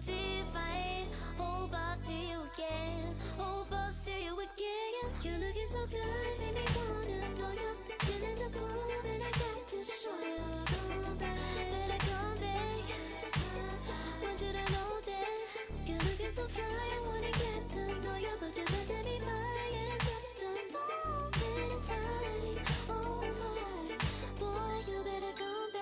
divine. Oh, boss, see you again. Oh, boss, see you again. You're looking so good, make me wanna know you. Feeling the mood, and I got to show you. Come back, better come back. Want you to know that you're looking so fly. I wanna get to know you, but you're passing me by in just a moment in time. Oh my, boy, you better come back.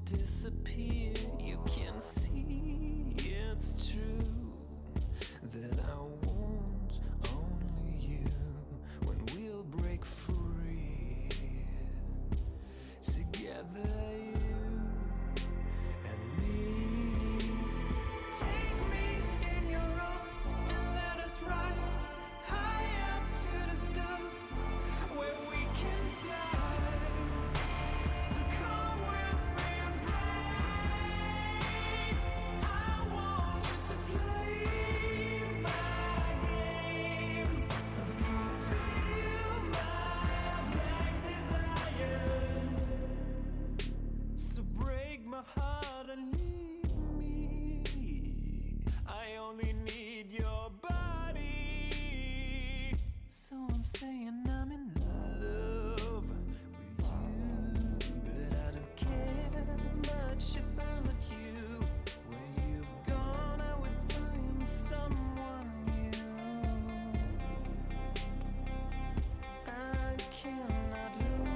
Disappear, you can see it's true that I want only you when we'll break free together, you and me. Take me in your arms and let us rise high up to the stars where we can fly. So come with me and pray. I want you to play my games and fulfill my black desires. So break my heart and leave me. I only need your body. So I'm saying I'm in love with you, but I don't care much about you. Where you've gone, I would find someone new. I cannot lose.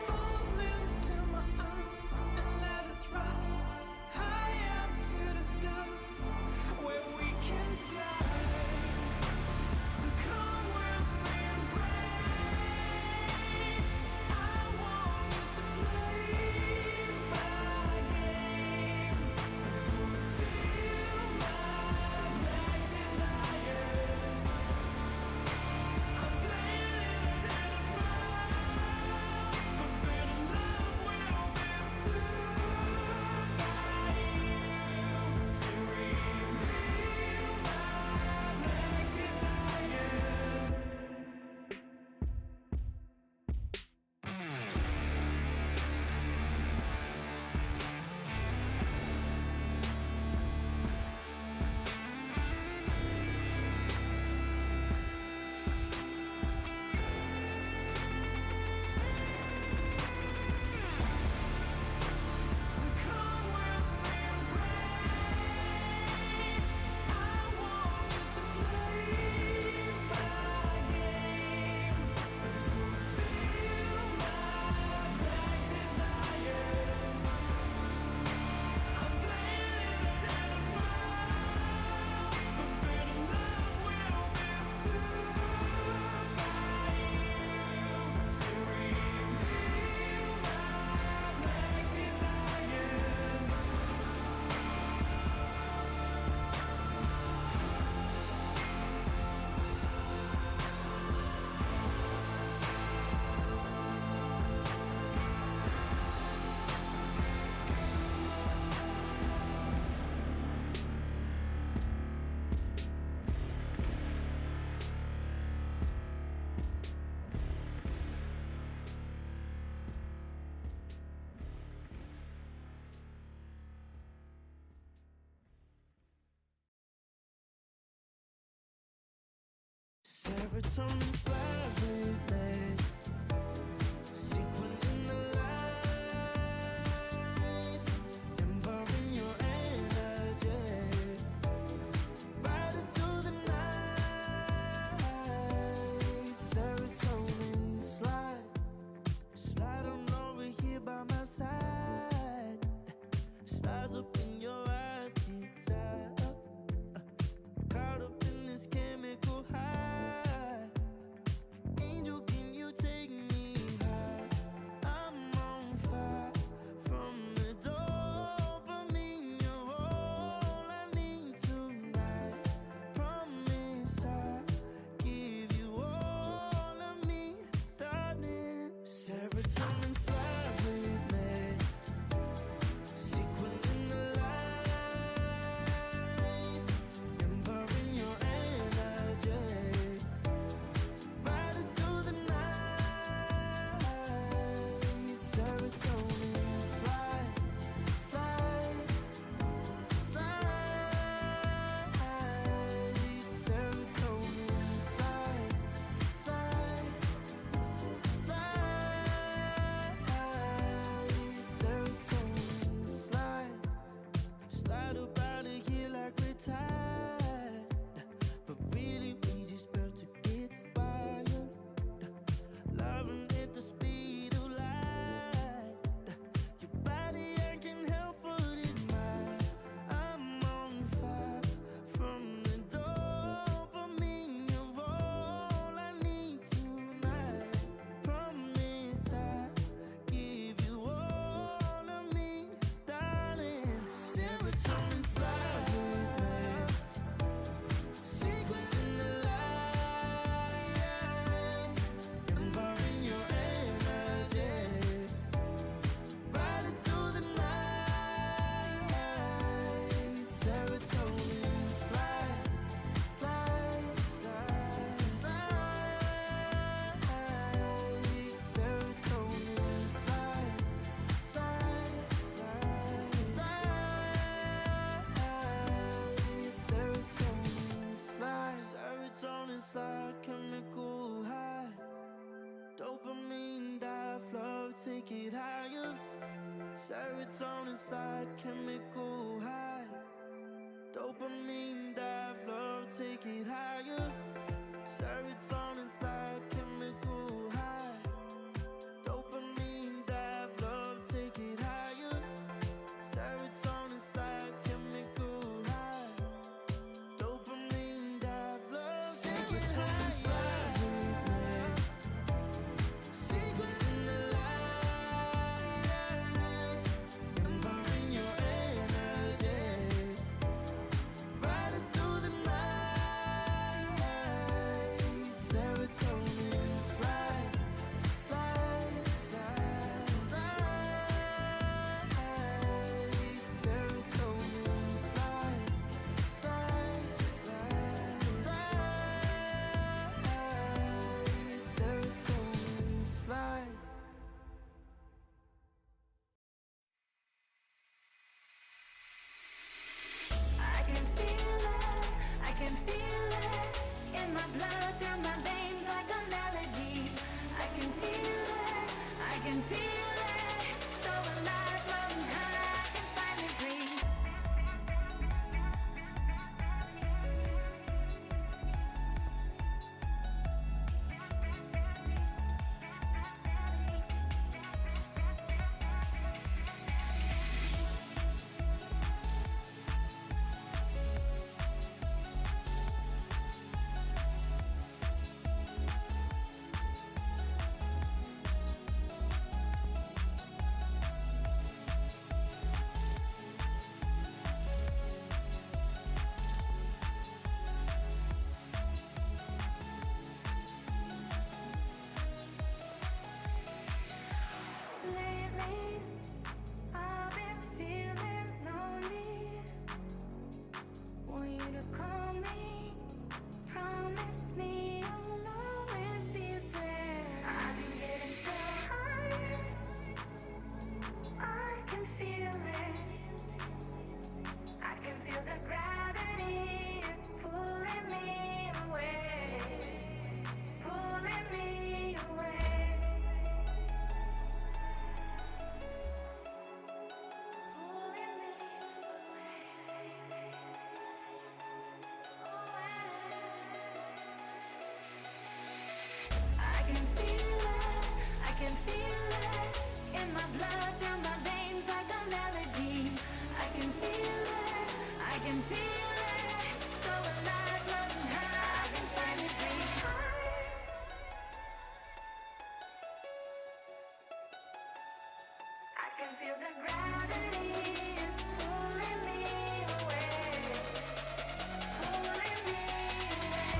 Fall into my arms and let us rise high up to the stars where we can fly. So come with me and pray. I want you to play my games and fulfill my black desires. I'm playing in a hidden world. Forbidden love will be observed by you to reveal my black desires. So come with me and pray. I want you to play my games and fulfill my black desires. I'm playing in a hidden world. Forbidden love will be observed by you to reveal my black desires. Serotonin slide, sequin in the lights, empowering your energy, riding through the night. slide, chemical high. Dopamine, dive, flow, take it higher. Serotonin slide, chemical high. Dopamine, dive, flow, take it higher. Serotonin slide, chemical high. Dopamine, dive, flow, take it higher. Serotonin slide, chemical high. Dopamine, dive, flow, take it higher. Secret in the lights, empowering your energy, riding through the night. Serotonin slide, slide, slide, slide. Serotonin slide, slide, slide, slide. Serotonin slide. I can feel it in my blood, through my veins like a melody. I can feel it, so alive, floating high, I can finally breathe. Lately, I've been feeling lonely. Want you to call me, promise me you'll always be there. I've been getting so high, I can feel it. I can feel the gravity pulling me away, pulling me away. Pulling me away. I can feel it in my blood, through my veins like a melody. I can feel it, so alive, floating high, I can finally breathe. I can feel the gravity pulling me away, pulling me away.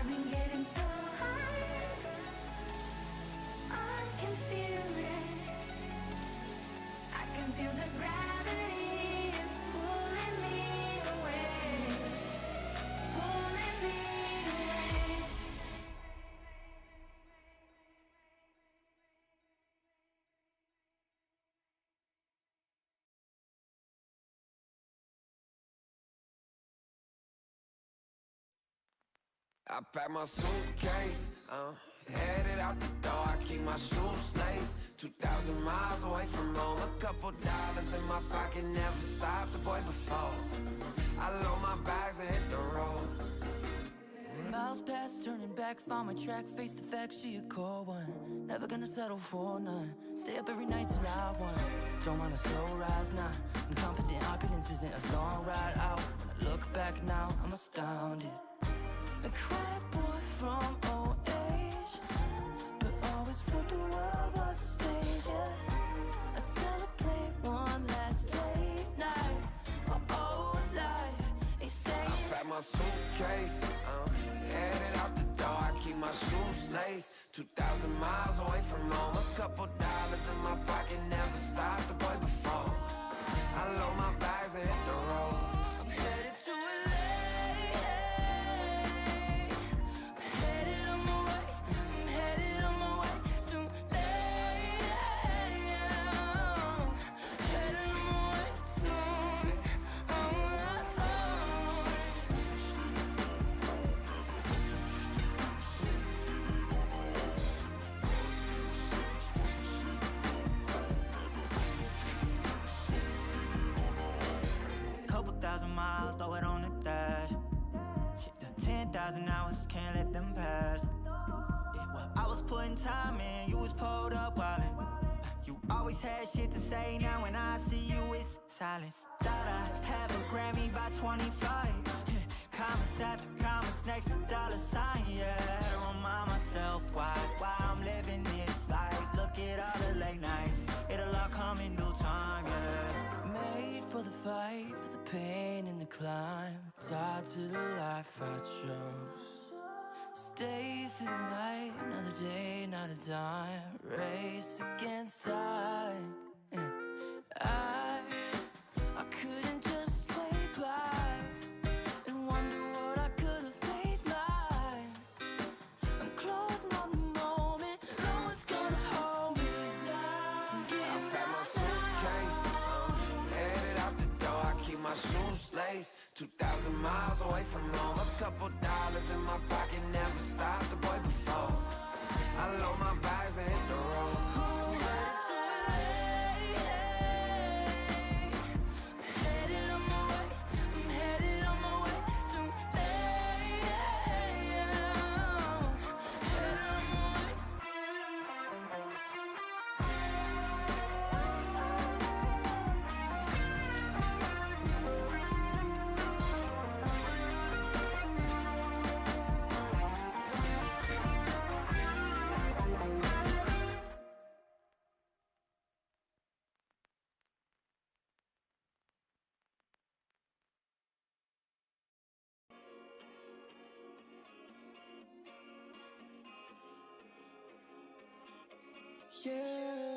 I've been getting so high, I can feel it. I can feel the gravity is pulling me away, pulling me away. I pack my suitcase, headed out the door. I keep my shoes laced. 2,000 miles away from home. A couple dollars in my pocket, never stopped the boy before. I load my bags and hit the road. Miles past, turning back, found my track, face the fact, she a cold one. Never gonna settle for none. Stay up every night till I won. Don't want a slow rise now. I'm confident opulence isn't a long ride out. When I look back now, I'm astounded. A quiet boy from old age, but always felt the world was a stage, yeah. I celebrate one last late night. My old life ain't staying. I pack my suitcase, headed out the door. I keep my shoes laced. 2,000 miles away from home. A couple time and you was pulled up wildin'. You always had shit to say, now when I see you it's silence. Thought I'd have a Grammy by 25. Commas after commas next to dollar sign, yeah. To remind myself why I'm living this life. Look at all the late nights, it'll all come in due time, yeah. Made for the fight, for the pain and the climb. Tied to the life I chose. Stay through the night, another day, not a dime. Race against time. Yeah. I couldn't just lay by and wonder what I could have made mine. I'm closing on the moment, no one's gonna hold me down. I pack my suitcase, headed out the door. I keep my shoes laced. 2,000 miles away from home. A couple dollars in my pocket, never stopped the boy before. I load my bags and hit the road. Yeah.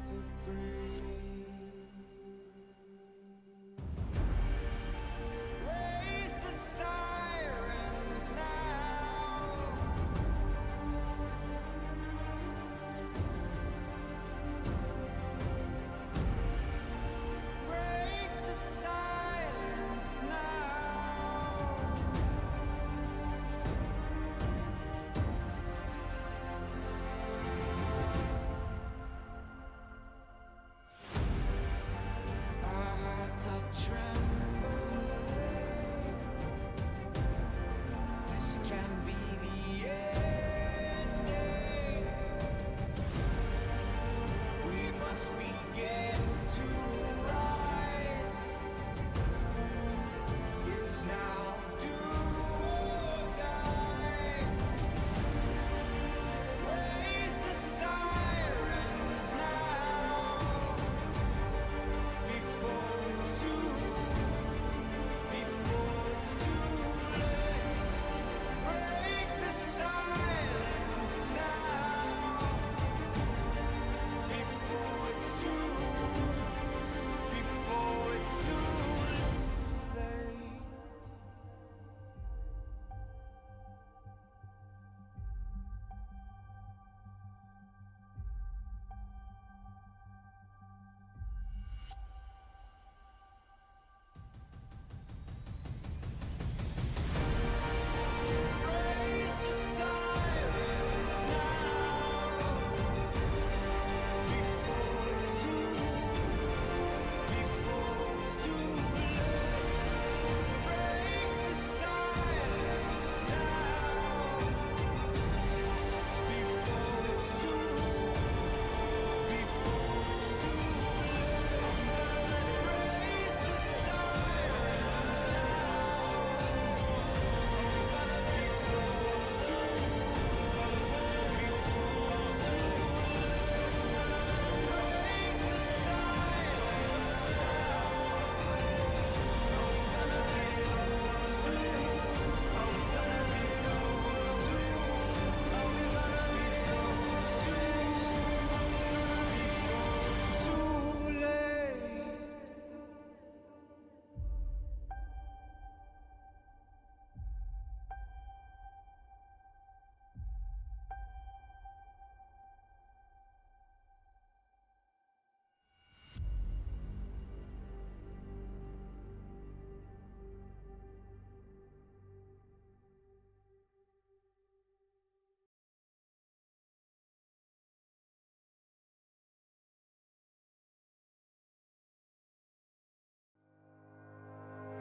to breathe. Raise the sirens now. Break the silence now. Our hearts are trembling. This can be the ending. We must begin to rise. It's now do or die. Raise the sirens now. Before it's too late. Break the silence now. Before it's too late. Raise the sirens now. Before it's too late. Break the silence now. Before it's too late. Raise the sirens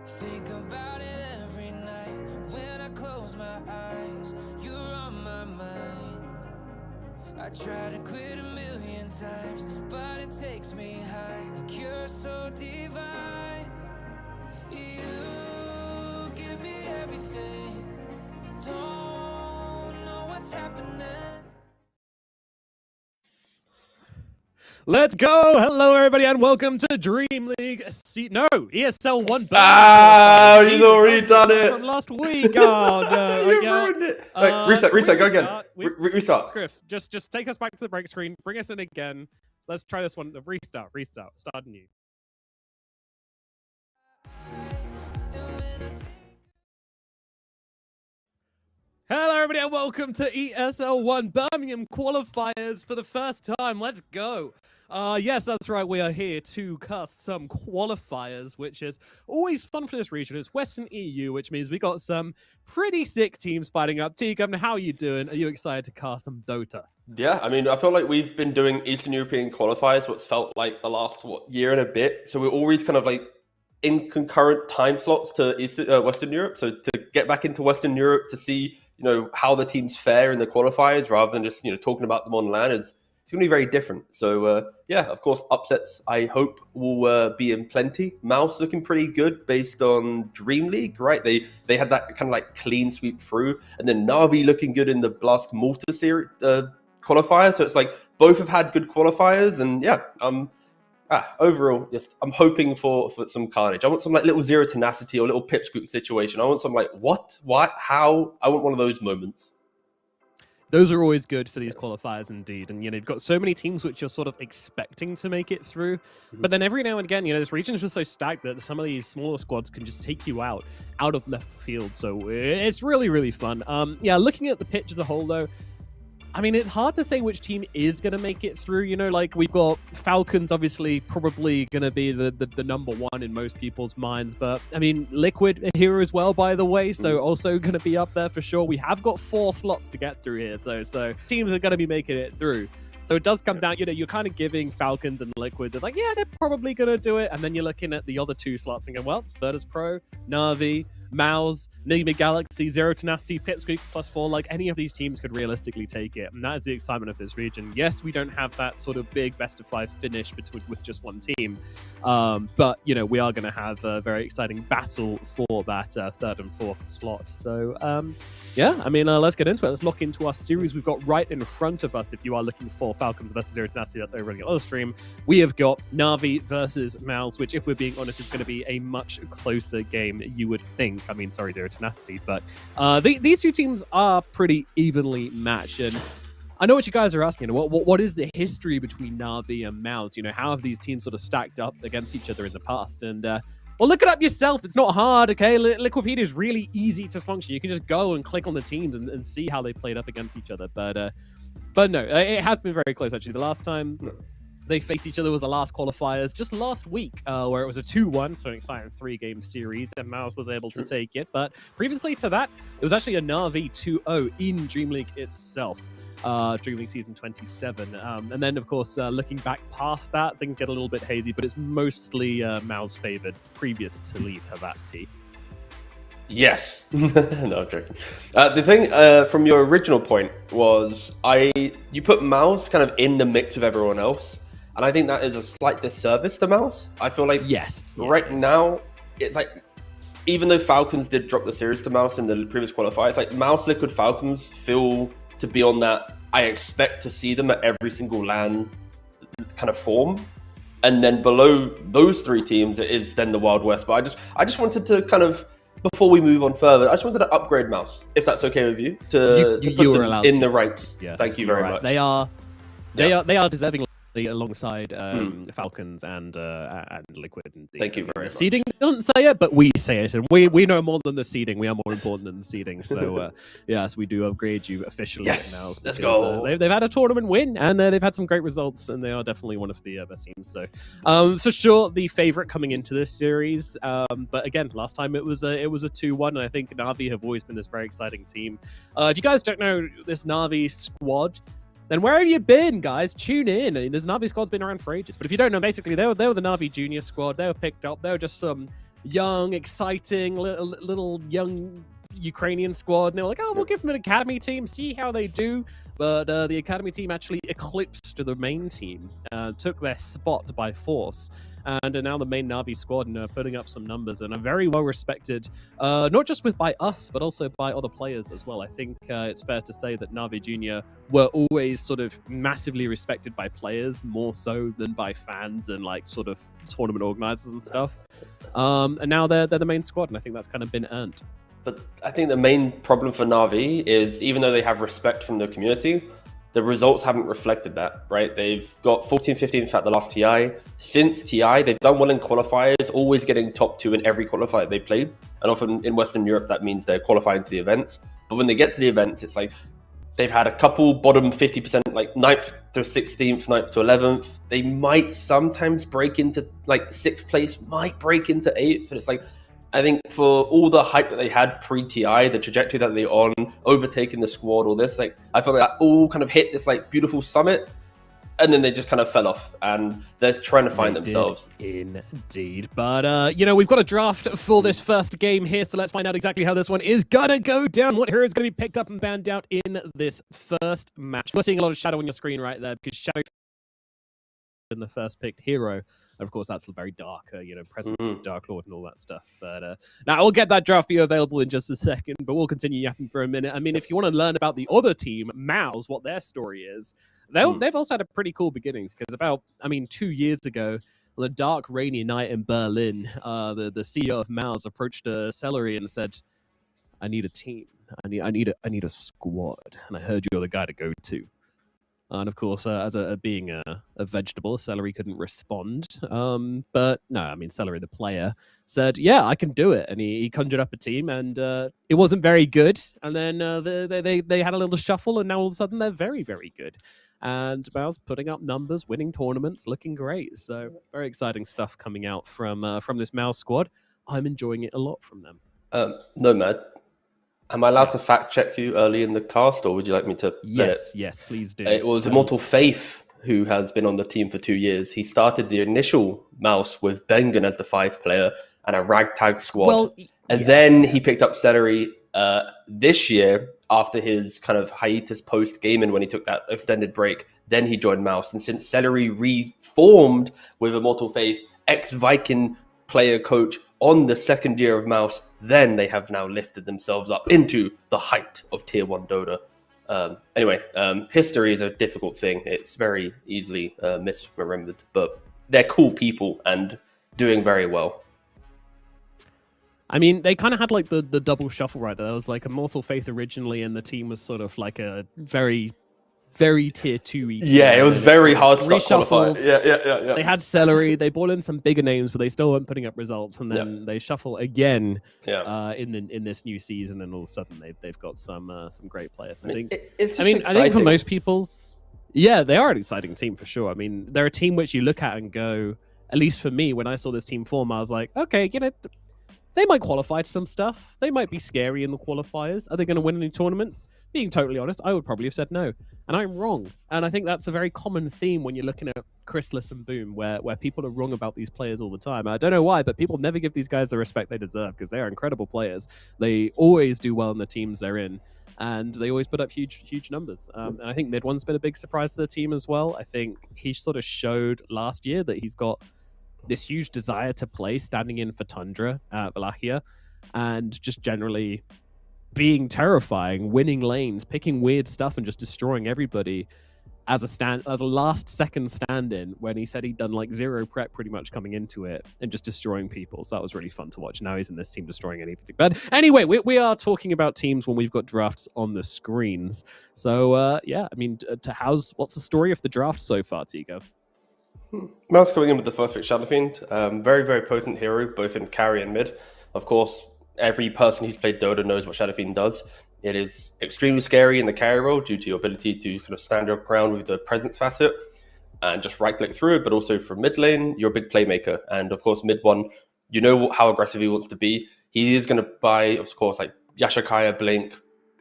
Think about it every night when I close my eyes. You're on my mind. I try to quit a million times, but it takes me high. Like you're so divine. You give me everything. Don't know what's happening. Let's go! Hello, everybody, and welcome to Dream League. ESL One Birmingham. Ah, he's Jesus, already that's done the it. From last week. Oh no! You Okay. ruined it. Reset, go again. Restart. Scriff, just take us back to the break screen. Bring us in again. Let's try this one. Restart. Start new. Hello, everybody, and welcome to ESL One Birmingham qualifiers for the first time. Let's go. Yes, that's right. We are here to cast some qualifiers, which is always fun for this region. It's Western EU, which means we got some pretty sick teams fighting up. T, Governor, how are you doing? Are you excited to cast some Dota? Yeah, I mean, I feel like we've been doing Eastern European qualifiers what's felt like the last year and a bit. So we're always kind of like in concurrent time slots to Western Europe. So to get back into Western Europe to see how the teams fare in the qualifiers rather than just talking about them on LAN it's going to be very different. So yeah, of course, upsets I hope will be in plenty. MOUZ looking pretty good based on Dream League, right? They had that kind of like clean sweep through, and then Na'Vi looking good in the Blast Malta series qualifier. So it's like both have had good qualifiers, and yeah, overall, I'm hoping for some carnage. I want some like little Zero Tenacity or little Pipsqueak situation. I want some like what, how. I want one of those moments. those are always good for these qualifiers indeed. And, you've got so many teams which you're sort of expecting to make it through. But then every now and again, this region is just so stacked that some of these smaller squads can just take you out of left field. So it's really, really fun. Looking at the pitch as a whole, though, I mean, it's hard to say which team is going to make it through. We've got Falcons, obviously, probably going to be the number one in most people's minds. But, I mean, Liquid are here as well, by the way. So also going to be up there for sure. We have got 4 slots to get through here, though. So teams are going to be making it through. So it does come down, you're kind of giving Falcons and Liquid, they're like, yeah, they're probably going to do it. And then you're looking at the other 2 slots and going, well, Virtus.pro, Na'Vi, MOUZ, Nigma Galaxy, Zero Tenacity, Pipsqueak +4, like any of these teams could realistically take it. And that is the excitement of this region. Yes, we don't have that sort of big best of 5 finish with just one team. But, we are going to have a very exciting battle for that 3rd and 4th slot. So, let's get into it. Let's lock into our series we've got right in front of us. If you are looking for Falcons versus Zero Tenacity, that's over on the other stream. We have got Na'Vi versus MOUZ, which, if we're being honest, is going to be a much closer game, you would think. I mean, sorry, Zero Tenacity, but these 2 teams are pretty evenly matched. And I know what you guys are asking. What is the history between Na'Vi and MOUZ? How have these teams sort of stacked up against each other in the past? And well, look it up yourself. It's not hard, okay? Liquipedia is really easy to function. You can just go and click on the teams and see how they played up against each other. But no, it has been very close, actually. The last time they faced each other was the last qualifiers just last week, where it was a 2-1, so an exciting 3-game series, and MOUZ was able to take it. But previously to that, it was actually a Na'Vi 2-0 in Dream League itself. Dream League Season 27. And then, of course, looking back past that, things get a little bit hazy, but it's mostly MOUZ favored previously to that T. Yes. No, I'm joking. The thing from your original point was you put MOUZ kind of in the mix with everyone else, and I think that is a slight disservice to MOUZ. I feel like right now, it's like, even though Falcons did drop the series to MOUZ in the previous qualifiers, it's like MOUZ Liquid Falcons feel to be on that, I expect to see them at every single LAN kind of form. And then below those 3 teams, it is then the Wild West. But I just wanted to kind of, before we move on further, I just wanted to upgrade MOUZ, if that's okay with you, to put them in the ranks. Yeah, Thank you very much. They are deserving alongside Falcons and Liquid. Thank you very much. Seeding doesn't say it, but we say it, and we know more than the seeding. We are more important than the seeding. So yes, we do upgrade you officially now. Let's go. They've had a tournament win, and they've had some great results, and they are definitely one of the best teams. So for sure, the favorite coming into this series. But again, last time it was a 2-1, and I think Na'Vi have always been this very exciting team. If you guys don't know this Na'Vi squad, then where have you been, guys? Tune in. I mean, this Na'Vi squad's been around for ages. But if you don't know, basically, they were the Na'Vi junior squad. They were picked up. They were just some young, exciting, little young Ukrainian squad. And they were like, oh, we'll give them an academy team, see how they do. But the academy team actually eclipsed the main team, took their spot by force. And are now the main Na'Vi squad and are putting up some numbers and are very well respected, not just by us, but also by other players as well. I think it's fair to say that Na'Vi Junior were always sort of massively respected by players, more so than by fans and like sort of tournament organizers and stuff. And now they're the main squad, and I think that's kind of been earned. But I think the main problem for Na'Vi is, even though they have respect from the community, the results haven't reflected that, right? They've got 14-15 at the last TI. Since TI, they've done well in qualifiers, always getting top 2 in every qualifier they played. And often in Western Europe, that means they're qualifying to the events. But when they get to the events, it's like they've had a couple bottom 50%, like 9th to 16th, 9th to 11th. They might sometimes break into like 6th place, might break into 8th. And it's like, I think for all the hype that they had pre-TI, the trajectory that they're on, overtaking the squad, all this, like, I feel like that all kind of hit this like beautiful summit, and then they just kind of fell off, and they're trying to find themselves. Indeed. But, we've got a draft for this first game here, so let's find out exactly how this one is gonna go down. What hero is going to be picked up and banned out in this first match? We're seeing a lot of Shadow on your screen right there, because Shadow in the first picked hero. And of course, that's very dark, presence of Dark Lord and all that stuff. But now we'll get that draft for you available in just a second, but we'll continue yapping for a minute. I mean, if you want to learn about the other team, MOUZ, what their story is, they've also had a pretty cool beginnings, because 2 years ago, on a dark, rainy night in Berlin, the CEO of MOUZ approached Celery and said, I need a team. I need a squad, and I heard you're the guy to go to. And of course, as being a vegetable, Celery couldn't respond. But no, I mean, Celery, the player, said, yeah, I can do it. And he conjured up a team, and it wasn't very good. And then they had a little shuffle, and now all of a sudden they're very, very good. And MOUZ putting up numbers, winning tournaments, looking great. So very exciting stuff coming out from this MOUZ squad. I'm enjoying it a lot from them. Nomad, am I allowed to fact check you early in the cast, or would you like me to? Yes, please do. It was Immortal Faith who has been on the team for 2 years. He started the initial MOUZ with Bengen as the 5 player and a ragtag squad. Then he picked up Celery this year after his kind of hiatus post gaming when he took that extended break. Then he joined MOUZ. And since Celery reformed with Immortal Faith, ex-Viking player coach on the second year of MOUZ, then they have now lifted themselves up into the height of Tier 1 Dota. Anyway, history is a difficult thing. It's very easily misremembered, but they're cool people and doing very well. I mean, they kind of had like the double shuffle right there. There was like Immortal Faith originally, and the team was sort of like a very, very tier 2 each. Yeah, it was very hard to start qualifying. Yeah. They had Celery. They brought in some bigger names, but they still weren't putting up results. And then they shuffle again in this new season, and all of a sudden they've got some great players. I think for most people's, they are an exciting team for sure. I mean, they're a team which you look at and go, at least for me, when I saw this team form, I was like, okay, they might qualify to some stuff. They might be scary in the qualifiers. Are they going to win any tournaments? Being totally honest, I would probably have said no. And I'm wrong. And I think that's a very common theme when you're looking at Chrysalis and Boom, where people are wrong about these players all the time. I don't know why, but people never give these guys the respect they deserve because they are incredible players. They always do well in the teams they're in. And they always put up huge numbers. And I think Mid1's been a big surprise to the team as well. I think he sort of showed last year that he's got this huge desire to play, standing in for Tundra at Wallachia, and just generally being terrifying, winning lanes, picking weird stuff, and just destroying everybody as a last second stand-in when he said he'd done like 0 prep pretty much coming into it and just destroying people. So that was really fun to watch. Now he's in this team destroying anything. But anyway, we are talking about teams when we've got drafts on the screens. So I mean, what's the story of the draft so far, T-Gov? MOUZ coming in with the first pick Shadow Fiend. Very, very potent hero, both in carry and mid. Of course, every person who's played Dota knows what Shadow Fiend does. It is extremely scary in the carry role due to your ability to kind of stand your ground with the presence facet and just right-click through it, but also from mid lane, you're a big playmaker. And of course, Mid1, you know how aggressive he wants to be. He is going to buy, of course, like Yashakaya, Blink,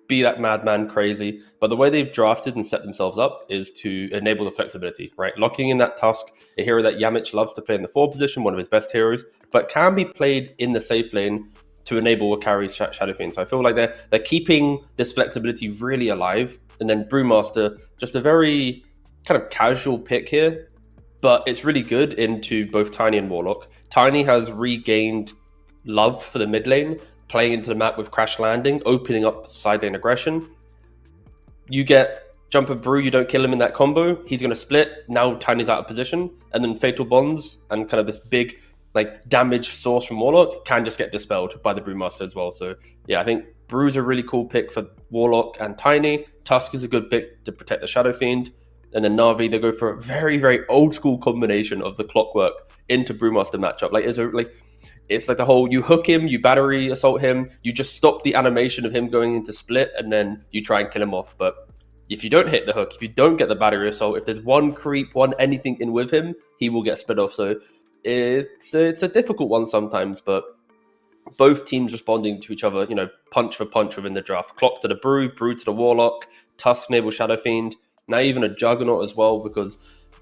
be that madman crazy. But the way they've drafted and set themselves up is to enable the flexibility, right? Locking in that Tusk, a hero that Yamich loves to play in the 4 position, one of his best heroes, but can be played in the safe lane to enable a carry Shadow Fiend. So I feel like they're keeping this flexibility really alive. And then Brewmaster, just a very kind of casual pick here, but it's really good into both Tiny and Warlock. Tiny has regained love for the mid lane, playing into the map with Crash Landing, opening up side lane aggression. You get Jumper Brew, you don't kill him in that combo, he's going to split. Now Tiny's out of position, and then Fatal Bonds and kind of this big like damage source from Warlock can just get dispelled by the Brewmaster as well. So yeah, I think Brew's a really cool pick for Warlock and Tiny. Tusk is a good pick to protect the Shadow Fiend. And then Na'Vi, they go for a very, very old school combination of the Clockwork into Brewmaster matchup. It's like the whole, you hook him, you battery assault him, you just stop the animation of him going into split, and then you try and kill him off. But if you don't hit the hook, if you don't get the battery assault, if there's one creep, anything in with him, he will get split off. So it's a difficult one sometimes, but both teams responding to each other, punch for punch within the draft. Clock to the Brew to the Warlock, Tusk enable Shadow Fiend, now even a Juggernaut as well, because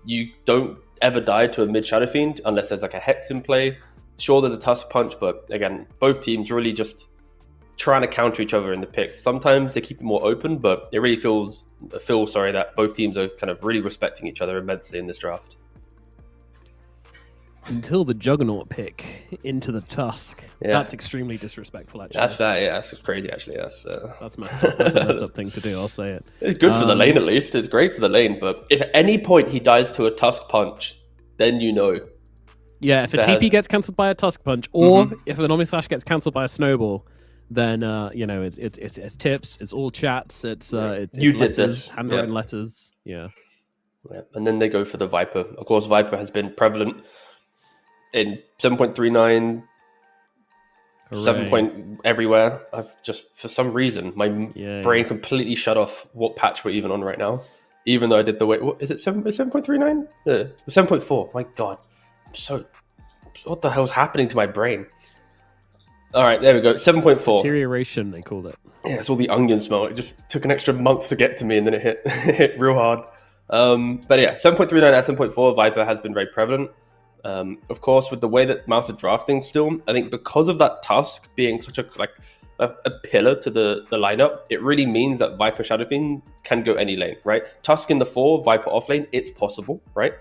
you don't ever die to a mid Shadow Fiend unless there's like a Hex in play. Sure, there's a Tusk punch, but again, both teams really just trying to counter each other in the picks. Sometimes they keep it more open, but it really feels that both teams are kind of really respecting each other immensely in this draft. Until the Juggernaut pick into the Tusk. Yeah. That's extremely disrespectful, actually. That's fair, yeah. That's crazy, actually. That's messed up. That's a messed up thing to do, I'll say it. It's good for the lane, at least. It's great for the lane, but if at any point he dies to a Tusk punch, then you know. Yeah, if a TP gets cancelled by a Tusk punch, or if an Omni Slash gets cancelled by a Snowball, then you know, it's tips, it's all chats, it's You did letters, this. handwritten letters. Yeah. And then they go for the Viper. Of course, Viper has been prevalent in 7.39, 7 point everywhere. I've just, for some reason, my brain completely shut off what patch we're even on right now. Even though I did the way, what, is it 7.39? Yeah, 7.4. My God, what the hell's happening to my brain? All right, there we go. 7.4. Deterioration, they called it. Yeah, it's all the onion smell. It just took an extra month to get to me, and then it hit real hard. But yeah, 7.39 and 7.4 Viper has been very prevalent. Of course, with the way that MOUZ are drafting still, I think because of that Tusk being such a pillar to the lineup, it really means that Viper Shadow Fiend can go any lane, right? Tusk in the 4, Viper off lane, it's possible, right?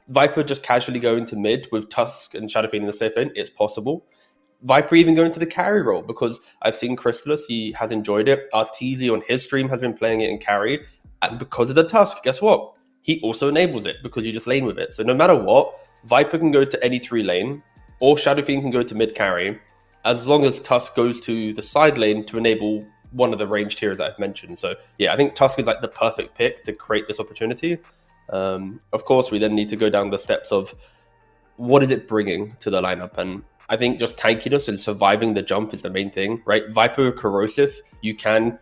Viper just casually going to mid with Tusk and Shadow Fiend in the safe lane, it's possible. Viper even going to the carry role, because I've seen Crystalus, he has enjoyed it. Arteezy on his stream has been playing it in carry, and because of the Tusk, guess what? He also enables it because you just lane with it. So no matter what, Viper can go to any 3 lane, or Shadow Fiend can go to mid carry, as long as Tusk goes to the side lane to enable one of the ranged heroes that I've mentioned. So yeah, I think Tusk is like the perfect pick to create this opportunity. Of course, we then need to go down the steps of what is it bringing to the lineup, and I think just tankiness and surviving the jump is the main thing, right? Viper Corrosive, you can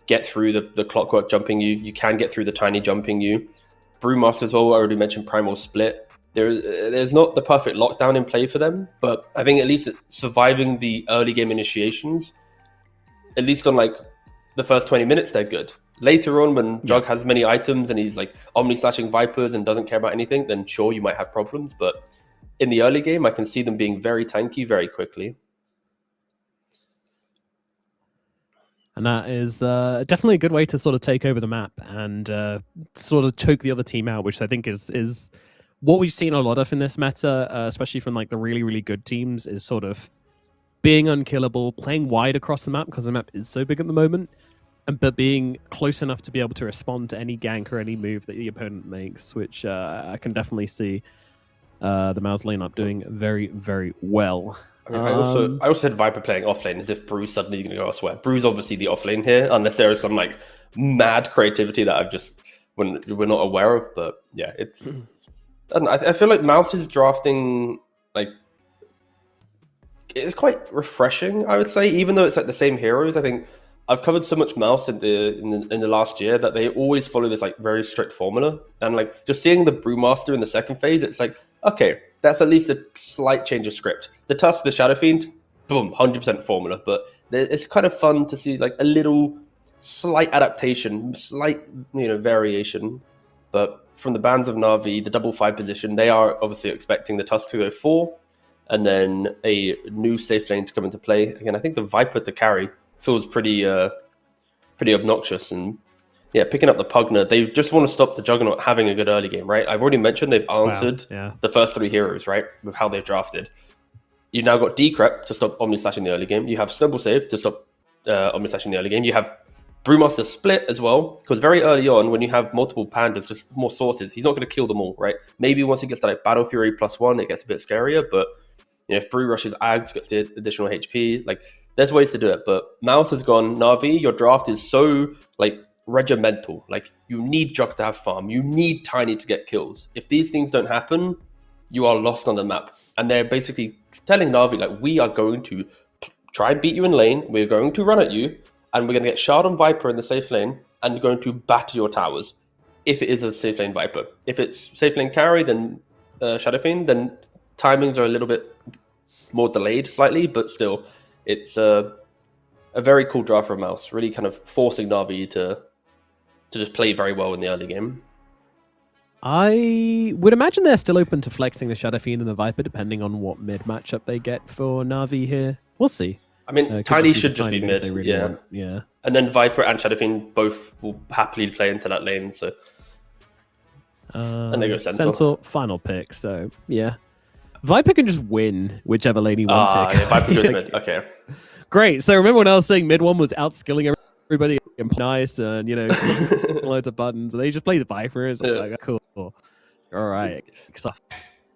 get through the clockwork jumping you can get through the tiny jumping you. Brewmaster as well, I already mentioned Primal Split. There's not the perfect lockdown in play for them, but I think at least surviving the early game initiations, at least on like the first 20 minutes, they're good. Later on, when Jug has many items and he's like omni-slashing Vipers and doesn't care about anything, then sure, you might have problems, but in the early game, I can see them being very tanky very quickly. And that is definitely a good way to sort of take over the map and sort of choke the other team out, which I think is what we've seen a lot of in this meta, especially from like the really, really good teams, is sort of being unkillable, playing wide across the map because the map is so big at the moment, but being close enough to be able to respond to any gank or any move that the opponent makes, which I can definitely see the MOUZ lineup doing very, very well. I mean, I also said Viper playing offlane as if Brew's suddenly going to go elsewhere. Brew's obviously the offlane here, unless there is some like mad creativity that we're not aware of. But yeah, it's. I feel like MOUZ's drafting, like, it's quite refreshing, I would say, even though it's like the same heroes. I think I've covered so much MOUZ in the last year that they always follow this like very strict formula, and like just seeing the Brewmaster in the second phase, it's like, okay, that's at least a slight change of script. The Tusk, the Shadow Fiend, boom, 100% formula. But it's kind of fun to see like a little slight adaptation, slight variation. But from the bands of Na'Vi, the double 5 position, they are obviously expecting the Tusk to go 4, and then a new safe lane to come into play. Again, I think the Viper to carry feels pretty obnoxious, and yeah, picking up the Pugner, they just want to stop the Juggernaut having a good early game, right? I've already mentioned they've answered the first 3 heroes, right, with how they've drafted. You've now got Decrep to stop Omni-Slashing the early game. You have Snowball Save to stop Omni-Slashing the early game. You have Brewmaster Split as well, because very early on, when you have multiple pandas, just more sources, he's not going to kill them all, right? Maybe once he gets to like Battle Fury +1, it gets a bit scarier, but if Brew rushes Ags, gets the additional HP, like, there's ways to do it. But MOUZ has gone, Na'Vi, your draft is so like regimental. Like, you need Jug to have farm. You need Tiny to get kills. If these things don't happen, you are lost on the map. And they're basically telling Na'Vi, like, we are going to try and beat you in lane. We're going to run at you. And we're going to get Shard on Viper in the safe lane. And going to batter your towers. If it is a safe lane Viper. If it's safe lane carry, then Shadow Fiend, then timings are a little bit more delayed slightly. But still, it's a very cool draft from MOUZ. Really kind of forcing Na'Vi to just play very well in the early game. I would imagine they're still open to flexing the Shadow Fiend and the Viper, depending on what mid matchup they get for Na'Vi here. We'll see. I mean, Tiny should just be mid, really yeah. And then Viper and Shadow Fiend both will happily play into that lane, so... and they go Centaur. Final pick, so, yeah. Viper can just win whichever lane he wants it. Yeah, Viper goes mid, okay. Great, so remember when I was saying mid one was outskilling everybody, nice, and, loads of buttons, and they just plays Viper, it's like, cool. Alright, stuff.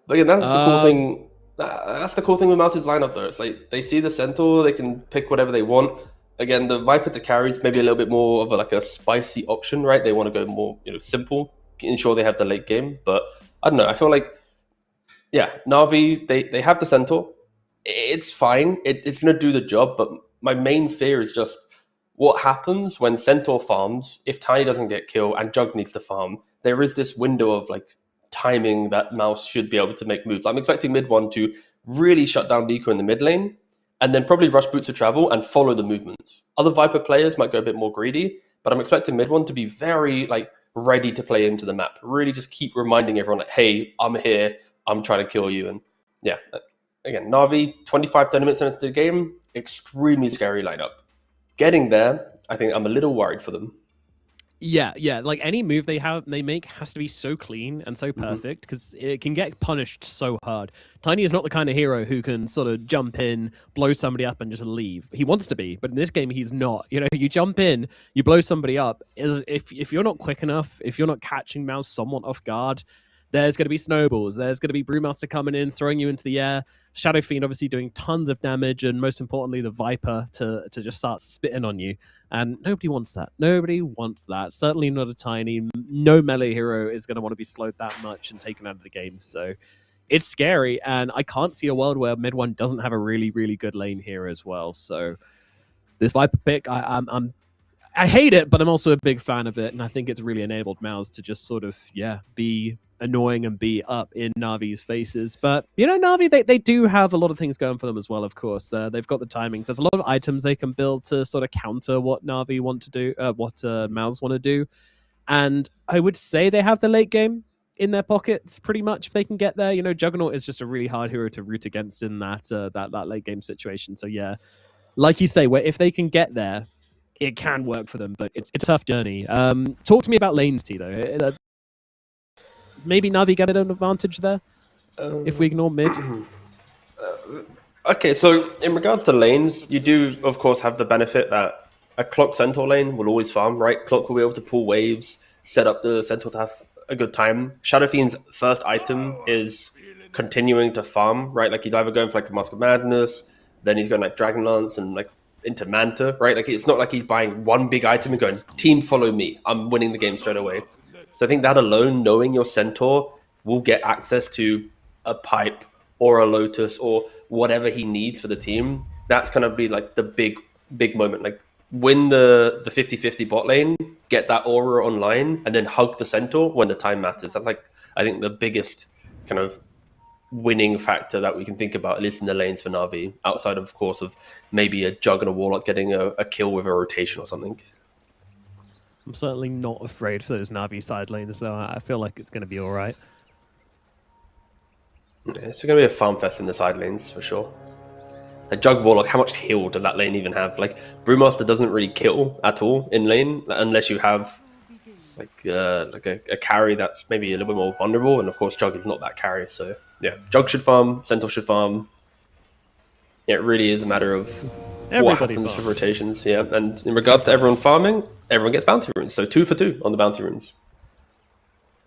But again, that's the cool thing. That's the cool thing with MOUZ's lineup, though. It's like they see the Centaur, they can pick whatever they want. again, the Viper to carry is maybe a little bit more of a spicy option, right? They want to go more, simple, ensure they have the late game. But I don't know. I feel like, yeah, Na'Vi, they have the Centaur. It's fine. It's going to do the job. But my main fear is just what happens when Centaur farms, if Tiny doesn't get killed and Jug needs to farm, there is this window of timing that MOUZ should be able to make moves. I'm expecting mid one to really shut down Nico in the mid lane and then probably rush Boots to travel and follow the movements. Other Viper players might go a bit more greedy, but I'm expecting mid one to be very ready to play into the map. Really just keep reminding everyone hey, I'm here, I'm trying to kill you. And yeah, again, Na'Vi, 25, 30 minutes into the game, extremely scary lineup. Getting there, I think I'm a little worried for them. Yeah, any move they make has to be so clean and so perfect because it can get punished so hard. Tiny is not the kind of hero who can sort of jump in, blow somebody up, and just leave. He wants to be, but in this game he's not. You jump in, you blow somebody up. If you're not quick enough, if you're not catching MOUZ somewhat off guard, there's going to be snowballs. There's going to be Brewmaster coming in, throwing you into the air. Shadow Fiend obviously doing tons of damage, and most importantly, the Viper to just start spitting on you. And nobody wants that. Nobody wants that. Certainly not a Tiny. No melee hero is going to want to be slowed that much and taken out of the game. So it's scary, and I can't see a world where mid one doesn't have a really, really good lane here as well. So this Viper pick, I hate it, but I'm also a big fan of it, and I think it's really enabled MOUZ to just sort of, be annoying and be up in Na'Vi's faces. But, Na'Vi, they do have a lot of things going for them as well, of course. They've got the timings. There's a lot of items they can build to sort of counter what Na'Vi want to do, what MOUZ want to do. And I would say they have the late game in their pockets pretty much if they can get there. Juggernaut is just a really hard hero to root against in that late game situation. So, yeah, like you say, where if they can get there, it can work for them, but it's a tough journey. Talk to me about lanes, T, though. Maybe Na'Vi get an advantage there if we ignore mid. Okay, so in regards to lanes, you do, of course, have the benefit that a Clock Centaur lane will always farm, right? Clock will be able to pull waves, set up the Centaur to have a good time. Shadow Fiend's first item is continuing to farm, right? He's either going for a Mask of Madness, then he's going Dragon Lance and into Manta, right? It's not like he's buying one big item and going, team follow me, I'm winning the game straight away. So I think that alone, knowing your Centaur will get access to a pipe or a Lotus or whatever he needs for the team, that's going to be the big moment. Win the 50-50 bot lane, get that aura online, and then hug the Centaur when the time matters. That's I think the biggest kind of winning factor that we can think about, at least in the lanes for Na'Vi, outside of course of maybe a Jug and a Warlock getting a kill with a rotation or something. I'm certainly not afraid for those Na'Vi side lanes, though. I feel like it's going to be all right. It's going to be a farm fest in the side lanes, for sure. A Jug Warlock, how much heal does that lane even have? Brewmaster doesn't really kill at all in lane, unless you have a carry that's maybe a little bit more vulnerable, and of course Jug is not that carry, so yeah. Jug should farm, Centaur should farm. Yeah, it really is a matter of what happens for rotations, yeah. And in regards to everyone farming, everyone gets bounty runes, so 2 for 2 on the bounty runes.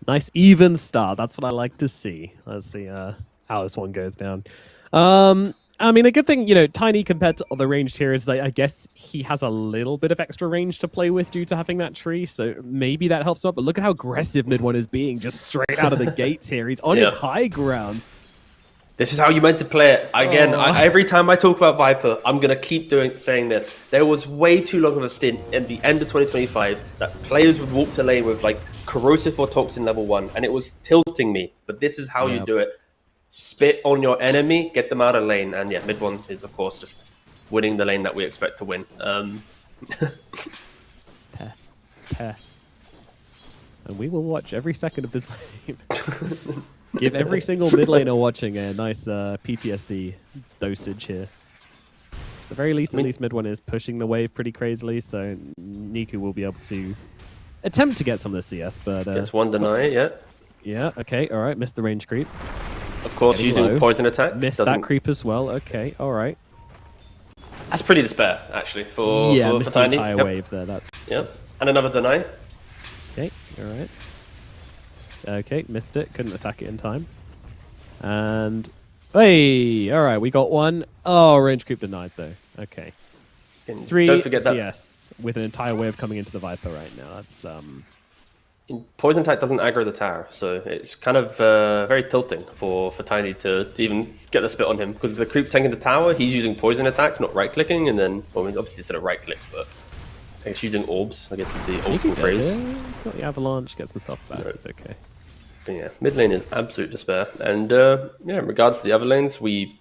Nice even start. That's what I like to see. Let's see how this one goes down. I mean, a good thing, Tiny compared to other ranged heroes, I guess he has a little bit of extra range to play with due to having that tree, so maybe that helps out. But look at how aggressive mid one is being just straight out of the gates here. He's on his high ground. This is how you meant to play it. Again, every time I talk about Viper, I'm going to keep saying this. There was way too long of a stint at the end of 2025 that players would walk to lane with corrosive or toxin level 1, and it was tilting me. But this is how you do it. Spit on your enemy, get them out of lane, and yeah, mid one is of course just winning the lane that we expect to win. And we will watch every second of this game. Give every single mid laner watching a nice PTSD dosage here. At the very least, at least mid one is pushing the wave pretty crazily, so Niku will be able to attempt to get some of the CS, but... Gets one deny, yeah. Yeah, okay, alright, missed the range creep. Of course, using low. Poison attack. Missed that creep as well. Okay, all right. That's pretty despair, actually, for missed Tiny. The entire wave there. That's and another deny. Okay, all right. Okay, missed it. Couldn't attack it in time. And hey, all right, we got one. Oh, range creep denied though. Okay. And 3 don't forget that CS with an entire wave coming into the Viper right now. That's Poison Attack doesn't aggro the tower, so it's kind of very tilting for Tiny to even get the split on him, because if the creep's taking the tower, he's using Poison Attack, not right-clicking, and then, well, I mean, obviously instead of right-click, but I guess using orbs, I guess is the ultimate phrase. He's got the Avalanche, gets himself back, it's okay. But yeah, mid lane is absolute despair. And yeah, in regards to the other lanes, we,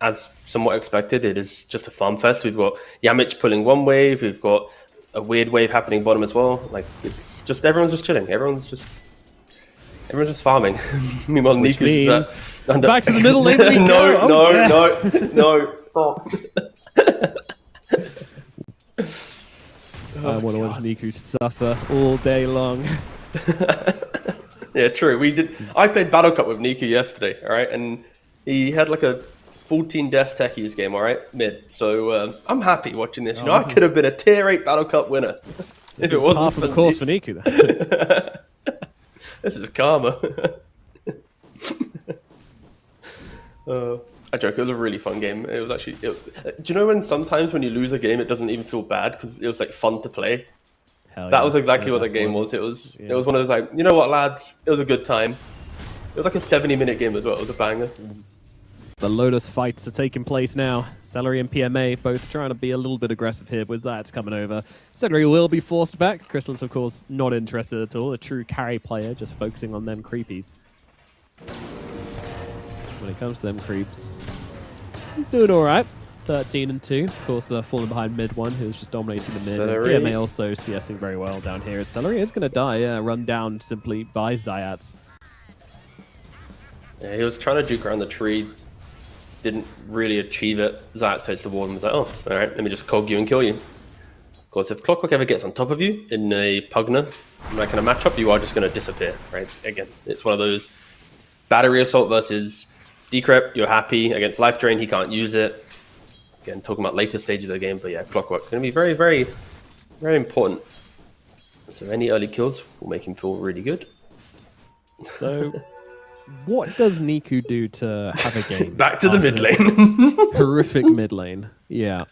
as somewhat expected, it is just a farm fest. We've got Yamich pulling one wave, we've got a weird wave happening bottom as well. Like, it's just, everyone's just chilling. Everyone's just farming. Meanwhile, Niku's under... Back to the middle lane. No, stop. I want to watch Niku suffer all day long. Yeah, true. I played Battle Cup with Niku yesterday, all right, and he had like a 14 death techies game, all right, mid. So I'm happy watching this. You know, I could have been a tier 8 Battle Cup winner if it wasn't half of the course for Niku. This is karma. I joke. It was a really fun game. It was actually. Do you know when sometimes when you lose a game, it doesn't even feel bad because it was like fun to play. That was exactly what the game was. It was one of those like, you know what, lads, it was a good time. It was like a 70-minute game as well. It was a banger. The Lotus fights are taking place now. Celery and PMA both trying to be a little bit aggressive here, with Zayat's coming over. Celery will be forced back. Chrysalis, of course, not interested at all. A true carry player, just focusing on them creepies. When it comes to them creeps, he's doing all right. 13 and 2. Of course, falling behind mid one, who's just dominating the mid. PMA also CSing very well down here. As Celery is going to die, run down simply by Zayats. Yeah, he was trying to juke around the tree. Didn't really achieve it. Zayats placed the ward and was like, oh, all right, let me just cog you and kill you. Of course, if Clockwork ever gets on top of you in a Pugner, in that kind of matchup, you are just going to disappear, right? Again, it's one of those battery assault versus Decrep. You're happy. Against Life Drain, he can't use it. Again, talking about later stages of the game, but yeah, Clockwork going to be very, very, very important. So any early kills will make him feel really good. So, what does Niku do to have a game? Back to the mid lane. Horrific mid lane. Yeah.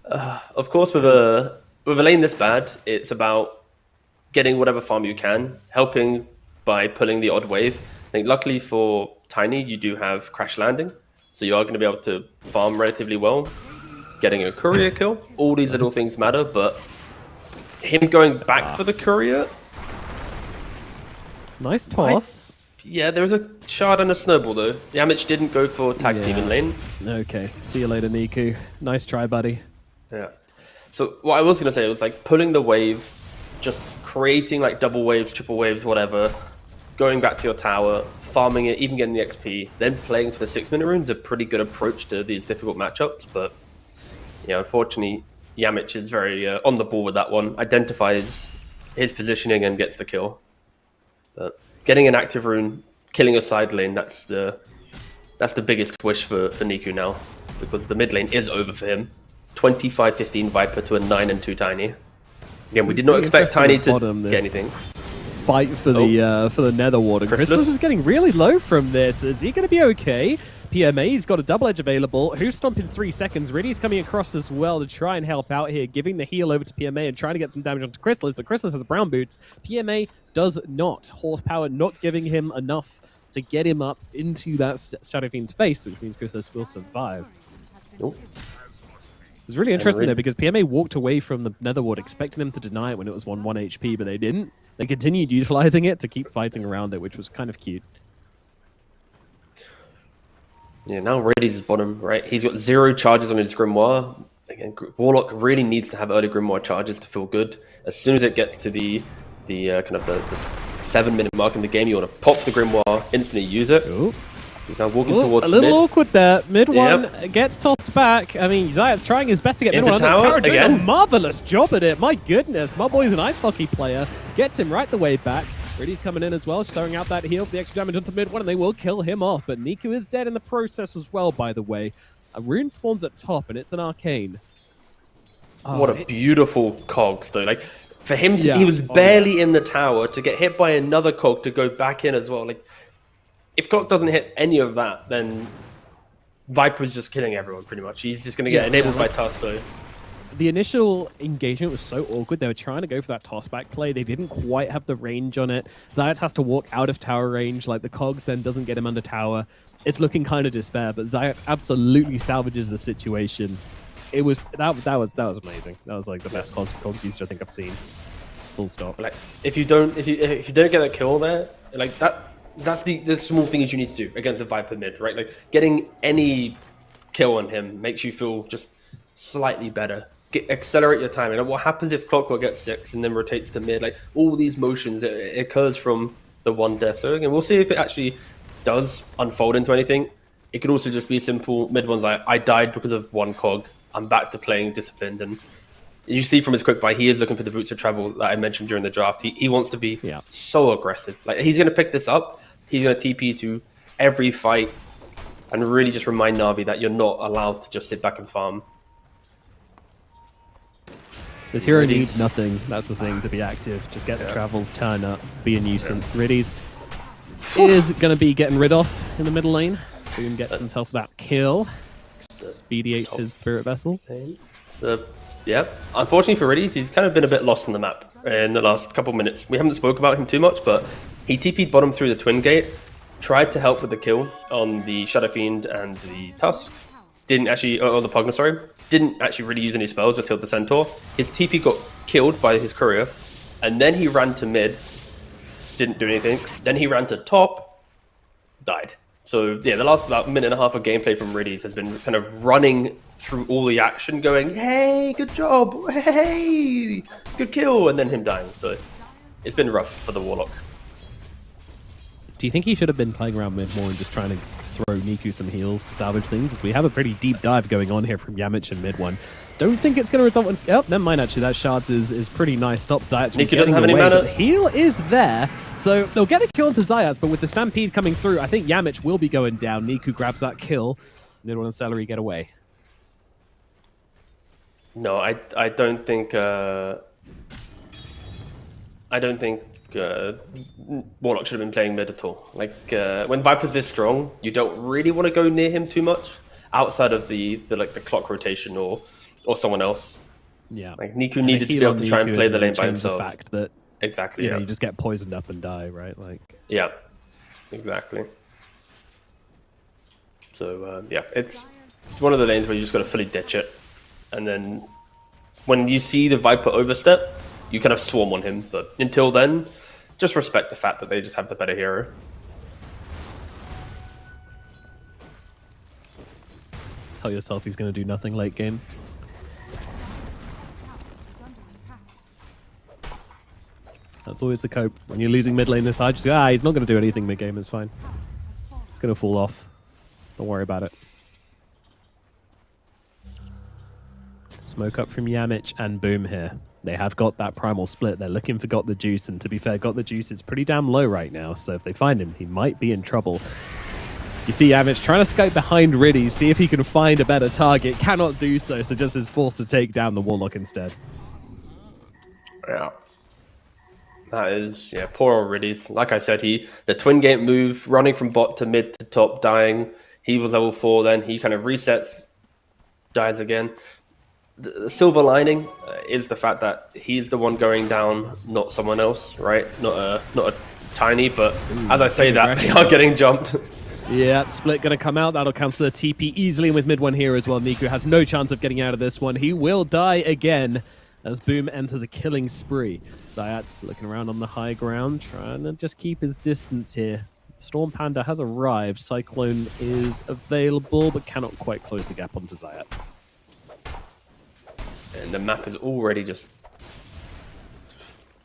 Of course, with a lane this bad, it's about getting whatever farm you can, helping by pulling the odd wave. I think luckily for Tiny, you do have Crash Landing. So you are going to be able to farm relatively well, getting a courier kill. All these little things matter, but him going back for the courier... Nice toss. Yeah, there was a shard and a snowball, though. Yamich didn't go for tag team in lane. Okay, see you later, Niku. Nice try, buddy. Yeah. So what I was going to say was like pulling the wave, just creating like double waves, triple waves, whatever, going back to your tower, farming it, even getting the XP, then playing for the 6-minute runes is a pretty good approach to these difficult matchups. But yeah, unfortunately, Yamich is very on the ball with that one, identifies his positioning and gets the kill. But getting an active rune, killing a side lane, that's the biggest wish for Niku now, because the mid lane is over for him. 25-15 Viper to a 9 and 2 Tiny. Again, we did not expect Tiny to get anything. Fight for the Nether Ward. And Chrysalis is getting really low from this. Is he going to be okay? PMA, he's got a double edge available. Hoof Stomp in 3 seconds. Riddy's coming across as well to try and help out here, giving the heal over to PMA and trying to get some damage onto Chrysalis, but Chrysalis has brown boots. PMA does not. Horsepower not giving him enough to get him up into that Shadow Fiend's face, which means Chrysalis will survive. Nope. It was really interesting though, because PMA walked away from the Nether Ward expecting them to deny it when it was 1 HP, but they didn't. They continued utilizing it to keep fighting around it, which was kind of cute. Yeah, now Reddy's bottom, right? He's got 0 charges on his Grimoire. Again, Warlock really needs to have early Grimoire charges to feel good. As soon as it gets to the 7-minute mark in the game, you want to pop the Grimoire, instantly use it. Ooh. He's now walking towards a little mid. awkward there. Mid one gets tossed back. I mean, Zaya's trying his best to get into mid one. tower doing again. A marvelous job at it. My goodness, my boy's an ice hockey player. Gets him right the way back. Riddy's coming in as well, throwing out that heal for the extra damage onto mid one, and they will kill him off. But Niku is dead in the process as well, by the way. A rune spawns at top, and it's an arcane. What a beautiful cogs, though. Like, for him, he was barely in the tower to get hit by another cog to go back in as well. Like, if Clock doesn't hit any of that, then Viper's just killing everyone, pretty much. He's just going to get enabled by Tuss, so... the initial engagement was so awkward. They were trying to go for that toss-back play. They didn't quite have the range on it. Zayat has to walk out of tower range. Like, the cogs then doesn't get him under tower. It's looking kind of despair, but Zayat absolutely salvages the situation. It was that was amazing. That was like the best cogs usage I think I've seen. Full stop. Like, if you don't get that kill there, like that's the small things you need to do against the Viper mid, right? Like, getting any kill on him makes you feel just slightly better. Accelerate your timing. Like, what happens if Clockwork gets 6 and then rotates to mid? Like, all these motions, it occurs from the one death. So again, we'll see if it actually does unfold into anything. It could also just be simple mid ones like, I died because of one cog. I'm back to playing disciplined, and you see from his quick buy, he is looking for the boots of travel that I mentioned during the draft. He wants to be so aggressive. Like, he's going to pick this up. He's going to TP to every fight and really just remind Na'Vi that you're not allowed to just sit back and farm. This hero needs nothing. That's the thing, to be active. Just get the travels, turn up, be a nuisance. Riddies is going to be getting rid of in the middle lane. Boom gets himself that kill. Expediates his spirit vessel. Unfortunately for Riddies, he's kind of been a bit lost on the map in the last couple minutes. We haven't spoke about him too much, but he TP'd bottom through the Twin Gate, tried to help with the kill on the Shadow Fiend and the Tusk. Didn't actually, or the Pugna, sorry. Didn't actually really use any spells, just killed the Centaur. His TP got killed by his courier, and then he ran to mid, didn't do anything. Then he ran to top, died. So yeah, the last about minute and a half of gameplay from Riddies has been kind of running through all the action, going, hey, good job, hey, good kill, and then him dying. So it's been rough for the Warlock. Do you think he should have been playing around mid more and just trying to throw Niku some heals to salvage things? As we have a pretty deep dive going on here from Yamich in mid one. Don't think it's going to result in... Oh, never mind, actually. That Shards is pretty nice. Stop Zayats from Niku doesn't have any mana. The heal is there. So they'll get a kill onto Zayats, but with the Stampede coming through, I think Yamich will be going down. Niku grabs that kill. Nidwal and Celery get away. No, I don't think... Warlock should have been playing mid at all. Like, when Viper's this strong, you don't really want to go near him too much, outside of the clock rotation or someone else. Yeah, like Niku needed to be able to try and play the lane by himself. The fact that exactly, you know, you just get poisoned up and die, right? Like, yeah, exactly. So yeah, it's one of the lanes where you just got to fully ditch it, and then when you see the Viper overstep, you kind of swarm on him. But until then, just respect the fact that they just have the better hero. Tell yourself he's going to do nothing late game. That's always the cope. When you're losing mid lane this high, just go, he's not going to do anything mid game, it's fine. It's going to fall off. Don't worry about it. Smoke up from Yamich and Boom here. They have got that primal split. They're looking for Got the Juice, and to be fair, Got the Juice is pretty damn low right now, so if they find him, he might be in trouble. You see Yamich trying to scout behind Riddy, see if he can find a better target. Cannot do so, so just is forced to take down the Warlock instead. Yeah. That is, yeah, poor old Riddies. Like I said, the Twin Gate move, running from bot to mid to top, dying. He was level 4 then. He kind of resets, dies again. The silver lining is the fact that he's the one going down, not someone else, right? Not a tiny, but as I say that, they are getting jumped. Yeah, split going to come out. That'll cancel the TP easily with mid one here as well. Niku has no chance of getting out of this one. He will die again as Boom enters a killing spree. Zayat's looking around on the high ground, trying to just keep his distance here. Storm Panda has arrived. Cyclone is available, but cannot quite close the gap onto Zayat. And the map is already just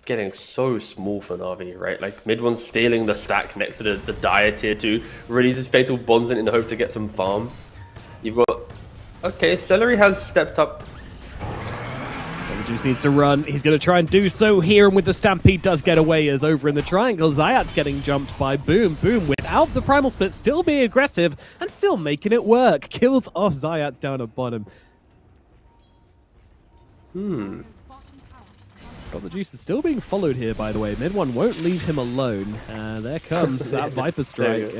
getting so small for Na'Vi, right? Like, mid one's stealing the stack next to the Dire tier 2. Releases Fatal Bonds in the hope to get some farm. You've got... Okay, Celery has stepped up. Juice needs to run. He's going to try and do so here, and with the Stampede does get away as over in the triangle. Zayat's getting jumped by Boom. Boom, without the primal split, still being aggressive and still making it work. Kills off Zayat's down at bottom. Got the juice. Is still being followed here, by the way. Mid one won't leave him alone. There comes that Viper strike.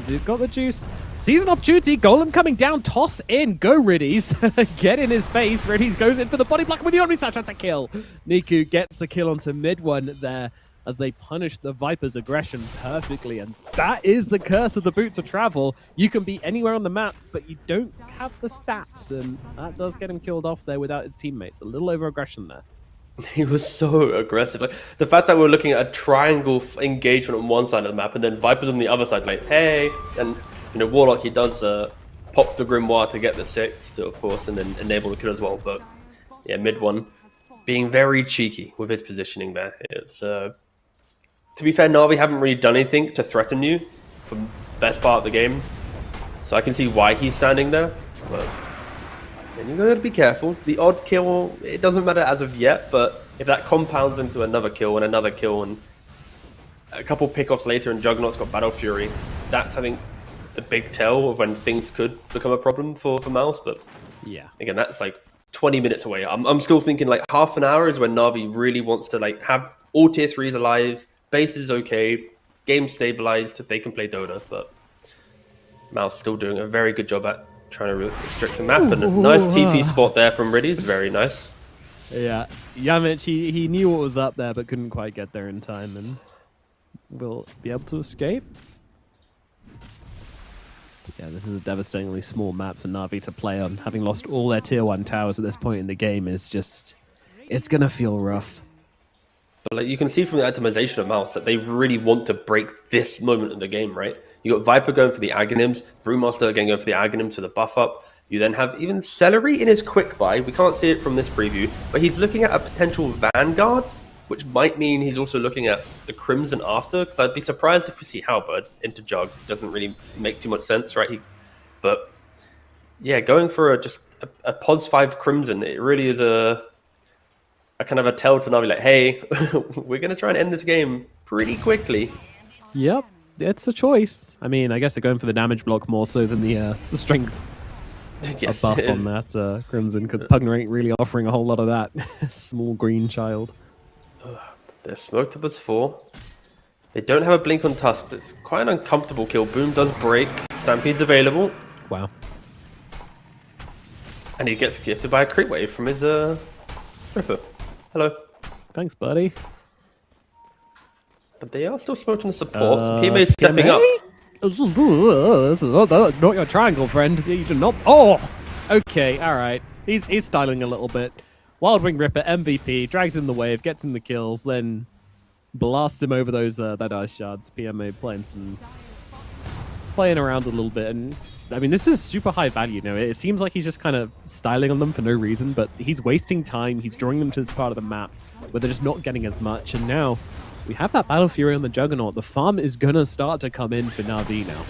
He's got the juice. Sees an opportunity. Golem coming down. Toss in. Go, Riddies. Get in his face. Riddies goes in for the body block with the Omni Slash. That's a kill. Niku gets a kill onto mid one there as they punish the Viper's aggression perfectly. And that is the curse of the Boots of Travel. You can be anywhere on the map, but you don't have the stats. And that does get him killed off there without his teammates. A little over aggression there. He was so aggressive. Like the fact that we're looking at a triangle engagement on one side of the map and then Vipers on the other side, like, hey, and Warlock, he does pop the Grimoire to get the 6, of course, and then enable the kill as well. But yeah, mid one being very cheeky with his positioning there. It's to be fair, Na'Vi haven't really done anything to threaten you for the best part of the game, so I can see why he's standing there. But and you gotta be careful. The odd kill, it doesn't matter as of yet, but if that compounds into another kill and another kill and a couple pickoffs later and Juggernaut's got Battle Fury, that's, I think, the big tell of when things could become a problem for MOUZ. But yeah, again, that's like 20 minutes away. I'm still thinking like half an hour is when Na'Vi really wants to like have all tier 3s alive, base is okay, game stabilized, they can play Dota, but MOUZ still doing a very good job at trying to restrict the map. And a nice TP spot there from Riddies, very nice. Yeah, Yamich, he knew what was up there, but couldn't quite get there in time, and will be able to escape. Yeah, this is a devastatingly small map for Na'Vi to play on. Having lost all their tier 1 towers at this point in the game is just, it's gonna feel rough. But like you can see from the itemization of MOUZ that they really want to break this moment in the game, right? You got Viper going for the Aghanims, Brewmaster again going for the Aghanims for the buff up. You then have even Celery in his quick buy. We can't see it from this preview, but he's looking at a potential Vanguard, which might mean he's also looking at the Crimson after, because I'd be surprised if we see Halberd into Jug. Doesn't really make too much sense, right? But yeah, going for just a POS 5 Crimson, it really is a kind of a tell to Na'Vi, like, hey, we're going to try and end this game pretty quickly. Yep, it's a choice. I mean, I guess they're going for the damage block more so than the strength Yes, buff on that Crimson, because Pugner ain't really offering a whole lot of that. Small green child. They're smoked up as 4. They don't have a blink on Tusk. It's quite an uncomfortable kill. Boom does break. Stampede's available. Wow. And he gets gifted by a crit wave from his Ripper. Hello. Thanks, buddy. But they are still smoked on the supports. PMA's stepping up. This is not your triangle, friend. You do not. Oh! Okay, alright. He's styling a little bit. Wild Wing Ripper, MVP, drags in the wave, gets him the kills, then blasts him over those that ice shards. PMA playing around a little bit, and I mean, this is super high value. You know, it seems like he's just kind of styling on them for no reason, but he's wasting time. He's drawing them to this part of the map where they're just not getting as much, and now we have that Battle Fury on the Juggernaut. The farm is gonna start to come in for Na'Vi now.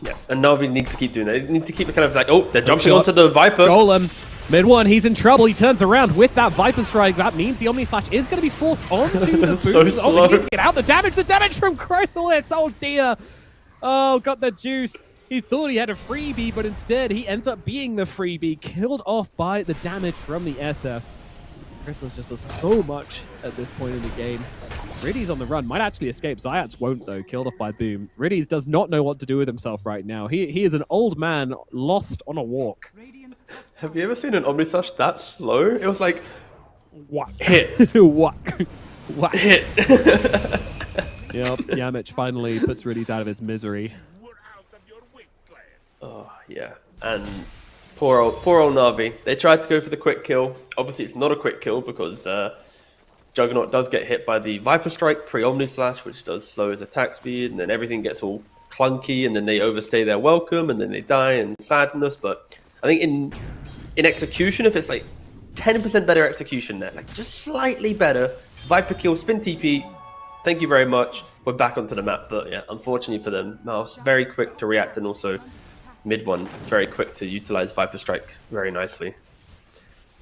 Yeah, and Na'Vi needs to keep doing that. They need to keep it kind of like, oh, they're jumping onto the Viper. Golem. Mid one, he's in trouble. He turns around with that Viper Strike. That means the Omni Slash is going to be forced onto the boot. So slow. Oh, he needs to get out. The damage from Chrysalis. Oh, dear. Oh, got the juice. He thought he had a freebie, but instead he ends up being the freebie. Killed off by the damage from the SF. Chrysalis just does so much at this point in the game. Riddies on the run. Might actually escape. Zayats won't, though. Killed off by Boom. Riddies does not know what to do with himself right now. He is an old man lost on a walk. Have you ever seen an Omnislash that slow? It was like, What? hit. What? What? Hit. Yep, Yamich finally puts Riddies out of his misery. Oh, yeah. And poor old Na'Vi. They tried to go for the quick kill. Obviously, it's not a quick kill because Juggernaut does get hit by the Viper Strike pre-Omni Slash, which does slow his attack speed, and then everything gets all clunky, and then they overstay their welcome, and then they die in sadness. But I think in execution, if it's like 10% better execution there, like just slightly better, Viper kill, spin TP, thank you very much, we're back onto the map. But yeah, unfortunately for them, MOUZ very quick to react, and also mid one very quick to utilize Viper Strike very nicely.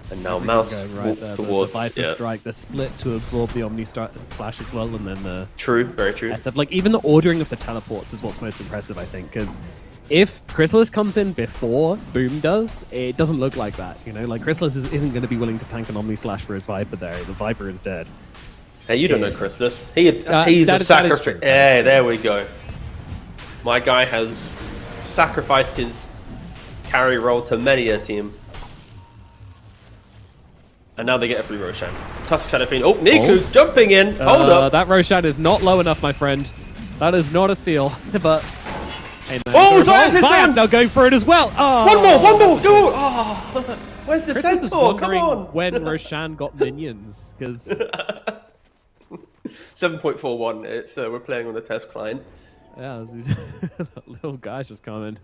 And now MOUZ right towards the Viper Strike, the split to absorb the Omni Slash as well, and then the true, very true. SF. Like even the ordering of the teleports is what's most impressive, I think, because if Chrysalis comes in before Boom does, it doesn't look like that. You know, like Chrysalis isn't going to be willing to tank an Omni Slash for his Viper there. The Viper is dead. Hey, you don't know Chrysalis. He's a sacrifice. Hey, there we go. My guy has sacrificed his carry role to many a team. And now they get a free Roshan. Tusk Shadow Fiend. Oh, Niku's jumping in. Hold up. That Roshan is not low enough, my friend. That is not a steal. But hey, man, oh, Zayas now going for it as well. Oh. One more, go. Oh. Where's the Chris centaur? Come on. When Roshan got minions, because 7.41. It's we're playing on the test client. Yeah, that little guy's just coming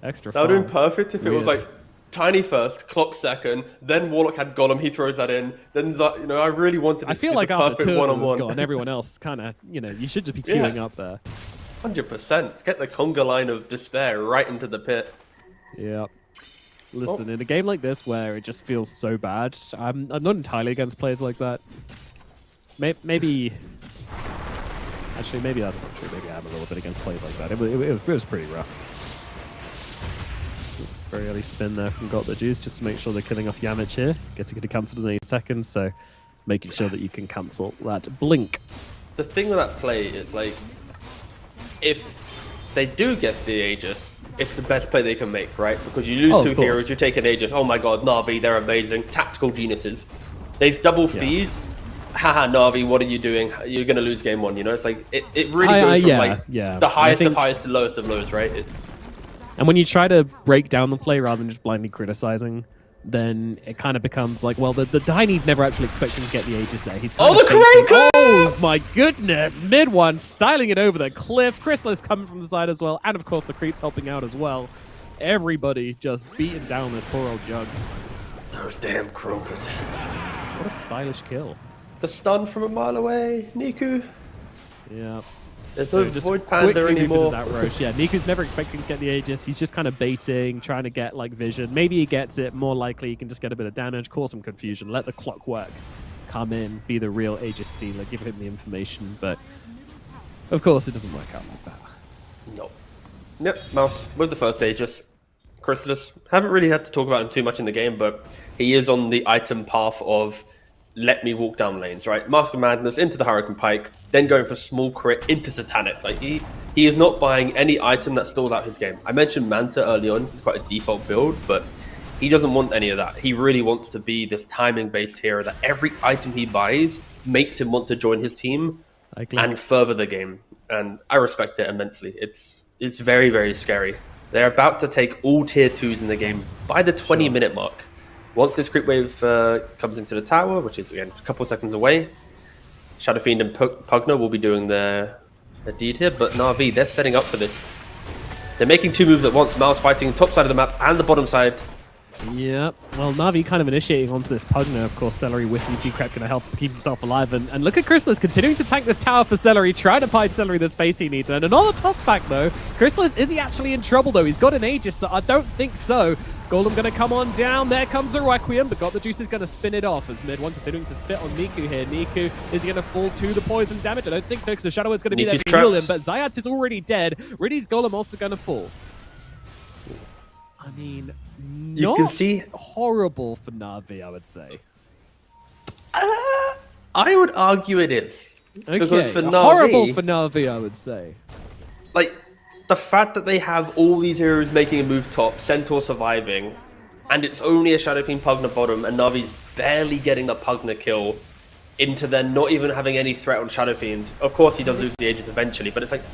extra. That would have been perfect if it was like Tiny first, Clock second, then Warlock had Golem, he throws that in, then I really wanted it I feel to like be the after perfect two one-on-one. and everyone else kind of, you should just be queuing up there. 100%. Get the conga line of despair right into the pit. Yeah. Listen, in a game like this where it just feels so bad, I'm not entirely against plays like that. Maybe... Actually, maybe that's not true. Maybe I'm a little bit against plays like that. It was pretty rough. Very early spin there from Got the Juice just to make sure they're killing off Yamich here. Guess he could have cancelled in 8 seconds, so making sure that you can cancel that blink. The thing with that play is, like, if they do get the Aegis, it's the best play they can make, right? Because you lose two heroes, you take an Aegis, oh my god, Na'Vi, they're amazing. Tactical geniuses. They've double feed. Haha, Na'Vi, what are you doing? You're going to lose game one, you know? It's like, it really goes from the highest of highs to lowest of lows, right? And when you try to break down the play rather than just blindly criticizing, then it kind of becomes like, well, the Tiny's never actually expecting to get the Aegis there. He's the Kraken! Oh my goodness! Mid one, styling it over the cliff. Chrysalis coming from the side as well, and of course the creeps helping out as well. Everybody just beating down this poor old Jug. Those damn Crocus. What a stylish kill. The stun from a mile away, Niku. Yeah. There's no Void Panda anymore. That Roche. Yeah, Niku's never expecting to get the Aegis. He's just kind of baiting, trying to get like vision. Maybe he gets it. More likely, he can just get a bit of damage, cause some confusion, let the clockwork come in, be the real Aegis stealer, give him the information. But of course, it doesn't work out like that. No. Yep, MOUZ with the first Aegis. Chrysalis. Haven't really had to talk about him too much in the game, but he is on the item path of let me walk down lanes, right? Mask of Madness into the Hurricane Pike, then going for small crit into Satanic. Like he is not buying any item that stalls out his game. I mentioned Manta early on. He's quite a default build, but he doesn't want any of that. He really wants to be this timing-based hero that every item he buys makes him want to join his team and further the game. And I respect it immensely. It's very, very scary. They're about to take all tier 2s in the game by the 20-minute mark. Once this creep wave comes into the tower, which is, again, a couple of seconds away, Shadow Fiend and Pugna will be doing their deed here, but Na'Vi, they're setting up for this. They're making two moves at once. MOUZ fighting top side of the map and the bottom side. Yep. Well, Na'Vi kind of initiating onto this Pugna. Of course, Celery with you. Decrep going to help keep himself alive. And look at Chrysalis continuing to tank this tower for Celery, trying to buy Celery the space he needs. And another toss back, though. Chrysalis, is he actually in trouble, though? He's got an Aegis, so I don't think so. Golem going to come on down. There comes a Requiem, but Got the Juice is going to spin it off as Mid one continuing to spit on Niku here. Niku, is he going to fall to the poison damage? I don't think so, because the Shadow is going to be there to heal him. But Zayat is already dead. Riddy's Golem also going to fall. I mean, you can see horrible for Na'Vi, I would say. I would argue it is. Okay, because for Na'Vi, horrible for Na'Vi, I would say. Like, the fact that they have all these heroes making a move top, Centaur surviving, and it's only a Shadow Fiend Pugna bottom, and Na'Vi's barely getting the Pugna kill into them not even having any threat on Shadow Fiend. Of course, he does lose the Aegis eventually, but it's like,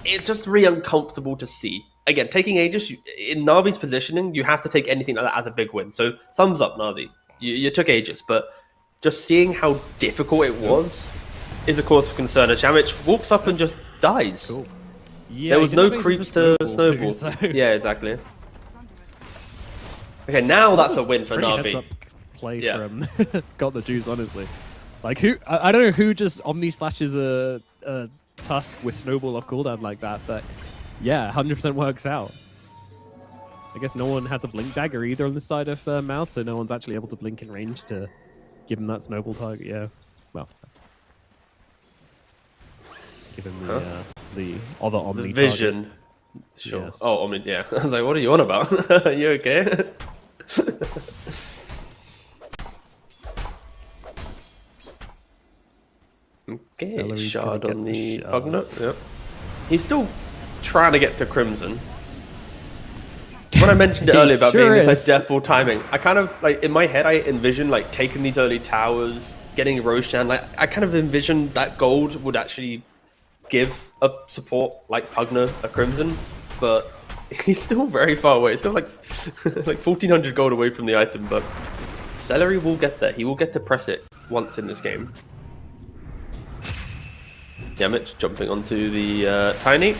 it's just really uncomfortable to see. Again, taking Aegis, in Na'Vi's positioning, you have to take anything like that as a big win. So, thumbs up, Na'Vi. You took Aegis, but just seeing how difficult it was is a cause for concern. As Yamich walks up and just dies. Cool. Yeah, there was no creeps to snowball. Too, so. Yeah, exactly. Okay, now that's a win for Na'Vi. Play from Got the Juice, honestly. Like, who? I don't know who just Omni slashes a Tusk with Snowball off cooldown like that, but yeah, 100% works out. I guess no one has a Blink Dagger either on the side of MOUZ, so no one's actually able to blink in range to give him that Snowball target. Yeah, well, that's... give him the other Omni vision. Target. Sure. Yes. Oh, I mean, yeah. I was like, what are you on about? Are you okay? Okay, Celery's shard gonna on get the shard. Pugnet. Yep. He's still trying to get to Crimson. When I mentioned it He earlier about sure being this is. like deathful timing, I kind of like in my head I envisioned like taking these early towers, getting Roshan. Like I kind of envisioned that gold would actually give a support like Pugner a Crimson, but he's still very far away. It's still like like 1400 gold away from the item, but Celery will get there. He will get to press it once in this game. Yamich jumping onto the Tiny.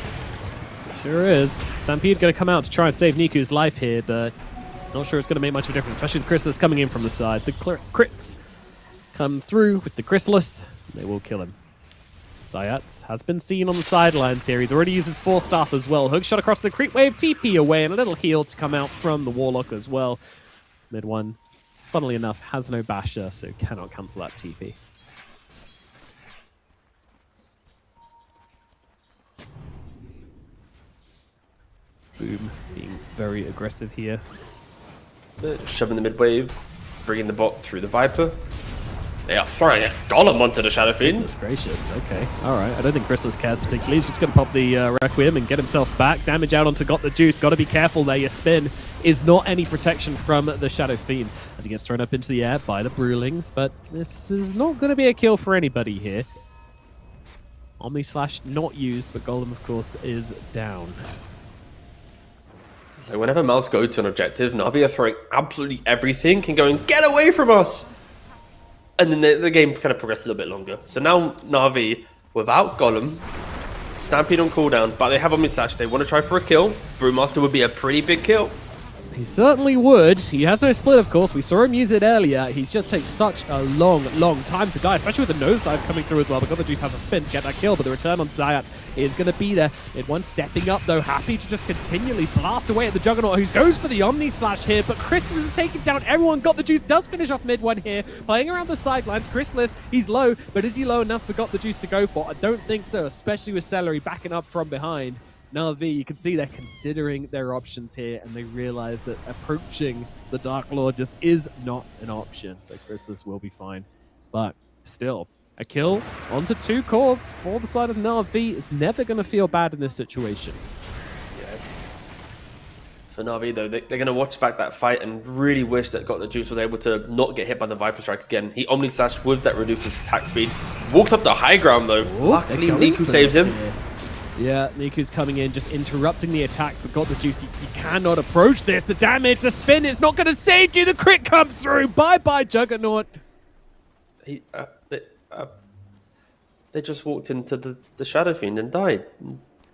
Sure is. Stampede going to come out to try and save Niku's life here, but not sure it's going to make much of a difference, especially with Chrysalis coming in from the side. The crits come through with the Chrysalis. They will kill him. Zayats has been seen on the sidelines here. He's already used his 4-staff as well. Hook shot across the creep wave, TP away, and a little heal to come out from the Warlock as well. Mid one, funnily enough, has no basher, so cannot cancel that TP. Boom, being very aggressive here. Shoving the mid wave, bringing the bot through the Viper. They are throwing a Golem onto the Shadow Fiend. Goodness gracious, okay. Alright, I don't think Chrysalis cares particularly. He's just going to pop the Requiem and get himself back. Damage out onto Got the Juice. Got to be careful there. Your spin is not any protection from the Shadow Fiend as he gets thrown up into the air by the Brewlings, but this is not going to be a kill for anybody here. Omni Slash not used, but Golem, of course, is down. So whenever MOUZ go to an objective, Na'Vi are throwing absolutely everything and going, get away from us! And then the game kind of progresses a little bit longer. So now Na'Vi, without Golem, Stampede on cooldown, but they have Omni Slash. They want to try for a kill. Brewmaster would be a pretty big kill. He certainly would. He has no split, of course. We saw him use it earlier. He just takes such a long time to die, especially with the nosedive coming through as well. But Got the Juice has a spin to get that kill, but the return on Zayats is going to be there. Mid one stepping up, though, happy to just continually blast away at the Juggernaut, who goes for the Omni Slash here. But Chrysalis is taking down everyone. Got the Juice does finish off mid one here, playing around the sidelines. Chrysalis, he's low, but is he low enough for Got the Juice to go for? I don't think so, especially with Celery backing up from behind. Na'Vi, you can see they're considering their options here, and they realize that approaching the Dark Lord just is not an option. So Chrysalis will be fine. But still, a kill onto 2 cores for the side of Na'Vi is never going to feel bad in this situation. Yeah. For Na'Vi, though, they're going to watch back that fight and really wish that Got the Juice was able to not get hit by the Viper Strike again. He Omni Slash with that reduces attack speed. Walks up the high ground, though. Ooh, Luckily, they're going Niku for saves this him. here. Yeah, Niku's coming in, just interrupting the attacks, but Got the Juice. You cannot approach this. The damage, the spin, it's not going to save you. The crit comes through. Bye-bye, Juggernaut. They just walked into the Shadow Fiend and died.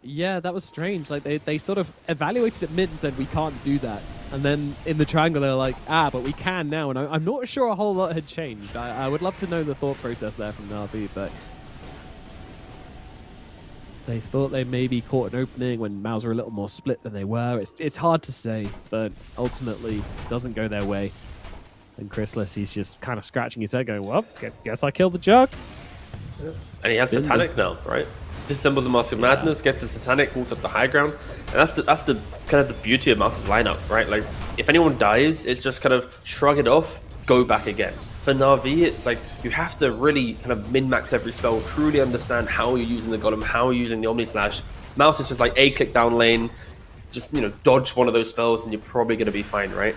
Yeah, that was strange. Like they sort of evaluated it mid and said, we can't do that. And then in the triangle, they're like, but we can now. And I'm not sure a whole lot had changed. I would love to know the thought process there from Na'Vi, but they thought they maybe caught an opening when MOUZ were a little more split than they were. It's hard to say, but ultimately doesn't go their way. And Chrysalis, he's just kind of scratching his head going, well, guess I killed the Jug. And he has Satanic now, right? Disassembles the Mask of Madness, gets the Satanic, walks up the high ground. And that's the kind of the beauty of MOUZ's lineup, right? Like, if anyone dies, it's just kind of shrug it off, go back again. For Na'Vi, it's like you have to really kind of min-max every spell, truly understand how you're using the Golem, how you're using the Omni Slash. MOUZ is just like a click down lane, just, dodge one of those spells and you're probably going to be fine, right?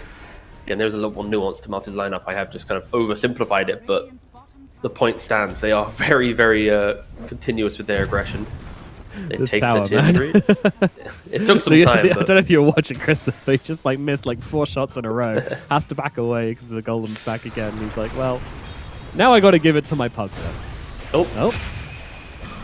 And there's a lot more nuance to MOUZ's lineup. I have just kind of oversimplified it, but the point stands. They are very, very continuous with their aggression. They This take tower, the tier man. 3. It took some time. I But don't know if you were watching Chris, but he just missed 4 shots in a row. Has to back away because the Golem's back again. And he's like, well, now I got to give it to my Pugner. Oh.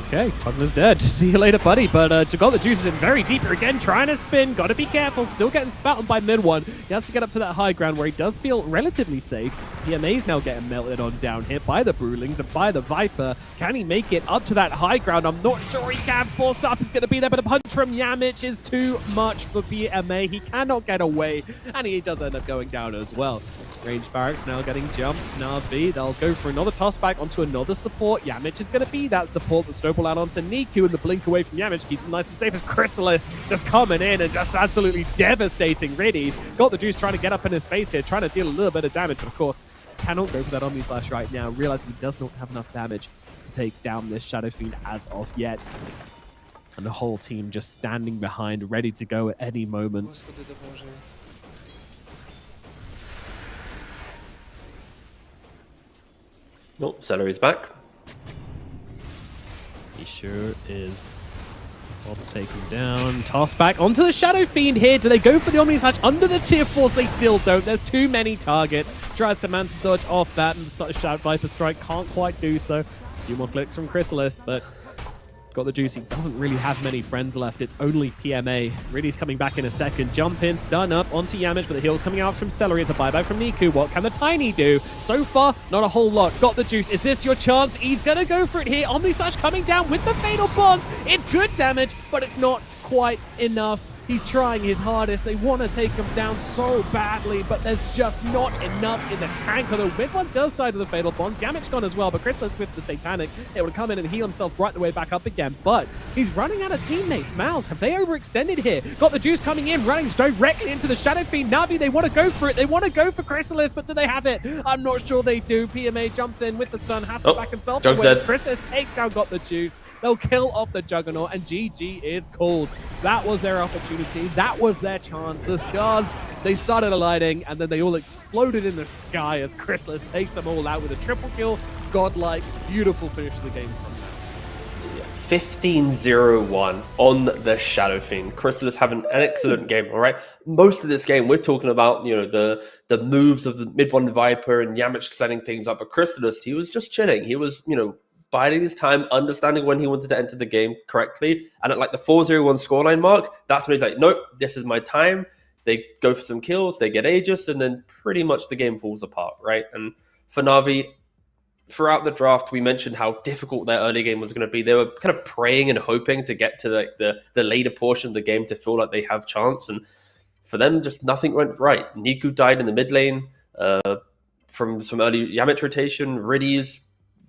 Okay, Pugner's dead. See you later, buddy. But Got the Juice is in very deep here again, trying to spin. Got to be careful. Still getting spat on by mid one. He has to get up to that high ground where he does feel relatively safe. PMA's now getting melted on down here by the Brewlings and by the Viper. Can he make it up to that high ground? I'm not sure he can. 4-star is going to be there, but a punch from Yamich is too much for PMA. He cannot get away, and he does end up going down as well. Range barracks now getting jumped. Na'Vi, they'll go for another toss back onto another support. Yamich is going to be that support that snowball out onto Niku, and the blink away from Yamich keeps him nice and safe as Chrysalis just coming in and just absolutely devastating Riddies. Got the juice trying to get up in his face here, trying to deal a little bit of damage, but of course cannot go for that Omni Slash right now, realizing he does not have enough damage to take down this Shadow Fiend as of yet. And the whole team just standing behind, ready to go at any moment. Господи, да боже. Oh, Celery's back. He sure is. Bob's taken down. Toss back onto the Shadow Fiend here. Do they go for the Omni Slash under the tier 4s? They still don't. There's too many targets. Tries to Manta Dodge off that, and Shout Viper Strike can't quite do so. A few more clicks from Chrysalis, but got the juice. He doesn't really have many friends left. It's only PMA. Riddy's coming back in a second. Jump in, stun up onto Yamich, but the heal's coming out from Celery. It's a buyback from Niku. What can the Tiny do? So far, not a whole lot. Got the juice. Is this your chance? He's gonna go for it here. Omni Slash coming down with the Fatal Bonds. It's good damage, but it's not quite enough. He's trying his hardest. They want to take him down so badly, but there's just not enough in the tank. Although Mid one does die to the Fatal Bonds. Yamich gone as well, but Chrysalis with the Satanic able to come in and heal himself right the way back up again. But he's running out of teammates. MOUZ, have they overextended here? Got the juice coming in, running directly into the Shadow Fiend. Na'Vi, they want to go for it. They want to go for Chrysalis, but do they have it? I'm not sure they do. PMA jumps in with the stun, has to back himself away. Chrysalis takes down, got the juice. They'll kill off the Juggernaut, and GG is called. That was their opportunity. That was their chance. The stars, they started alighting, and then they all exploded in the sky as Chrysalis takes them all out with a triple kill. Godlike, beautiful finish to the game from that. 15-0-1 on the Shadow Fiend. Chrysalis having an excellent game, all right? Most of this game, we're talking about, you know, the moves of the mid one Viper and Yamich setting things up, but Chrysalis, he was just chilling. He was, you know, biding his time, understanding when he wanted to enter the game correctly. And at like the 4-0-1 scoreline mark, that's when he's like, nope, this is my time. They go for some kills, they get Aegis, and then pretty much the game falls apart, right? And for Na'Vi, throughout the draft, we mentioned how difficult their early game was going to be. They were kind of praying and hoping to get to like the later portion of the game to feel like they have chance. And for them, just nothing went right. Niku died in the mid lane from some early Yamich rotation. Riddies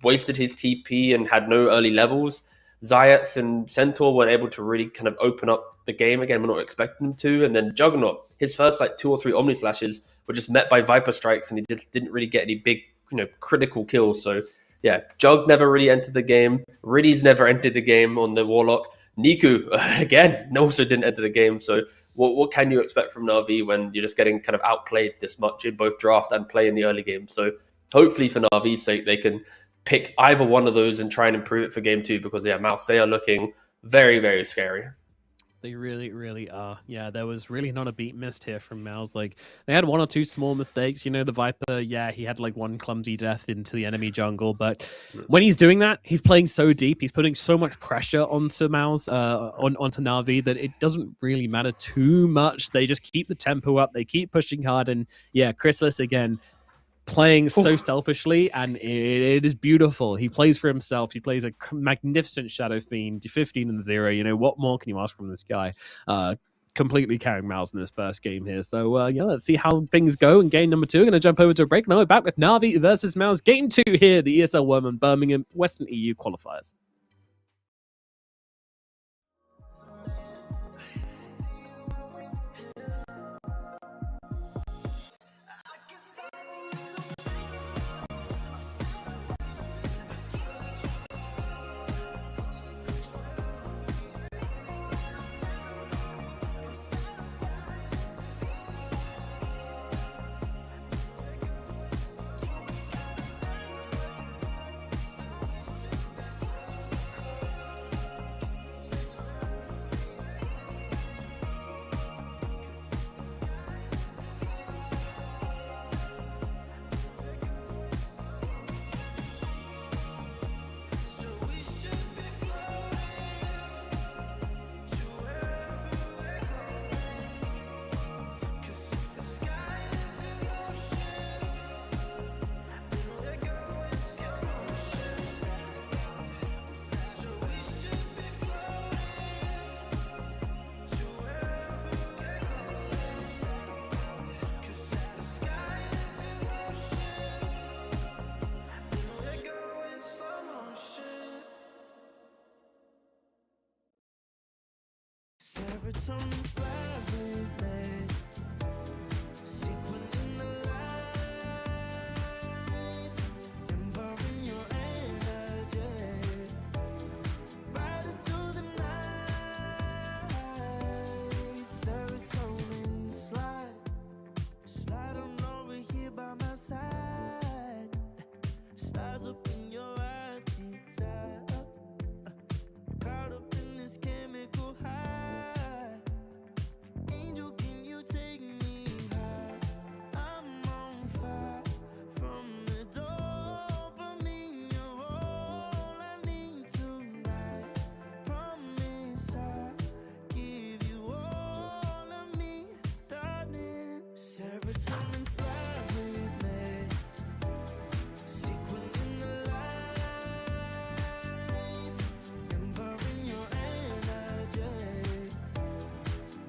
wasted his TP and had no early levels. Zayats and Centaur weren't able to really kind of open up the game again. We're not expecting them to. And then Juggernaut, his first like 2 or 3 Omni Slashes were just met by Viper Strikes, and he just didn't really get any big, you know, critical kills. So yeah, Jug never really entered the game. Riddies never entered the game on the Warlock. Niku, again, also didn't enter the game. So what can you expect from Na'Vi when you're just getting kind of outplayed this much in both draft and play in the early game? So hopefully for Na'Vi's sake, they can pick either one of those and try and improve it for game 2, because yeah, MOUZ, they are looking very, very scary. They really, really are. Yeah, there was really not a beat missed here from MOUZ. Like, they had 1 or 2 small mistakes. You know, the Viper, yeah, he had like 1 clumsy death into the enemy jungle, but when he's doing that, he's playing so deep. He's putting so much pressure onto MOUZ, onto Na'Vi, that it doesn't really matter too much. They just keep the tempo up. They keep pushing hard. And yeah, Chrysalis, again, playing so selfishly, and it is beautiful. He plays for himself. He plays a magnificent Shadow Fiend, 15-0. You know, what more can you ask from this guy? Completely carrying MOUZ in this first game here. So, yeah, let's see how things go in game number 2. Going to jump over to a break. Now we're back with Na'Vi versus MOUZ. Game 2 here, the ESL One Birmingham Western EU Qualifiers. Serotonin slide with me. Sequin in the light, embarking your energy. Riding through the night. Serotonin slide. Slide on over here by my side. Stars up in your eyes, deep dive. Caught up in this chemical high. Angel, can you take me high? I'm on fire from the dopamine. You're all I need tonight. Promise I'll give you all of me, darling. Serotonin slide with me. Sequin in the light, embarking your energy.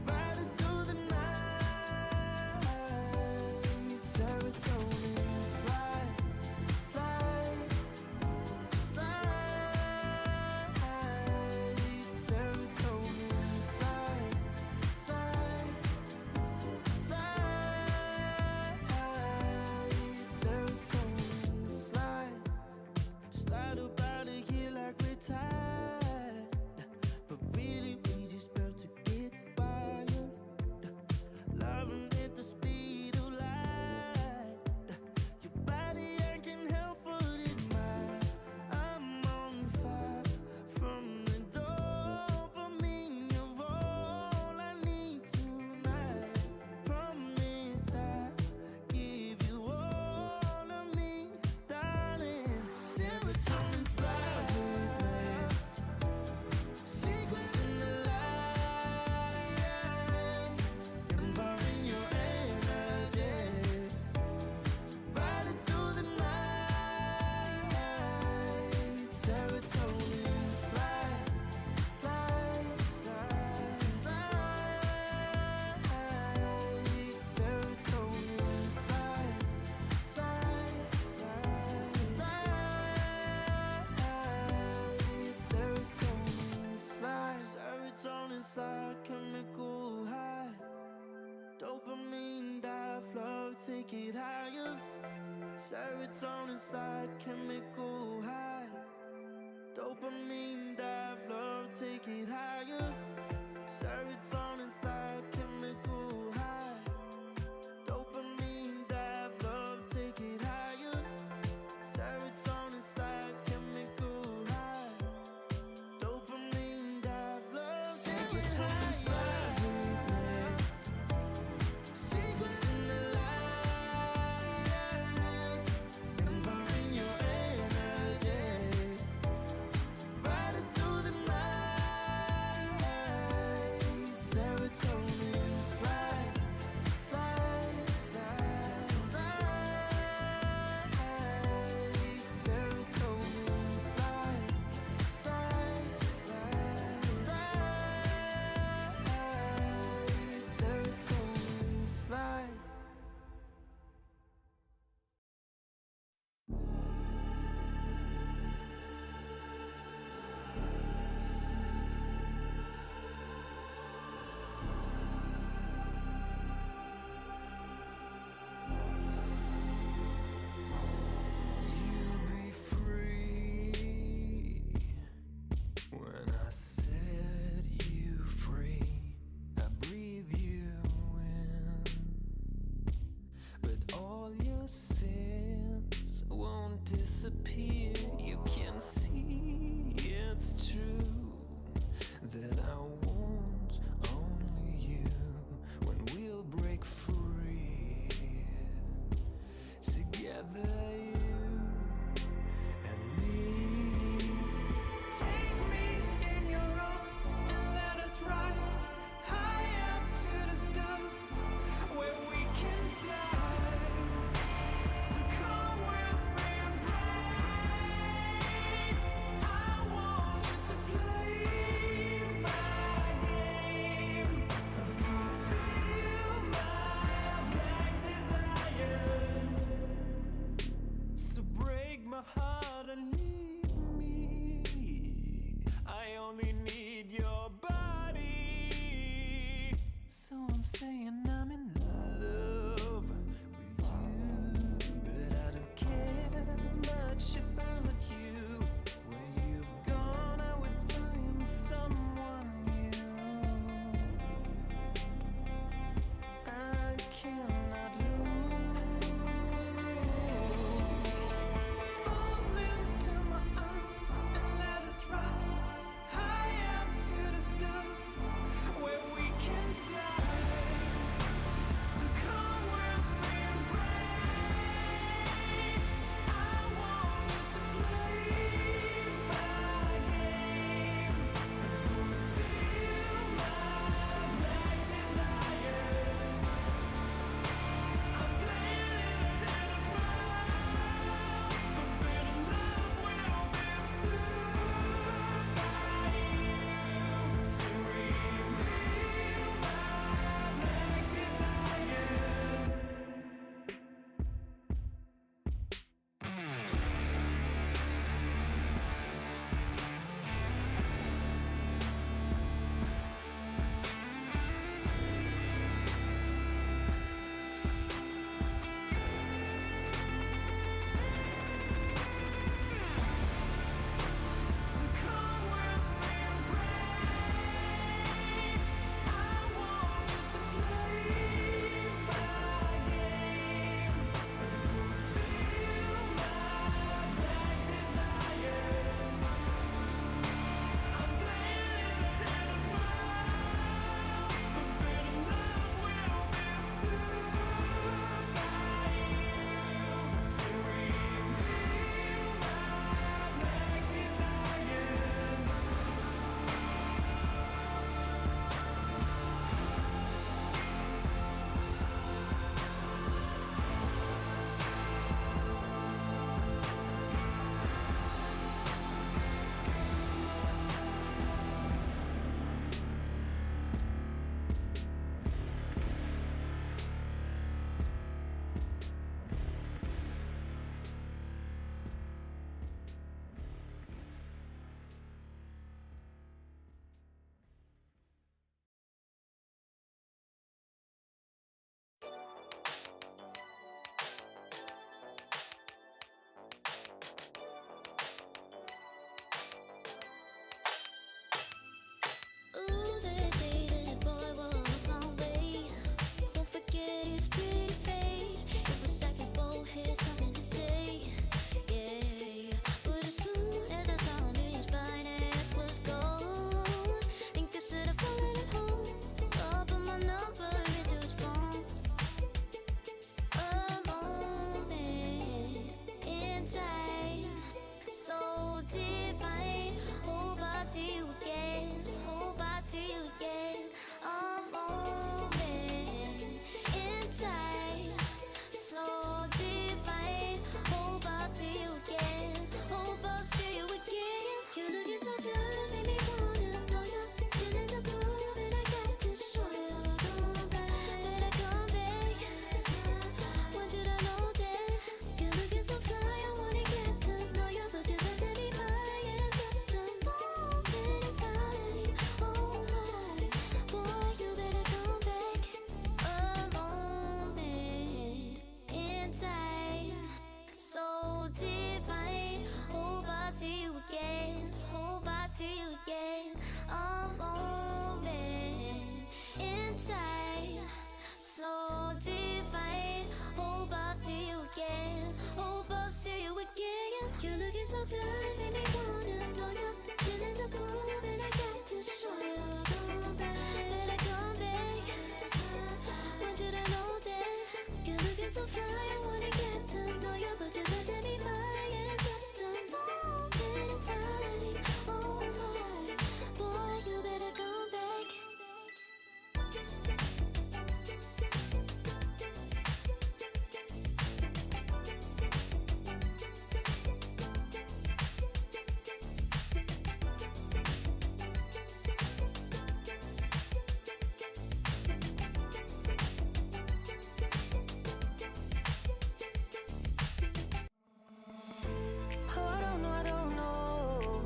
Riding through the night. Serotonin slide, slide, slide. Serotonin slide, slide, slide. Serotonin slide. Slide up out of here like we're tired, but really we just about to get wild. Loving at the speed of light. Your body, I can help but admire. I'm on fire from the dopamine. You're all I need tonight. Promise I'll give you all of me, darling. Serotonin slide with me. Secret in the light, embarking your energy. Riding through the night. Serotonin slide, slide, slide, slide. Serotonin slide, slide, slide, slide. Serotonin slide. Serotonin slide, chemical high. Dopamine dive, love, take it higher. Serotonin slide, chemical high. Dopamine dive, love, take it higher. Serotonin slide, chemical high. Dopamine dive, love, take it higher. Serotonin slide, chemical high. Dopamine dive, love, take it higher. Secret in the light, embarking your energy. Riding through the night. Serotonin slide, slide, slide, slide. Serotonin slide, slide, slide, slide. Serotonin slide. You'll be free when I set you free. I breathe you in, but all your sins won't disappear. You can see it's true that I want only you when we'll break free. Together, you and me. Take me in your arms and let us rise high up to the stars where we can fly. So come with me and break so good, make me wanna know you. Feeling the pull, and I got to show you. Come back, better come back. Want you to know that you're looking so fly. I wanna get to know you, but you're losing me mine in just a moment in time. Oh my, boy, you better come back. Oh, I don't know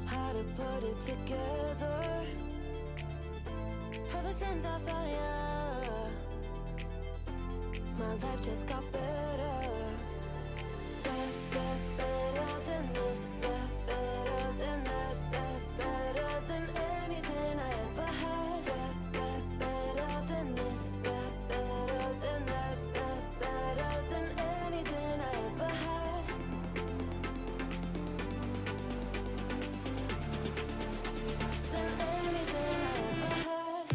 how to put it together. Ever since I found ya, my life just got better. Better than this, better than that, better than anything I ever had. Better than this, better than that, better than anything I ever had. Than anything I ever had. Than anything I ever had.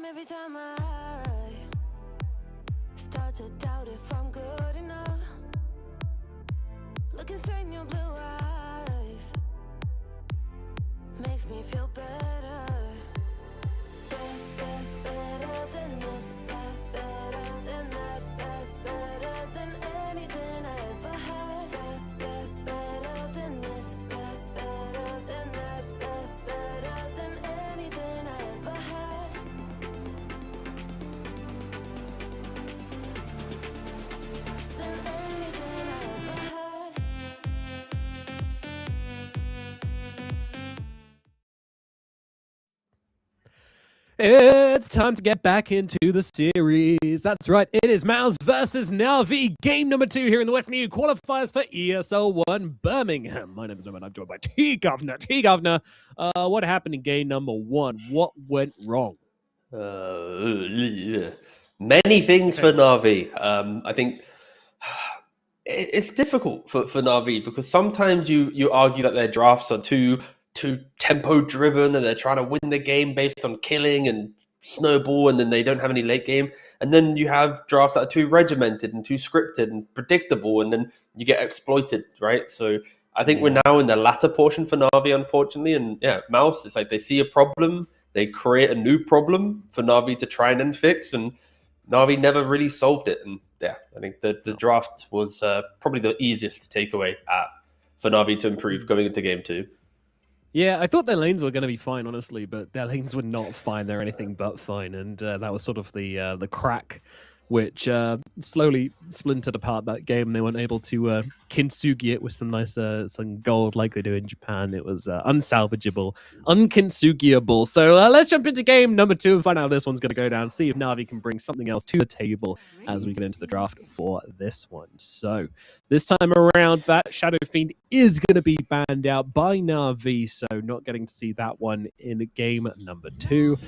Every time I start to doubt if I'm good enough, looking straight in your blue eyes makes me feel better. Better than this, better than that, better than anything I ever had. Better than this, better than that, better than anything I ever had. Than anything I ever had. It's time to get back into the series. That's right, it is MOUZ versus Navi, game number 2 here in the Western EU qualifiers for ESL One Birmingham. My name is Roman, I'm joined by T-Governor. T-Governor, what happened in game number 1? What went wrong? Many things for Navi. I think it's difficult for Navi because sometimes you argue that their drafts are too tempo driven and they're trying to win the game based on killing and snowball, and then they don't have any late game. And then you have drafts that are too regimented and too scripted and predictable, and then you get exploited, right? So I think we're now in the latter portion for Navi, unfortunately. And yeah, MOUZ, it's like they see a problem, they create a new problem for Navi to try and then fix, and Navi never really solved it. And yeah, I think the draft was probably the easiest to take away for Navi to improve going into game 2. Yeah, I thought their lanes were going to be fine, honestly, but their lanes were not fine. They're anything but fine, and that was sort of the crack which slowly splintered apart that game. They weren't able to kintsugi it with some nice some gold like they do in Japan. It was unsalvageable, unkintsugiable. So let's jump into game number 2 and find out how this one's going to go down. See if Navi can bring something else to the table as we get into the draft for this one. So this time around, that Shadow Fiend is going to be banned out by Navi, so not getting to see that one in game number 2.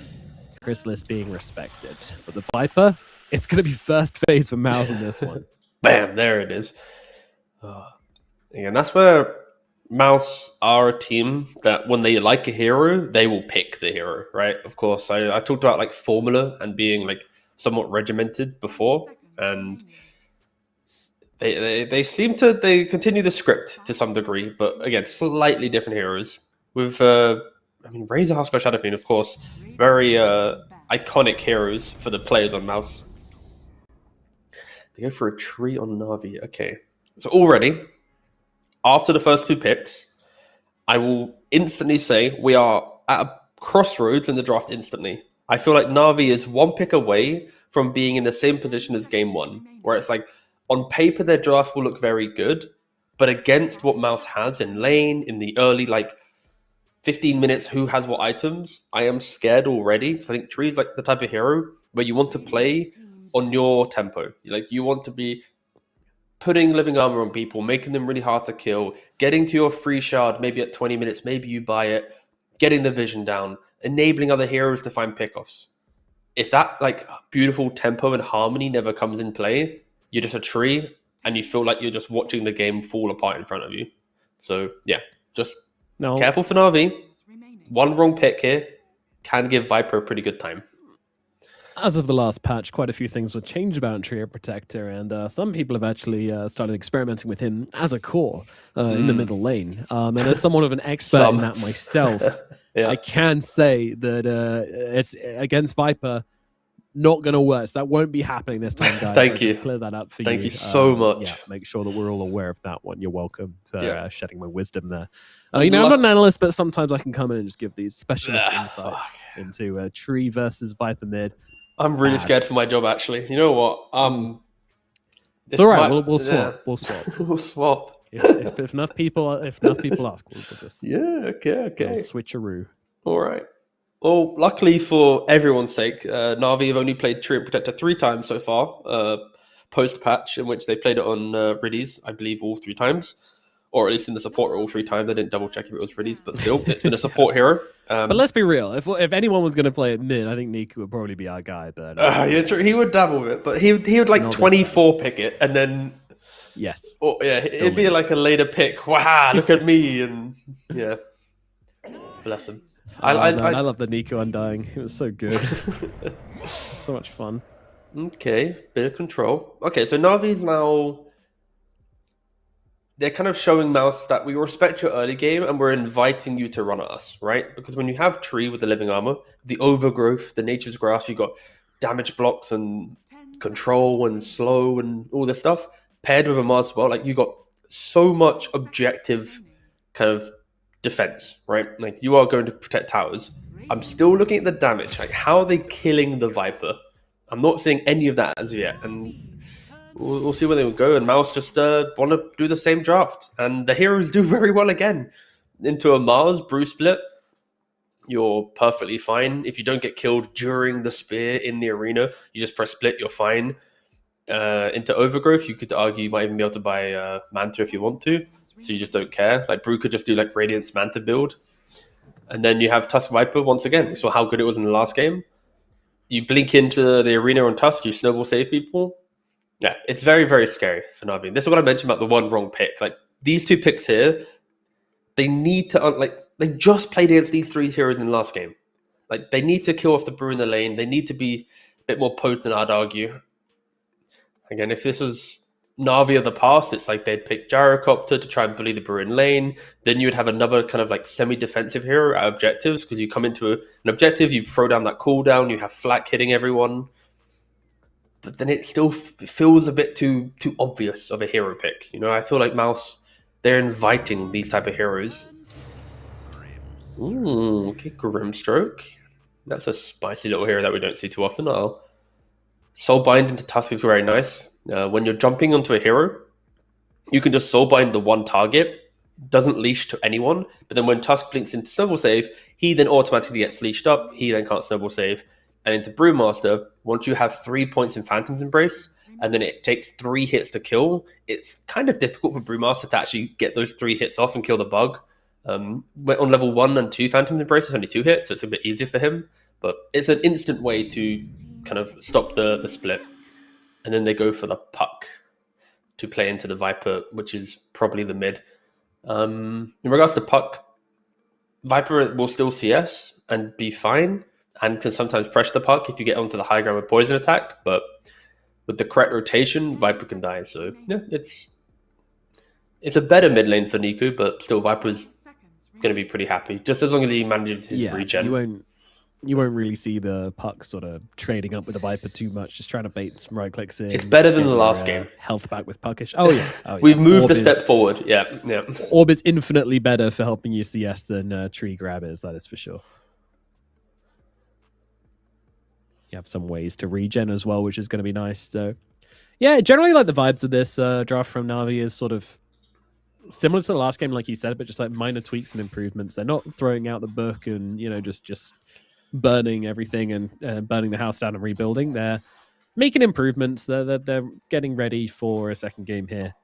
Chrysalis being respected. But the Viper, it's going to be first phase for MOUZ in this one. Bam, there it is. And that's where MOUZ are a team that when they like a hero, they will pick the hero, right? Of course, I talked about like formula and being like somewhat regimented before, and they seem to continue the script to some degree, but again, slightly different heroes. With Razor, Husker, Shadowfiend, of course, very iconic heroes for the players on MOUZ. They go for a tree on Navi. Okay, so already after the first 2 picks, I will instantly say we are at a crossroads in the draft instantly. I feel like Navi is 1 pick away from being in the same position as game 1, where it's like, on paper, their draft will look very good, but against what MOUZ has in lane, in the early, like, 15 minutes, who has what items, I am scared already. Because I think Tree's like the type of hero where you want to play on your tempo. Like, you want to be putting living armor on people, making them really hard to kill, getting to your free shard maybe at 20 minutes, maybe you buy it, getting the vision down, enabling other heroes to find pickoffs. If that like beautiful tempo and harmony never comes in play, you're just a tree and you feel like you're just watching the game fall apart in front of you. So yeah, just careful for Na'Vi. One wrong pick here can give Viper a pretty good time. As of the last patch, quite a few things were changed about Trio Protector, and some people have actually started experimenting with him as a core in the middle lane. And as someone of an expert in that myself, I can say that it's against Viper, not going to work. So that won't be happening this time, guys. Thank you. Just clear that up for you. Thank you so much. Yeah, make sure that we're all aware of that one. You're welcome for shedding my wisdom there. I'm not an analyst, but sometimes I can come in and just give these specialist insights into Tree versus Viper mid. I'm really scared for my job, actually. You know what? It's all right. We'll swap. We'll swap. We'll swap. If enough people ask, we'll just okay. Switcheroo. All right. Well, luckily for everyone's sake, Na'Vi have only played Trio Protector 3 times so far, post-patch, in which they played it on Riddies, I believe, all 3 times. Or at least in the support all 3 times. I didn't double-check if it was Riddies, but still, it's been a support hero. But let's be real. If anyone was going to play at mid, I think Niku would probably be our guy. But yeah, true. He would dabble with it, but he would like 24 pick it, and then... Yes. Oh, yeah, it'd be like a later pick. Wow, look at me. And yeah. Bless him. I love the Nico Undying. It was so good. So much fun. Okay, bit of control. Okay, so Navi's now... They're kind of showing MOUZ that we respect your early game and we're inviting you to run at us, right? Because when you have Tree with the living armor, the overgrowth, the nature's grasp, you've got damage blocks and control and slow and all this stuff, paired with a MOUZ as well, like you got so much objective kind of defense, right? Like you are going to protect towers. I'm still looking at the damage. Like how are they killing the Viper? I'm not seeing any of that as yet. And we'll see where they will go. And MOUZ just want to do the same draft. And the heroes do very well again. Into a MOUZ, brew split, you're perfectly fine. If you don't get killed during the spear in the arena, you just press split, you're fine. Into overgrowth, you could argue you might even be able to buy Manta if you want to. So you just don't care. Like Brew could just do like Radiance Manta build. And then you have Tusk Viper once again. We saw how good it was in the last game. You blink into the arena on Tusk, you snowball save people. Yeah, it's very, very scary for Na'Vi. This is what I mentioned about the one wrong pick. Like these 2 picks here, they need to they just played against these 3 heroes in the last game. Like they need to kill off the Brew in the lane. They need to be a bit more potent, I'd argue. Again, if this was Na'Vi of the past, it's like they'd pick Gyrocopter to try and bully the Brew in lane. Then you would have another kind of like semi-defensive hero at objectives because you come into an objective, you throw down that cooldown, you have Flak hitting everyone. But then it still feels a bit too obvious of a hero pick. You know, I feel like MOUZ, they're inviting these type of heroes. Ooh, okay, Grimstroke. That's a spicy little hero that we don't see too often. Soulbind into Tusk is very nice. When you're jumping onto a hero, you can just Soulbind the one target, doesn't leash to anyone, but then when Tusk blinks into Snowball Save, he then automatically gets leashed up, he then can't Snowball Save. And into Brewmaster, once you have 3 points in Phantom's Embrace, and then it takes 3 hits to kill, it's kind of difficult for Brewmaster to actually get those 3 hits off and kill the bug. On level 1 and 2 Phantom's Embrace, it's only 2 hits, so it's a bit easier for him. But it's an instant way to kind of stop the split. And then they go for the Puck to play into the Viper, which is probably the mid. In regards to Puck, Viper will still CS and be fine, and can sometimes pressure the Puck if you get onto the high ground with poison attack, but with the correct rotation, Viper can die. So yeah, it's a better mid lane for Niku, but still Viper's going to be pretty happy, just as long as he manages his regen. You won't really see the Puck sort of trading up with the Viper too much, just trying to bait some right clicks in. It's better than the last game. Health back with Puckish. Oh yeah. We've moved a step forward. Yeah. Orb is infinitely better for helping you CS than Tree Grab is, that is for sure. You have some ways to regen as well, which is going to be nice. So Yeah, generally like the vibes of this draft from Navi is sort of similar to the last game, like you said, but just like minor tweaks and improvements. They're not throwing out the book and just burning everything and burning the house down and rebuilding. They're making improvements. They're getting ready for a second game here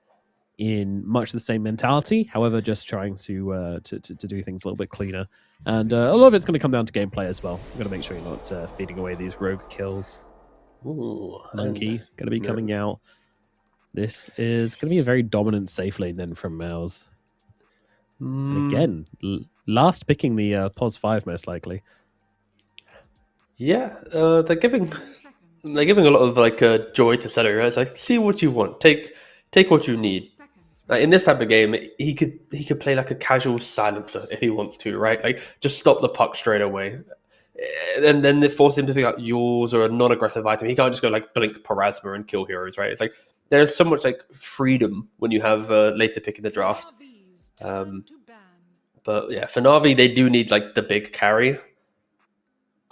in much the same mentality. However, just trying to do things a little bit cleaner. And a lot of it's going to come down to gameplay as well. You've got to make sure you're not feeding away these rogue kills. Ooh, Monkey going to be coming out. This is going to be a very dominant safe lane then from MOUZ. And again, last picking the POS 5 most likely. Yeah, they're giving a lot of like joy to Celery. Right? It's like, see what you want, take what you need. Like, in this type of game, he could play like a casual silencer if he wants to, right? Like just stop the puck straight away. And then it forces him to think like yours or a non-aggressive item. He can't just go like blink Parasma and kill heroes, right? It's like there's so much like freedom when you have a later pick in the draft. But yeah, for Na'Vi, they do need like the big carry.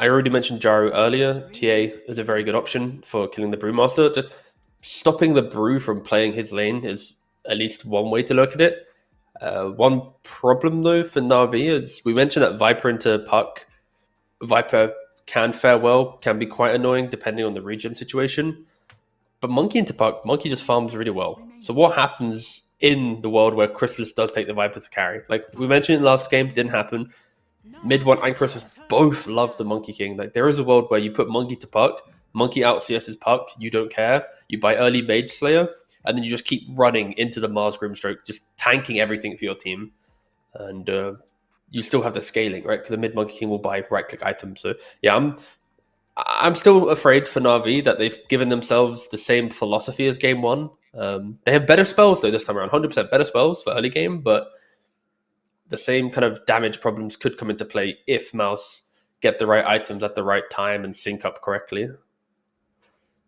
I already mentioned Jaru earlier. TA is a very good option for killing the Brewmaster. Just stopping the Brew from playing his lane is at least one way to look at it. One problem though for Na'Vi is we mentioned that Viper into Puck. Viper can fare well, can be quite annoying depending on the region situation. But Monkey into Puck, Monkey just farms really well. So what happens in the world where Chrysalis does take the Viper to carry? Like we mentioned in the last game, didn't happen. Mid 1 and Chrysalis both love the Monkey King. Like there is a world where you put Monkey to Puck, Monkey out CS's Puck, you don't care. You buy early Mage Slayer, and then you just keep running into the Mars Grimstroke, just tanking everything for your team. And you still have the scaling, right? Because the mid Monkey King will buy right-click items. So yeah, I'm still afraid for Na'Vi that they've given themselves the same philosophy as game one. They have better spells though this time around, 100% better spells for early game, but the same kind of damage problems could come into play if MOUZ get the right items at the right time and sync up correctly.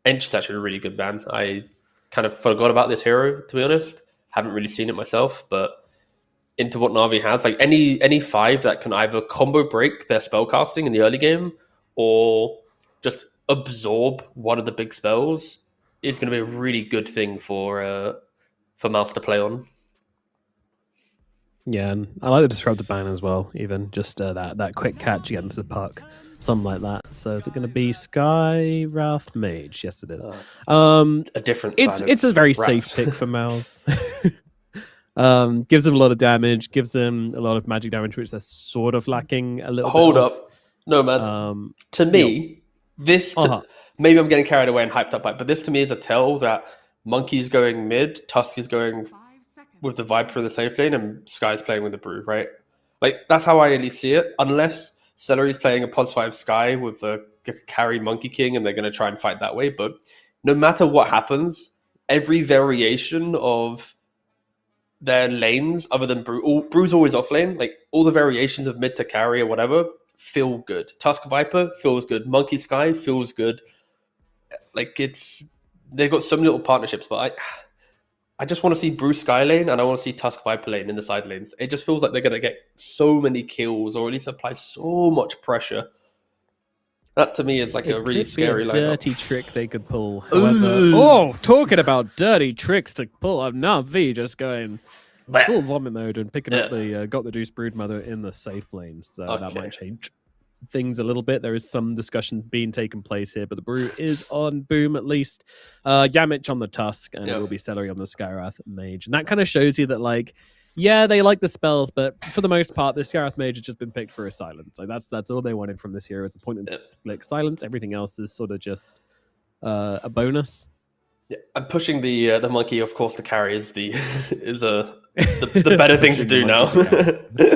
Ench is actually a really good ban. I kind of forgot about this hero, to be honest. Haven't really seen it myself, but into what Na'Vi has, like any 5 that can either combo break their spell casting in the early game or just absorb one of the big spells is going to be a really good thing for MOUZ to play on. Yeah, and I like the Disruptor ban as well, even just that quick catch against the puck, something like that. So is it going to be Sky Wrath Mage? Yes, it is. A different. It's a very safe pick for MOUZ. Gives them a lot of damage, gives them a lot of magic damage, which they're sort of lacking a little. Hold bit up, no man. To me, this maybe I'm getting carried away and hyped up, but this to me is a tell that Monkey's going mid, Tusk is going with the Viper in the safe lane, and Sky's playing with the Brew, right? Like that's how I at least see it. Unless Celery's playing a POS 5 Sky with a carry Monkey King, and they're going to try and fight that way. But no matter what happens, every variation of their lanes, other than Brew, Brew's always off lane. Like all the variations of mid to carry or whatever feel good. Tusk Viper feels good. Monkey Sky feels good. Like they've got so many little partnerships, but I just want to see Brew Sky lane and I want to see Tusk Viper lane in the side lanes. It just feels like they're going to get so many kills, or at least apply so much pressure. That to me is like a really scary lineup. Dirty trick they could pull. However, talking about dirty tricks to pull up, Na'Vi just going full vomit mode and picking up the got the Deuce Broodmother in the safe lanes. So that might change things a little bit. There is some discussion being taken place here, but the Brew is on Boom at least. Yamich on the Tusk, and it will be Celery on the Skyrath Mage. And that kind of shows you that, like, yeah, they like the spells, but for the most part, the Skyrath Mage has just been picked for a silence. Like that's all they wanted from this hero. It's a point in like silence. Everything else is sort of just a bonus. Yeah, and pushing the monkey, of course, to carry is the better thing to do now.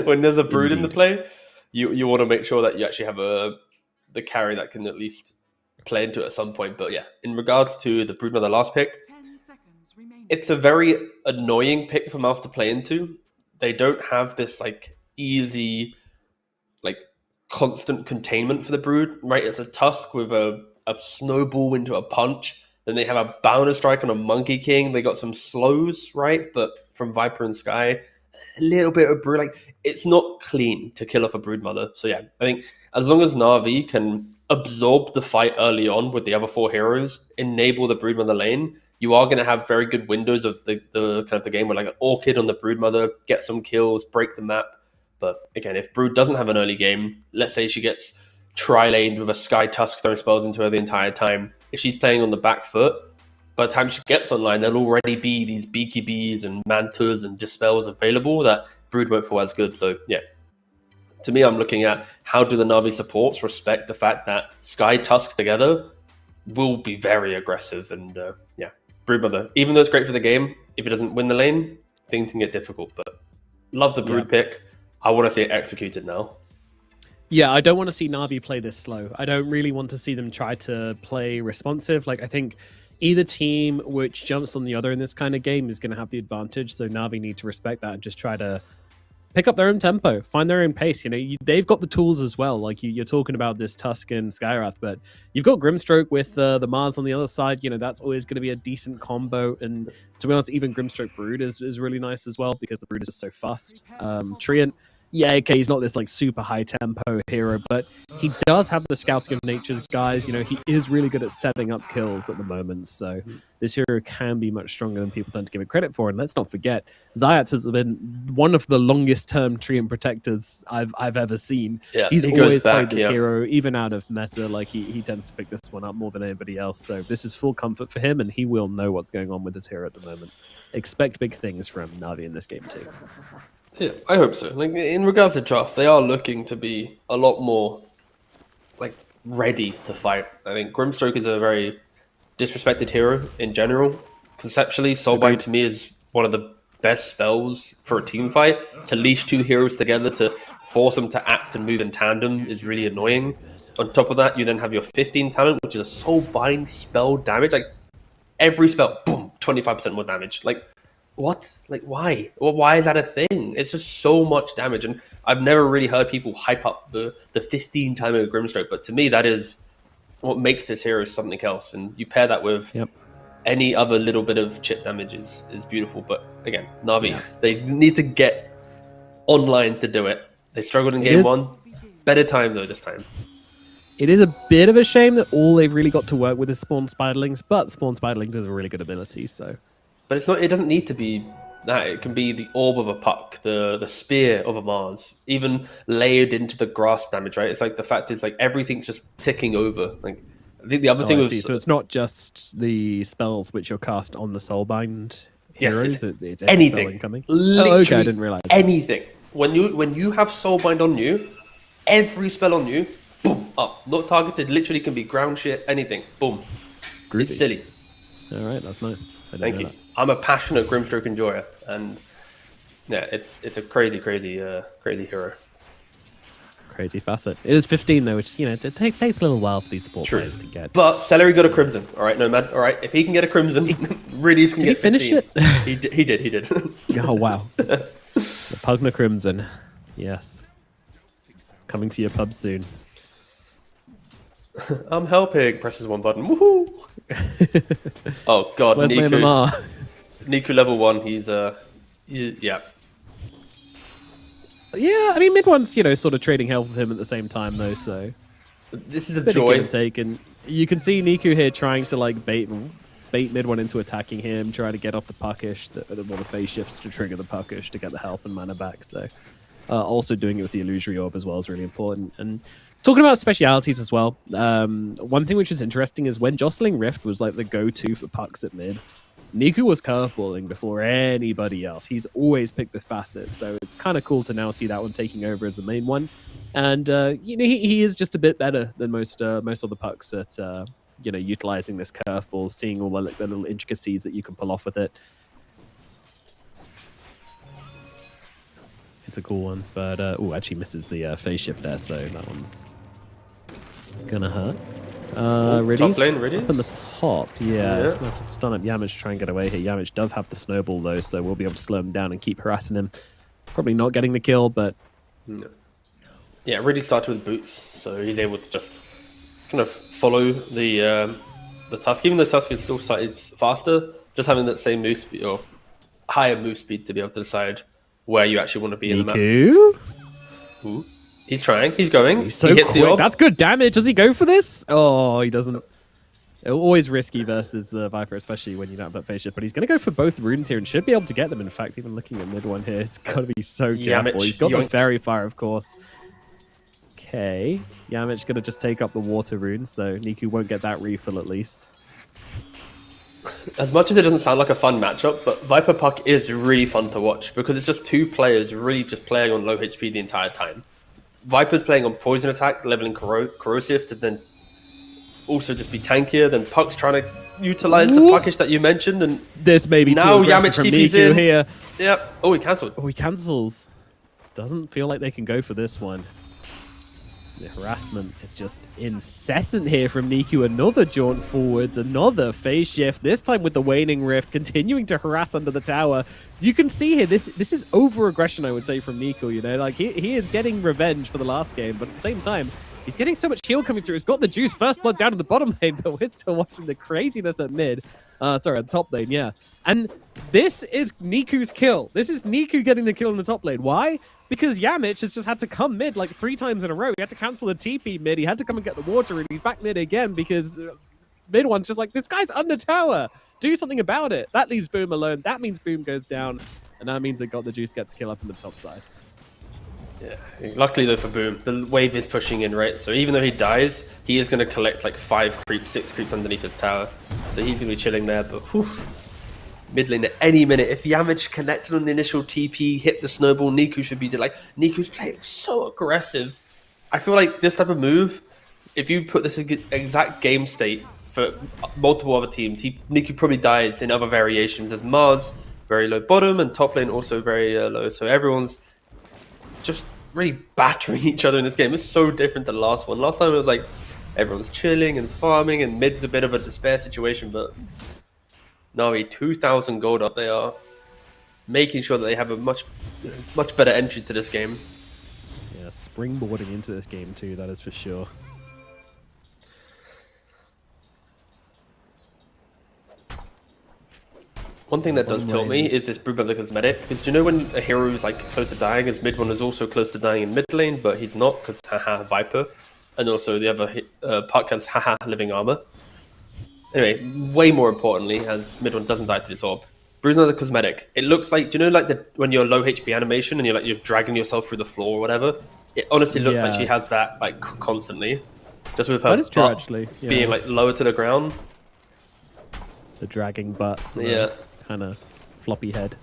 When there's a Brood in the play, you want to make sure that you actually have the carry that can at least play into it at some point. But yeah, in regards to the Broodmother last pick, it's a very annoying pick for MOUZ to play into. They don't have this like easy, like constant containment for the Brood, right? It's a Tusk with a snowball into a punch. Then they have a Boundary Strike on a Monkey King. They got some slows, right? But from Viper and Sky, a little bit of Brood. Like, it's not clean to kill off a Broodmother. So yeah, I think as long as Na'Vi can absorb the fight early on with the other 4 heroes, enable the Broodmother lane, you are going to have very good windows of the kind of the game where like an Orchid on the Broodmother, get some kills, break the map. But again, if Brood doesn't have an early game, let's say she gets tri-laned with a Sky Tusk throwing spells into her the entire time. If she's playing on the back foot, by the time she gets online, there'll already be these Beaky Bees and Mantas and Dispels available that Brood won't feel as good. So yeah, to me, I'm looking at how do the Na'Vi supports respect the fact that Sky Tusks together will be very aggressive. And yeah, Broodmother, even though it's great for the game, if it doesn't win the lane, things can get difficult. But love the Brood pick. I want to see it executed now. Yeah, I don't want to see Na'Vi play this slow. I don't really want to see them try to play responsive. Like, I think either team which jumps on the other in this kind of game is going to have the advantage. So Na'Vi need to respect that and just try to pick up their own tempo, find their own pace. You know, they've got the tools as well. Like you're talking about this Tusk and Skyrath, but you've got Grimstroke with the MOUZ on the other side. You know, that's always going to be a decent combo. And to be honest, even Grimstroke Brood is really nice as well because the Brood is just so fast. Treant, yeah, okay, he's not this like super high tempo hero, but he does have the scouting of nature's guys. You know, he is really good at setting up kills at the moment. So this hero can be much stronger than people tend to give it credit for. And let's not forget, Zayats has been one of the longest term Treant protectors I've ever seen. Yeah, he's he always goes back, played this hero, even out of meta. Like he tends to pick this one up more than anybody else. So this is full comfort for him, and he will know what's going on with this hero at the moment. Expect big things from Na'Vi in this game too. Yeah, I hope so. Like in regards to draft, they are looking to be a lot more like ready to fight. I think Grimstroke is a very disrespected hero in general. Conceptually, Soulbind to me is one of the best spells for a team fight. To leash two heroes together to force them to act and move in tandem is really annoying. On top of that, you then have your 15 talent, which is a Soulbind spell damage. Like every spell, boom, 25% more damage. Like what? Like why? Well, why is that a thing? It's just so much damage, and I've never really heard people hype up the 15 timing of Grimstroke. But to me, that is what makes this hero something else. And you pair that with any other little bit of chip damage is beautiful. But again, Na'Vi, they need to get online to do it. They struggled in game one. Better time though this time. It is a bit of a shame that all they've really got to work with is Spawn Spiderlings, but Spawn Spiderlings is a really good ability, so. But it's not. It doesn't need to be that. It can be the Orb of a Puck, the Spear of a Mars, even layered into the Grasp damage, right? It's like the fact is like everything's just ticking over. Like I think the other thing was... So it's not just the spells which are cast on the Soulbind heroes, it's anything. Incoming. Literally okay, I didn't realize. Anything. When you have Soulbind on you, every spell on you, boom, up. Not targeted, literally can be ground shit, anything. Boom. Groovy. It's silly. Alright, that's nice. Thank you. I'm a passionate Grimstroke enjoyer, and yeah, it's a crazy hero. Crazy facet. It is 15 though, which it takes a little while for these support players to get. But Celery got a Crimson. All right, Nomad. All right, if he can get a Crimson, really can get 15. Did he finish it? He did. Oh wow. The Pugna Crimson. Yes. Coming to your pub soon. I'm helping. Presses one button. Woohoo! Oh god, Where's Niku. my MMR? Niku level 1. He's yeah. Yeah, I mean mid one's sort of trading health with him at the same time though, so this is a bit joy. of give and take, and you can see Niku here trying to like bait mid one into attacking him, trying to get off the puckish, the phase shifts to trigger the puckish to get the health and mana back. So also doing it with the illusory orb as well is really important. And talking about specialities as well, one thing which is interesting is when Jostling Rift was like the go-to for pucks at mid, Niku was curveballing before anybody else. He's always picked the facet, so it's kind of cool to now see that one taking over as the main one. And he is just a bit better than most of the pucks at utilizing this curveball, seeing all the little intricacies that you can pull off with it. It's a cool one, but actually misses the phase shift there, so that one's gonna hurt. Top lane, Riddies? Up in the top, yeah. It's gonna have to stun up Yamich to try and get away here. Yamich does have the snowball though, so we'll be able to slow him down and keep harassing him. Probably not getting the kill, but no. Yeah, Riddies started with boots, so he's able to just kind of follow the Tusk. Even though Tusk is still faster, just having that same move speed or higher move speed to be able to decide where you actually want to be in the map. Ooh. He's trying. He's going. He's so he gets quick. the orb. That's good damage. Does he go for this? Oh, he doesn't. Always risky versus the Viper, especially when you don't have that phase shift. But he's going to go for both runes here and should be able to get them. In fact, even looking at mid one here, it's got to be so careful. He's got the Fairy Fire, of course. Okay, Yamich going to just take up the water rune, so Niku won't get that refill at least. As much as it doesn't sound like a fun matchup, but Viper Puck is really fun to watch because it's just two players really just playing on low HP the entire time. Viper's playing on Poison Attack, leveling Corrosive to then also just be tankier. Then Puck's trying to utilize the Puckish that you mentioned, and this may be now too Yamich from TP's Niku in here. Yep. Oh, he cancelled. Oh, he cancels. Doesn't feel like they can go for this one. The harassment is just incessant here from Niku. Another jaunt forwards, another phase shift, this time with the waning rift, continuing to harass under the tower. You can see here, this is over-aggression, I would say, from Niku, you know? Like, he is getting revenge for the last game, but at the same time, he's getting so much heal coming through. He's got the juice, first blood down to the bottom lane, but we're still watching the craziness at mid. Sorry, at top lane, yeah. And this is Niku's kill. This is Niku getting the kill in the top lane. Why? Because Yamich has just had to come mid like 3 times in a row. He had to cancel the TP mid. He had to come and get the water, and he's back mid again because mid one's just like, this guy's under tower. Do something about it. That leaves Boom alone. That means Boom goes down, and that means that Got the Juice gets a kill up in the top side. Yeah. Luckily though for Boom, the wave is pushing in, right? So even though he dies, he is going to collect like 5 creeps, 6 creeps underneath his tower. So he's going to be chilling there, but whew, mid lane at any minute. If Yamich connected on the initial TP, hit the snowball, Niku should be like, Niku's playing so aggressive. I feel like this type of move, if you put this exact game state for multiple other teams, Niku probably dies in other variations. As MOUZ, very low bottom, and top lane also very low. So everyone's just really battering each other in this game. It's so different than the last one. Last time it was like everyone's chilling and farming, and mid's a bit of a despair situation, but Navi 2,000 gold up. They are making sure that they have a much better entry to this game. Yeah, springboarding into this game too, that is for sure. One thing that does tilt me is this Brew Brother cosmetic, because do you know when a hero is like close to dying, his mid one is also close to dying in mid lane, but he's not because haha Viper, and also the other Puck has haha living armor. Anyway, way more importantly, as mid one doesn't die to this orb, Brew Brother cosmetic. It looks like, do you know like when you're low HP animation and you're dragging yourself through the floor or whatever? It honestly looks like she has that like constantly, just with her butt actually. Yeah. being like lower to the ground. The dragging butt. Yeah. Kind of floppy head.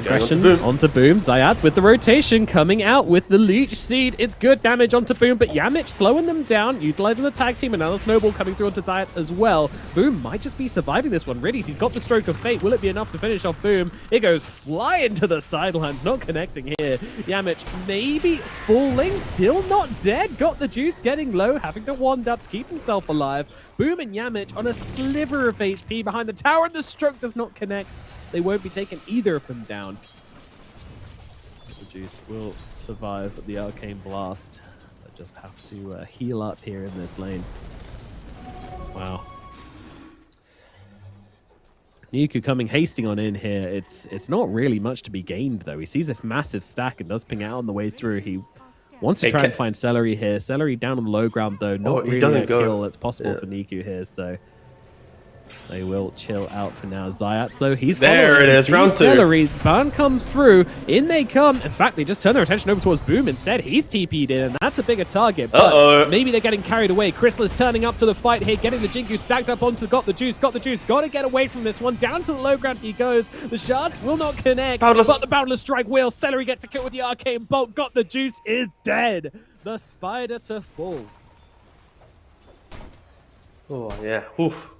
Aggression onto Boom. Zayats with the rotation coming out with the Leech Seed. It's good damage onto Boom, but Yamich slowing them down, utilizing the tag team. Another snowball coming through onto Zayats as well. Boom might just be surviving this one. Really, he's got the Stroke of Fate. Will it be enough to finish off Boom? It goes flying to the sidelines, not connecting here. Yamich maybe falling, still not dead. Got the juice, getting low, having to wand up to keep himself alive. Boom and Yamich on a sliver of HP behind the tower, and the Stroke does not connect. They won't be taking either of them down. The Juice will survive the Arcane Blast. They just have to heal up here in this lane. Wow. Niku coming hasting on in here. It's not really much to be gained though. He sees this massive stack and does ping out on the way through. He wants to try and find Celery here. Celery down on the low ground though. Not really a kill that's possible for Niku here, so they will chill out for now. Zayats, though, he's there. It is, round 2. Celery, Burn comes through. In they come. In fact, they just turn their attention over towards Boom instead. He's TP'd in, and that's a bigger target. But maybe they're getting carried away. Crystal is turning up to the fight here, getting the Jinku stacked up onto Got the Juice. Got the Juice. Got to get away from this one. Down to the low ground he goes. The shards will not connect, but the Boundless Strike will. Celery gets a kill with the Arcane Bolt. Got the Juice is dead. The Spider to fall. Oh, yeah. Oof.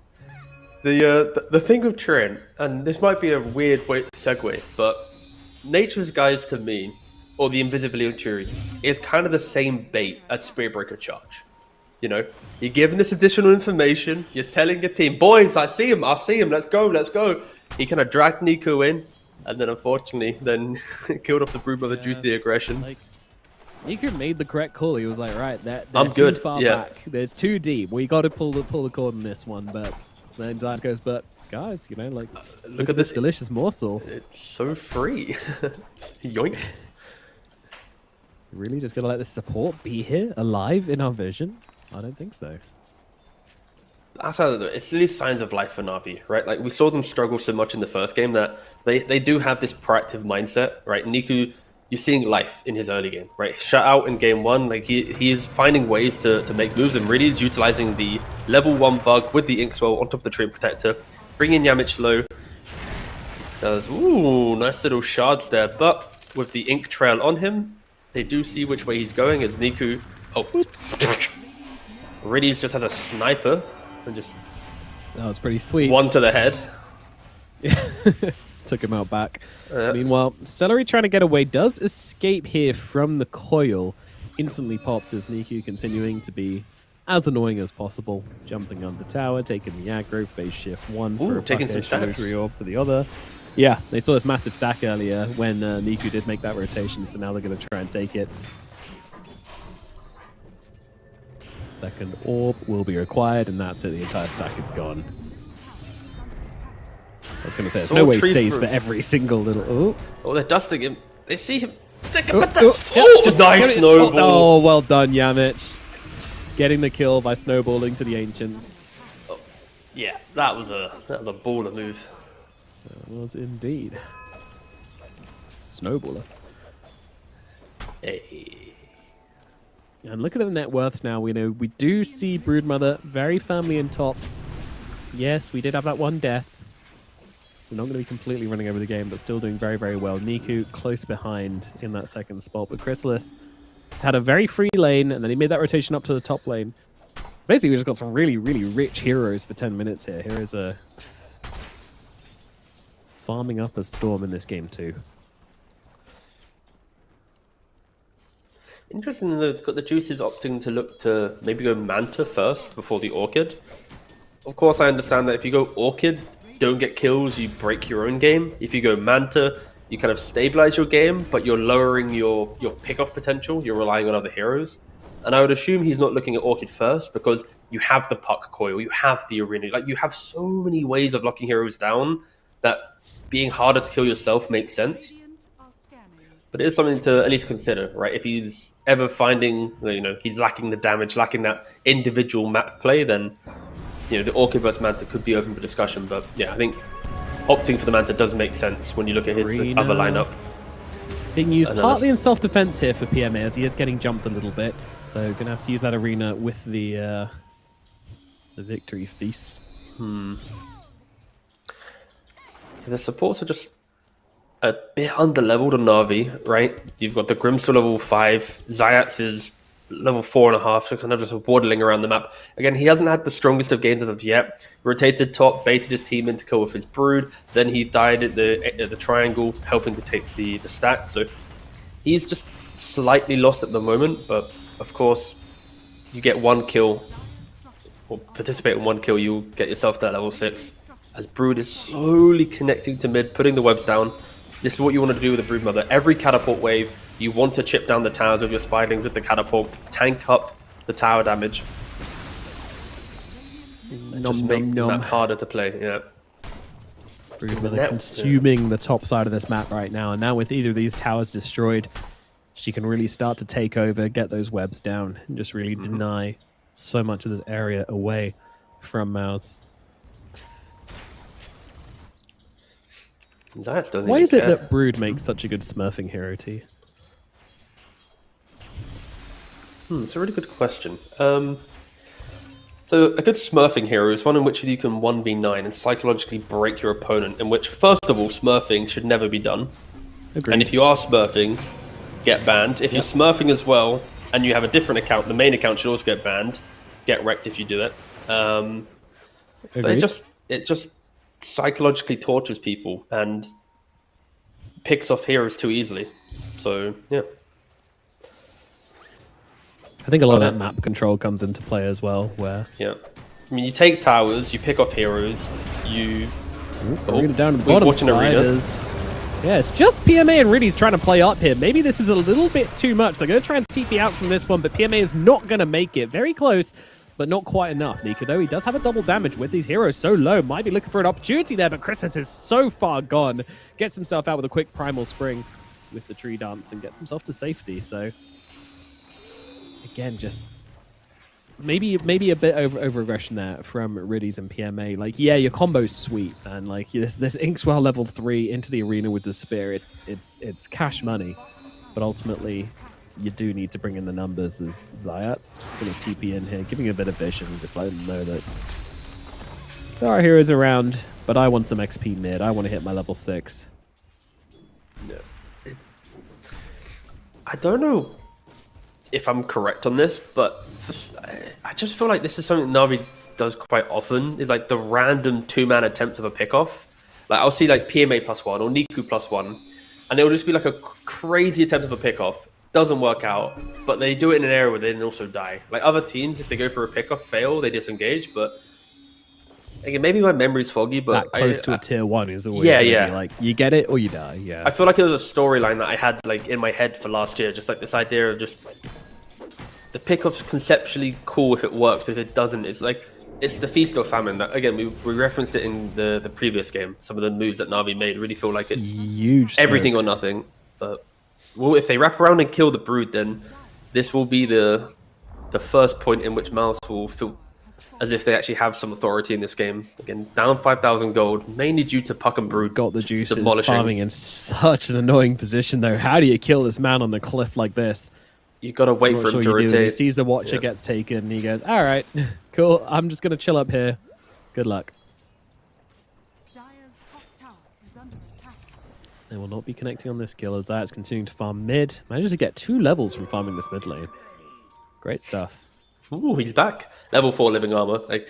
The thing with Trent, and this might be a weird way to segue, but Nature's Guys to me, or the Invisibility, is kind of the same bait as Spearbreaker Charge. You know, you're giving this additional information, you're telling your team, boys, I see him, let's go. He kind of dragged Niku in, and then unfortunately, killed off the Brew Brother due to the aggression. Like, Niku made the correct call. He was like, right, I'm too good. far back. There's too deep. We got to pull the cord on this one, but then Zayat goes, but guys, you know, like, look at this delicious morsel. It's so free. Yoink. Really just going to let the support be here, alive in our vision? I don't think so. Outside of that, it's really signs of life for Na'Vi, right? Like, we saw them struggle so much in the first game that they do have this proactive mindset, right? Niku, you're seeing life in his early game, right? Shut out in game 1, like he is finding ways to make moves, and really is utilizing the level 1 bug with the Ink Swell on top of the Treant Protector, bringing Yamich low. Does, ooh, nice little shards there, but with the Ink Trail on him, they do see which way he's going as Niku, really just has a sniper. And just that was pretty sweet. One to the head. Yeah, took him out back. Meanwhile, Celery trying to get away does escape here from the coil. Instantly popped as Niku continuing to be as annoying as possible. Jumping on the tower, taking the aggro, phase shift one for a taking some stacks. Orb for the other. Yeah, they saw this massive stack earlier when Niku did make that rotation, so now they're going to try and take it. Second orb will be required, and that's it. The entire stack is gone. I was going to say, there's no way he stays for every single little... Oh, they're dusting him. They see him. Just nice snowball. Oh, well done, Yamich. Getting the kill by snowballing to the Ancients. Oh, yeah, that was a baller move. That was indeed. Snowballer. Hey. And look at the net worths now. We do see Broodmother very firmly in top. Yes, we did have that one death. So not going to be completely running over the game, but still doing very, very well. Niku close behind in that second spot. But Chrysalis has had a very free lane, and then he made that rotation up to the top lane. Basically, we just got some really, really rich heroes for 10 minutes here. Heroes are farming up a storm in this game too. Interesting, they've got the Juices opting to look to maybe go Manta first before the Orchid. Of course, I understand that if you go Orchid, don't get kills, you break your own game. If you go Manta, you kind of stabilize your game, but you're lowering your pick-off potential. You're relying on other heroes. And I would assume he's not looking at Orchid first because you have the Puck Coil, you have the Arena. Like, you have so many ways of locking heroes down that being harder to kill yourself makes sense. But it is something to at least consider, right? If he's ever finding, he's lacking the damage, lacking that individual map play, then, the Orchid versus Manta could be open for discussion. But yeah, I think opting for the Manta does make sense when you look at his other lineup. Being used partly in self-defense here for PMA as he is getting jumped a little bit. So going to have to use that Arena with the Victory Feast. The supports are just a bit under-leveled on Na'Vi, right? You've got the Grimstone level 5, Zayats is level 4.5, so kind of just waddling around the map. Again, he hasn't had the strongest of games as of yet. Rotated top, baited his team into kill with his Brood, then he died at the triangle, helping to take the stack. So he's just slightly lost at the moment, but of course, you get one kill, or participate in one kill, you'll get yourself to that level 6. As Brood is slowly connecting to mid, putting the webs down. This is what you want to do with the Broodmother. Every catapult wave, you want to chip down the towers with your Spiderlings with the catapult, tank up the tower damage. Just make the map harder to play, yeah. Broodmother consuming the top side of this map right now, and now with either of these towers destroyed, she can really start to take over, get those webs down, and just really deny so much of this area away from MOUZ. Why is it that Brood makes such a good smurfing hero to you? It's a really good question. So a good smurfing hero is one in which you can 1v9 and psychologically break your opponent, in which, first of all, smurfing should never be done. Agreed. And if you are smurfing, get banned. If you're smurfing as well, and you have a different account, the main account should also get banned. Get wrecked if you do it. But it just psychologically tortures people and picks off heroes too easily. So, yeah. I think a lot of that map control comes into play as well, where... Yeah. I mean, you take towers, you pick off heroes, you... Arena down to the bottom side is... Yeah, it's just PMA and Riddy's trying to play up here. Maybe this is a little bit too much. They're going to try and TP out from this one, but PMA is not going to make it. Very close, but not quite enough. Nika, though, he does have a double damage with these heroes so low. Might be looking for an opportunity there, but Chrysalis is so far gone. Gets himself out with a quick Primal Spring. with the tree dance and gets himself to safety. So again, just maybe a bit over aggression there from Riddies and PMA. Like, yeah, your combo's sweet, and like this Inkswell level 3 into the arena with the spear, it's cash money, but ultimately you do need to bring in the numbers. As Zayat's just going to TP in here, giving a bit of vision, just let them know that there are heroes around, but I want some XP mid. I want to hit my level 6. Yeah. I don't know if I'm correct on this, but I just feel like this is something Na'Vi does quite often, is like the random 2-man attempts of a pickoff. Like, I'll see like PMA +1 or Niku +1, and it'll just be like a crazy attempt of a pickoff. Doesn't work out, but they do it in an area where they then also die. Like other teams, if they go for a pickoff, fail, they disengage, but again, maybe my memory's foggy, but that close to a tier 1 is always yeah. Like, you get it or you die. Yeah, I feel like it was a storyline that I had like in my head for last year, just like this idea of just the pickoff's conceptually cool if it works, but if it doesn't, it's like it's the feast or famine. That, again, we referenced it in the previous game. Some of the moves that Na'Vi made really feel like it's huge, everything or nothing. But well, if they wrap around and kill the Brood, then this will be the first point in which MOUZ will feel as if they actually have some authority in this game. Again, down 5,000 gold, mainly due to Puck and Brood. Got the juices, farming in such an annoying position though. How do you kill this man on the cliff like this? You gotta wait for him to rotate. He sees the Watcher gets taken, and he goes, all right, cool, I'm just gonna chill up here. Good luck. They will not be connecting on this kill as Zayat's continuing to farm mid. Manages to get 2 levels from farming this mid lane. Great stuff. Ooh, he's back. Level 4 living armor. Like,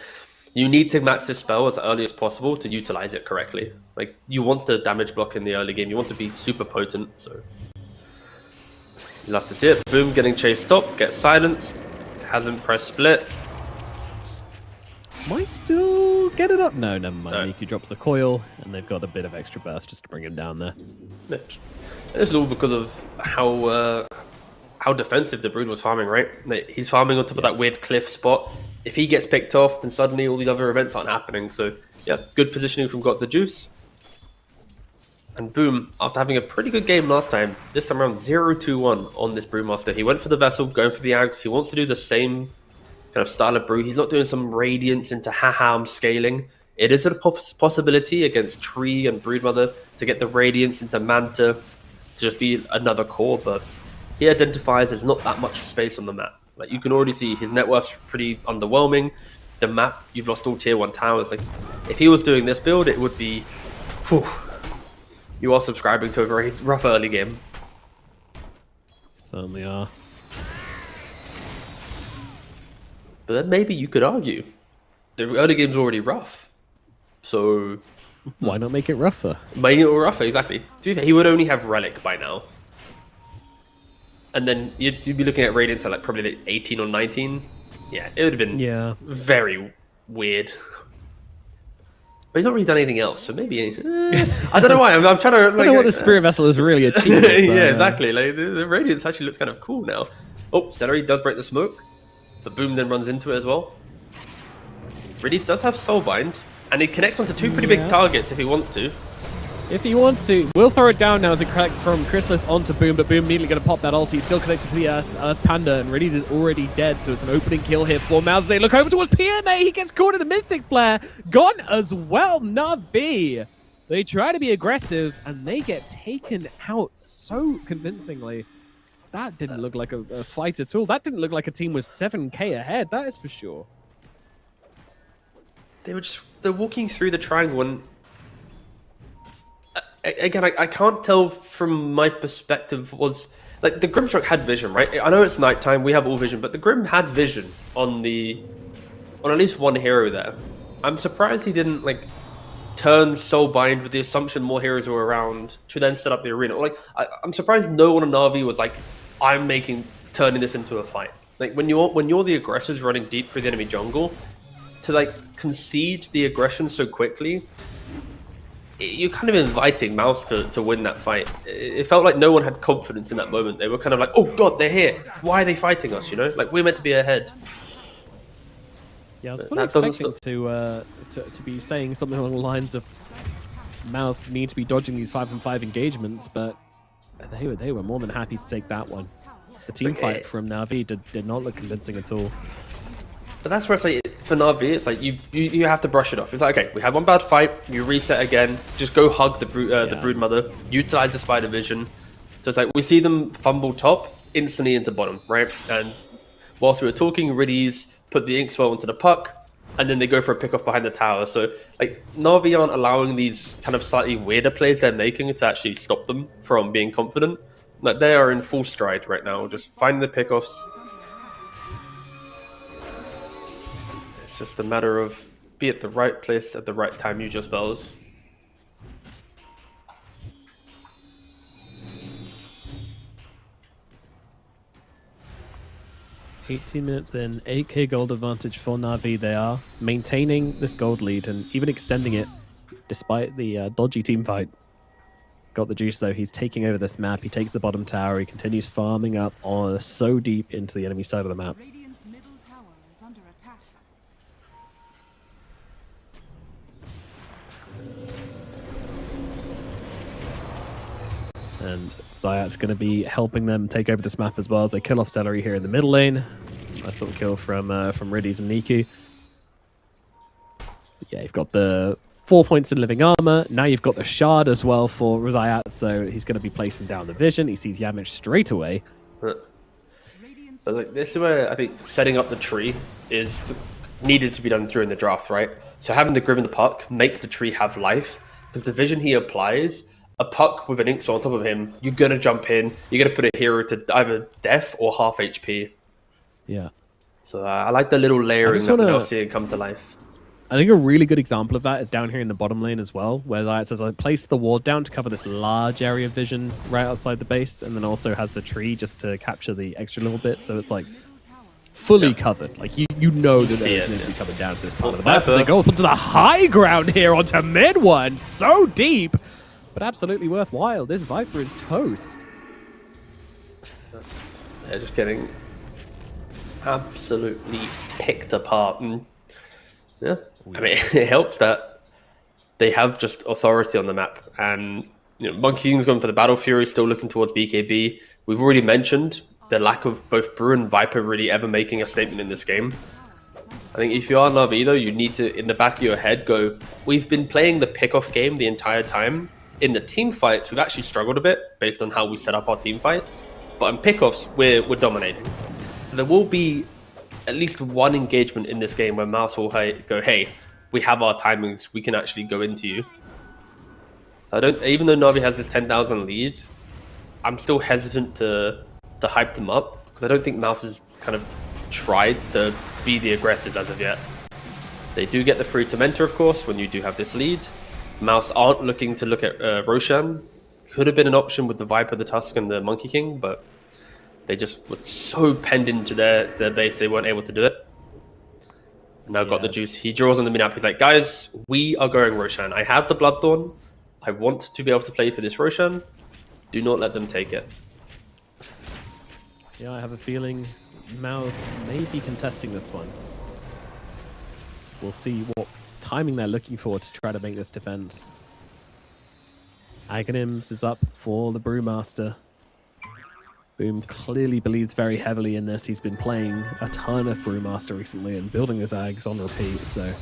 you need to max this spell as early as possible to utilize it correctly. Like, you want the damage block in the early game. You want to be super potent, so you'll have to see it. Boom, getting chased up, gets silenced. Hasn't pressed split. Might still get it up. No, never mind. No. Niku drops the coil, and they've got a bit of extra burst just to bring him down there. This is all because of how defensive the Brood was farming, right? Like, he's farming on top of that weird cliff spot. If he gets picked off, then suddenly all these other events aren't happening. So, yeah, good positioning from Got the Juice. And boom, after having a pretty good game last time, this time around 0-2-1 on this Brewmaster. He went for the Vessel, going for the Ags. He wants to do the same kind of style of brew. He's not doing some Radiance into haha, I'm scaling. It is a possibility against Tree and Broodmother to get the Radiance into Manta to just be another core, but he identifies there's not that much space on the map. Like, you can already see his net worth's pretty underwhelming. The map, you've lost all tier 1 towers. Like, if he was doing this build, it would be... Whew, you are subscribing to a very rough early game. Certainly are. But then maybe you could argue the early game's already rough. So why not make it rougher? Make it rougher, exactly. To be fair, he would only have Relic by now. And then you'd be looking at Radiance at like probably like 18 or 19. Yeah, it would have been very weird. But he's not really done anything else, so maybe... I don't know why, I'm trying to... Like, I don't know what the Spirit Vessel is really achieving. Yeah, exactly. Like, the Radiance actually looks kind of cool now. Oh, Celery does break the smoke. The Boom then runs into it as well. Really does have Soulbind, and he connects onto 2 pretty big targets if he wants to. If he wants to. We'll throw it down now as it connects from Chrysalis onto Boom, but Boom immediately going to pop that ulti. He's still connected to the Earth Panda, and Riddies is already dead, so it's an opening kill here for MOUZ. They look over towards PMA. He gets caught in the Mystic Flare. Gone as well, Na'Vi. They try to be aggressive, and they get taken out so convincingly. That didn't look like a fight at all. That didn't look like a team was 7k ahead, that is for sure. They're walking through the triangle, and again, I can't tell from my perspective was like the Grimstroke had vision, right? I know it's nighttime, we have all vision, but the Grim had vision on at least one hero there. I'm surprised he didn't like turn Soulbind with the assumption more heroes were around to then set up the arena. Like, I'm surprised no one in Na'Vi was like, I'm turning this into a fight. Like, when you're the aggressors running deep through the enemy jungle, to like concede the aggression so quickly, you're kind of inviting MOUZ to win that fight. It felt like no one had confidence in that moment. They were kind of like, oh god, they're here. Why are they fighting us, you know? Like, we're meant to be ahead. Yeah, I was fully expecting to be saying something along the lines of MOUZ need to be dodging these 5-on-5 engagements, but they were more than happy to take that one. The team fight from Na'Vi did not look convincing at all. But that's where it's like, for Na'Vi, it's like you have to brush it off. It's like, okay, we had one bad fight, you reset again, just go hug the Broodmother, utilize the Spider Vision. So it's like, we see them fumble top, instantly into bottom, right? And whilst we were talking, Riddies put the Inkswell into the puck, and then they go for a pick off behind the tower. So like, Na'Vi aren't allowing these kind of slightly weirder plays they're making to actually stop them from being confident. Like, they are in full stride right now, just finding the pickoffs. It's just a matter of be at the right place at the right time, use your spells. $18 minutes in, 8k gold advantage for Na'Vi. They are maintaining this gold lead and even extending it despite the dodgy team fight. Got the juice though, he's taking over this map, he takes the bottom tower, he continues farming up on so deep into the enemy side of the map. Radiant's middle tower is under attack. And Zayat's going to be helping them take over this map as well as they kill off Celery here in the middle lane. Nice little kill from Riddies and Niku. Yeah, you've got the 4 points in living armor. Now you've got the shard as well for Zayat, so he's going to be placing down the vision. He sees Yamich straight away. But like, this is where I think setting up the tree is needed to be done during the draft, right? So having the Grim in the puck makes the tree have life, because the vision he applies, a puck with an Inkswell on top of him, you're going to jump in, you're going to put a hero to either death or half HP. Yeah. So I like the little layering that we're now seeing come to life. I think a really good example of that is down here in the bottom lane as well, where Zayat says, I place the ward down to cover this large area of vision right outside the base, and then also has the tree just to capture the extra little bit, so it's like fully covered. Like, you know that they're going to be coming down to this part of the map as they go up onto the high ground here onto mid one. So deep, but absolutely worthwhile. This Viper is toast. They're just getting absolutely picked apart. And yeah, I mean, it helps that they have just authority on the map. And you know, Monkey King's going for the Battle Fury, still looking towards BKB. We've already mentioned the lack of both Brew and Viper really ever making a statement in this game. I think if you are Na'Vi though, you need to, in the back of your head, go, we've been playing the pick-off game the entire time. In the team fights, we've actually struggled a bit based on how we set up our team fights. But in pick-offs, we're dominating. So there will be at least one engagement in this game where MOUZ will go, hey, we have our timings, we can actually go into you. Even though Na'Vi has this 10,000 lead, I'm still hesitant to hype them up, because I don't think MOUZ has kind of tried to be the aggressive as of yet. They do get the free Tormentor, of course, when you do have this lead. MOUZ aren't looking to look at Roshan. Could have been an option with the Viper, the Tusk, and the Monkey King, but they just were so penned into their base, they weren't able to do it. Now got the juice. He draws on the mid-up. He's like, guys, we are going Roshan. I have the Bloodthorn. I want to be able to play for this Roshan. Do not let them take it. Yeah, I have a feeling MOUZ may be contesting this one. We'll see what timing they're looking for to try to make this defense. Aghanims is up for the Brewmaster. Boom clearly believes very heavily in this. He's been playing a ton of Brewmaster recently and building his Ags on repeat. So,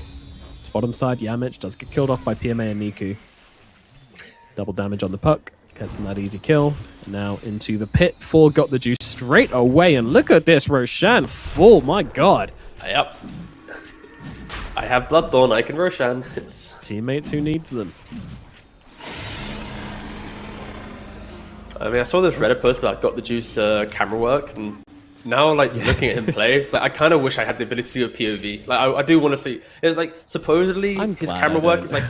it's bottom side, Yamich does get killed off by PMA and Niku. Double damage on the puck. Gets him that easy kill. Now into the pit. Four got the juice straight away. And look at this, Roshan full. My God. Yep. I have Bloodthorn. I can Roshan. It's... Teammates who needs them. I mean, I saw this Reddit post about Got the Juice camera work, and now, like, looking at him play, it's like, I kind of wish I had the ability to do a POV. Like, I do want to see. It's like, supposedly, his camera work is like,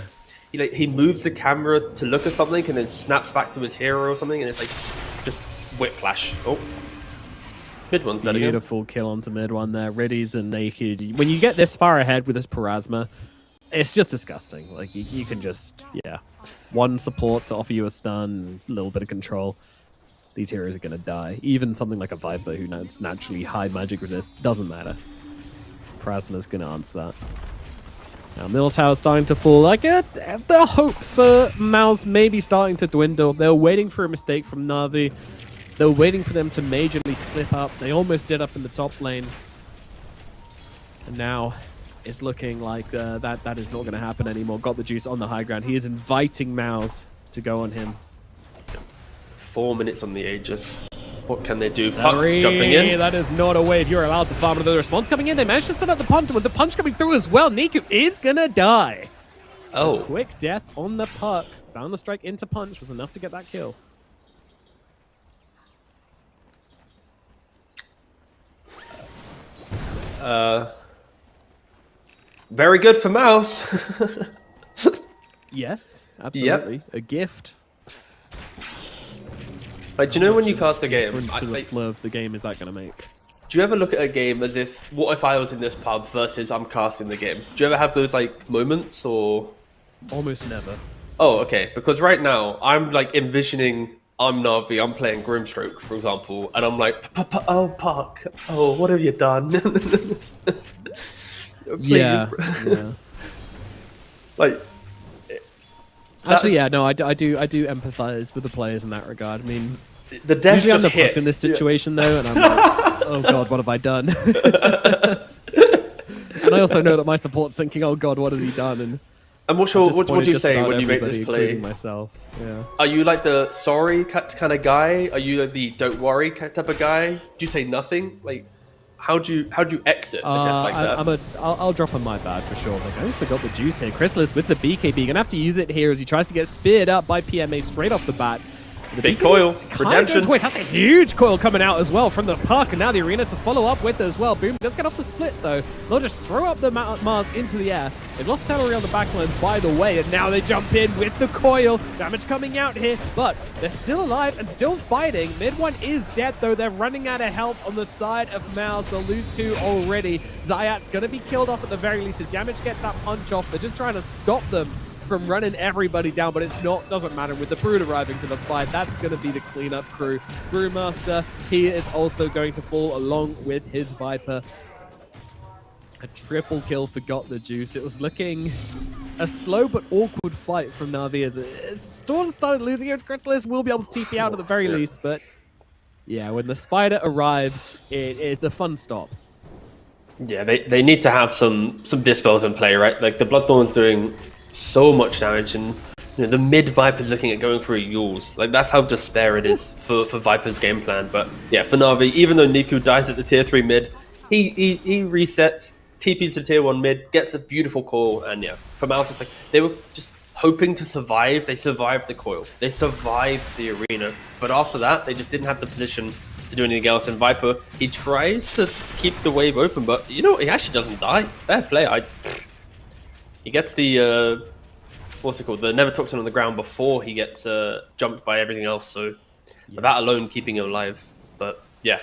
he moves the camera to look at something and then snaps back to his hero or something, and it's like, just whiplash. Oh. Mid one's dead again. Beautiful kill onto mid one there. Riddies and Naked. When you get this far ahead with this Parasma, it's just disgusting. Like, you can just, one support to offer you a stun, a little bit of control. These heroes are going to die. Even something like a Viper who naturally high magic resist, doesn't matter. Parasma's going to answer that. Now, middle tower's starting to fall. Like, the hope for MOUZ may be starting to dwindle. They're waiting for a mistake from Na'Vi. They're waiting for them to majorly slip up. They almost did up in the top lane. And now it's looking like that is not going to happen anymore. Got the juice on the high ground. He is inviting MOUZ to go on him. 4 minutes on the Aegis. What can they do? Puck jumping in. That is not a wave you're allowed to farm. Another response coming in. They managed to set up the punch. With the punch coming through as well, Niku is going to die. Oh. A quick death on the puck. Bound to strike into punch was enough to get that kill. Very good for MOUZ. Yes, absolutely. Yep. A gift. Like, do you know when you cast a game? To the flow of the game is that going to make? Do you ever look at a game as if, what if I was in this pub versus I'm casting the game? Do you ever have those like moments or? Almost never. Oh, okay. Because right now I'm like envisioning I'm Na'Vi, I'm playing Grimstroke, for example, and I'm like, oh Puck, oh what have you done? Yeah. Like. Actually, yeah, no, I do empathize with the players in that regard. I mean, the death usually I'm just the hit Puck in this situation though, and I'm like, oh god, what have I done? And I also know that my support's thinking, oh god, what has he done? And what do you say when you make this play? Myself, yeah. Are you like the sorry kind of guy? Are you like the don't worry type of guy? Do you say nothing? Like, how do you exit a death like that? I'll drop on my bad for sure. Like, I forgot the juice here. Chrysalis with the BKB. Gonna have to use it here as he tries to get speared up by PMA straight off the bat. The big coil. Redemption. That's a huge coil coming out as well from the Puck, and now the Arena to follow up with as well. Boom does get off the split though. They'll just throw up the Mars into the air. They've lost salary on the backline by the way, and now they jump in with the coil. Damage coming out here, but they're still alive and still fighting. Mid one is dead though. They're running out of health on the side of MOUZ. They'll lose 2 already. Zayat's gonna be killed off at the very least. The damage gets that punch off. They're just trying to stop them from running everybody down, but doesn't matter with the Brood arriving to the fight. That's going to be the cleanup crew. Brewmaster, he is also going to fall along with his Viper. A triple kill for Got the Juice. It was looking a slow but awkward fight from Na'Vi as Storm started losing. His Chrysalis will be able to TP out at the very least, but yeah, when the Spider arrives, the fun stops. Yeah, they need to have some dispels in play, right? Like the Bloodthorn's doing so much damage, and the mid Viper's looking at going for a Yules. Like that's how despair it is for Viper's game plan. But yeah, for Na'Vi, even though Niku dies at the tier 3 mid, he resets, TPs to tier 1 mid, gets a beautiful call, and yeah, for MOUZ it's like they were just hoping to survive. They survived the coil, they survived the arena, but after that they just didn't have the position to do anything else. And Viper, he tries to keep the wave open, but you know he actually doesn't die. Fair play. He gets the, what's it called? The Never Toxin on the ground before he gets jumped by everything else. So that alone keeping him alive. But yeah.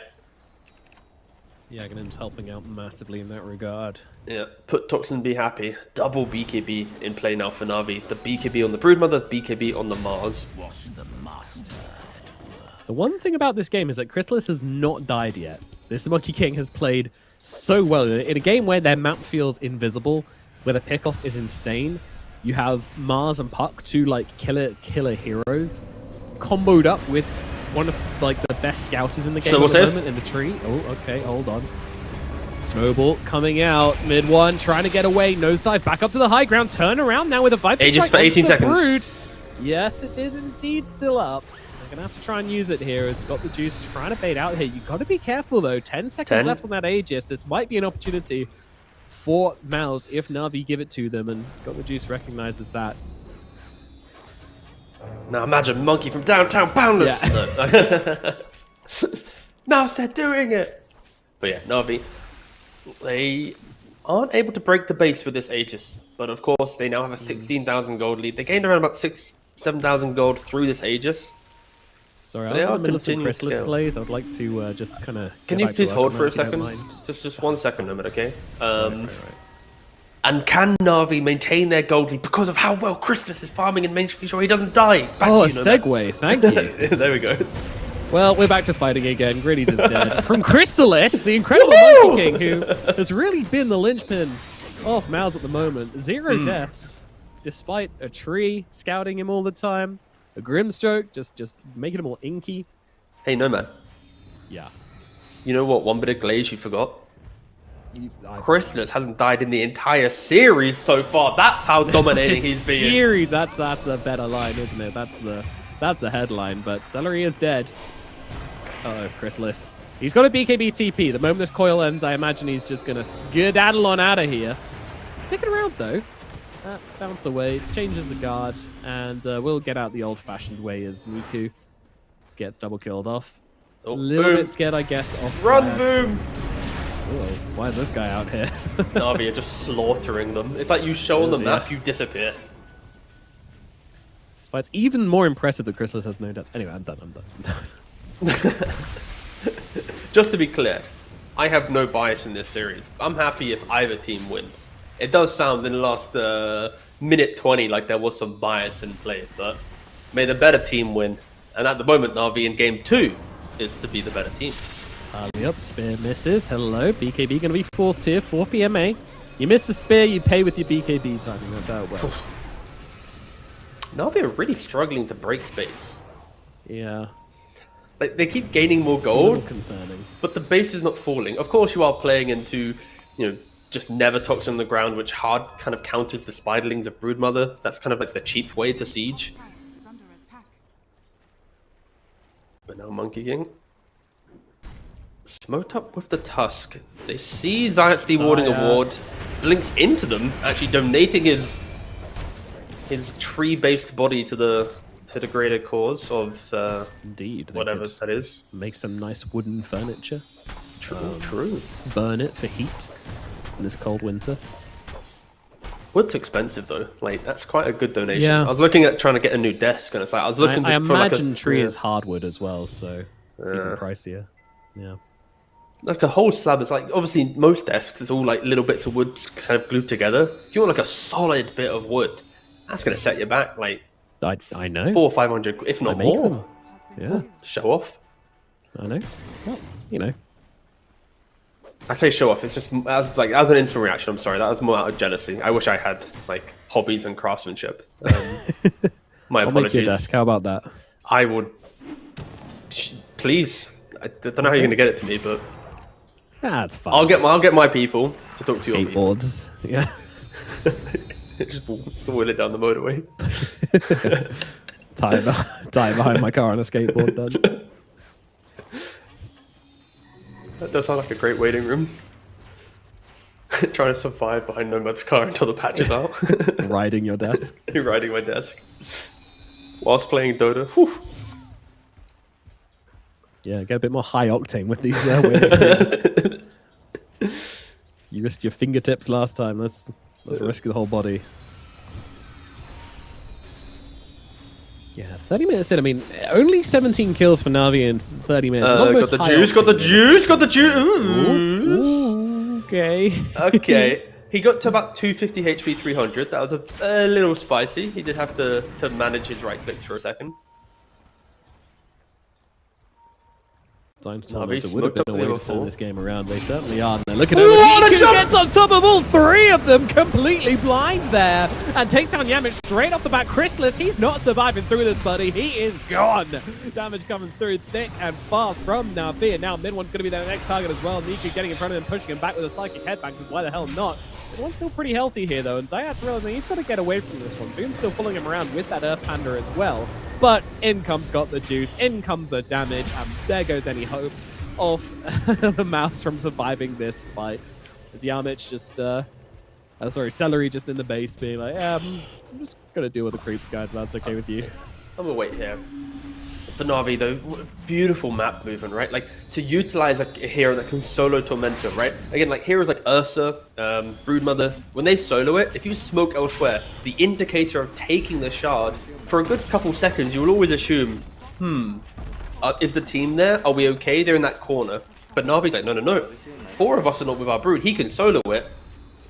Yeah, Ghnim's helping out massively in that regard. Yeah, put Toxin be happy. Double BKB in play now for Na'Vi. The BKB on the Broodmother, BKB on the Mars. The one thing about this game is that Chrysalis has not died yet. This Monkey King has played so well. In a game where their map feels invisible, where the pickoff is insane, you have Mars and Puck, 2 like killer heroes, comboed up with one of like the best scouters in the game at the moment in the tree. Oh, okay, hold on. Snowball coming out, mid one, trying to get away, nosedive back up to the high ground, turn around now with a Viper Aegis for 18 seconds. Brood. Yes, it is indeed still up. They're gonna have to try and use it here. It's got the juice trying to bait out here. You got to be careful though. 10 seconds left on that Aegis. This might be an opportunity for MOUZ if Na'Vi give it to them, and Got the Juice recognizes that. Now imagine Monkey from downtown Boundless. Yeah. MOUZ, they're doing it. But yeah, Na'Vi, they aren't able to break the base with this Aegis, but of course they now have a 16,000 gold lead. They gained around about 7,000 gold through this Aegis. Sorry, I was in the middle of some Chrysalis plays. I would like to just kind of... Can you please hold for a second? Just 1 second, Nomad, okay? Right. And can Na'Vi maintain their gold lead because of how well Chrysalis is farming and making sure he doesn't die? Back to you, segue. Thank you. There we go. Well, we're back to fighting again. Gritty's is dead. From Chrysalis, the incredible Monkey King, who has really been the linchpin off MOUZ at the moment. 0 deaths, despite a tree scouting him all the time. A Grimstroke just making him all inky. Hey, Nomad. Yeah. You know what? One bit of glaze you forgot. Chrysalis hasn't died in the entire series so far. That's how dominating he's been. Series, that's a better line, isn't it? That's the headline. But Celery is dead. Oh, Chrysalis. He's got a BKB TP. The moment this coil ends, I imagine he's just gonna skedaddle on out of here. Sticking around though. Bounce away, changes the guard, and we'll get out the old-fashioned way as Niku gets double killed off. Oh, a little boom. bit scared, I guess. Off Run, fire. boom! Whoa, why is this guy out here? Na'Vi are just slaughtering them. It's like you show on the map, you disappear. But it's even more impressive that Chrysalis has no deaths. Anyway, I'm done. Just to be clear, I have no bias in this series. I'm happy if either team wins. It does sound in the last minute 20 like there was some bias in play, but may the better team win. And at the moment, Na'Vi in game 2 is to be the better team. Yep, spear misses. Hello, BKB going to be forced here for PMA. You miss the spear, you pay with your BKB timing. That's how it works. Na'Vi are really struggling to break base. Yeah. Like, they keep gaining more A little gold, concerning. but the base is not falling. Of course, you are playing into, just never toxin on the ground, which hard kind of counters the spiderlings of Broodmother. That's kind of like the cheap way to siege. Tower is under attack. But now Monkey King. Smoked up with the Tusk. They see Zayat's dewarding a ward. Blinks into them, actually donating his tree-based body to the greater cause of Indeed. they whatever could that is. Make some nice wooden furniture. True. Burn it for heat in this cold winter. Wood's expensive though. Like, that's quite a good donation. Yeah. I was looking at trying to get a new desk, and it's like I was looking I for like imagine a tree is hardwood as well, so it's even pricier. Yeah. like a whole slab. Is like obviously most desks is all like little bits of wood kind of glued together. If you want like a solid bit of wood, that's gonna set you back like I know. 400 or 500, if not I make more. them. Has been Yeah. moved. Show off. I know. Well, you know. I say show off. It's just as an instant reaction. I'm sorry, that was more out of jealousy. I wish I had like hobbies and craftsmanship. My I'll apologies. make your desk. How about that? I would. Please. I don't know how you're gonna get it to me, but That's fine. I'll get my people to talk to your people. Skateboards. Yeah. Just wheel it down the motorway. tie behind my car on a skateboard. Done. That does sound like a great waiting room. Trying to survive behind Nomad's car until the patch is out. Riding your desk. Riding my desk. Whilst playing Dota. Whew. Yeah, get a bit more high octane with these. Waiting rooms. You risked your fingertips last time. Let's risk the whole body. Yeah, 30 minutes in. I mean, only 17 kills for Na'Vi in 30 minutes. Not Got the juice, got the juice, got the juice. Ooh, okay. Okay. He got to about 250 HP, 300. That was a little spicy. He did have to manage his right clicks for a second. Na'Vi Na'Vi would have smoked up been a the way level to turn 4. this game around. They certainly are. And they're looking Ooh, over. what a Niku jump! gets on top of all three of them, completely blind there, and takes down Yamich straight off the bat. Chrysalis, he's not surviving through this, buddy. He is gone. Damage coming through thick and fast from Na'Vi, and now Mid One's going to be their next target as well. Niku getting in front of him, pushing him back with a psychic headbang, because why the hell not? Mid One's still pretty healthy here, though, and Zayat's realizing he's got to get away from this one. Doom's still following him around with that Earth Panda as well, but in comes Got the Juice, in comes the damage, and there goes any hope of the MOUZ from surviving this fight. As Yamich just, Celery just in the base being like, yeah, I'm just gonna deal with the creeps, guys, if that's okay with you. I'm gonna wait here. For Na'Vi though, beautiful map movement, right? Like, to utilize a hero that can solo Tormentor, right? Again, like heroes like Ursa, Broodmother, when they solo it, if you smoke elsewhere, the indicator of taking the shard, for a good couple seconds, you will always assume, is the team there? Are we okay? They're in that corner. But Na'Vi's like, no. 4 of us are not with our Brood. He can solo it.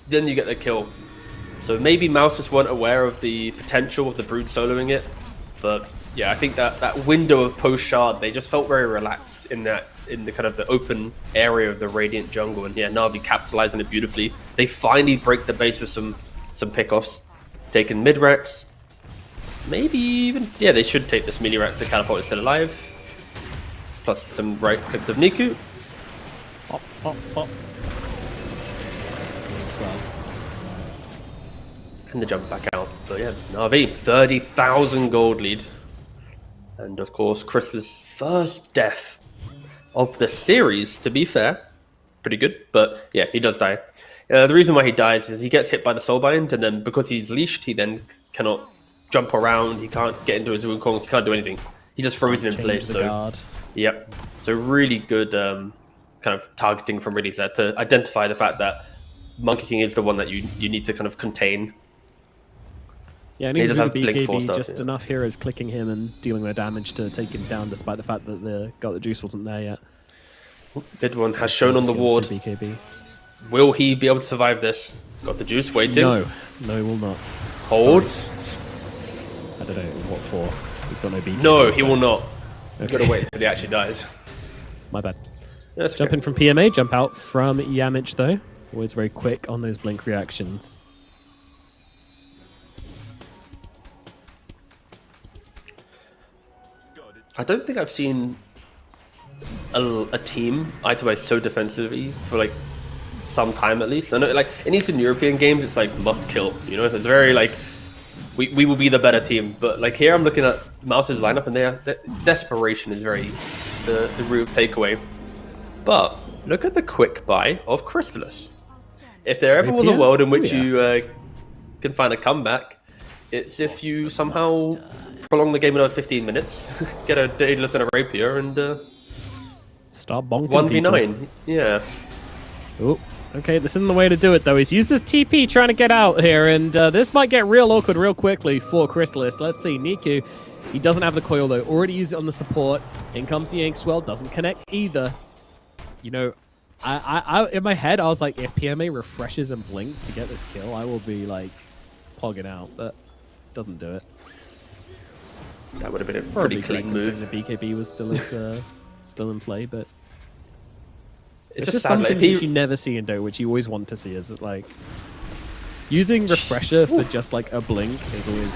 Then you get the kill. So maybe MOUZ just weren't aware of the potential of the Brood soloing it. But yeah, I think that window of post-shard, they just felt very relaxed in that in the kind of the open area of the Radiant jungle, and yeah, Na'Vi capitalized on it beautifully. They finally break the base with some pickoffs, taking mid Rex. Maybe even, yeah, they should take this melee Rex. The catapult is still alive. Plus some right clicks of Niku. Pop, pop, pop. Well. And the jump back out. But yeah, Na'Vi, 30,000 gold lead. And of course, Chrysalis' first death of the series, to be fair. Pretty good, but yeah, he does die. The reason why he dies is he gets hit by the Soulbind, and then because he's leashed, he then cannot jump around, he can't get into his Wukongs, he can't do anything. He just frozen in place. So, guard. Yep. So really good kind of targeting from Riddies there to identify the fact that Monkey King is the one that you need to kind of contain. Yeah, and he does have BKB, just enough heroes clicking him and dealing their damage to take him down, despite the fact that the God the Juice wasn't there yet. Bid one has shown on the ward. BKB. Will he be able to survive this? Got the Juice waiting. No, he will not. Hold. Sorry. I don't know what for. He's got no BKB. No, he will not. Okay. Gotta wait until he actually dies. My bad. That's Jump okay. in from PMA, jump out from Yamich though. Always very quick on those blink reactions. I don't think I've seen a team eye-to-eye so defensively for like some time at least. I know, like in Eastern European games, it's like must kill. You know, it's very like we will be the better team. But like here, I'm looking at MOUZ's lineup, and their desperation is very the real takeaway. But look at the quick buy of Chrysalis. If there ever was a world in which you can find a comeback, it's if you somehow prolong the game another 15 minutes, get a Daedalus and a Rapier, and start bonking 1v9. Yeah. Oh, okay, this isn't the way to do it though. He's used his TP trying to get out here, and this might get real awkward real quickly for Chrysalis. Let's see, Niku, he doesn't have the coil though. Already used it on the support. In comes the Inkswell, doesn't connect either. You know, I in my head, I was like, if PMA refreshes and blinks to get this kill, I will be like pogging out, but doesn't do it. That would have been a pretty clean move. The BKB was still in play, but It's just sad, something like, if he- which you never see in Dota, which you always want to see. Is like using refresher for just like a blink is always,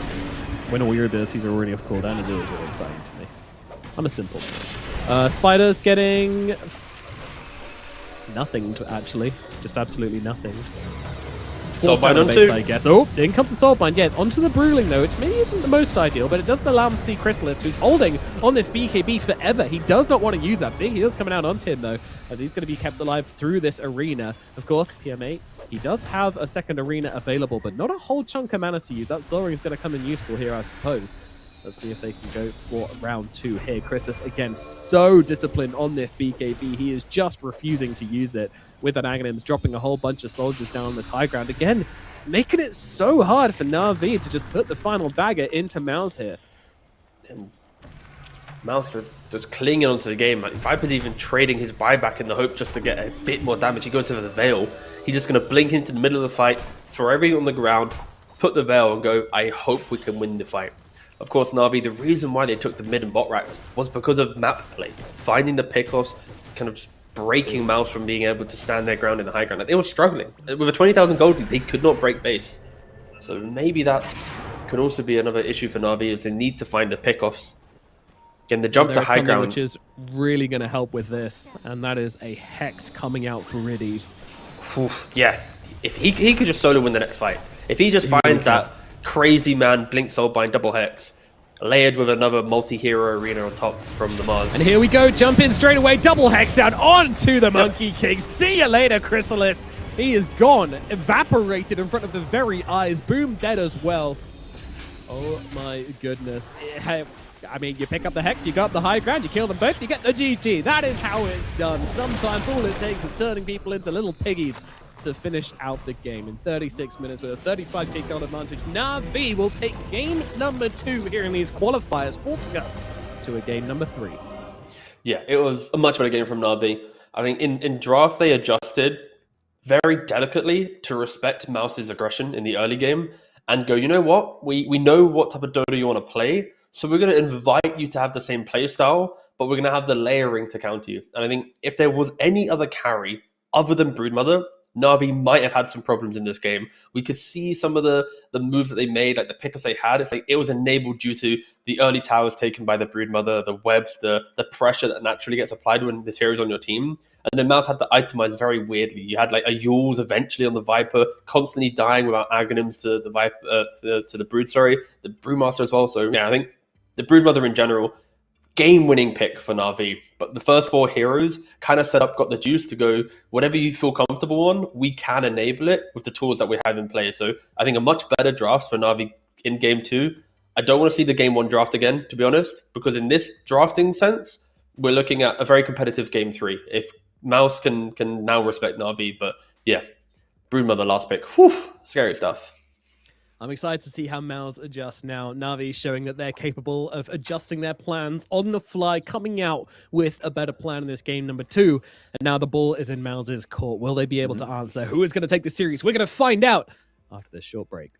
when all your abilities are already off cooldown, is always really exciting to me. I'm a simple man. Spider's getting nothing to actually, just absolutely nothing. Soulbind on base, two. I guess. Oh, in comes the Soulbind. Yeah, it's onto the Bruiling though, which maybe isn't the most ideal, but it does allow him to see Chrysalis, who's holding on this BKB forever. He does not want to use that. Big heals coming out onto him though, as he's going to be kept alive through this arena. Of course, PMA, he does have a second arena available, but not a whole chunk of mana to use. That Soaring is going to come in useful here, I suppose. Let's see if they can go for round 2 here. Chrysalis, again, so disciplined on this BKB. He is just refusing to use it with an Aghanims, dropping a whole bunch of soldiers down on this high ground. Again, making it so hard for Na'Vi to just put the final dagger into MOUZ here. And MOUZ is just clinging onto the game. Like, Viper's even trading his buyback in the hope just to get a bit more damage. He goes for the Veil. He's just going to blink into the middle of the fight, throw everything on the ground, put the Veil, and go, I hope we can win the fight. Of course, Na'Vi, the reason why they took the mid and bot racks was because of map play. Finding the pickoffs, kind of breaking MOUZ from being able to stand their ground in the high ground. Like, they were struggling. With a 20,000 gold lead, they could not break base. So maybe that could also be another issue for Na'Vi, is they need to find the pickoffs. Again, the jump to high ground, which is really going to help with this, and that is a Hex coming out for Riddies. Yeah, if he could just solo win the next fight. If he just finds that crazy man Blink Soulbind double Hex, layered with another multi-hero arena on top from the MOUZ. And here we go, jump in straight away, double Hex out onto the Monkey King. See you later, Chrysalis. He is gone, evaporated in front of the very eyes. Boom, dead as well. Oh my goodness. I mean, you pick up the Hex, you go up the high ground, you kill them both, you get the GG. That is how it's done. Sometimes all it takes is turning people into little piggies to finish out the game in 36 minutes with a 35k gold advantage. Na'Vi will take game number 2 here in these qualifiers, forcing us to a game number 3. Yeah, it was a much better game from Na'Vi. I think in draft they adjusted very delicately to respect MOUZ's aggression in the early game and go, you know what? We know what type of Dota you want to play, so we're going to invite you to have the same play style, but we're going to have the layering to counter you. And I think if there was any other carry other than Broodmother, Na'Vi might have had some problems in this game. We could see some of the moves that they made, like the pickups they had. It's like it was enabled due to the early towers taken by the Broodmother, the webs, the pressure that naturally gets applied when this hero's on your team. And then MOUZ had to itemize very weirdly. You had like a Yules eventually on the Viper, constantly dying without Aghanims to the Viper, to the Brood, the Brewmaster as well. So yeah, I think the Broodmother in general, game-winning pick for Na'Vi, but the first 4 heroes kind of set up, got the juice to go, whatever you feel comfortable on, we can enable it with the tools that we have in play. So I think a much better draft for Na'Vi in Game 2. I don't want to see the Game 1 draft again, to be honest, because in this drafting sense, we're looking at a very competitive Game 3. If MOUZ can now respect Na'Vi, but yeah, Broodmother last pick. Whew, scary stuff. I'm excited to see how MOUZ adjust now. Na'Vi showing that they're capable of adjusting their plans on the fly, coming out with a better plan in this game number 2. And now the ball is in MOUZ's court. Will they be able to answer? Who is going to take the series? We're going to find out after this short break.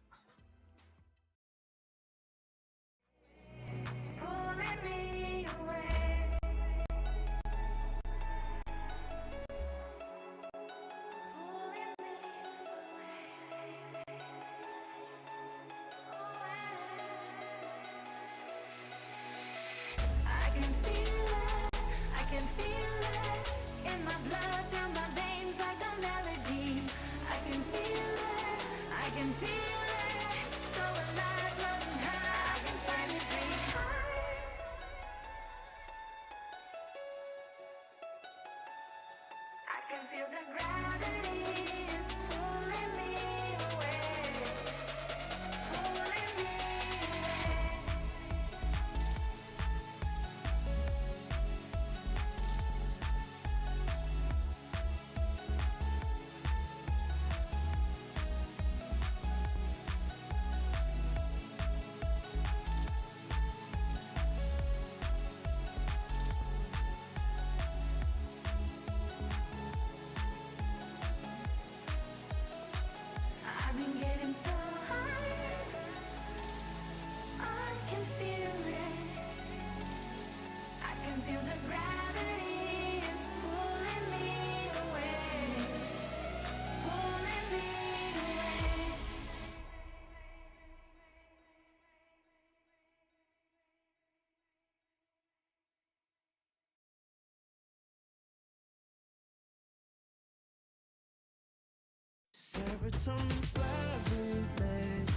Serotonin slightly made,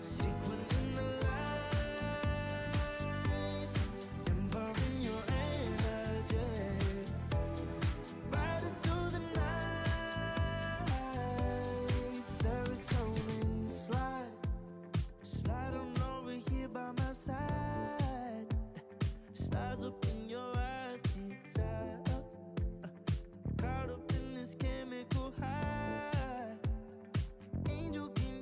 sequin in the lights, involving your energy, riding through the night. Serotonin slide on over here by my side, slides up in your eyes, desire, caught up in this chemical high. Angel, can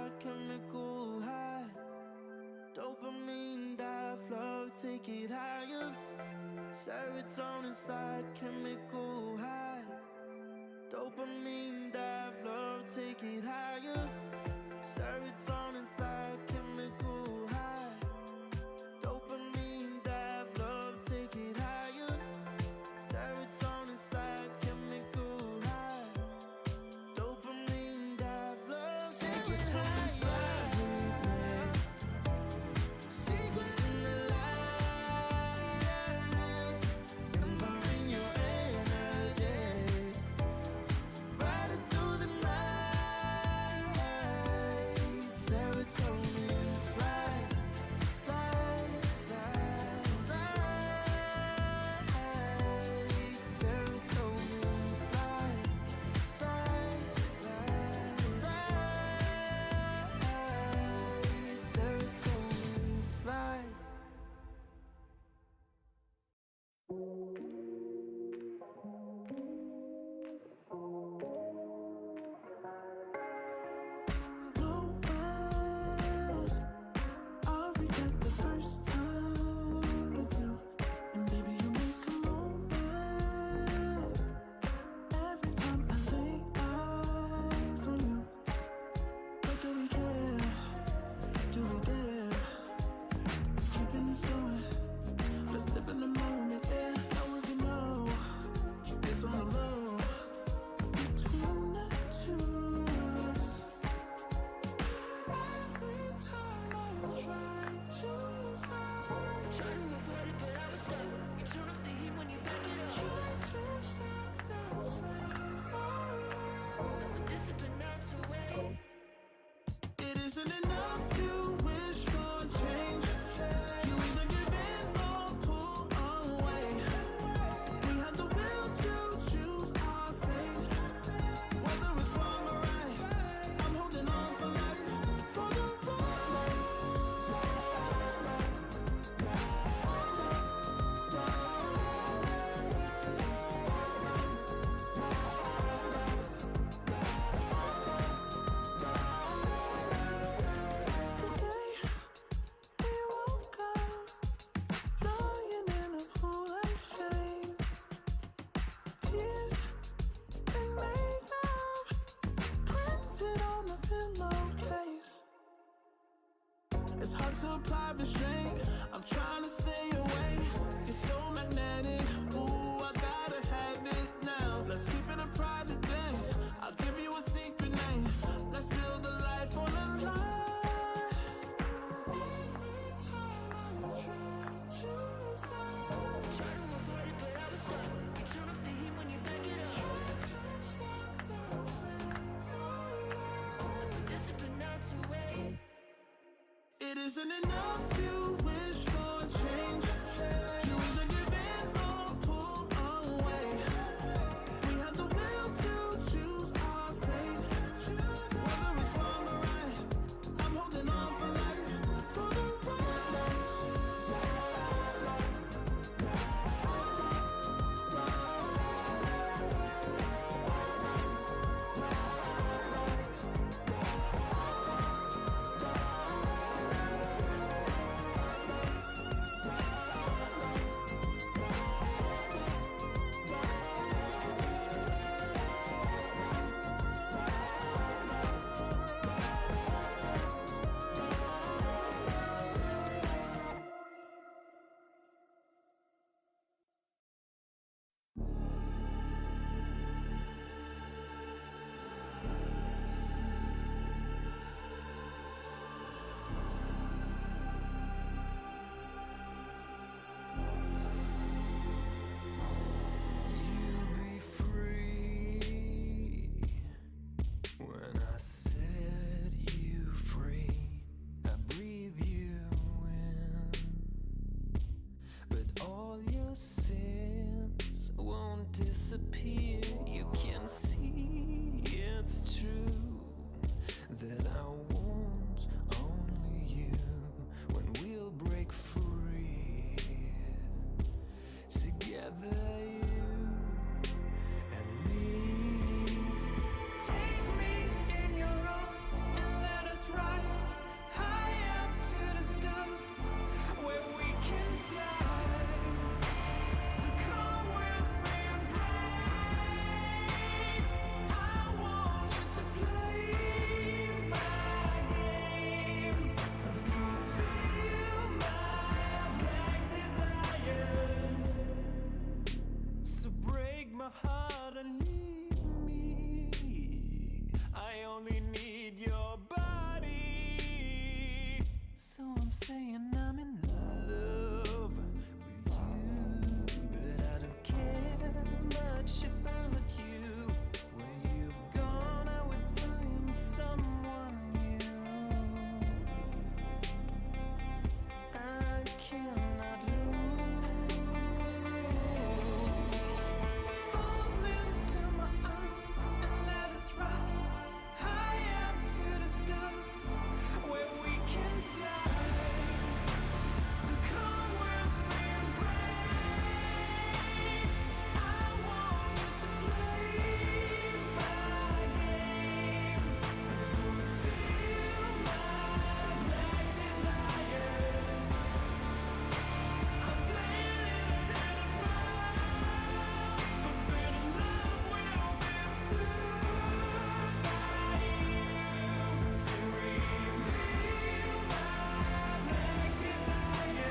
start, chemical high. Dopamine dive, love, take it higher. Serotonin slide, chemical high. Dopamine dive, love, take it higher. Serotonin slide, chemical high. Dopamine dive, love, take it higher. Serotonin slide, chemical high. Dopamine dive, love, take it higher. Secret in the light, empowering your energy. Riding through the night. Serotonin slide, slide, slide, slide. Serotonin slide, slide, slide, slide. Serotonin slide. No one I'll regret the first time with you. And baby, you make a moment every time I lay eyes on you. What do we care? Do we dare? Keeping this going. Let's live in the moment, yeah. Now we know it's on the low between the two of us. Every time I try to find, Trying to avoid it, but I was stuck. You turn up the heat when you back it up. try to stop the flame. But discipline melts away. It isn't enough to wish for change. You either give in or pull away. We have the will to choose our fate. Whether it's wrong or right, I'm holding on for life. For the ride. The day we woke up, lying in a pool of shame. Tears and makeup printed on the pillowcase. It's hard to apply restraint. I'm trying to stay away. It's so magnetic. Ooh, I gotta have it now. Let's keep it a private thing. I'll give you a secret name. Let's build a life on a lie. Every time I try to find, Trying to avoid it, but I was stuck. You turn up the heat when you back it up. try to stop the flame. But discipline melts away. It isn't enough to wish for change. You either give in or pull away. We have the will to choose our fate. Whether it's wrong or right, I'm holding on for life. For the ride. I'm saying I'm in love with you, but I don't care much about you. Where you've gone, I would find someone new. I cannot lose. Fall into my arms and let us rise high up to the stars where we can fly. So come with me and pray. I want you to play my games and fulfill my black desires. I'm playing in a hidden world. Forbidden love will be observed by you to reveal my black desires.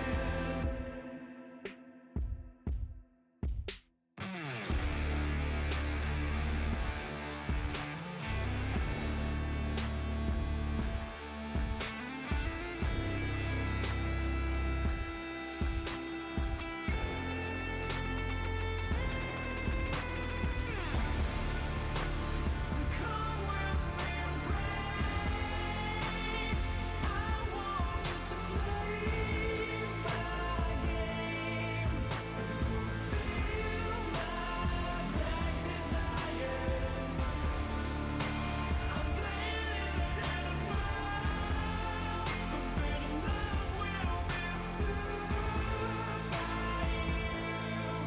So come with me and pray. I want you to play my games and fulfill my black desires. I'm playing in a hidden world. Forbidden love will be observed by you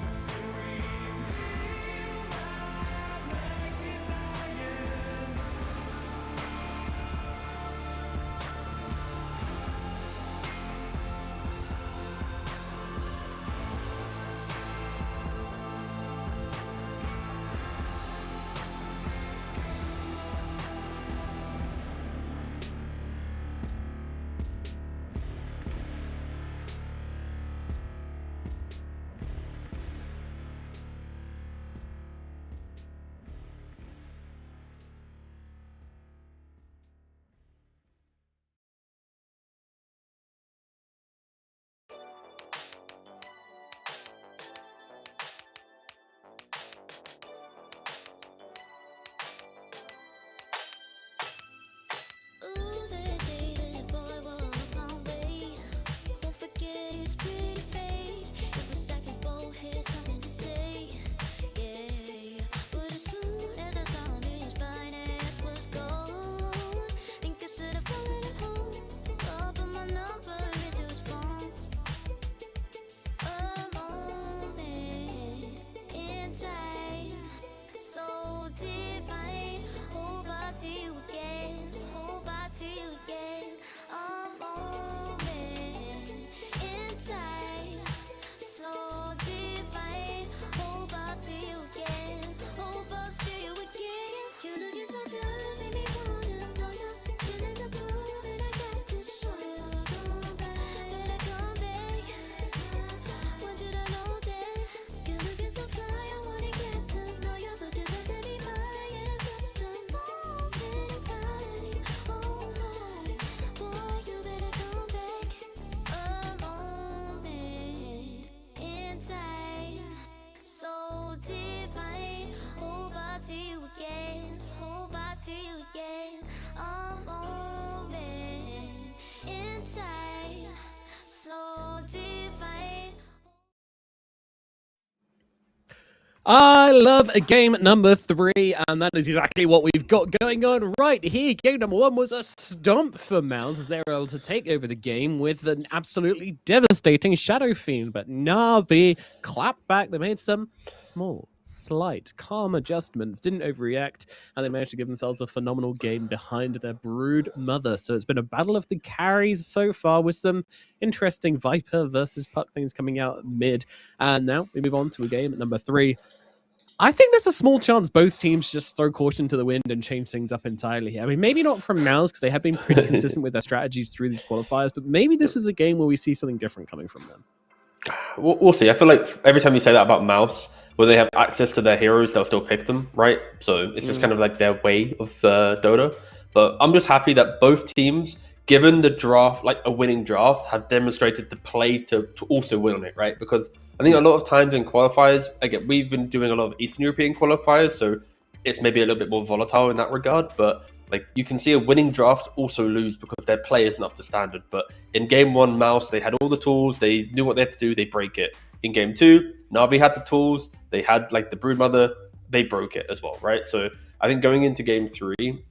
to reveal my black desires. Ooh, that day that boy walked my way. Don't forget his pretty face. It was like we both had something to say. Yeah, but as soon as I saw him, his fine ass was gone. Think I should have followed him home. I'll put my number into his phone. A moment in time, so divine. Hope I see you again. Hope I see you again. A moment in time, so divine. Hope I see you again. Hope I see you again. You're looking so good, made me wanna know you. Feeling the blue that I got to show you. Come back, better come back. Want you to know that you're looking so fly. I wanna get to know you, but you best be mine in just a moment in time. Oh my, boy, you better come back. A moment in time, so divine. Hope I see you again. Hope I see you again. A moment in time, so divine. I love game number 3, and that is exactly what we've got going on right here. Game number 1 was a stomp for MOUZ as they were able to take over the game with an absolutely devastating Shadow Fiend, but Navi clapped back. They made some small, slight, calm adjustments, didn't overreact, and they managed to give themselves a phenomenal game behind their brood mother. So it's been a battle of the carries so far with some interesting Viper versus Puck things coming out mid. And now we move on to a game at number 3. I think there's a small chance both teams just throw caution to the wind and change things up entirely. I mean, maybe not from MOUZ because they have been pretty consistent with their strategies through these qualifiers, but maybe this is a game where we see something different coming from them. We'll see. I feel like every time you say that about MOUZ, where they have access to their heroes, they'll still pick them, right? So it's just kind of like their way of Dota. But I'm just happy that both teams given the draft, like a winning draft, have demonstrated the play to also win on it, right? Because I think a lot of times in qualifiers, again, we've been doing a lot of Eastern European qualifiers, so it's maybe a little bit more volatile in that regard. But like you can see a winning draft also lose because their play isn't up to standard. But in game one, MOUZ, they had all the tools, they knew what they had to do, they break it. In game two, Na'Vi had the tools, they had like the Broodmother, they broke it as well, right? So I think going into game three,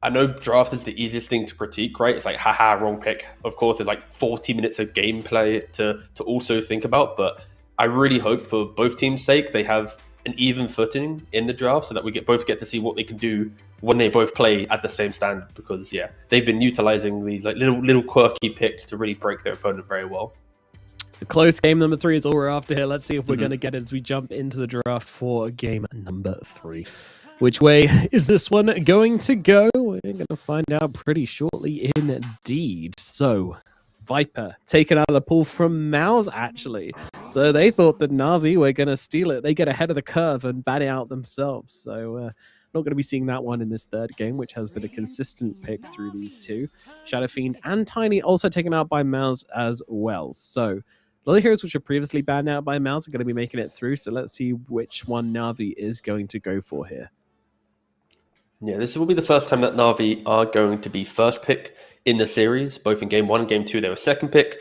I know draft is the easiest thing to critique, right? It's like, haha, wrong pick. Of course, there's like 40 minutes of gameplay to also think about, but I really hope for both teams' sake they have an even footing in the draft so that we both get to see what they can do when they both play at the same standard. Because yeah, they've been utilizing these like little quirky picks to really break their opponent very well. The close game number 3 is all we're after here. Let's see if we're going to get it as we jump into the draft for game number 3. Which way is this one going to go? We're going to find out pretty shortly indeed. So, Viper taken out of the pool from MOUZ, actually. So they thought that Na'Vi were going to steal it. They get ahead of the curve and bat it out themselves. So not going to be seeing that one in this third game, which has been a consistent pick through these two. Shadow Fiend and Tiny also taken out by MOUZ as well. So a lot of heroes which were previously banned out by MOUZ are going to be making it through. So let's see which one Na'Vi is going to go for here. Yeah, this will be the first time that Na'Vi are going to be first pick in the series. Both in game 1 and game 2, they were second pick.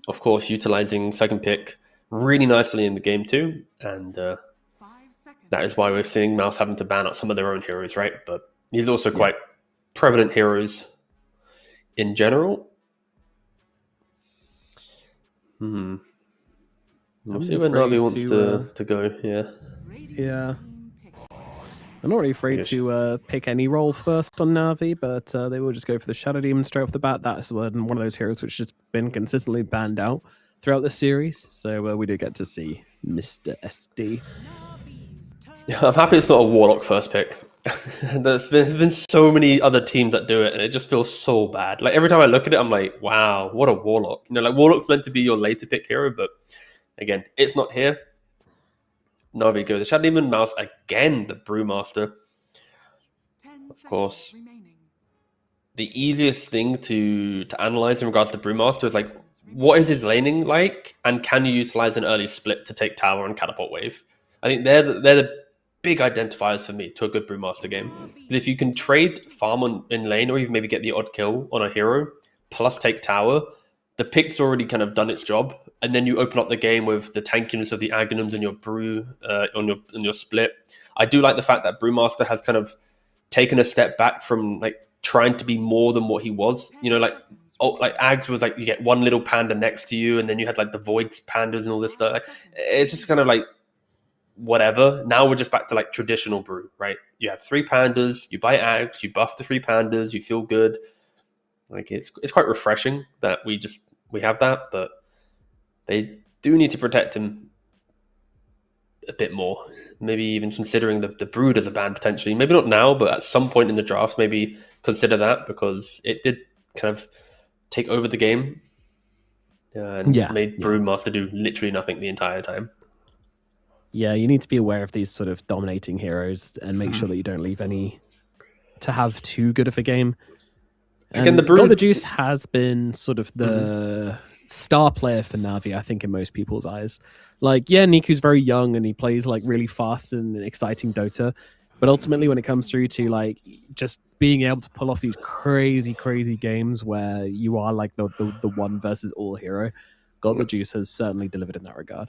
Of course, utilizing second pick really nicely in the game 2. And that is why we're seeing MOUZ having to ban out some of their own heroes, right? But these are also quite prevalent heroes in general. We'll see where Na'Vi wants to go, yeah. Yeah. I'm not really afraid to pick any role first on Na'Vi, but they will just go for the Shadow Demon straight off the bat. That's one of those heroes which has been consistently banned out throughout the series. So we do get to see Mr. SD. Yeah, I'm happy it's not a Warlock first pick. There's been so many other teams that do it, and it just feels so bad. Like every time I look at it, I'm like, wow, what a Warlock. You know, like Warlock's meant to be your later pick hero, but again, it's not here. Na'Vi go the Shadow Demon, MOUZ again, the Brewmaster. Of course, the easiest thing to analyze in regards to Brewmaster is like, what is his laning like, and can you utilize an early split to take tower and catapult wave? I think they're the big identifiers for me to a good Brewmaster game. Because if you can trade farm in lane, or even maybe get the odd kill on a hero, plus take tower, the pick's already kind of done its job, and then you open up the game with the tankiness of the Aghanims and your brew on your split. I do like the fact that Brewmaster has kind of taken a step back from like trying to be more than what he was. You know, like Aghs was like you get one little panda next to you, and then you had like the Voids pandas and all this stuff. Like, it's just kind of like whatever. Now we're just back to like traditional brew, right? You have 3 pandas, you buy Aghs, you buff the 3 pandas, you feel good. Like it's quite refreshing that we have that, but they do need to protect him a bit more. Maybe even considering the Brood as a ban potentially. Maybe not now, but at some point in the draft, maybe consider that, because it did kind of take over the game and made Brewmaster do literally nothing the entire time. Yeah, you need to be aware of these sort of dominating heroes and make sure that you don't leave any to have too good of a game. Again, the Brood... Juice has been sort of the star player for Na'Vi, I think, in most people's eyes. Like, yeah, Niku's very young and he plays like really fast and exciting Dota, but ultimately when it comes through to like just being able to pull off these crazy games where you are like the one versus all hero, the Juice has certainly delivered in that regard.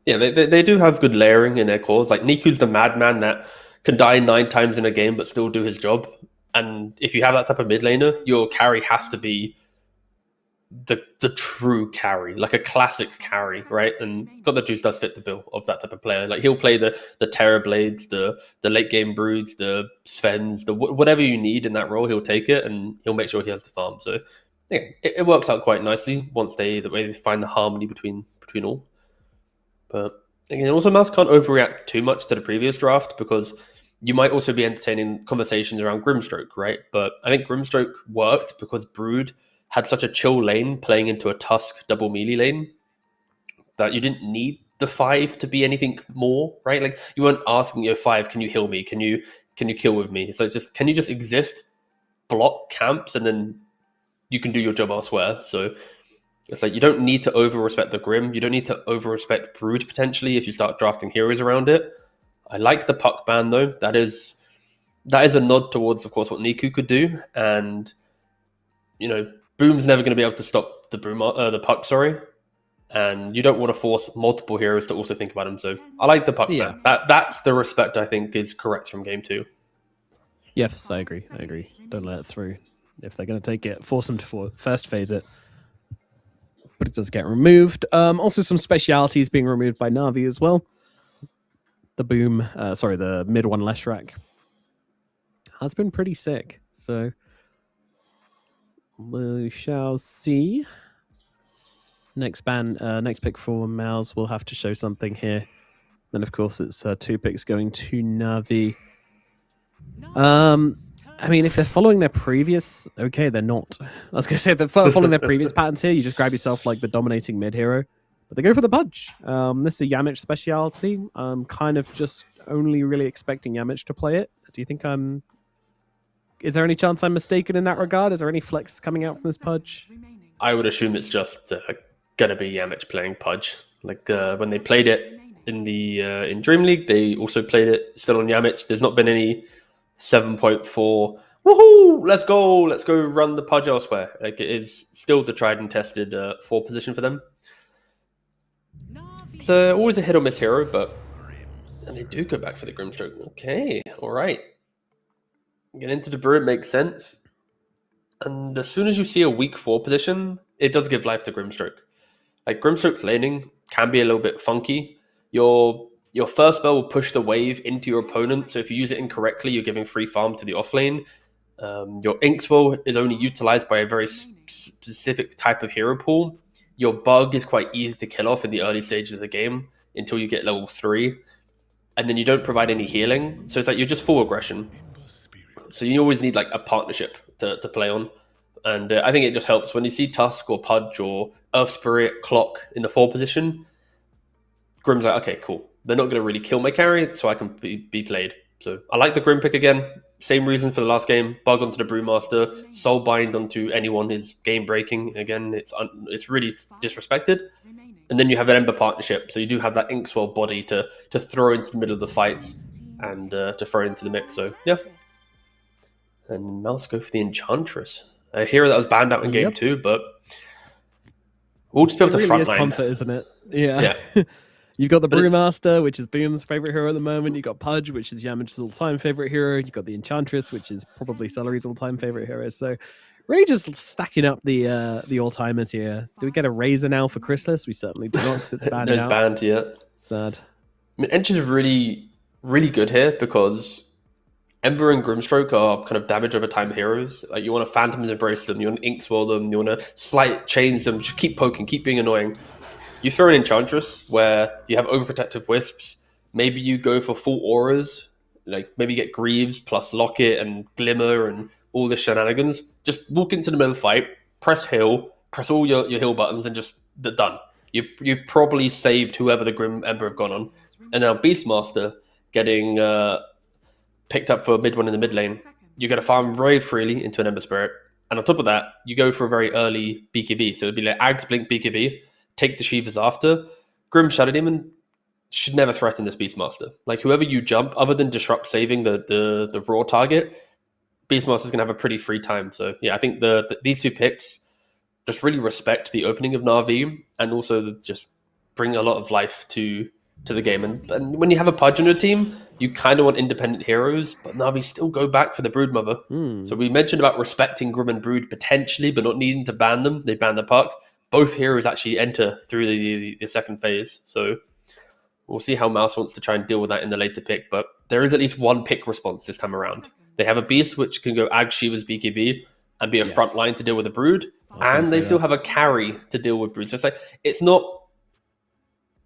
Yeah, they do have good layering in their cores. Like Niku's the madman that can die 9 times in a game but still do his job. And if you have that type of mid laner, your carry has to be the true carry, like a classic carry, right? And the Juice does fit the bill of that type of player. Like he'll play the Terror Blades, the late game Broods, the Svens, whatever you need in that role, he'll take it and he'll make sure he has the farm. So yeah, it works out quite nicely once the way they find the harmony between all. But again, also MOUZ can't overreact too much to the previous draft, because you might also be entertaining conversations around Grimstroke, right? But I think Grimstroke worked because Brood had such a chill lane playing into a Tusk double melee lane that you didn't need the 5 to be anything more, right? Like you weren't asking your 5, can you heal me? Can you kill with me? So just can you just exist, block camps, and then you can do your job elsewhere. So it's like you don't need to over-respect the Grim. You don't need to over-respect Brood, potentially, if you start drafting heroes around it. I like the puck ban, though. That is a nod towards, of course, what Niku could do. And, you know, Boom's never going to be able to stop the puck, sorry. And you don't want to force multiple heroes to also think about him. So I like the puck ban. That's the respect I think is correct from game 2. Yes, I agree. Don't let it through. If they're going to take it, force them to first phase it. But it does get removed. Also, some specialities being removed by Na'Vi as well. The the mid one Leshrac has been pretty sick. So we shall see. Next pick for MOUZ will have to show something here. Then, of course, it's 2 picks going to Na'Vi. I mean, if they're following their previous... Okay, they're not. I was going to say, if they're following their previous patterns here, you just grab yourself like the dominating mid-hero. But they go for the Pudge. This is a Yamich speciality. I'm kind of just only really expecting Yamich to play it. Do you think I'm... Is there any chance I'm mistaken in that regard? Is there any flex coming out from this Pudge? I would assume it's just going to be Yamich playing Pudge. Like when they played it in the in Dream League, they also played it still on Yamich. There's not been any 7.4 woohoo, let's go run the Pudge elsewhere. Like, it is still the tried and tested 4 position for them. It's always a hit or miss hero, but and they do go back for the Grimstroke. Okay, all right. Get into the Brew, it makes sense. And as soon as you see a weak 4 position, it does give life to Grimstroke. Like, Grimstroke's laning can be a little bit funky. Your first spell will push the wave into your opponent, so if you use it incorrectly, you're giving free farm to the offlane. Your Ink Spell is only utilized by a very specific type of hero pool. Your Bug is quite easy to kill off in the early stages of the game until you get level 3. And then you don't provide any healing, so it's like you're just full aggression. So you always need like a partnership to play on. And I think it just helps when you see Tusk or Pudge or Earth Spirit Clock in the 4 position. Grim's like, okay, cool. They're not going to really kill my carry, so I can be played. So I like the Grim pick again. Same reason for the last game. Bug onto the Brewmaster. Soulbind onto anyone is game breaking. Again, it's really disrespected. And then you have that Ember partnership. So you do have that Inkswell body to throw into the middle of the fights and to throw into the mix. So yeah. And now let's go for the Enchantress. A hero that was banned out in game 2, but we'll just be able to really frontline. Is comfort, isn't it? Yeah. You've got the Brewmaster, which is Boom's favorite hero at the moment. You've got Pudge, which is Yamich's all-time favorite hero. You've got the Enchantress, which is probably Celery's all-time favorite hero. So really just stacking up the all-timers here. Do we get a Razor now for Chrysalis? We certainly do not, because it's banned No, it's out. banned yet. Sad. I mean, Ench is really, really good here because Ember and Grimstroke are kind of damage over time heroes. Like, you want to Phantom's Embrace them, you want to Inkswell them, you want to Slight Chains them, just keep poking, keep being annoying. You throw an Enchantress where you have Overprotective Wisps. Maybe you go for full auras, like maybe get Greaves plus Locket and Glimmer and all the shenanigans. Just walk into the middle of the fight, press heal, press all your heal buttons, and just done. You've probably saved whoever the Grim Ember have gone on. And now Beastmaster getting picked up for mid one in the mid lane. You're going to farm very freely into an Ember Spirit. And on top of that, you go for a very early BKB. So it'd be like Ags, Blink, BKB. Take the Shivas after. Grim Shadow Demon should never threaten this Beastmaster. Like, whoever you jump, other than disrupt saving the raw target, Beastmaster's going to have a pretty free time. So yeah, I think these 2 picks just really respect the opening of Na'Vi and also just bring a lot of life to the game. And when you have a Pudge on your team, you kind of want independent heroes, but Na'Vi still go back for the Broodmother. So we mentioned about respecting Grim and Brood potentially, but not needing to ban them. They ban the puck. Both heroes actually enter through the second phase. So we'll see how MOUZ wants to try and deal with that in the later pick. But there is at least 1 pick response this time around. They have a Beast, which can go Ag, Shiva's BKB and be a front line to deal with the Brood. And they still have a carry to deal with Brood. So it's like, it's not,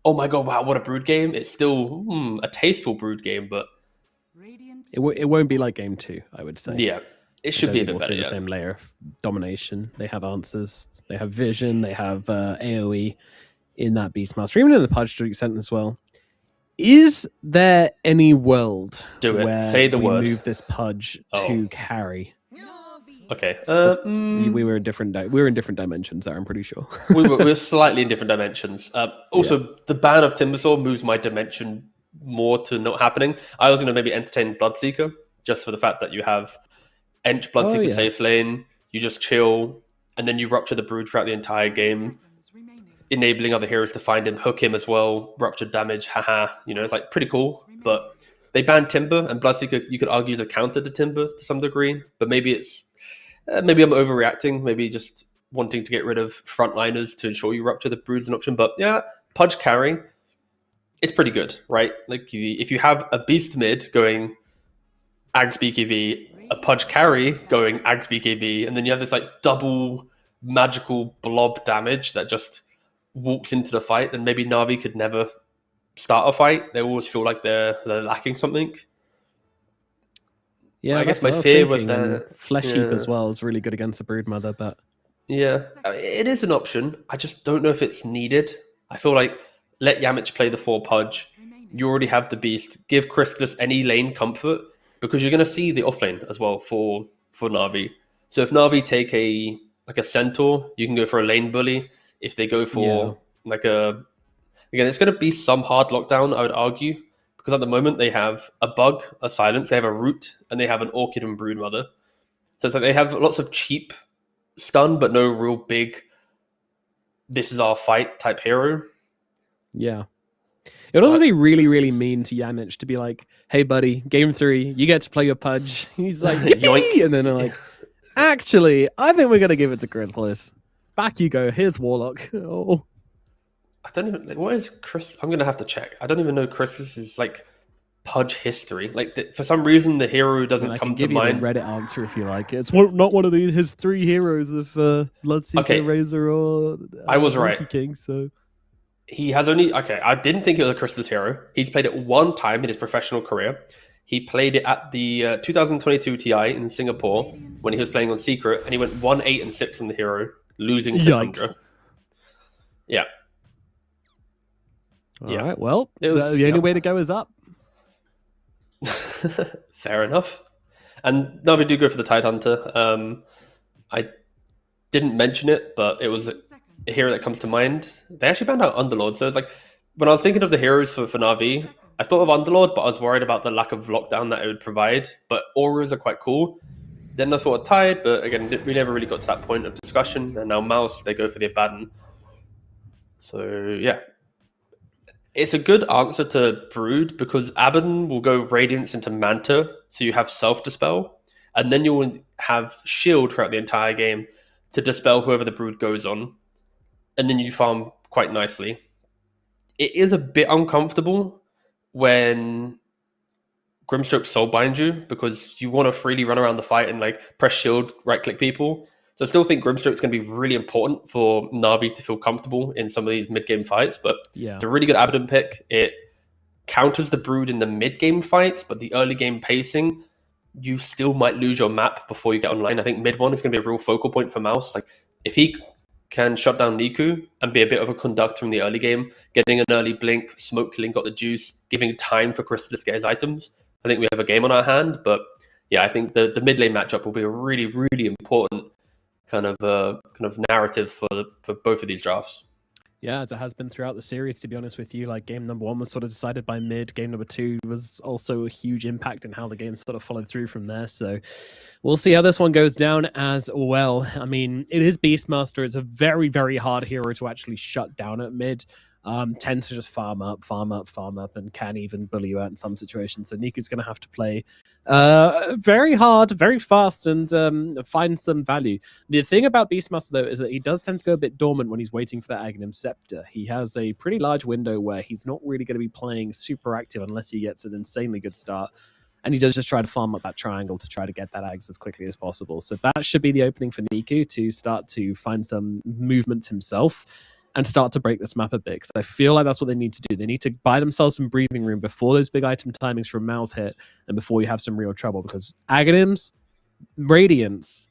oh my god, wow, what a Brood game. It's still a tasteful Brood game, but It won't be like game 2, I would say. yeah, it should be a bit better. The same layer of domination. They have answers. They have vision. They have AoE in that Beastmaster, even in the Pudge to an extent as well. Is there any world Do it. where Say the we word. move this Pudge to carry? Okay. We were in different dimensions there, I'm pretty sure. we were slightly in different dimensions. Also, the ban of Timbersaw moves my dimension more to not happening. I was going to maybe entertain Bloodseeker just for the fact that you have Ench Bloodseeker safe lane, you just chill, and then you rupture the Brood throughout the entire game, enabling other heroes to find him, hook him as well, rupture damage, haha. It's like pretty cool. But they banned Timber, and Bloodseeker you could argue is a counter to Timber to some degree. But maybe maybe I'm overreacting. Maybe just wanting to get rid of frontliners to ensure you rupture the Brood's an option. But yeah, Pudge carry, it's pretty good, right? Like if you have a Beast mid going Ags BKB, a Pudge carry going Ags BKB, and then you have this like double magical blob damage that just walks into the fight, then maybe Na'Vi could never start a fight. They always feel like they're lacking something. Yeah, I guess my fear with the Flesh Heap as well is really good against the Broodmother, but yeah, it is an option. I just don't know if it's needed. I feel like let Yamich play the 4 Pudge. You already have the Beast. Give Crystallis any lane comfort because you're going to see the offlane as well for Na'Vi. So if Na'Vi take a Centaur, you can go for a lane bully. If they go for again, it's going to be some hard lockdown, I would argue, because at the moment they have a Bug, a Silence, they have a Root, and they have an Orchid and Broodmother. So it's like they have lots of cheap stun, but no real big, this is our fight type hero. Yeah. It would also be really, really mean to Yamich to be like, hey, buddy, game 3, you get to play your Pudge. He's like, yoink. And then they're like, actually, I think we're going to give it to Crystallis. Back you go. Here's Warlock. Oh. I don't even, what is Chris? I'm going to have to check. I don't even know Crystallis' like Pudge history. Like for some reason, the hero doesn't come to mind. Reddit answer if you like. It's not one of his 3 heroes of Bloodseeker, Razor, or I was right. King, so... He has only... Okay, I didn't think it was a Crystallis hero. He's played it one time in his professional career. He played it at the 2022 TI in Singapore when he was playing on Secret, and he went 1-8-6 on the hero, losing to Tundra. Yeah. All right, well, the only way to go is up. Fair enough. And now we do go for the Tidehunter. I didn't mention it, but it was a hero that comes to mind. They actually banned out Underlord, so it's like when I was thinking of the heroes for Na'Vi, I thought of Underlord, but I was worried about the lack of lockdown that it would provide. But auras are quite cool. Then I thought of Tide, but again, we never really got to that point of discussion. And now MOUZ, they go for the Abaddon. So yeah, it's a good answer to Brood because Abaddon will go Radiance into Manta, so you have Self-Dispel, and then you will have Shield throughout the entire game to dispel whoever the Brood goes on, and then you farm quite nicely. It is a bit uncomfortable when Grimstroke soulbind you because you want to freely run around the fight and like press shield, right-click people. So I still think Grimstroke's going to be really important for Na'Vi to feel comfortable in some of these mid-game fights, but it's a really good Abaddon pick. It counters the Brood in the mid-game fights, but the early-game pacing, you still might lose your map before you get online. I think mid-1 is going to be a real focal point for MOUZ. Like, if he can shut down Niku and be a bit of a conductor in the early game, getting an early blink, smoke killing got the juice, giving time for Crystallis to get his items, I think we have a game on our hand. But yeah, I think the mid-lane matchup will be a really, really important kind of narrative for both of these drafts. Yeah, as it has been throughout the series, to be honest with you. Like, game number 1 was sort of decided by mid. Game number 2 was also a huge impact in how the game sort of followed through from there. So we'll see how this one goes down as well. I mean, it is Beastmaster. It's a very, very hard hero to actually shut down at mid. Tends to just farm up, and can even bully you out in some situations. So Niku's going to have to play very hard, very fast, and find some value. The thing about Beastmaster, though, is that he does tend to go a bit dormant when he's waiting for that Aghanim Scepter. He has a pretty large window where he's not really going to be playing super active unless he gets an insanely good start. And he does just try to farm up that triangle to try to get that Ags as quickly as possible. So that should be the opening for Niku to start to find some movements himself and start to break this map a bit. Because I feel like that's what they need to do. They need to buy themselves some breathing room before those big item timings from MOUZ hit and before you have some real trouble. Because Aghanims, Radiance,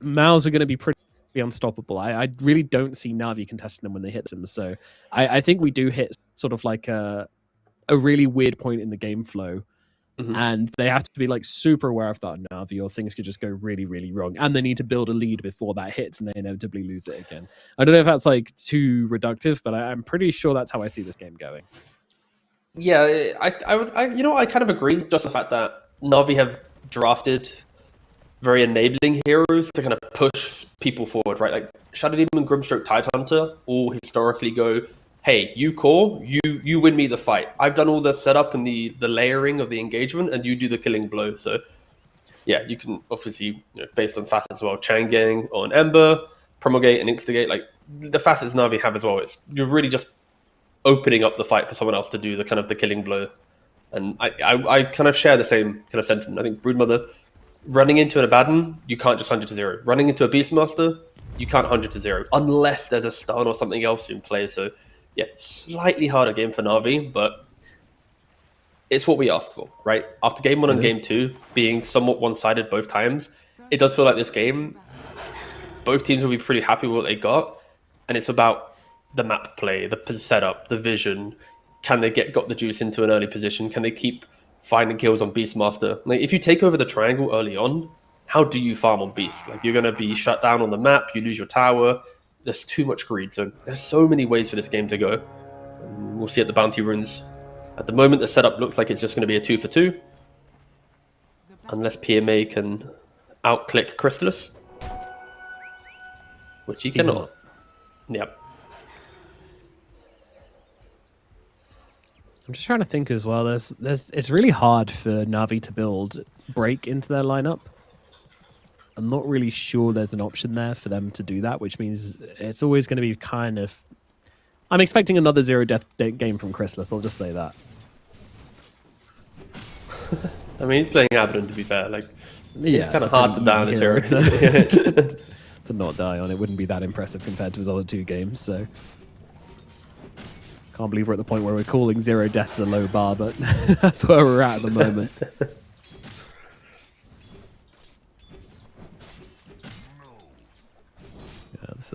MOUZ are going to be pretty unstoppable. I really don't see Na'Vi contesting them when they hit them. So I think we do hit sort of like a really weird point in the game flow And they have to be like super aware of that on Navi, or things could just go really, really wrong. And they need to build a lead before that hits, and they inevitably lose it again. I don't know if that's like too reductive, but I'm pretty sure that's how I see this game going. Yeah, I kind of agree. Just the fact that Navi have drafted very enabling heroes to kind of push people forward, right? Like Shadow Demon, Grimstroke, Tidehunter all historically go, hey, you core, you win me the fight. I've done all the setup and the layering of the engagement, and you do the killing blow. So yeah, you can obviously, based on facets as well, Changang on Ember, Promulgate and Instigate, like the facets Navi have as well. You're really just opening up the fight for someone else to do the kind of the killing blow. And I kind of share the same kind of sentiment. I think Broodmother, running into an Abaddon, you can't just 100 to 0. Running into a Beastmaster, you can't 100 to 0 unless there's a stun or something else in play. So yeah, slightly harder game for Navi, but it's what we asked for, right? After game 1 and game 2 being somewhat one-sided both times, it does feel like this game, both teams will be pretty happy with what they got, and it's about the map play, the setup, the vision. Can they got the juice into an early position? Can they keep finding kills on Beastmaster? Like, if you take over the triangle early on, how do you farm on Beast? Like, you're going to be shut down on the map, you lose your tower. There's too much greed. So there's so many ways for this game to go. We'll see at the bounty runes. At the moment, the setup looks like it's just going to be a 2 for 2. Unless PMA can outclick Crystallis. Which he cannot. Yep. I'm just trying to think as well. It's really hard for Navi to build break into their lineup. I'm not really sure there's an option there for them to do that, which means it's always going to be kind of... I'm expecting another zero death game from Crystallis, I'll just say that. I mean, he's playing Abaddon, to be fair. Like, yeah, it's kind of hard to die on his hero. To not die on it wouldn't be that impressive compared to his other 2 games, so... Can't believe we're at the point where we're calling zero deaths a low bar, but that's where we're at the moment. It's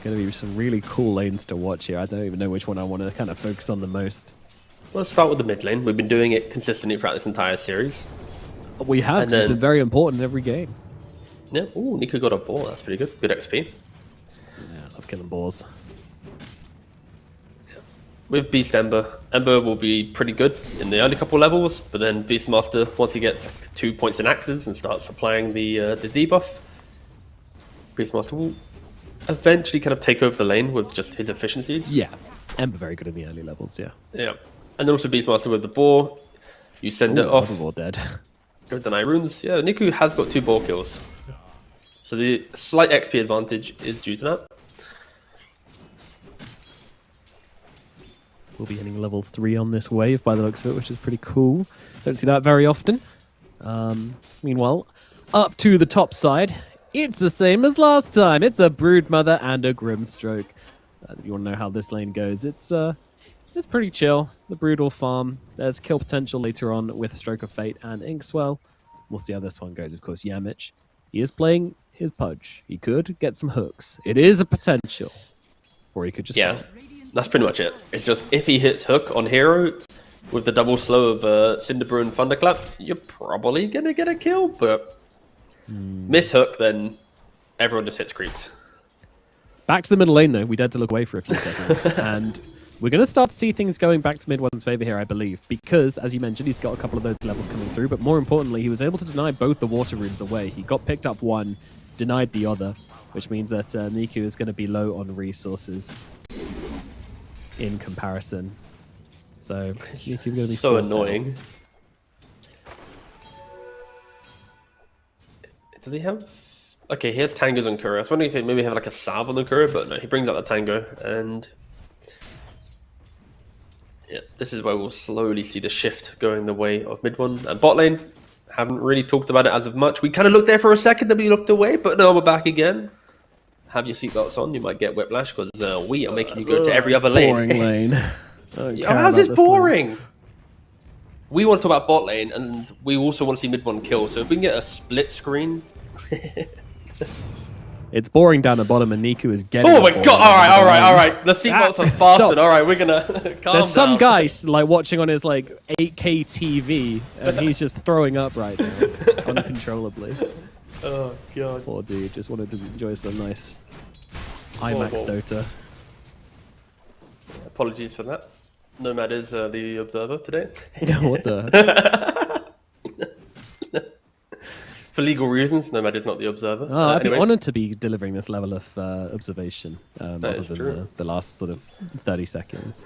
going to be some really cool lanes to watch here. I don't even know which one I want to kind of focus on the most. Let's start with the mid lane. We've been doing it consistently throughout this entire series. We have. It's been very important in every game. Yeah. Ooh, Nico got a ball. That's pretty good. Good XP. Yeah, I love killing balls. With Beast Ember, Ember will be pretty good in the early couple levels, but then Beastmaster, once he gets 2 points in axes and starts applying the debuff, Beastmaster will eventually kind of take over the lane with just his efficiencies. Yeah, Ember very good in the early levels, yeah. Yeah, and then also Beastmaster with the boar, you send it off. Boar dead. Go deny runes. Yeah, Niku has got 2 boar kills. So the slight XP advantage is due to that. We'll be hitting level 3 on this wave by the looks of it, which is pretty cool. Don't see that very often. Meanwhile, up to the top side, it's the same as last time. It's a Broodmother and a Grimstroke. If you want to know how this lane goes, it's pretty chill. The Brood will farm. There's kill potential later on with Stroke of Fate and Inkswell. We'll see how this one goes. Of course, Yamich, he is playing his Pudge. He could get some hooks. It is a potential. Or he could just... Yeah. That's pretty much it. It's just if he hits hook on hero with the double slow of Cinderbrew and Thunderclap, you're probably going to get a kill, but miss hook, then everyone just hits creeps. Back to the middle lane, though. We dared to look away for a few seconds. And we're going to start to see things going back to mid one's favor here, I believe, because, as you mentioned, he's got a couple of those levels coming through, but more importantly, he was able to deny both the water runes away. He got picked up one, denied the other, which means that Niku is going to be low on resources in comparison. So Niku going to be so annoying. Does he have... Okay, he has tangos on Kura. I was wondering if he maybe have like a salve on the Kura, but no, he brings out the tango, and yeah, this is where we'll slowly see the shift going the way of mid one and bot lane. Haven't really talked about it as of much. We kind of looked there for a second, then we looked away, but now we're back again. Have your seatbelts on, you might get whiplash because we are making you go to every other lane. Boring lane. How's this boring? We want to talk about bot lane, and we also want to see mid one kill. So if we can get a split screen, It's boring down the bottom, and Niku is getting. Oh the my ball god! All right. The seatbelts have Stop. fasted. All right, we're gonna calm There's some down. guy like watching on his like 8K TV, and he's just throwing up right now, uncontrollably. Oh god. Poor dude, just wanted to enjoy some nice IMAX Dota. Apologies for that. Nomad is the observer today. What the? For legal reasons, Nomad is not the observer. Oh, I'd Anyway. be honored to be delivering this level of observation, other is than true. the last sort of 30 seconds.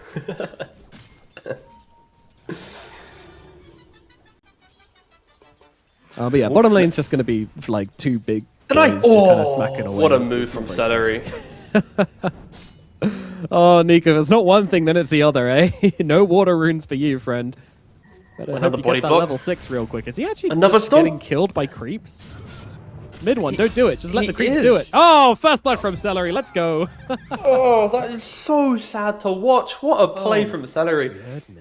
But yeah, bottom lane's just going to be like two big Did boys kinda smacking away. What a It's move from pretty Celery. Oh, Nico, if it's not one thing, then it's the other, eh? No water runes for you, friend. Better Another hope you body get that block. level 6 real quick. Is he actually Another just stomp? getting killed by creeps? Mid one, don't do it. Just let he the creeps do is. it. Oh, first blood from Celery. Let's go. Oh, that is so sad to watch. What a play from Celery.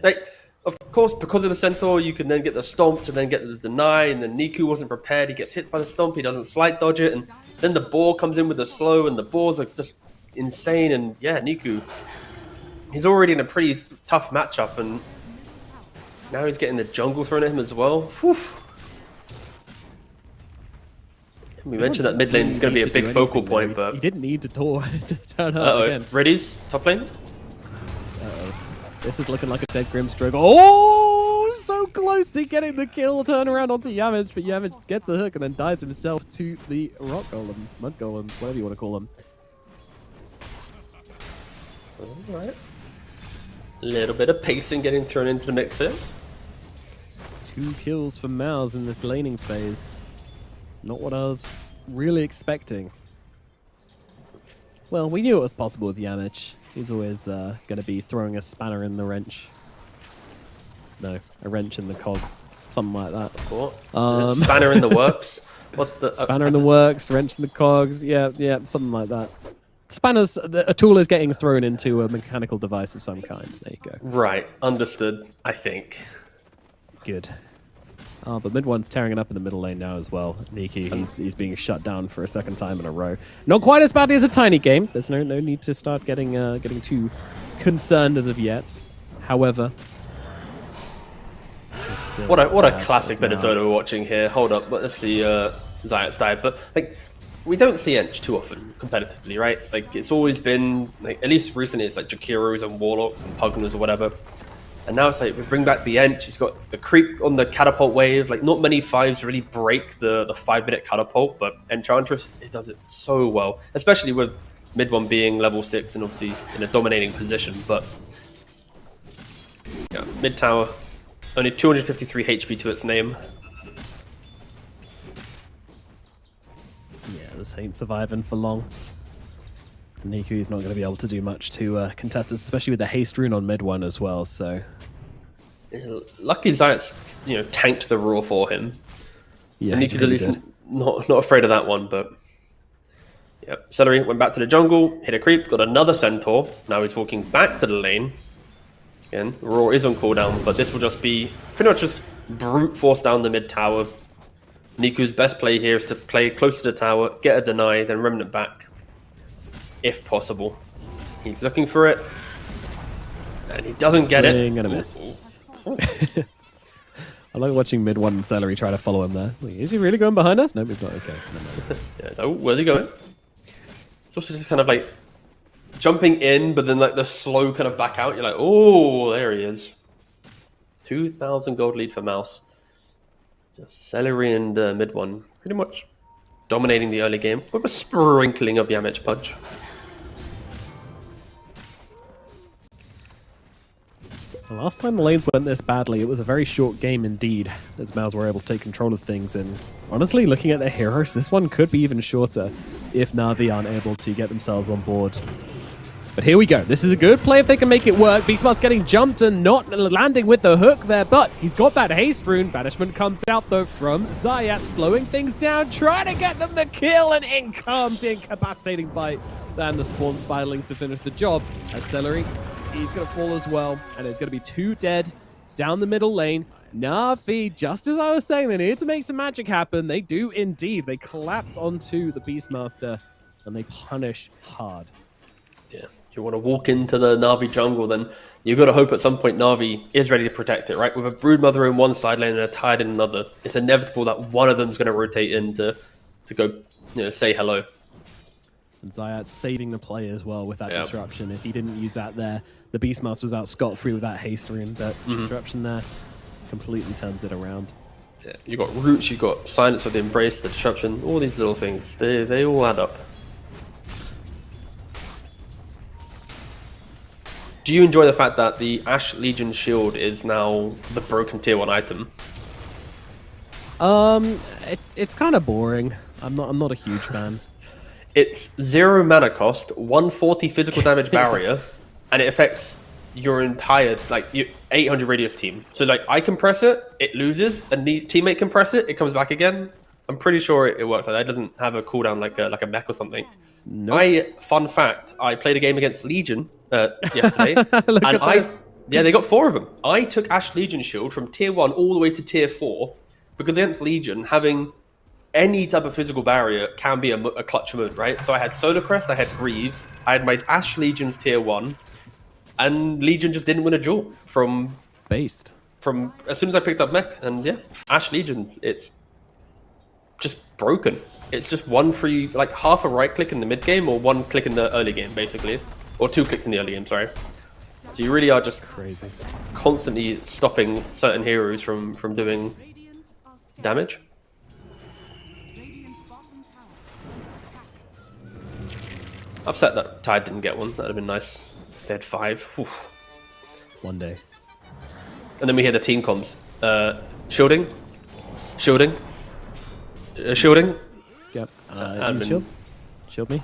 Like, of course, because of the Centaur, you can then get the stomp to then get the deny, and then Niku wasn't prepared. He gets hit by the stomp. He doesn't slide dodge it, and then the boar comes in with the slow, and the boars are just insane. And yeah, Niku, he's already in a pretty tough matchup, and now he's getting the jungle thrown at him as well. Whew. We mentioned that mid lane is going to be a big focal point, but He didn't need to turn up uh-oh, again. Reddy's top lane. This is looking like a dead Grimstroke. Oh, so close to getting the kill. Turn around onto Yamage, but Yamage gets the hook and then dies himself to the rock golems, mud golems, whatever you want to call them. Alright. Little bit of pacing getting thrown into the mix here. 2 kills for MOUZ in this laning phase. Not what I was really expecting. Well, we knew it was possible with Yamage. He's always going to be throwing a spanner in the wrench. No, a wrench in the cogs. Something like that. What? Spanner in the works? What the? Spanner in the works, wrench in the cogs. Yeah, something like that. Spanners, a tool is getting thrown into a mechanical device of some kind. There you go. Right, understood, I think. Good. Oh, but mid one's tearing it up in the middle lane now as well. Niki, he's being shut down for a second time in a row. Not quite as badly as a tiny game. There's no need to start getting too concerned as of yet. However, What a classic bit of Dota we're watching here. Hold up, let's see Zayat's dive. But like, we don't see Ench too often competitively, right? Like, it's always been like, at least recently, it's like Jakiros and Warlocks and Pugners or whatever. And now it's like we bring back the Ench. He's got the creep on the catapult wave. Like, not many fives really break the 5-minute catapult, but Enchantress, it does it so well, especially with mid one being level 6 and obviously in a dominating position. But yeah, mid tower, only 253 HP to its name. yeah, this ain't surviving for long. Niku's not going to be able to do much to contest this, especially with the haste rune on mid one as well. So Lucky Zayat's, tanked the roar for him. yeah, So he Niku's at really least did. not afraid of that one, but yep. Celery went back to the jungle, hit a creep, got another centaur. Now he's walking back to the lane. Again, roar is on cooldown, but this will just be pretty much just brute force down the mid tower. Niku's best play here is to play close to the tower, get a deny, then remnant back, if possible. He's looking for it, and he doesn't get it. Swing and a miss. I like watching mid one Celery try to follow him there. Like, is he really going behind us? No, he's not. Okay. No. Yeah, so where's he going? It's also just kind of like jumping in, but then like the slow kind of back out. You're like, oh, there he is. 2,000 gold lead for MOUZ. Just Celery and mid one, pretty much dominating the early game with a sprinkling of Yamage punch. The last time the lanes went this badly, it was a very short game indeed, as MOUZ were able to take control of things. And honestly, looking at their heroes, this one could be even shorter if Na'Vi aren't able to get themselves on board. But here we go. This is a good play if they can make it work. Beastmark's getting jumped and not landing with the hook there, but he's got that haste rune. Banishment comes out though from Zayat, slowing things down, trying to get them the kill, and in comes the incapacitating bite. And the spawn spiralings to finish the job. As Celery, he's going to fall as well, and there's going to be 2 dead down the middle lane. Na'Vi, just as I was saying, they need to make some magic happen. They do indeed. They collapse onto the Beastmaster. and they punish hard. Yeah, if you want to walk into the Na'Vi jungle, then you've got to hope at some point Na'Vi is ready to protect it, right? With a Broodmother in one side lane and a Tide in another, it's inevitable that one of them is going to rotate in to go, say hello. And Zayat saving the play as well with that disruption. If he didn't use that there, the Beastmaster was out scot-free with that haste rune. That disruption there completely turns it around. Yeah, you got roots, you got silence of the embrace, the disruption, all these little things. They all add up. Do you enjoy the fact that the Ash Legion shield is now the broken tier 1 item? It's kind of boring. I'm not a huge fan. It's 0 mana cost, 140 physical damage barrier, and it affects your entire 800 radius team. So I can press it, it loses, a teammate can press it, it comes back again. I'm pretty sure it works like that. It doesn't have a cooldown like a mech or something. Nope. Fun fact, I played a game against Legion yesterday, and they got 4 of them. I took Ash Legion shield from tier 1 all the way to tier 4 because against Legion, having any type of physical barrier can be a clutch mode, right? So I had Solar Crest, I had Greaves, I had my Ash Legions tier 1, and Legion just didn't win a duel from as soon as I picked up mech. And yeah, Ash Legions, it's just broken. It's just one free, half a right click in the mid game or 1 click in the early game, basically, or 2 clicks in the early game. Sorry. So you really are just crazy, constantly stopping certain heroes from doing damage. Upset that Tide didn't get one. That'd have been nice if they had 5. Oof. One day. And then we hear the team comms. Shielding. Yep. Shield me.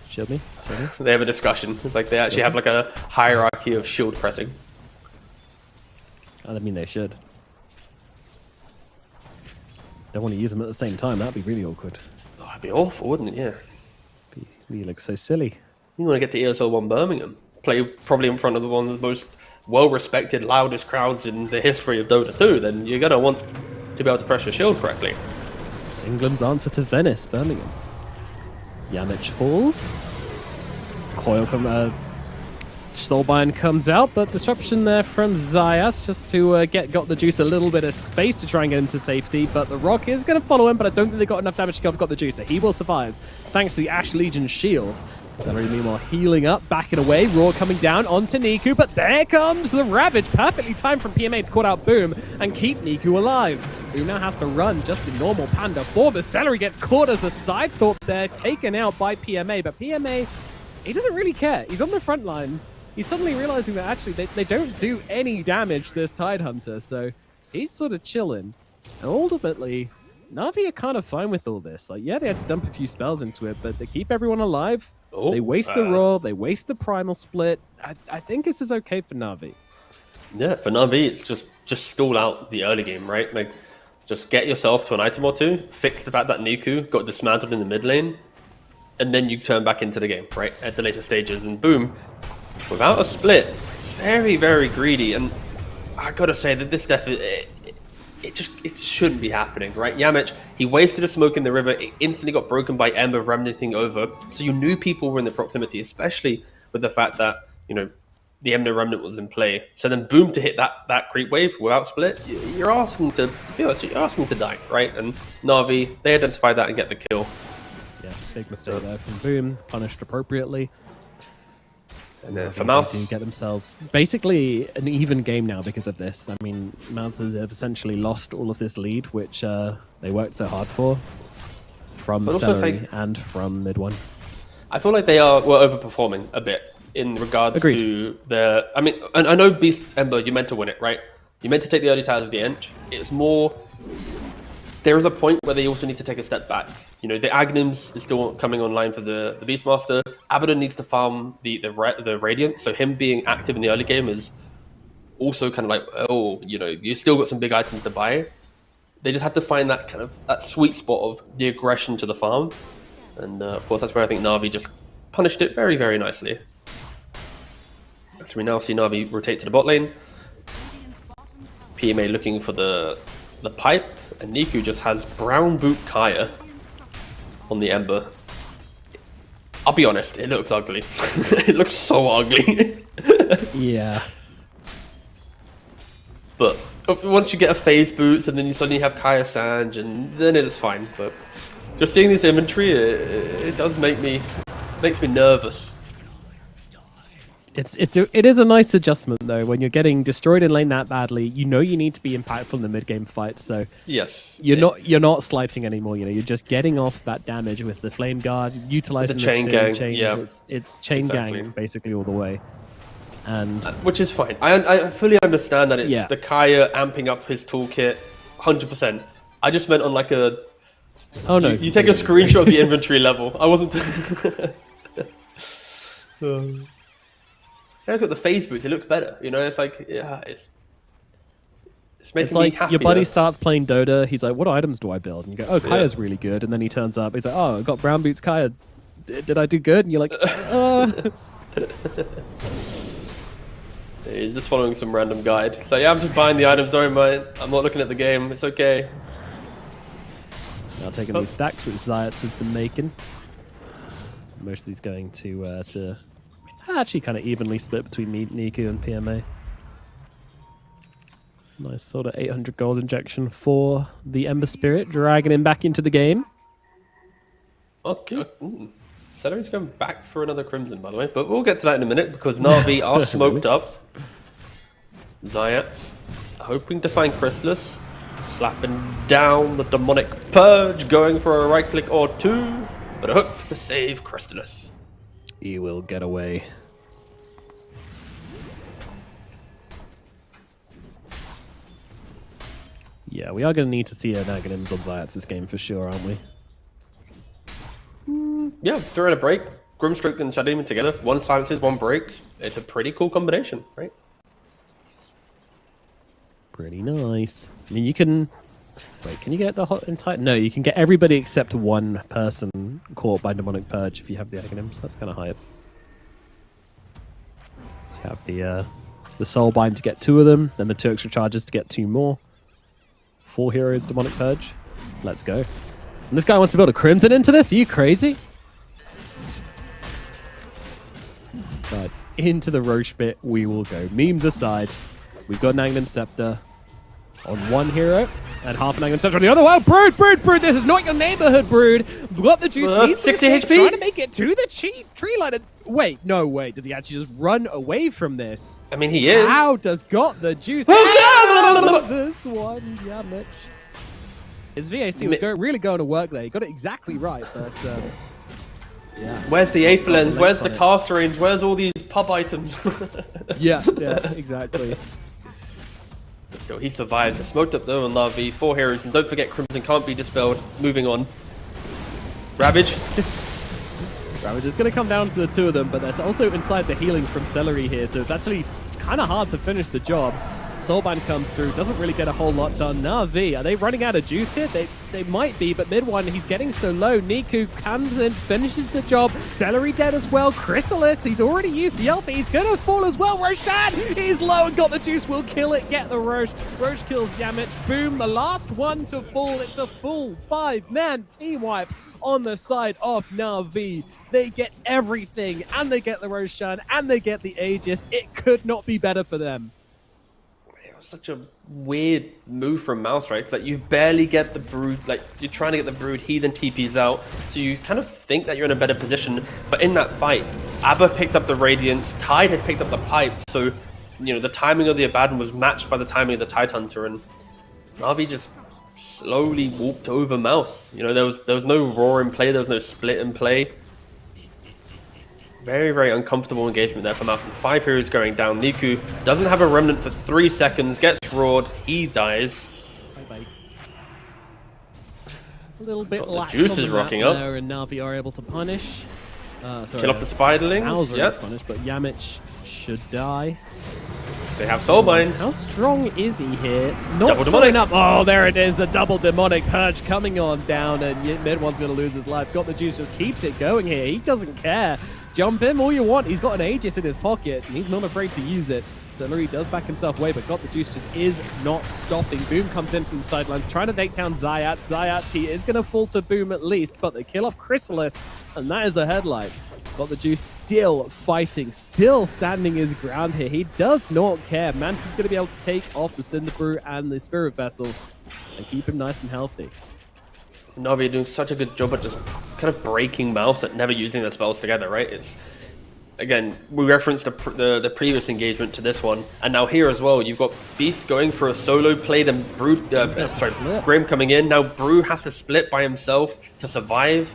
They have a discussion. It's like they actually have a hierarchy of shield pressing. I mean, they should. Don't want to use them at the same time. That'd be really awkward. Oh, that'd be awful, wouldn't it? Yeah. Be so silly. You want to get to ESL One Birmingham, play probably in front of one of the most well-respected, loudest crowds in the history of Dota 2, then you're going to want to be able to press your shield correctly. England's answer to Venice, Birmingham. Yamich falls. Soulbind comes out, but disruption there from Zayas just to got the Juice a little bit of space to try and get into safety, but the Rock is going to follow him, but I don't think they got enough damage to cover the Juicer. He will survive thanks to the Ash Legion shield. Celery meanwhile healing up, backing away, Roar coming down onto Niku, but there comes the Ravage, perfectly timed from PMA to call out Boom and keep Niku alive. Boom now has to run just the normal Panda 4, but Celery gets caught as a side thought there, taken out by PMA, but PMA, he doesn't really care. He's on the front lines. He's suddenly realizing that actually they don't do any damage to this Tidehunter, so he's sort of chilling. And ultimately, Na'Vi are kind of fine with all this. They had to dump a few spells into it, but they keep everyone alive. Oh, they waste the roll, they waste the primal split. I think this is okay for Na'Vi. Yeah, for Na'Vi, it's just stall out the early game, right? Just get yourself to an item or 2, fix the fact that Niku got dismantled in the mid lane, and then you turn back into the game, right? At the later stages, and boom, without a split, it's very, very greedy. And I gotta say that this death, it shouldn't be happening, right? Yamich, he wasted a smoke in the river, it instantly got broken by Ember remnanting over, so you knew people were in the proximity, especially with the fact that, the Ember remnant was in play. So then boom, to hit that creep wave without split, you're asking to be honest, you're asking to die, right? And Na'Vi, they identify that and get the kill. Yeah, big mistake there from Boom, punished appropriately. And then for MOUZ, they get themselves basically an even game now because of this. I mean, MOUZ have essentially lost all of this lead, which they worked so hard for, from Celery and from mid one. I feel like they were overperforming a bit in regards to their... I mean, I know Beast Ember, you meant to win it, right? You meant to take the early towers of the Ench. It's more... There is a point where they also need to take a step back. The Aghanims is still coming online for the Beastmaster. Abaddon needs to farm the Radiant, so him being active in the early game is also kind of you still got some big items to buy. They just had to find that sweet spot of the aggression to the farm. And of course, that's where I think Na'Vi just punished it very, very nicely. So we now see Na'Vi rotate to the bot lane. PMA looking for the pipe, and Niku just has Brown Boot Kaya on the Ember. I'll be honest, it looks ugly. It looks so ugly. Yeah. But once you get a phase boots and then you suddenly have Kaya Sanj, and then it's fine. But just seeing this inventory, it does makes me nervous. It is a nice adjustment though. When you're getting destroyed in lane that badly, you know you need to be impactful in the mid game fight. So yes, you're not slighting anymore. You know, you're just getting off that damage with the flame guard, utilizing the chain gang. chains. Yeah, it's chain gang basically all the way. And which is fine. I fully understand that it's Yeah. the Kaya amping up his toolkit, 100%. I just meant on like a. oh no, You take a screenshot of the inventory level. I wasn't. It's got the phase boots. It looks better. You know, it's like it's making It's like me happy. your buddy starts playing Dota. He's like, "What items do I build?" And you go, "Oh, Kaya's really good." And then he turns up. He's like, "Oh, I got brown boots, Kaya. Did I do good?" And you're like, He's just following some random guide. So yeah, I'm just buying the items. Don't mind. I'm not looking at the game. It's okay. Now taking these stacks, which Zayats has been making. Most of these going to actually kind of evenly split between Niku and PMA. Nice sort of 800 gold injection for the Ember Spirit, dragging him back into the game. Okay. Celery's going back for another Crimson, by the way. But we'll get to that in a minute because Na'Vi are smoked up. Zayats hoping to find Chrysalis. Slapping down the Demonic Purge, going for a right click or two. But a hook to save Chrysalis. He will get away. Yeah, we are going to need to see an Aghanims on Zayats this game for sure, aren't we? Yeah, throw in a break. Grimstroke and Shadow Demon together. One silences, one breaks. It's a pretty cool combination, right? Pretty nice. I mean, you can... Wait, can you get the hot entire... No, you can get everybody except one person caught by Demonic Purge if you have the Aghanims. That's kind of hype. So you have the Soulbind to get 2 of them, then the 2 extra charges to get 2 more. 4 heroes Demonic Purge. Let's go. And this guy wants to build a Crimson into this? Are you crazy? But into the Roche bit we will go. Memes aside, we've got an Aghanim Scepter on one hero and half an Aghanim Scepter on the other. Wow, Brood! This is not your neighborhood, Brood. Got the juice. 60 HP? Trying to make it to the tree line. Wait, no way. Does he actually just run away from this? I mean, he is. How does got the juice? Oh, God! This one, yeah, Mitch. His VAC was really going to work there. He got it exactly right, but yeah. Where's the Aether Lens? Got Where's on the it. cast range? Where's all these pub items? Yeah, exactly. But still, he survives. It's smoked up though on Na'Vi. 4 heroes, and don't forget Crimson can't be dispelled. Moving on. Ravage. Ravage is going to come down to the 2 of them, but there's also inside the healing from Celery here, so it's actually kind of hard to finish the job. Soulbind comes through, doesn't really get a whole lot done. Na'Vi, are they running out of juice here? They might be, but mid one, he's getting so low. Niku comes in, finishes the job. Celery dead as well. Chrysalis, he's already used the ulti. He's going to fall as well. Roshan, he's low and got the juice. Will kill it. Get the Roche. Roche kills Yamich. Boom, the last one to fall. It's a full 5-man team wipe on the side of Na'Vi. They get everything, and they get the Roshan, and they get the Aegis. It could not be better for them. Such a weird move from MOUZ, right? Because like you barely get the Brood, like you're trying to get the Brood, he then TPs out, so you kind of think that you're in a better position. But in that fight, Abba picked up the Radiance, Tide had picked up the Pipe, so you know the timing of the Abaddon was matched by the timing of the Tidehunter, and Na'Vi just slowly walked over MOUZ. You know, there was no roar in play, there was no split in play. Very, very uncomfortable engagement there for MOUZ, and 5 heroes going down. Niku doesn't have a remnant for 3 seconds, gets roared, he dies. Bye-bye. A little bit The lax juice on is the rocking map up. there, and Na'Vi are able to punish. Kill off the Spiderlings, MOUZ are able yep. to punish, but Yamich should die. They have Soulbind. How strong is he here? Not Double strong demonic. enough. Oh, there it is. The double demonic purge coming on down, and mid one's going to lose his life. Got the juice, just keeps it going here. He doesn't care. Jump him all you want. He's got an Aegis in his pocket, and he's not afraid to use it. Celery does back himself away, but got the juice just is not stopping. Boom comes in from the sidelines, trying to take down Zayat. Zayat, he is going to fall to Boom at least, but they kill off Chrysalis, and that is the headline. Got the Juice still fighting, still standing his ground here. He does not care. Mantis is going to be able to take off the Cinder Brew and the Spirit Vessel and keep him nice and healthy. Na'Vi doing such a good job at just kind of breaking MOUZ and never using their spells together, right? It's, again, we referenced the previous engagement to this one, and now here as well, you've got Beast going for a solo play, then Grim coming in. Now Brew has to split by himself to survive.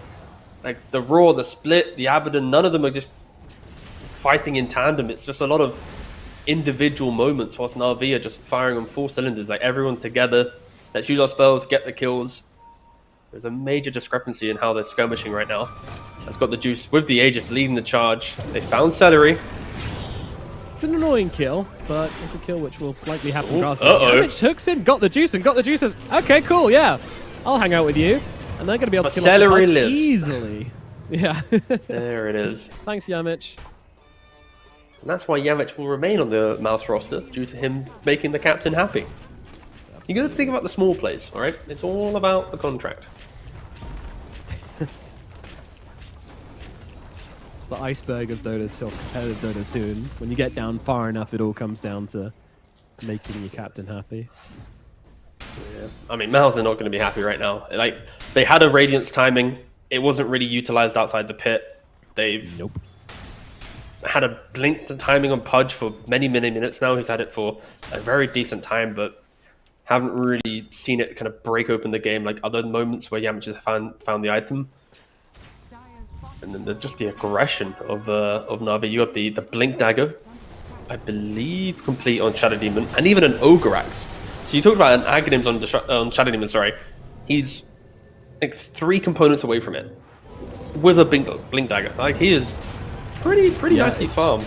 Like the Raw, the Split, the Abaddon, none of them are just fighting in tandem. It's just a lot of individual moments whilst Na'Vi are just firing on full cylinders, like everyone together. Let's use our spells, get the kills. There's a major discrepancy in how they're skirmishing right now. That's got the Juice with the Aegis leading the charge. They found Celery. It's an annoying kill, but it's a kill which will likely happen. Uh-oh. Hooks in, got the Juice, and got the Juices. Okay, cool, yeah. I'll hang out with you. And they're going to be able to kill Celery the lives easily. Yeah. There it is. Thanks, Yamich. And that's why Yamich will remain on the MOUZ roster, due to him making the captain happy. You got to think about the small plays, all right? It's all about the contract. It's the iceberg of Dota 2, competitive Dota 2, and when you get down far enough, it all comes down to making your captain happy. Yeah. I mean, MOUZ are not going to be happy right now. Like, they had a Radiance timing. It wasn't really utilized outside the pit. They've had a Blink timing on Pudge for many, many minutes now. He's had it for a very decent time, but haven't really seen it kind of break open the game like other moments where Yamich has found the item. And then just the aggression of Na'Vi. You got the Blink Dagger, I believe, complete on Shadow Demon, and even an Ogre Axe. So you talked about an Aghanims on Shadow Demon, sorry. He's like 3 components away from it with a Blink Dagger. Like, he is pretty nicely farmed.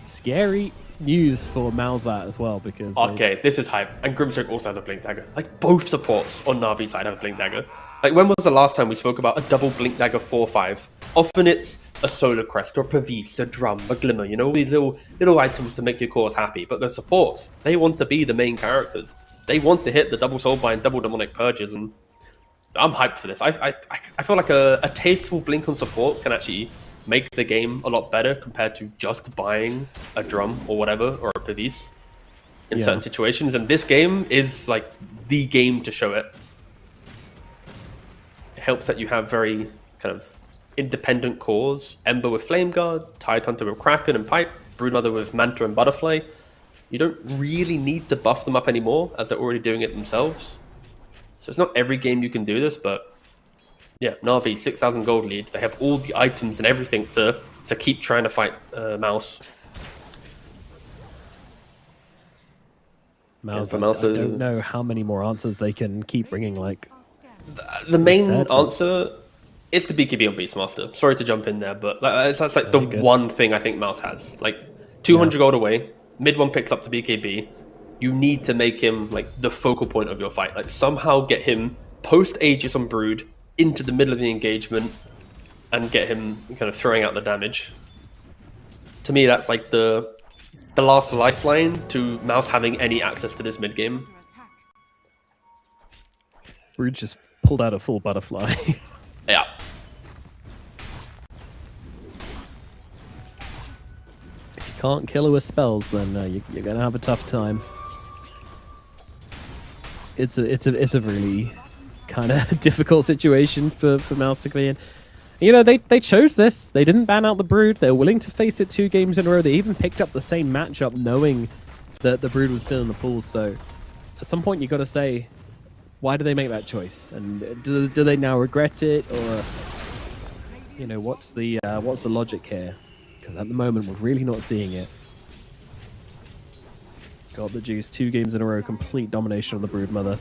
Scary news for MOUZ that as well, because okay, this is hype. And Grimstroke also has a Blink Dagger. Like, both supports on Na'Vi's side have a Blink Dagger. Like, when was the last time we spoke about a double Blink Dagger 4/5? Often it's a Solar Crest or a Pavis, a Drum, a Glimmer, you know, these little items to make your cores happy. But the supports, they want to be the main characters. They want to hit the double Soulbind, double Demonic Purges, and I'm hyped for this. I feel like a tasteful Blink on support can actually make the game a lot better compared to just buying a Drum or whatever, or a Pavis in certain situations. And this game is like the game to show it. It helps that you have very kind of independent cores. Ember with Flame Guard, Tidehunter with Kraken and Pipe, Broodmother with Manta and Butterfly. You don't really need to buff them up anymore, as they're already doing it themselves. So it's not every game you can do this, but yeah, Na'Vi, 6,000 gold lead. They have all the items and everything to keep trying to fight MOUZ. MOUZ, I don't know how many more answers they can keep bringing. Like, the main answer is the BKB on Beastmaster. Sorry to jump in there, but that's like the one thing I think MOUZ has. Like, 200 gold away, mid one picks up the BKB. You need to make him like the focal point of your fight. Like, somehow get him post Aegis on Brood into the middle of the engagement and get him kind of throwing out the damage. To me, that's like the last lifeline to MOUZ having any access to this mid game. Brood just pulled out a full Butterfly. Yeah. If you can't kill her with spells, then you're gonna have a tough time. It's a really kind of difficult situation for MOUZ to be in. You know, they chose this. They didn't ban out the Brood. They're willing to face it 2 games in a row. They even picked up the same matchup knowing that the Brood was still in the pool. So at some point you got to say, why do they make that choice? And do they now regret it, or you know, what's the logic here? Because at the moment we're really not seeing it. Got the Juice, 2 games in a row, complete domination of the Broodmother.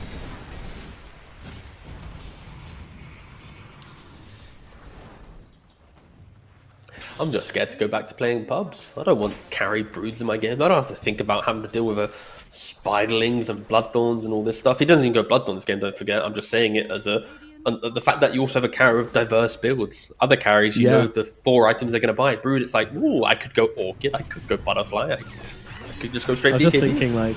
I'm just scared to go back to playing pubs. I don't want carry Broods in my game. I don't have to think about having to deal with Spiderlings and Bloodthorns and all this stuff. He doesn't even go Bloodthorn this game, don't forget. I'm just saying it as the fact that you also have a carry with diverse builds. Other carries, you know the 4 items they're going to buy. Brood, it's like, ooh, I could go Orchid, I could go Butterfly, I could just go straight BKB. I was just thinking, like,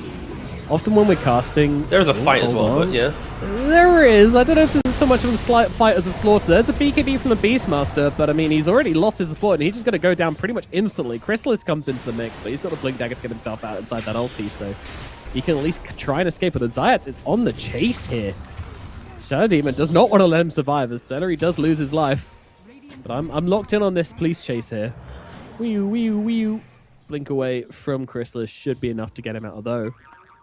often when we're casting... There's a fight as well, but yeah. There is. I don't know if this is so much of a slight fight as a slaughter. There's a BKB from the Beastmaster, but I mean, he's already lost his support, and he's just going to go down pretty much instantly. Chrysalis comes into the mix, but he's got the Blink Dagger to get himself out inside that ulti, so he can at least try and escape. But the Zayats is on the chase here. Shadow Demon does not want to let him survive, as Celery does lose his life. But I'm locked in on this police chase here. WEU, WEU, WEU. Blink away from Chrysalis should be enough to get him out of though.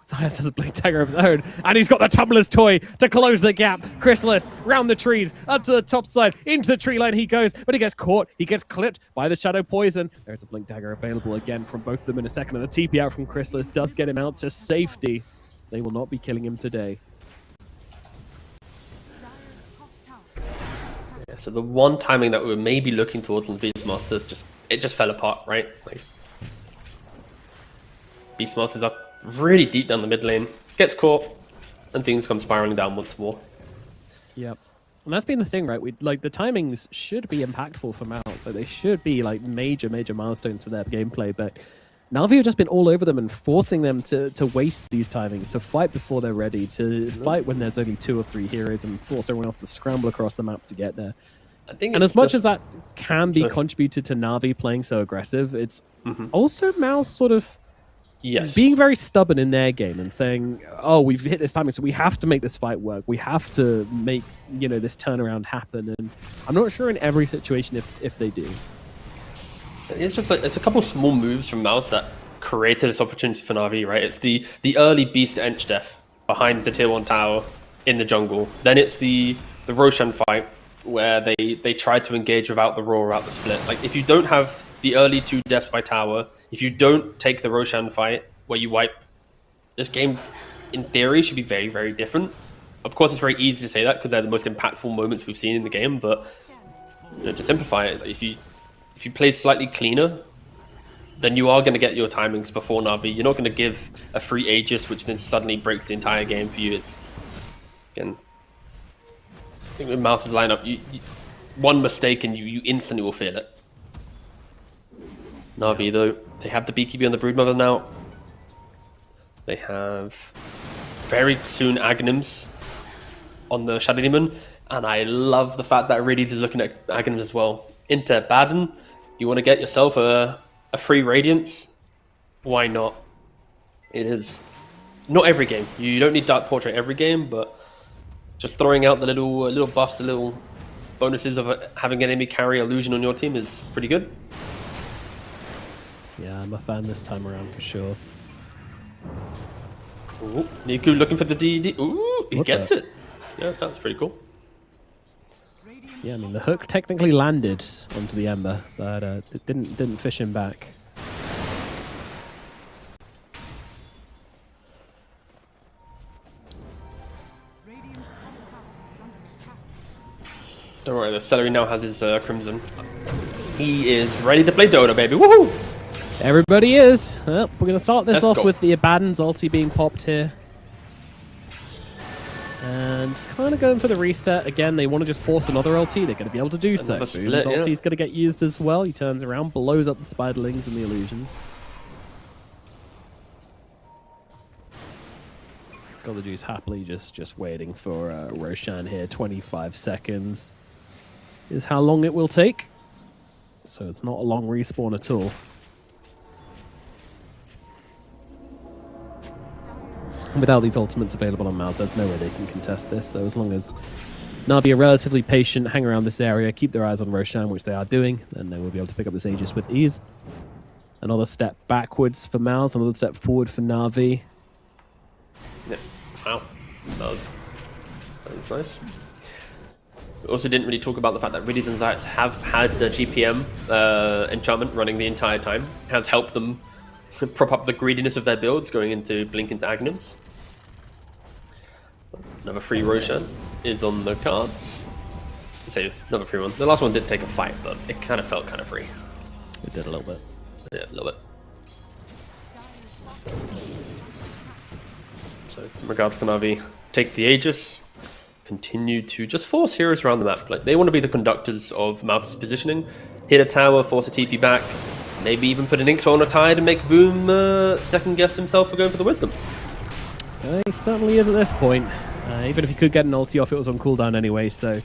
Zayas has a Blink Dagger of his own, and he's got the Tumbler's Toy to close the gap. Chrysalis, round the trees, up to the top side, into the tree line he goes, but he gets caught, he gets clipped by the Shadow Poison. There's a Blink Dagger available again from both of them in a second, and the TP out from Chrysalis does get him out to safety. They will not be killing him today. Yeah, so the one timing that we were maybe looking towards on the Beastmaster, it just fell apart, right? Like, Beastmaster's up really deep down the mid lane, gets caught, and things come spiraling down once more. Yep. And that's been the thing, right? Like, the timings should be impactful for MOUZ. So they should be like major milestones for their gameplay, but Na'Vi have just been all over them and forcing them to waste these timings, to fight before they're ready, to fight when there's only 2 or 3 heroes, and force everyone else to scramble across the map to get there. I think and as much as that can be contributed to Na'Vi playing so aggressive, it's also MOUZ sort of being very stubborn in their game and saying, oh, we've hit this timing, so we have to make this fight work. We have to make, you know, this turnaround happen. And I'm not sure in every situation if they do. It's just like, it's a couple small moves from MOUZ that created this opportunity for Na'Vi, right? It's the early Beast Ench Death behind the tier 1 tower in the jungle. Then it's the Roshan fight where they tried to engage without the Roar, without the split. Like, if you don't have the early 2 deaths by tower, if you don't take the Roshan fight where you wipe, this game, in theory, should be very, very different. Of course, it's very easy to say that because they're the most impactful moments we've seen in the game, but you know, to simplify it, if you play slightly cleaner, then you are going to get your timings before Na'Vi. You're not going to give a free Aegis, which then suddenly breaks the entire game for you. It's, again, I think with MOUZ's lineup, you one mistake and you instantly will feel it. Na'Vi, though, they have the BKB on the Broodmother now. They have very soon Aghanims on the Shadow Demon, and I love the fact that Iridius is looking at Aghanims as well. Into Baden, you want to get yourself a free Radiance? Why not? It is not every game. You don't need Dark Portrait every game, but just throwing out the little buffs, the little bonuses of having an enemy carry illusion on your team is pretty good. Yeah, I'm a fan this time around for sure. Ooh, Niku looking for the DD. Ooh, he gets it. Yeah, that's pretty cool. Yeah, I mean, the hook technically landed onto the Ember, but it didn't fish him back. Don't worry, the Celery now has his Crimson. He is ready to play Dota, baby. Woohoo! Everybody is. Well, we're going to start this off go. with the Abaddon's ulti being popped here. And kind of going for the reset. Again, they want to just force another ulti. They're going to be able to do so. Boom's ulti's going to get used as well. He turns around, blows up the Spiderlings and the illusions. Golajuice happily just waiting for Roshan here. 25 seconds is how long it will take. So it's not a long respawn at all. Without these ultimates available on MOUZ, there's no way they can contest this. So as long as Na'Vi are relatively patient, hang around this area, keep their eyes on Roshan, which they are doing, then they will be able to pick up this Aegis with ease. Another step backwards for MOUZ, another step forward for Na'Vi. Yeah. Wow. That was nice. We also didn't really talk about the fact that Riddies and Zayats have had the GPM enchantment running the entire time. It has helped them prop up the greediness of their builds going into Blink into Aghanims. Another free Roshan is on the cards. I'd say another free one. The last one did take a fight, but it kind of felt kind of free. It did a little bit. Yeah, a little bit. So in regards to Na'Vi, take the Aegis, continue to just force heroes around the map. Like, they want to be the conductors of MOUZ's positioning. Hit a tower, force a TP back, maybe even put an Inkswell on a tide and make Boom second guess himself for going for the Wisdom. He certainly is at this point. Even if he could get an ulti off, it was on cooldown anyway, so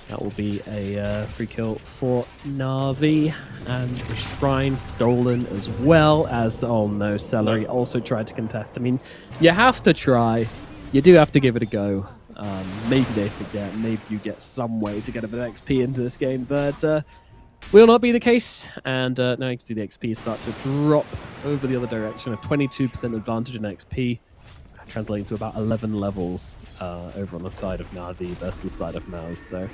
that will be a free kill for Na'Vi. And the Shrine stolen as well as, oh no, Celery also tried to contest. I mean, you have to try. You do have to give it a go. Maybe they forget, maybe you get some way to get a bit of XP into this game, but will not be the case. And now you can see the XP start to drop over the other direction. A 22% advantage in XP, translating to about 11 levels over on the side of Na'Vi versus the side of MOUZ. So,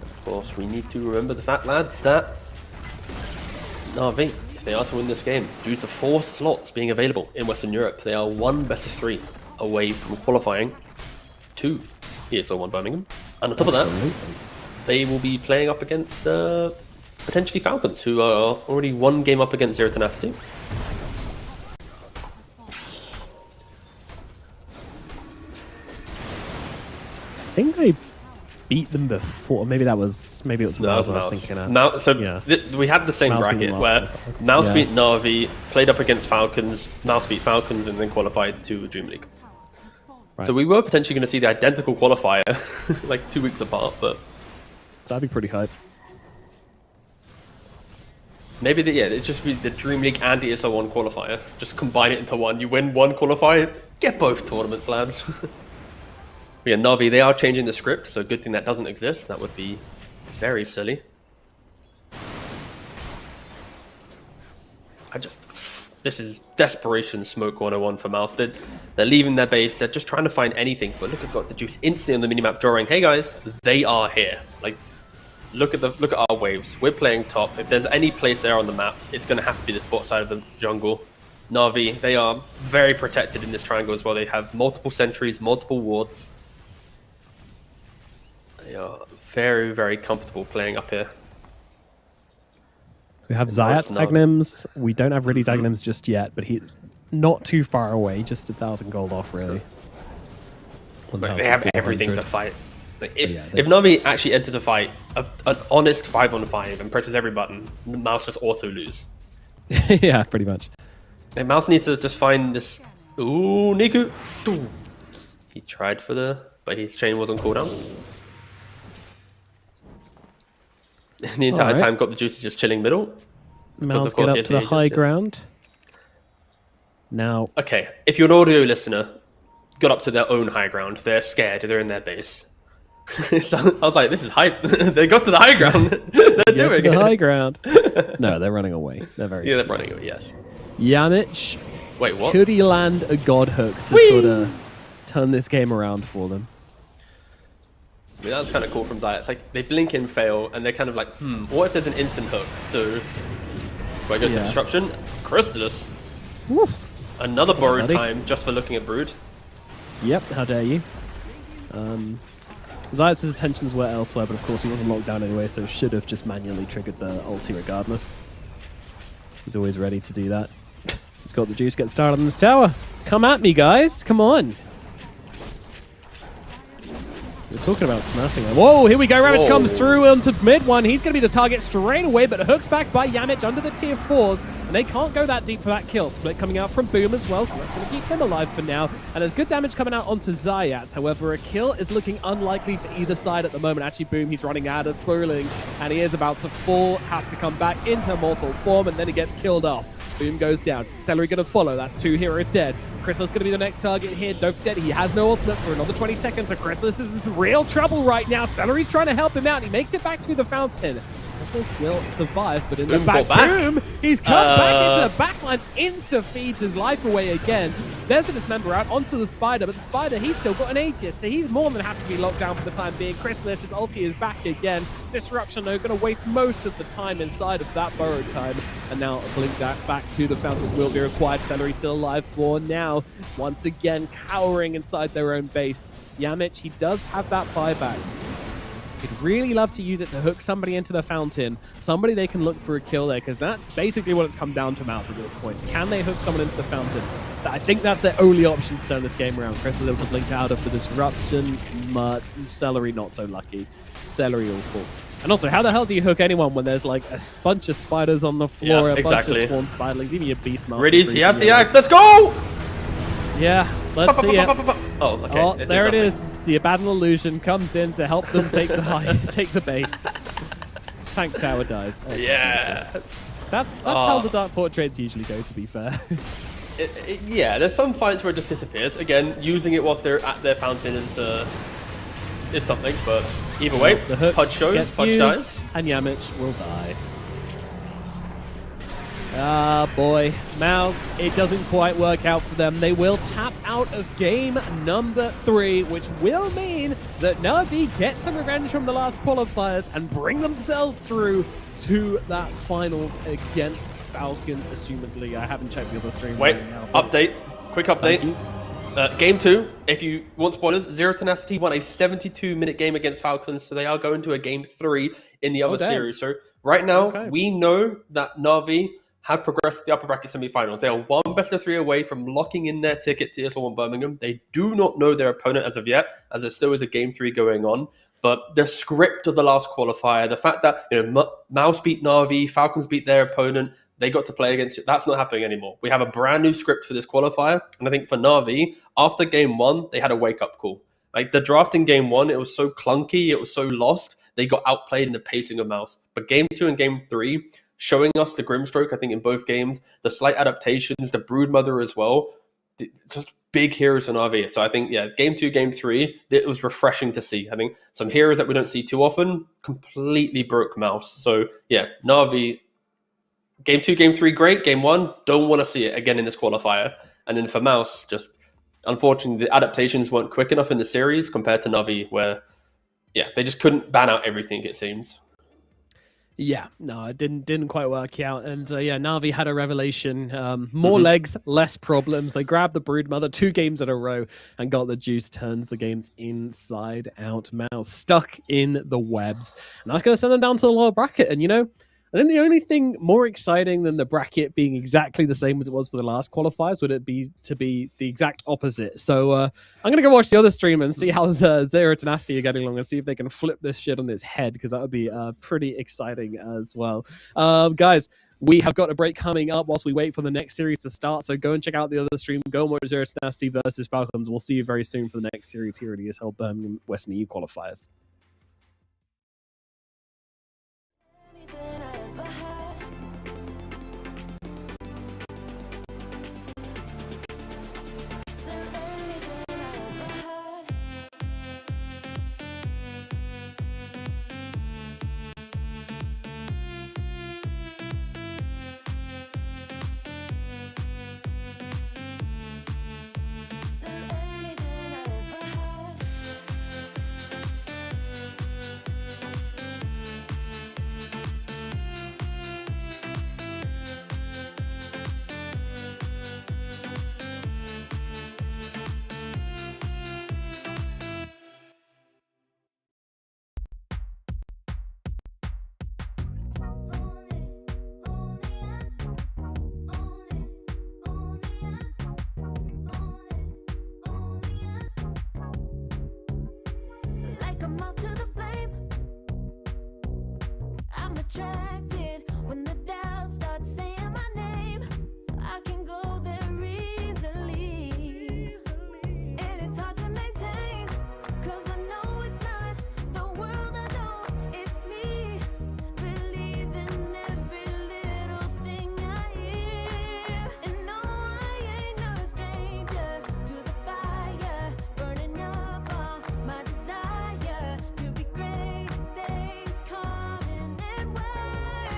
of course, we need to remember the fact, lads, that Na'Vi, if they are to win this game, due to 4 slots being available in Western Europe, they are 1 best of 3 away from qualifying to ESL One Birmingham. And on top of that, they will be playing up against potentially Falcons, who are already 1 game up against Zero Tenacity. I think they beat them before. Maybe it was MOUZ I was thinking of. So yeah. We had the same MOUZ bracket where MOUZ beat Na'Vi, played up against Falcons, MOUZ beat Falcons, and then qualified to Dream League. Right. So we were potentially going to see the identical qualifier, like 2 weeks apart, but That'd be pretty hype. maybe it'd just be the Dream League and the ESL One qualifier. Just combine it into one. You win one qualifier, get both tournaments, lads. But yeah, Na'Vi, they are changing the script, so good thing that doesn't exist. That would be very silly. This is desperation smoke 101 for MOUZ. They're leaving their base. They're just trying to find anything. But look, I've got the juice instantly on the minimap drawing. Hey guys, they are here. Like, look at our waves. We're playing top. If there's any place there on the map, it's going to have to be this bot side of the jungle. Na'Vi, they are very protected in this triangle as well. They have multiple sentries, multiple wards. They are very, very comfortable playing up here. We have Zayat's Agnems. We don't have Riddy's Agnems just yet, but he's not too far away. Just 1,000 gold off, really. They have everything to fight. Like if Na'Vi actually enters a fight, an honest 5-on-5 and presses every button, MOUZ just auto lose. Yeah, pretty much. And MOUZ needs to just find this. Ooh, Niku. Ooh. He tried for but his chain was on cooldown. The entire time, got the juices just chilling middle. MOUZ get up to the high ground. Now, okay, if you're an audio listener, got up to their own high ground. They're scared. They're in their base. So I was like, this is hype. They got to the high ground. They're doing the it. high ground. No, they're running away. They're very they're running away. Yes. Yamich. Wait, what? Could he land a god hook to sort of turn this game around for them? I mean, that was kind of cool from Zayat. It's like they blink and fail, and they're kind of like, what if there's an instant hook? So, do I go to Disruption? Crystallis. Woof. Another borrowed time just for looking at Brood. Yep, how dare you. Zayat's attentions were elsewhere, but of course he wasn't locked down anyway, so should have just manually triggered the ulti regardless. He's always ready to do that. He's got the juice, get started on this tower. Come at me, guys. Come on. We're talking about smurfing them. Whoa, here we go. Ravage comes through onto mid one. He's going to be the target straight away, but hooked back by Yamich under the tier 4s. And they can't go that deep for that kill. Split coming out from Boom as well, so that's going to keep them alive for now. And there's good damage coming out onto Zayat. However, a kill is looking unlikely for either side at the moment. Actually, Boom, he's running out of Furling, and he is about to fall. Has to come back into mortal form, and then he gets killed off. Boom goes down. Celery going to follow. That's 2 heroes dead. Chrysalis going to be the next target here. Don't forget, he has no ultimate for another 20 seconds. So Chrysalis is in real trouble right now. Celery's trying to help him out. He makes it back to the fountain. Chrysalis will survive, but in the back, Boom, he's cut back into the backlines. Insta feeds his life away again. There's a dismember out onto the Spider, but the Spider, he's still got an Aegis, so he's more than happy to be locked down for the time being. Chrysalis, his ulti is back again. Disruption, though, going to waste most of the time inside of that borrowed time. And now a blink back to the fountain will be required. Celery still alive for now. Once again, cowering inside their own base. Yamich, he does have that buyback. He'd really love to use it to hook somebody into the fountain. Somebody they can look for a kill there, because that's basically what it's come down to MOUZ at this point. Can they hook someone into the fountain? I think that's their only option to turn this game around. Chris is able to blink out of the disruption, but Celery not so lucky. Celery all full. And also, how the hell do you hook anyone when there's like a bunch of spiders on the floor, bunch of spawn spiderlings, even your beast master? Ready, he has the axe, let's go! Yeah, let's see it. Oh, okay. Oh, It did there it nothing. is. The Abaddon Illusion comes in to help them take the take the base. Thanks, Tower dies. Oh, Yeah. That's how the Dark Portraits usually go, to be fair. Yeah, there's some fights where it just disappears. Again, using it whilst they're at their fountain is something, but either way, The hook Pudge shows, gets Pudge used, dies. and Yamich will die. Ah, boy. MOUZ, it doesn't quite work out for them. They will tap out of game number 3, which will mean that Na'Vi get some revenge from the last qualifiers and bring themselves through to that finals against Falcons, assumedly. I haven't checked the other stream. Wait, right now, but update, quick thank update. you. Game 2, if you want spoilers, Zero Tenacity won a 72-minute game against Falcons, so they are going to a game 3 in the other damn. series. So right now, Okay. we know that Na'Vi have progressed to the upper bracket semi-finals. They are one best of 3 away from locking in their ticket to ESL One Birmingham. They do not know their opponent as of yet, as there still is a game 3 going on. But the script of the last qualifier, the fact that MOUZ beat Na'Vi, Falcons beat their opponent, they got to play against it. That's not happening anymore. We have a brand new script for this qualifier. And I think for Na'Vi, after game 1, they had a wake-up call. Like the draft in game 1, it was so clunky, it was so lost. They got outplayed in the pacing of MOUZ. But game 2 and game 3, showing us the Grimstroke, I think, in both games, the slight adaptations, the Broodmother as well, just big heroes in RV. So I think, yeah, game 2, game 3, it was refreshing to see. I think some heroes that we don't see too often completely broke MOUZ. So yeah, Na'Vi, game 2, game 3, great. Game 1, don't want to see it again in this qualifier. And then for MOUZ, just unfortunately, the adaptations weren't quick enough in the series compared to Na'Vi, where, yeah, they just couldn't ban out everything, it seems. Yeah, no, it didn't quite work out. And yeah, Na'Vi had a revelation. More legs, less problems. They grabbed the Broodmother 2 games in a row and got the juice, turns the games inside out. MOUZ stuck in the webs. And that's going to send them down to the lower bracket. And, I think the only thing more exciting than the bracket being exactly the same as it was for the last qualifiers would it be to be the exact opposite. So I'm going to go watch the other stream and see how Zero Tenacity are getting along and see if they can flip this shit on its head, because that would be pretty exciting as well. Guys, we have got a break coming up whilst we wait for the next series to start. So go and check out the other stream. Go and watch Zero Tenacity versus Falcons. We'll see you very soon for the next series here at ESL Birmingham Western EU qualifiers. Anything I ever had. Than anything I ever had. Than anything I ever had. Like a moth to the flame, I'm attracted when the doubt starts saying my name. I can go there easily, and it's hard to maintain, 'cause I know it's not the world I know, it's me. Believe in every little thing I hear, and no, I ain't no stranger to the fire, burning up all my desire to be great. It stays coming in waves.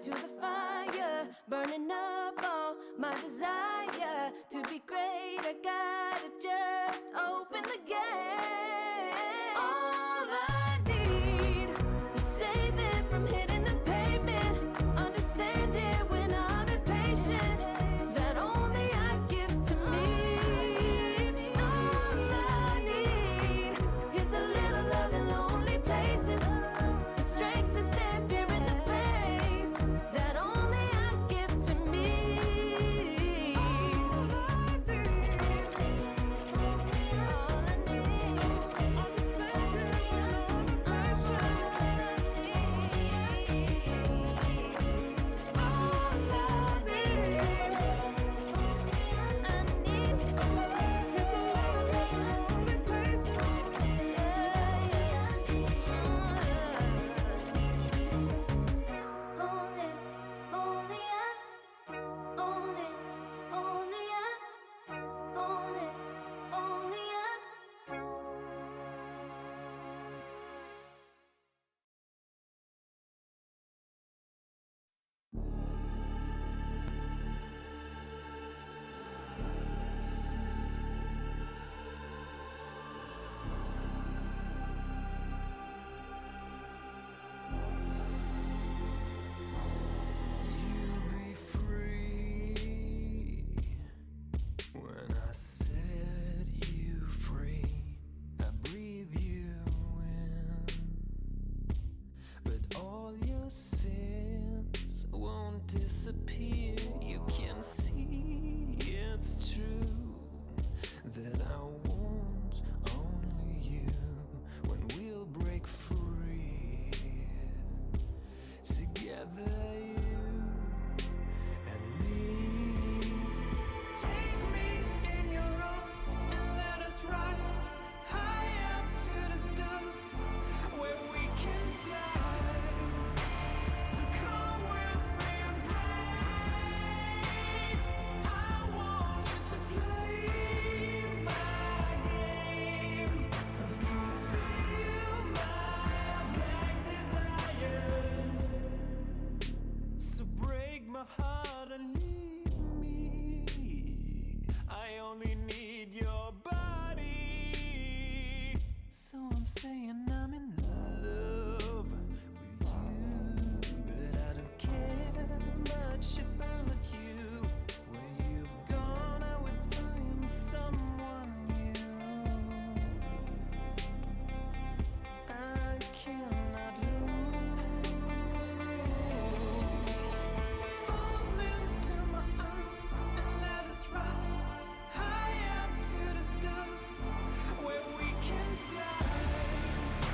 to the fire, burning up all my desire to be great. I gotta just open the gate. All I need is saving from hitting the pavement, understand it when I'm impatient, that only I give to me. All I need is a little love in lonely places, the strength to stand fear in the face, that only I give to me. You'll be free when I set you free. I breathe you in, but all your sins won't disappear. You can see it's true that I want only you when we'll break free. Together, you and me. Take me in your arms and let us rise high up to the stars where we can fly. So come with me and pray. I want you to play my games and fulfill my black desires. So break my heart and leave me. I only need your body. So I'm saying I'm in love with you, but I don't care much about you. Where you've gone, I would find someone new. I cannot lose. Fall into my arms and let us rise high up to the stars where we can fly.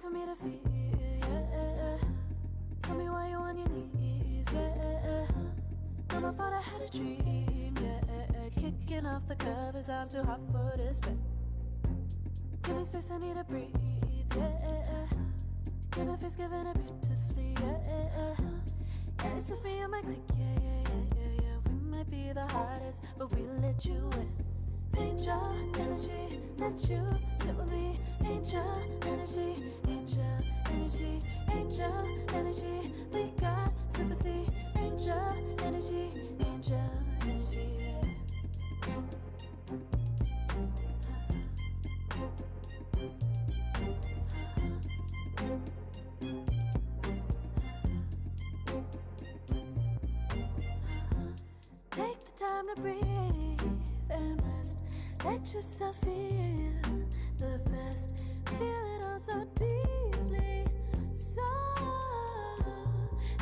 for me to feel, yeah. Tell me why you on your knees, yeah. Never thought I had a dream, yeah. Kicking off the covers, I'm too hot for this bed. Give me space, I need to breathe, yeah. Give a face, giving it beautifully, yeah. Yeah, it's just me and my clique, yeah. We might be the hottest, but we let you in. Angel energy, let you sit with me. Angel energy, angel energy, angel energy. We got sympathy. Angel energy, angel energy. Take the time to breathe and rest. Let yourself feel the best. Feel it all so deeply, so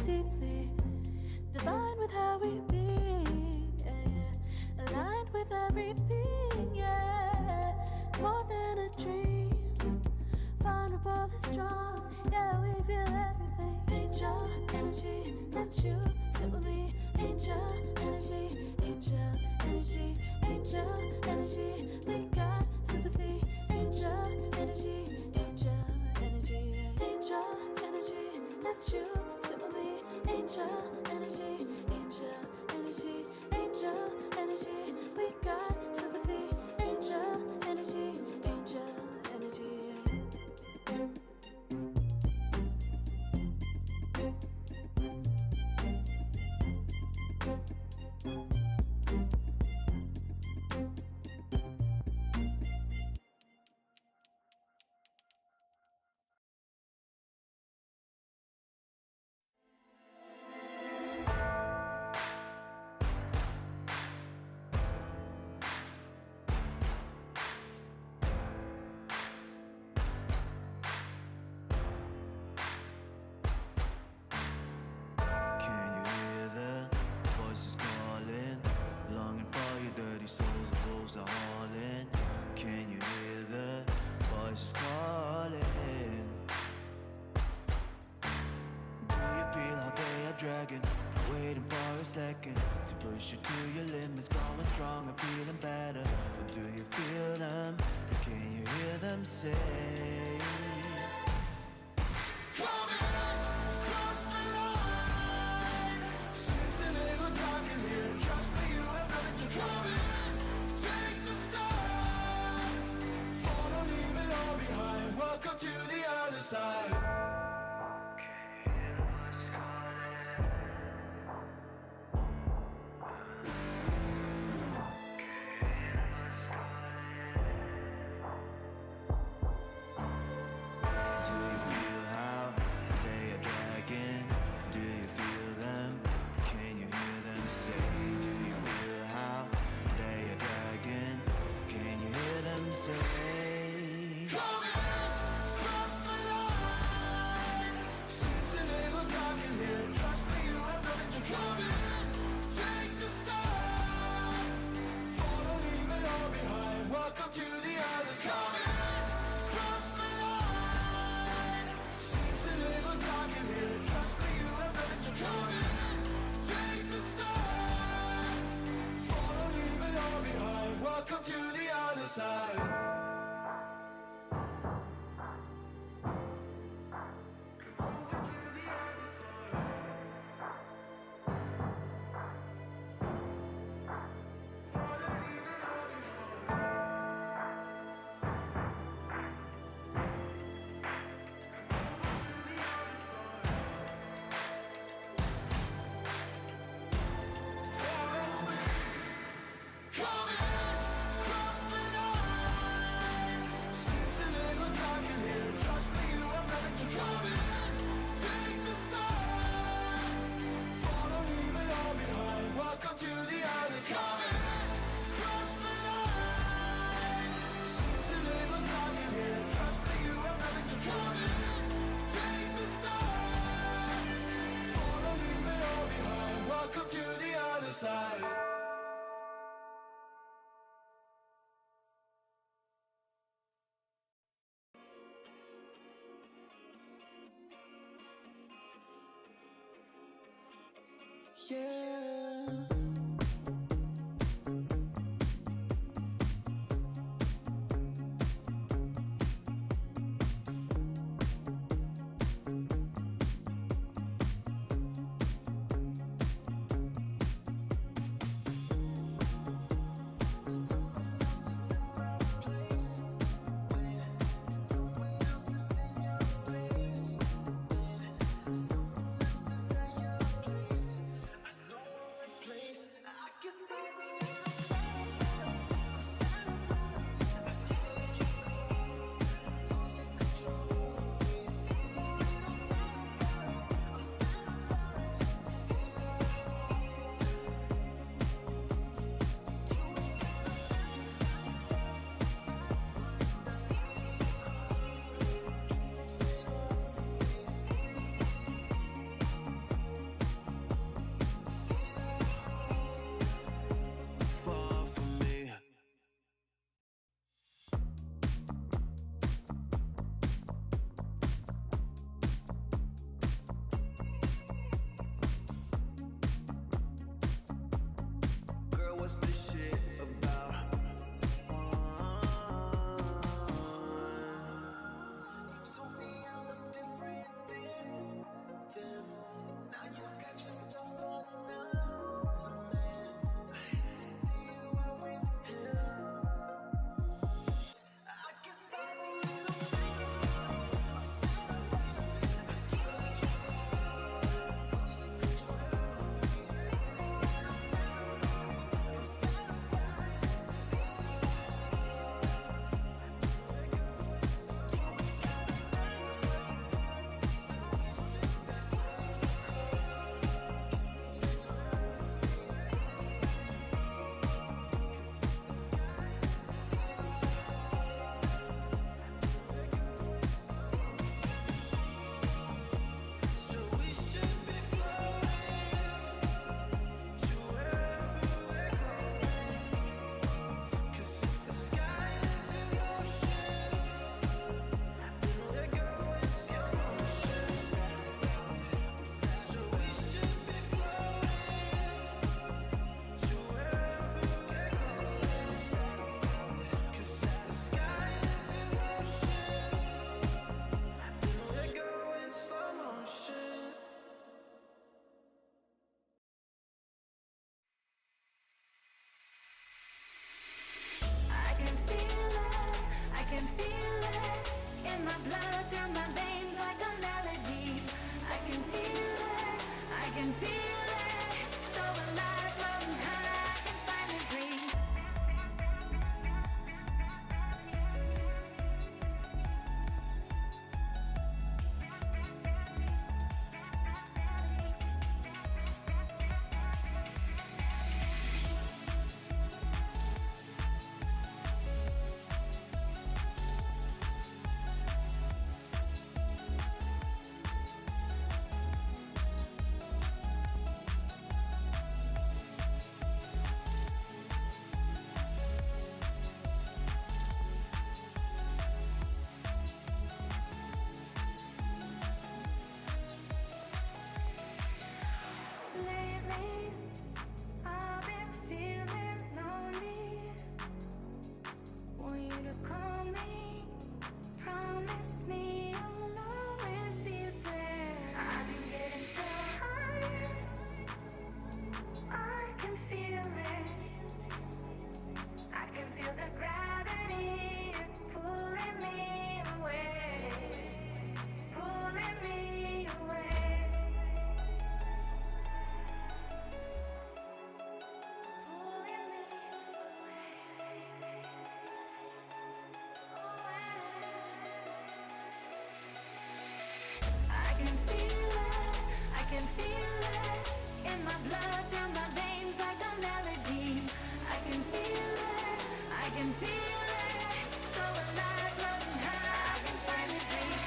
deeply. Divine with how we be, yeah. Aligned with everything, yeah. More than a dream. Vulnerable and strong, yeah, we feel everything. Angel energy, let you sit with me. Angel energy, angel energy, angel energy. We got sympathy. Angel energy, angel energy, angel energy. Let you sit with me. Angel energy, angel energy, angel energy. We got sympathy. Angel energy, angel energy. Can you hear the voices calling? Longing for your dirty souls, the wolves are hauling. Can you hear the voices calling? Do you feel how they are dragging? Waiting for a second to push you to your limits, going strong and feeling better. But do you feel them? Can you hear them say? Welcome to the other side. Far from me. Girl, what's this shit about? You told me I was different than them. Now you got yourself another man. I hate to see you out with him. I guess I'm a little sad about it. I can't let you go. I'm losing control of me. A little sad about it. I'm sad about it. Taste the So we should be floating to wherever we're going. 'Cause if the sky is an ocean, then we're going slow motion. So we should be floating to wherever we're going. 'Cause if the sky is an ocean, then we're going slow motion. I can feel it in my blood, through my veins like a melody. I can feel it, so alive, floating high, I can finally breathe. Lately, I've been feeling lonely. Want you to call me, promise me you'll always be there. I've been getting so high, I can feel it. I can feel the gravity pulling me away, pulling me away. Pulling me away. I can feel it in my blood, through my veins like a melody. I can feel it, so alive, floating high, I can finally breathe.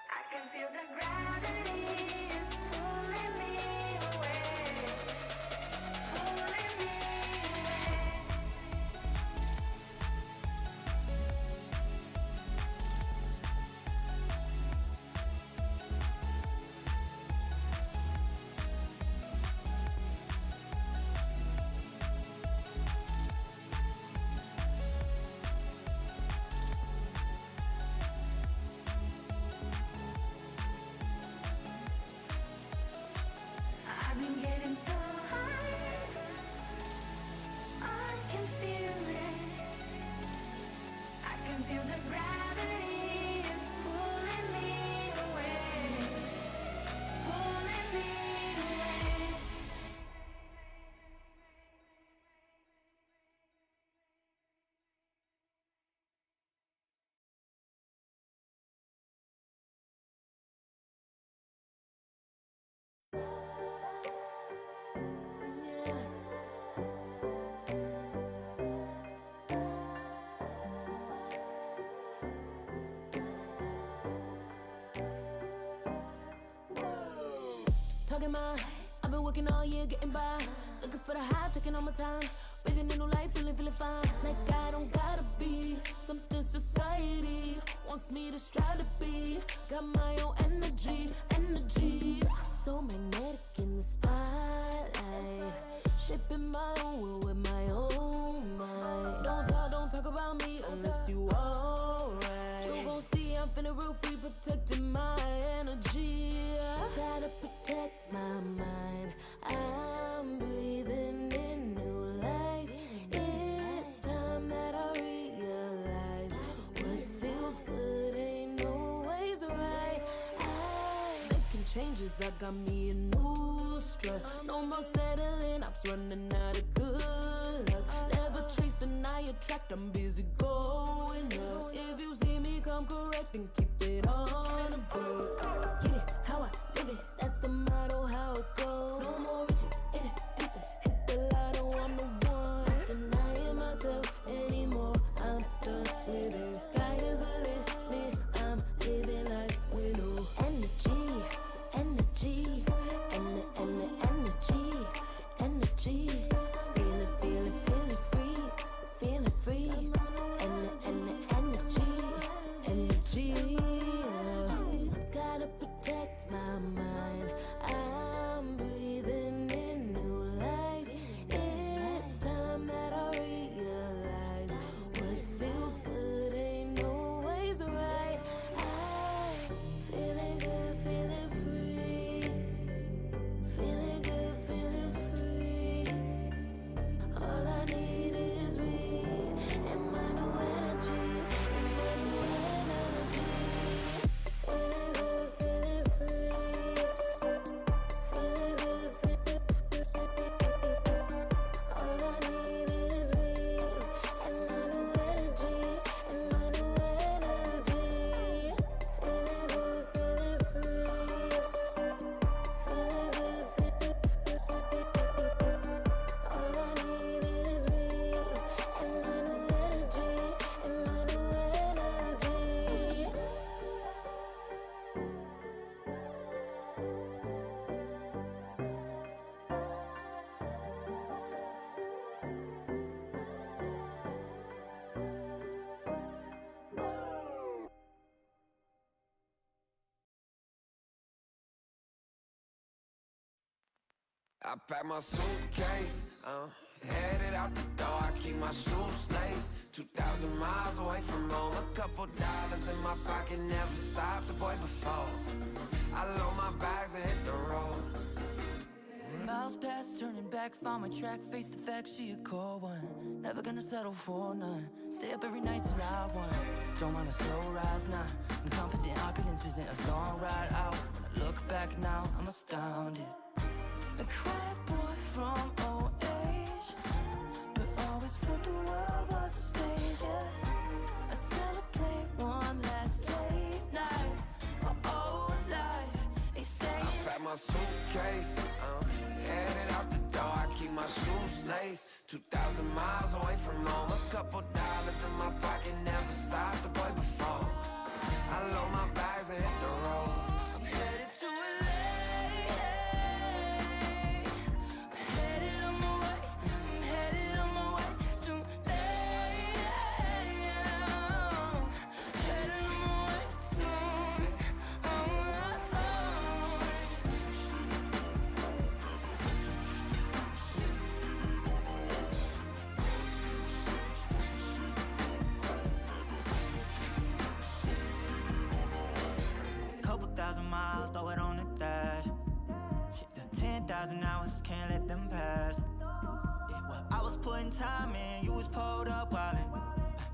I can feel the gravity pulling me away, pulling me away. talking my. I've been working all year, getting by. Looking for the high, taking all my time. Breathing a new life, feeling fine. Like I don't gotta be something society wants me to strive to be. Got my own energy. So magnetic in the spotlight. Shaping my own world with my own mind. Don't talk about me unless you alright. You gon' see I'm finna real free, protecting my energy. Gotta protect my mind. I'm breathing in new life. It's time that I realize what feels good ain't always right. Making changes, I got me a new strut. No more settling, I'm running out of good luck. Never chasing, I attract, I'm busy going up. If you see me, come correct and keep it on the book. Get it, how I live it, that's the motto, how it goes. No more riches in it, distance, hit the lotto, I'm the one. Not denying myself anymore, I'm done with it. Sky is the limit, I'm living like widow. Energy, energy, energy. Feeling free, feeling free. Energy. Gotta protect my mind. I'm breathing in new life. It's time that I realize what feels good ain't always right. I'm feeling good, feeling free. Feeling good, feeling free. All I need is me and my new energy. Feeling good, feeling free. Feeling good, feeling free. All I need is me and my new energy. And my new energy. Feeling good, feeling free. Feeling good, feeling free. All I need is me and my new energy. And my new energy. I pack my suitcase, headed out the door. I keep my shoes laced. 2,000 miles away from home. A couple dollars in my pocket, never stopped the boy before. I load my bags and hit the road. Miles past, turning back, found my track, face the fact, she a cold one. Never gonna settle for none. Stay up every night till I won. Don't want a slow rise now. I'm confident opulence isn't a long ride out. When I look back now, I'm astounded. A quiet boy from old age, but always felt the world was a stage, yeah. I celebrate one last late night. My old life ain't staying. I pack my suitcase, headed out the door. I keep my shoes laced. 2,000 miles away from home. A couple dollars in my pocket, never stopped the boy before. I load my bags and hit the road. I'm headed to LA. Couple thousand miles, throw it on the dash. Shit, the 10,000 hours, can't let them pass. Yeah, well, I was putting time in, you was pulled up wildin'.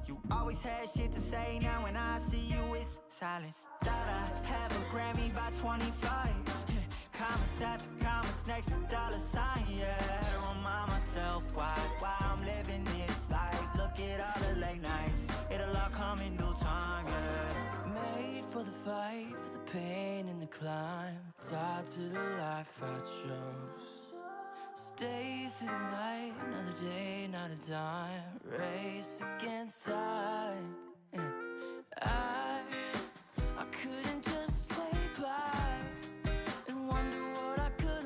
You always had shit to say, now when I see you, it's silence. Thought I have a Grammy by 25. Commas after commas next to dollar sign, yeah. To remind myself why I'm living this life. Look at all the late nights, it'll all come in due time, yeah. Made for the fight, for the pain and the climb. Tied to the life I chose. Stay through the night, another day, not a dime. Race against time. Yeah. I couldn't just lay by and wonder what I could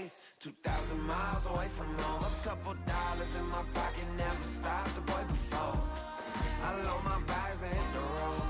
suitcase, 2,000 miles away from home. A couple dollars in my pocket, never stopped the boy before. I load my bags and hit the road.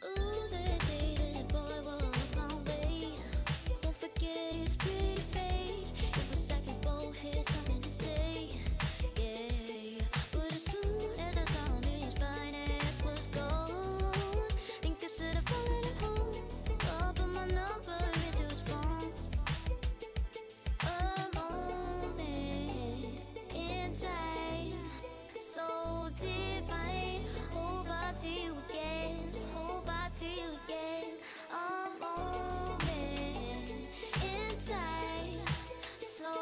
Ooh, that day that boy walked my way. Won't forget his pretty face. It was like we both had something to say. Yeah, but as soon as I saw him, his fine ass was gone. Think I should have followed him home. I'll put my number into his phone. A moment in time, so divine. Hope I see you again. Hope I see you again. A moment in time, so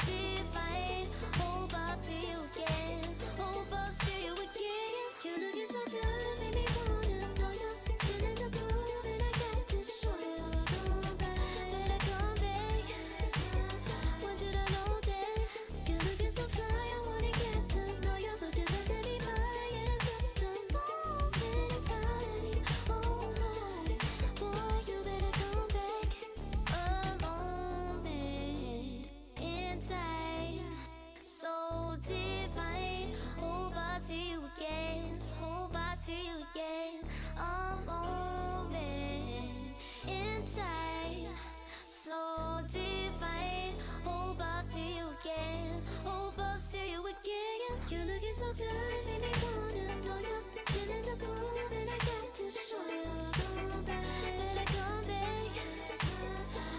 divine. Hope I see you again. Hope I see you again. You're looking so good, made me wanna know you. Feeling the groove, and I got to show you. Come back, better come back. Want you to know that you're looking so fly. I wanna get to know you, but you mustn't be mine. In just a moment in time. Oh my, boy, you better come back. A moment in time, so divine. Hope I see you again. Hope I see you again. A moment in time, so divine. Hope I see you again. Hope I see you again. You're looking so good, made me wanna know you. Feeling the groove, and I got to show you. Come back, better come back.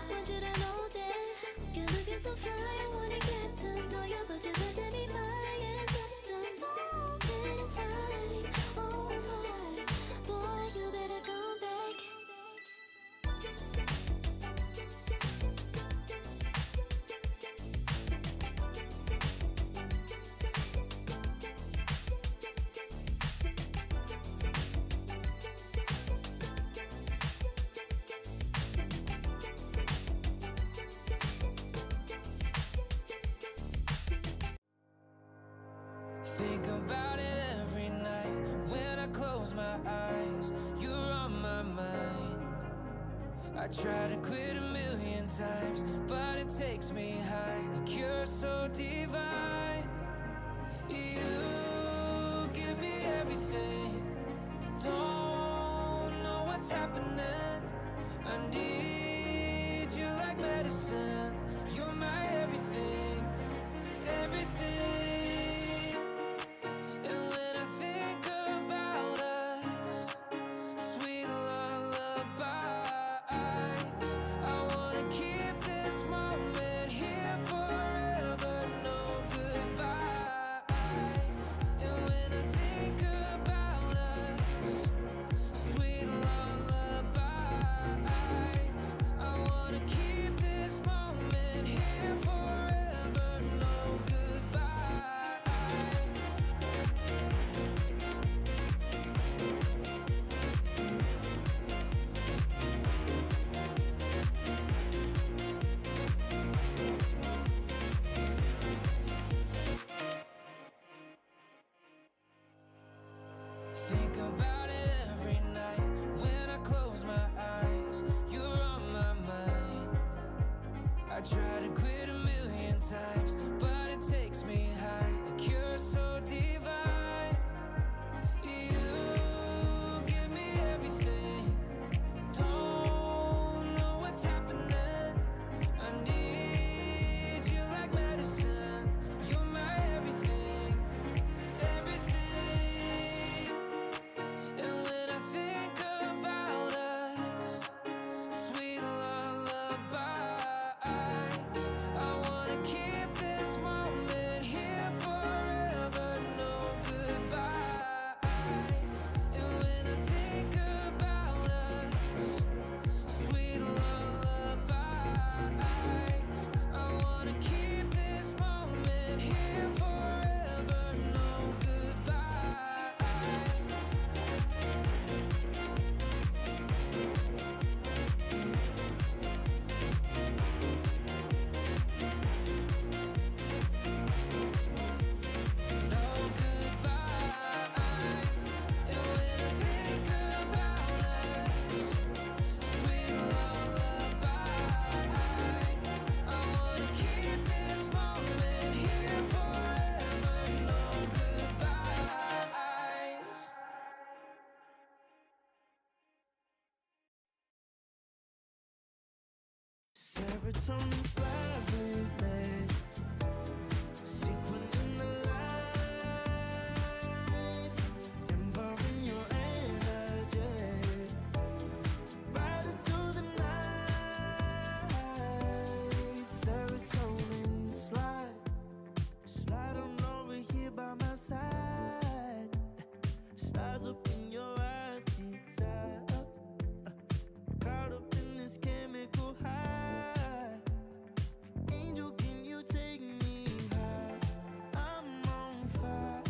Want you to know that you're looking so fly. I wanna get to know you, but you mustn't be mine. In just a moment in time. Oh my, boy, you better come back. Think about it every night when I close my eyes. You're on my mind. I try to quit a million times, but it takes me high. Like you're so divine. You give me everything. Don't know what's happening. I need you like medicine. You're my everything, everything. And when I think about us, sweet lullabies, I wanna keep this moment here forever. No goodbyes. And when I think about us, sweet lullabies, I wanna keep this moment here forever. No goodbyes. Think about it every night when I close my eyes. You're on my mind. I try to quit a million times, but it takes me high. Like you're so divine. You give me everything. Don't know what's happening. I need you like medicine. You're my everything, everything. And when I think about us, sweet love. Serotonin slide with me. Sequin in the light, embarking your energy. Riding through the night. Serotonin slide. Slide on over here by my side. Stars up in your eyes, deep dive. Caught up in this chemical high. Angel, can you take me high? I'm on fire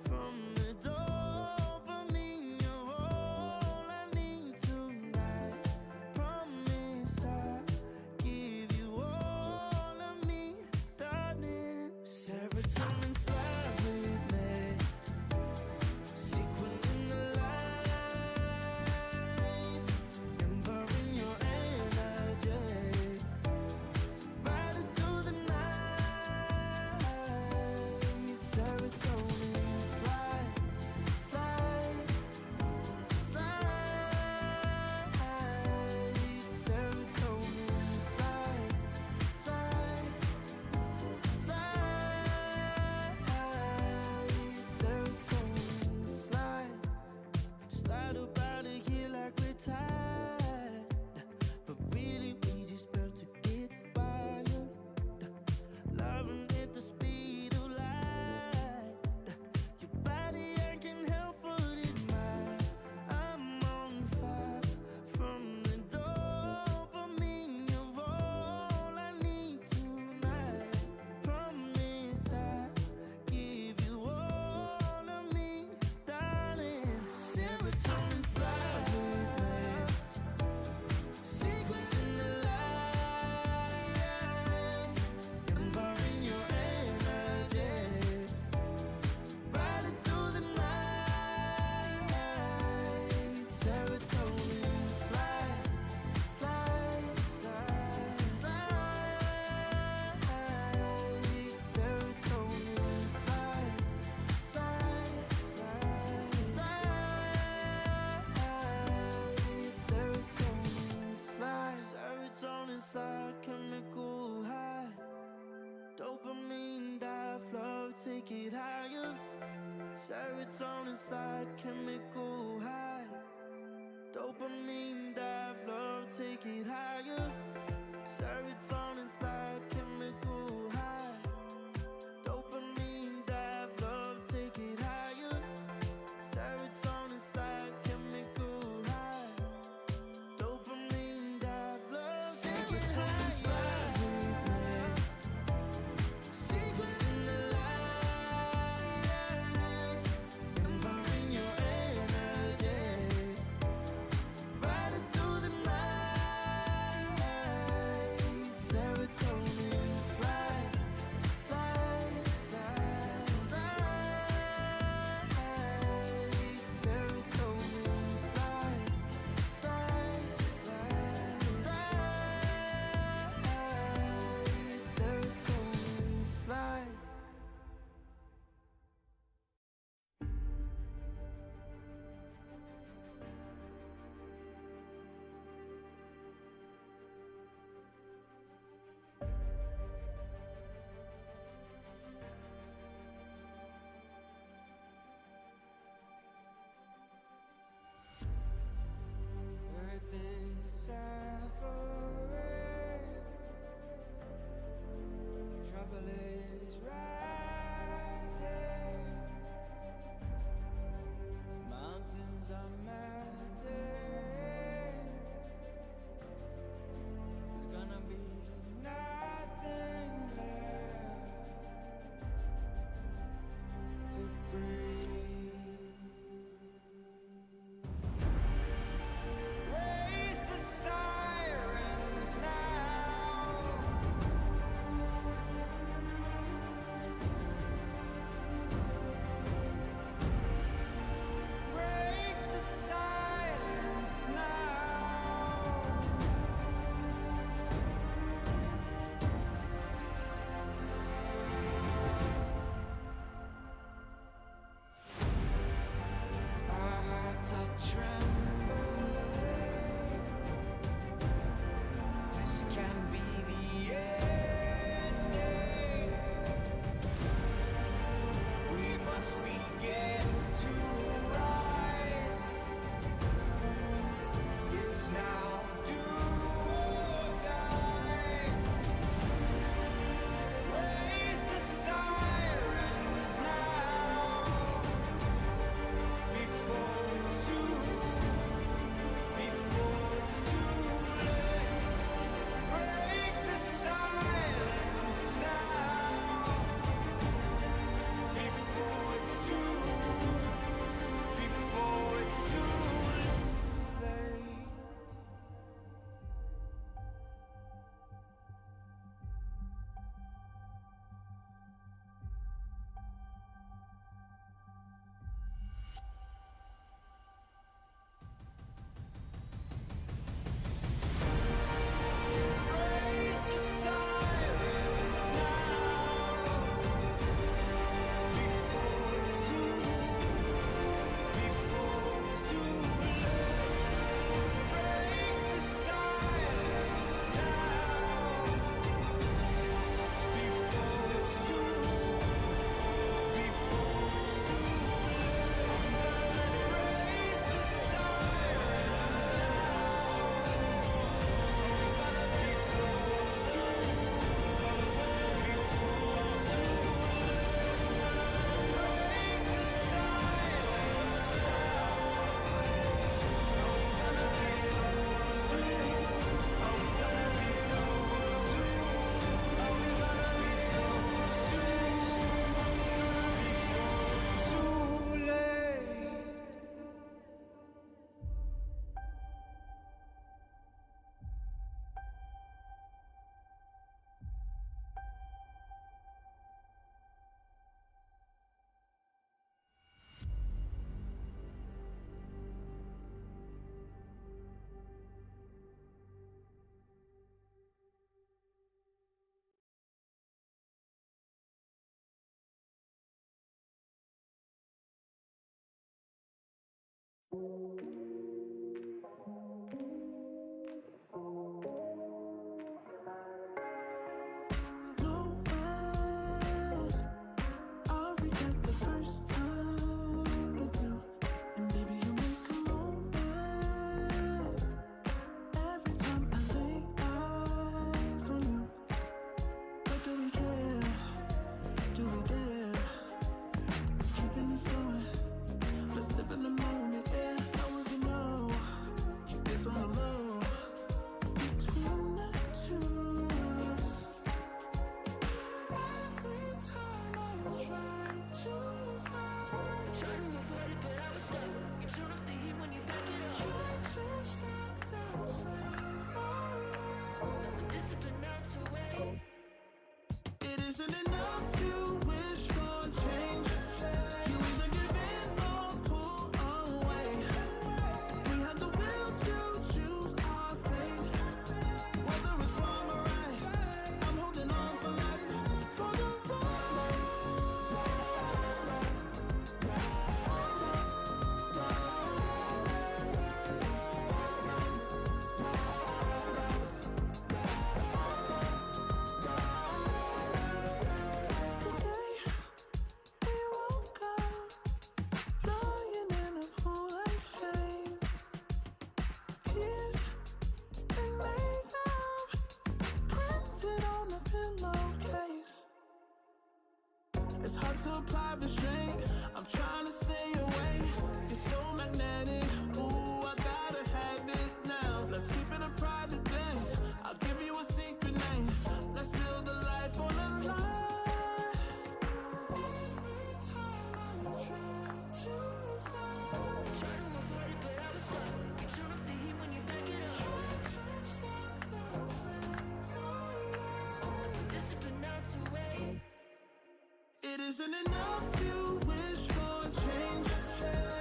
from the dopamine. You're all I need tonight. Promise I'll give you all of me, darling. Serotonin slide with me. Sequin in the light, embarking your energy. Riding through the night. Serotonin slide, slide, slide. Serotonin slide, slide, slide. Serotonin slide. Slide up out of here like we're tired, but really we just about to get wild. Loving at the speed of light. Your body, I can help but admire. I'm on fire from the dopamine. You're all I need tonight. Promise I'll give you all of me, darling. Serotonin slide with me. Secret in the light, embarking your energy. Riding through the night. Serotonin slide, slide, slide, slide. Serotonin slide, slide, slide, slide. Serotonin slide. Serotonin slide, chemical high. Dopamine dive, love, take it higher. Serotonin slide, chemical high. Dopamine dive, love, take it higher. Serotonin slide, chemical high. Dopamine dive, love, take it higher. Serotonin slide, chemical high. Dopamine dive, love, take it higher. Slide with me. Secret in the light, embarking your energy. Riding through the night. Serotonin slide, slide, slide, slide. Serotonin slide, slide, slide, slide. No way, I'll regret the first time with you. And baby, you make a moment every time I lay eyes on you. But do we care? Do we dare? Keeping this going. Let's live in the moment, yeah. I want to know. Keep this on the low. Between the two of us. Every time I try to find. Try to avoid it, but I was stuck. You turn up the heat when you back it up. Try to stop the flame. The discipline melts away. It isn't enough to wish for change. You either give in or pull away. We have the will to choose our fate. Whether it's wrong or right, I'm holding on for life. For the ride. The day we woke up, lying in a pool of shame. Tears and makeup printed on the pillowcase. It's hard to apply restraint. I'm trying to stay away. It's so magnetic. Ooh, I gotta have it now. Let's keep it a private thing. I'll give you a secret name. Let's build a life on a lie. Every time I try to find. Try to avoid it, but I was stuck. You turn up the heat when you back it up. Try to stop the flame. The discipline melts away. It isn't enough to wish for change.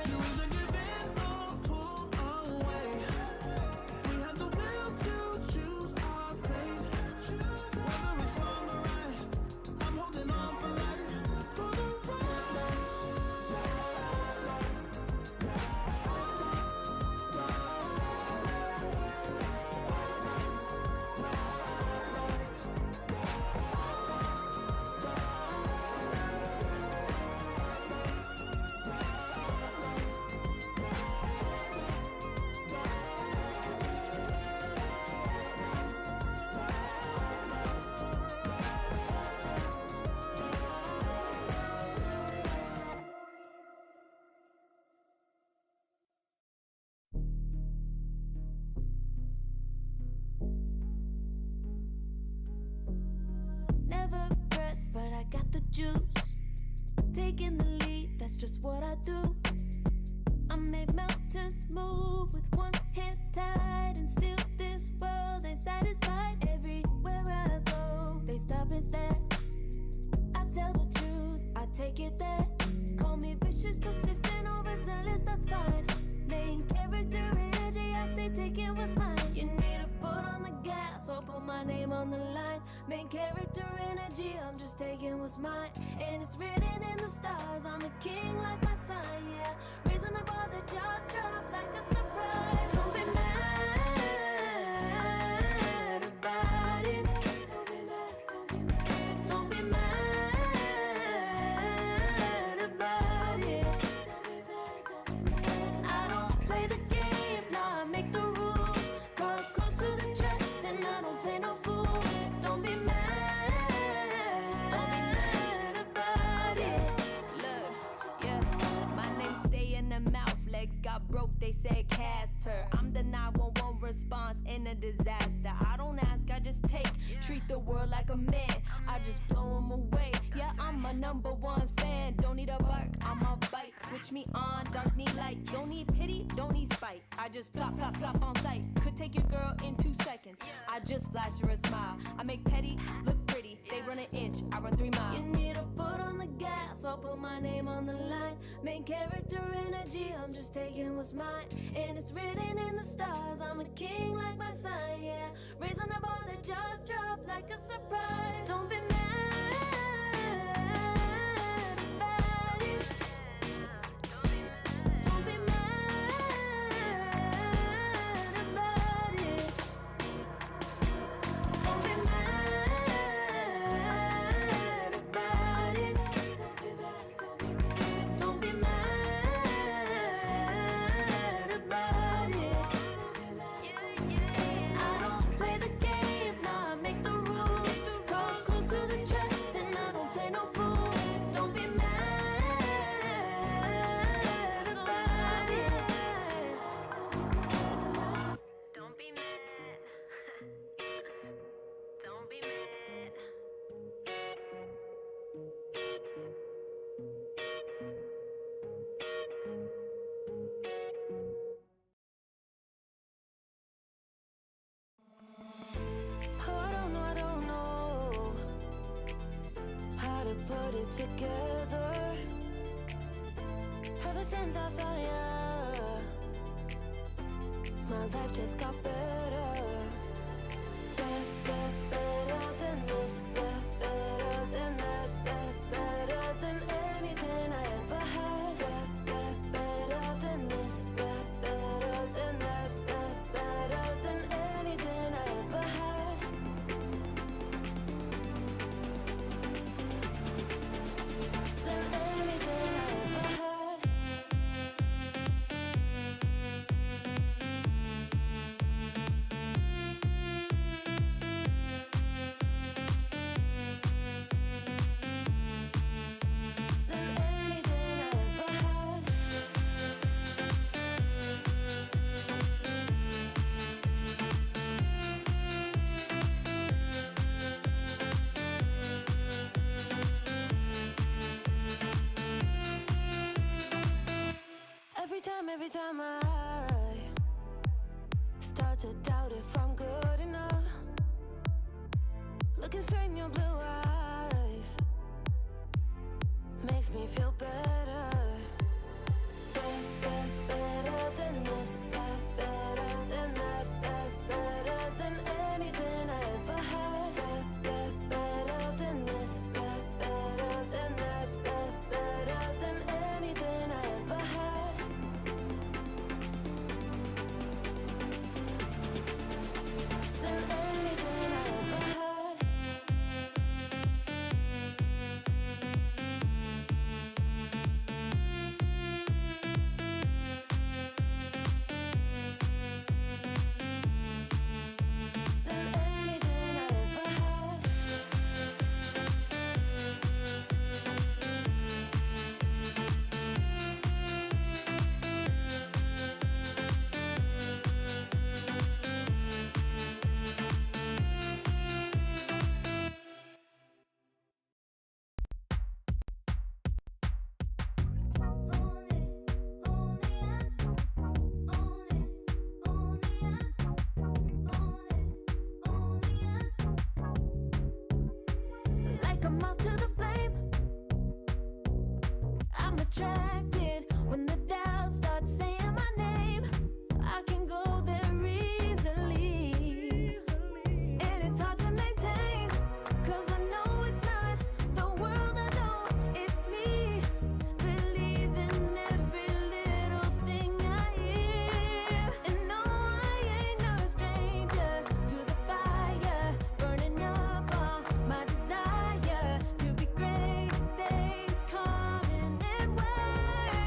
You either give in or pull away. We have the will to choose our fate. Whether it's wrong or right, I'm holding on for life. For the ride. Never pressed, but I got the juice. Taking the lead, that's just what I do. I made mountains move with one hand tied, and still this world ain't satisfied. Everywhere I go, they stop and stare. I tell the truth, I take it there. Call me vicious, persistent, overzealous, that's fine. Main character energy, I stay taking what's mine. You need a foot on the gas, so put my name on the line. Main character energy, I'm just taking what's mine. And it's written in the stars, I'm a king like my sign, yeah. Reason the bar, the jaws drop like a surprise. Don't be mad about it. Don't be mad about it. I don't play the game, nah, I make the rules. Cards close to the chest, and I don't play no fool. Don't be mad about it. Look, yeah, my name stay in the mouth. Legs got broke, they said cast her. I'm the 911 response in a disaster. I don't ask, I just take. Treat the world like a man, I just blow them away. Yeah, I'm a #1 fan. Don't need a bark, I'm a bite. Switch me on, dark need light. Don't need pity, don't need spite. I just plop, plop, plop on sight. Could take your girl in 2 seconds. I just flash her a smile. I make petty look pretty. They run an inch, I run 3 miles. You need a foot on the gas, I'll put my name on the line. Main character energy, I'm just taking what's mine. And it's written in the stars, I'm a king like my sign, yeah. Raising the bar, the jaws drop like a surprise. Don't be mad about it. Don't be mad to put it together. Ever since I found you, my life just got better. Better than this, better than that, better than anything I ever had. Better than this, better than that, better than anything I ever had. Than anything I ever had. Than anything I ever had. Every time I start to doubt if I'm good enough, looking straight in your blue eyes makes me feel better. Better than this, better than that, better than anything I ever had. Better than this, better than that, better than anything I ever had. Than anything I ever had. Than anything I ever had. Like a moth to the flame, I'm attracted when the doubts start saying my name. I can go there easily, and it's hard to maintain, 'cause I know it's not the world I know, it's me. Believe in every little thing I hear, and no, I ain't no stranger to the fire, burning up all my desire to be great. It stays coming in waves.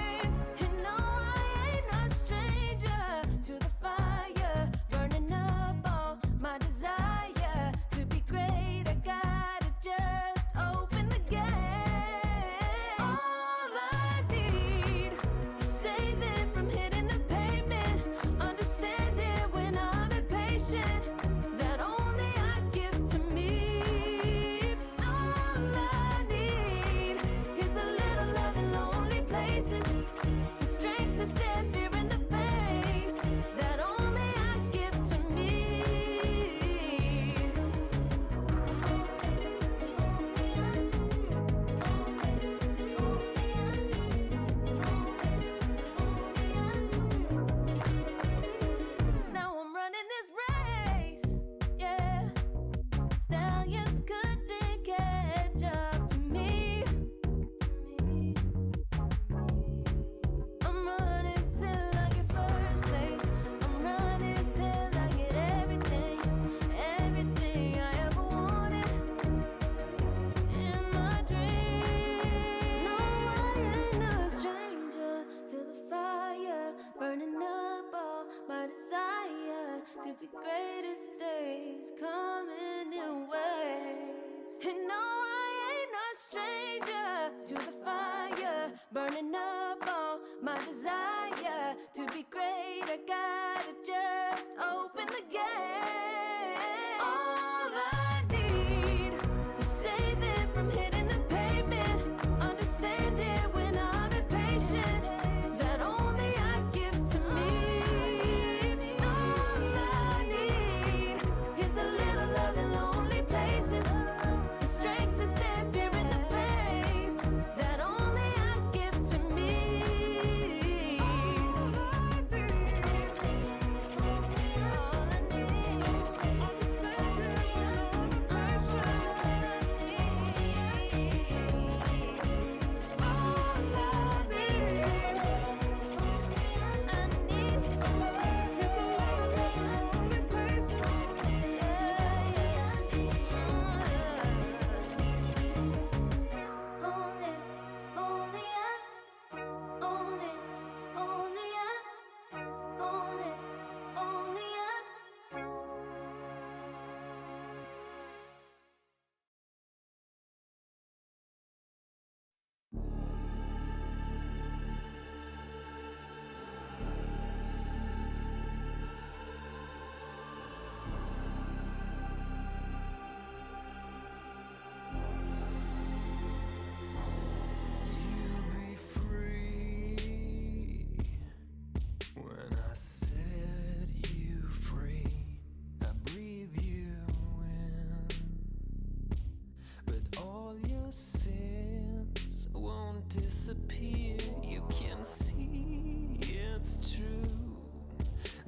disappear. You can see it's true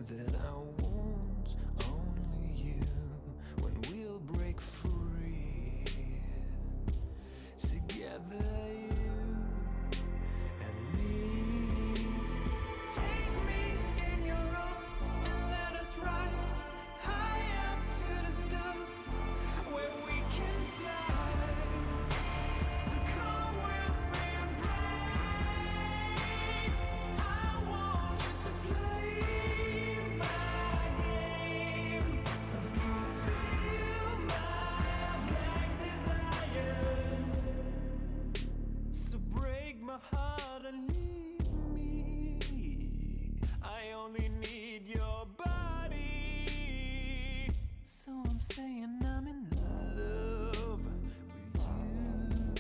that I want only you when we'll break free together, you and me. Take me in your arms and let us rise high up to the stars where we can fly. So come with me and pray. I want you to play my games and fulfill my black desires. So break my heart and leave me. I only need your body. So I'm saying I'm in love with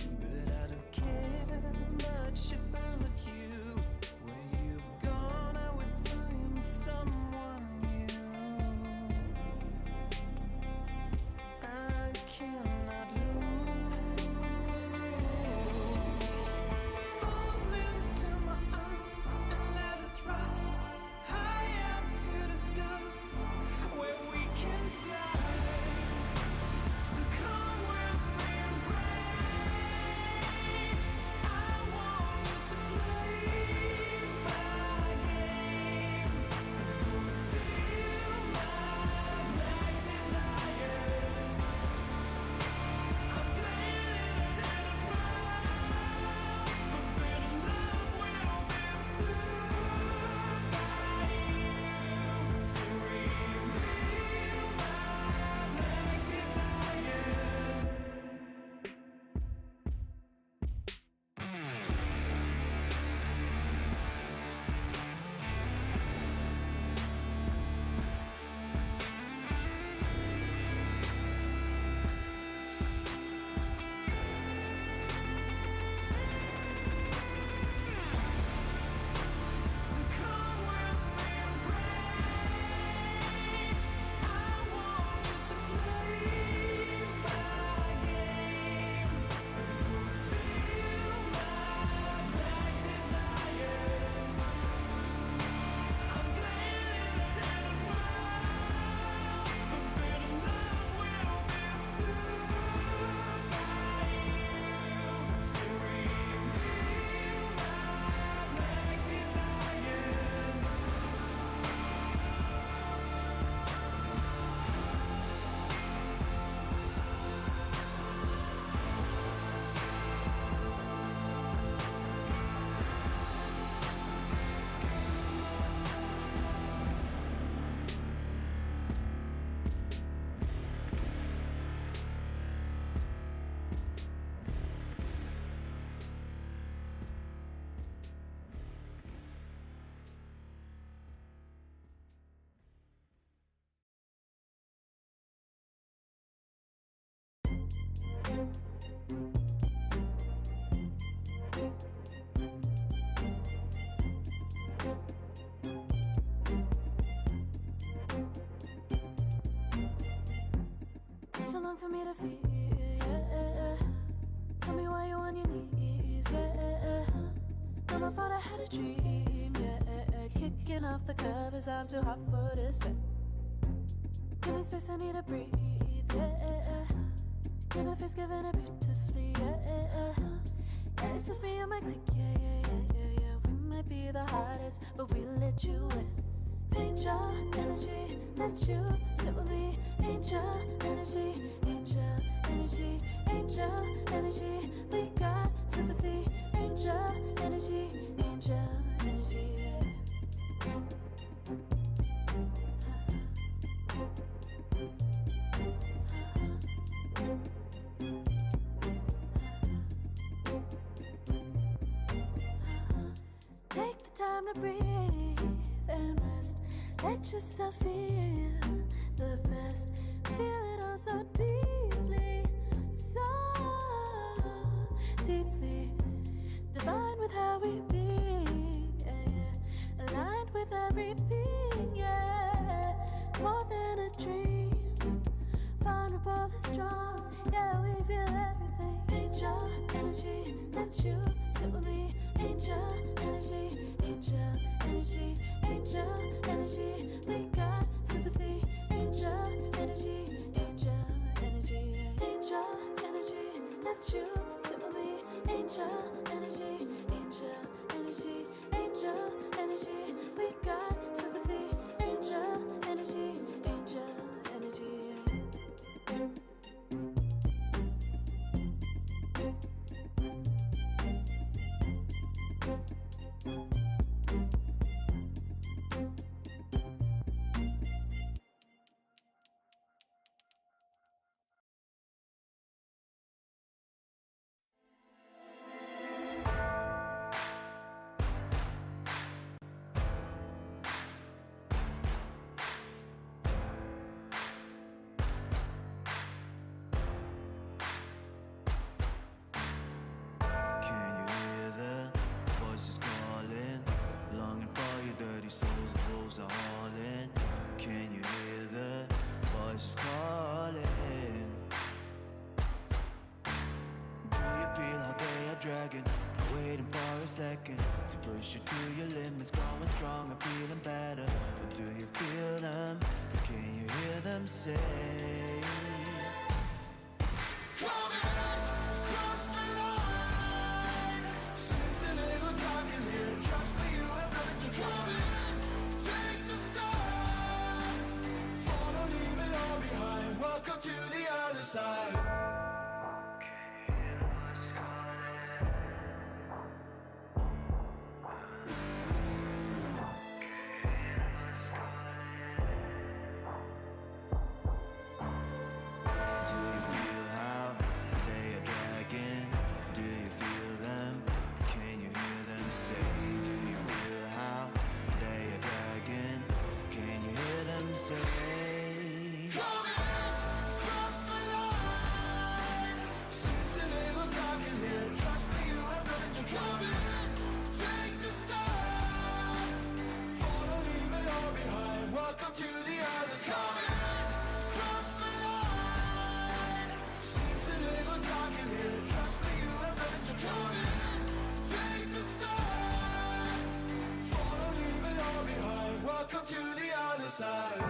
you, but I don't care much about you. When you've gone, I would find someone new. I cannot lose. Fall into my arms and let us rise high up to the stars where we can fly. So come with me and pray. I want you to play my games and fulfill my black desires. I'm playing in a hidden world. Forbidden love will be observed by you to reveal my black desires. So come with me and pray. I want you to play my games and fulfill my black desires. I'm playing in a hidden world. Forbidden love will be observed by you to reveal my black desires. Took so long for me to feel, yeah. Tell me why you on your knees, yeah. Mama thought I had a dream, yeah. Kicking off the covers, I'm too hot for this bed. Give me space, I need to breathe, yeah. Give a face, giving it beautifully, yeah. Yeah, it's just me and my clique, yeah. We might be the hottest, but we let you in. Angel energy, let you sit with me. Angel energy, angel energy, angel energy. We got sympathy. Angel energy, angel energy. Take the time to breathe and rest. Let yourself feel the best. Feel it all so deeply, so deeply. Divine with how we be, yeah. Aligned with everything, yeah. More than a dream, vulnerable and strong, yeah. We feel everything. angel energy. Let you sit with me, angel energy, angel energy, angel energy. We got sympathy, angel energy, angel energy, angel energy. Let you sit with me, angel energy, angel energy, angel energy. We got sympathy, angel energy, angel energy. Can you hear the voices calling? Longing for your dirty souls, the wolves are hauling. Can you hear the voices calling? Do you feel how they are dragging? Waiting for a second to push you to your limits, going stronger, feeling better. But do you feel them? Can you hear them say? Welcome to the other side. Do you feel how they are dragging? Do you feel them? Can you hear them say? Do you feel how they are dragging? Can you hear them say? Welcome to the other side. Cross the line. Seems a little dark in here. Trust me, you have nothing to fear. Take the start. Follow, leave it all behind. Welcome to the other side.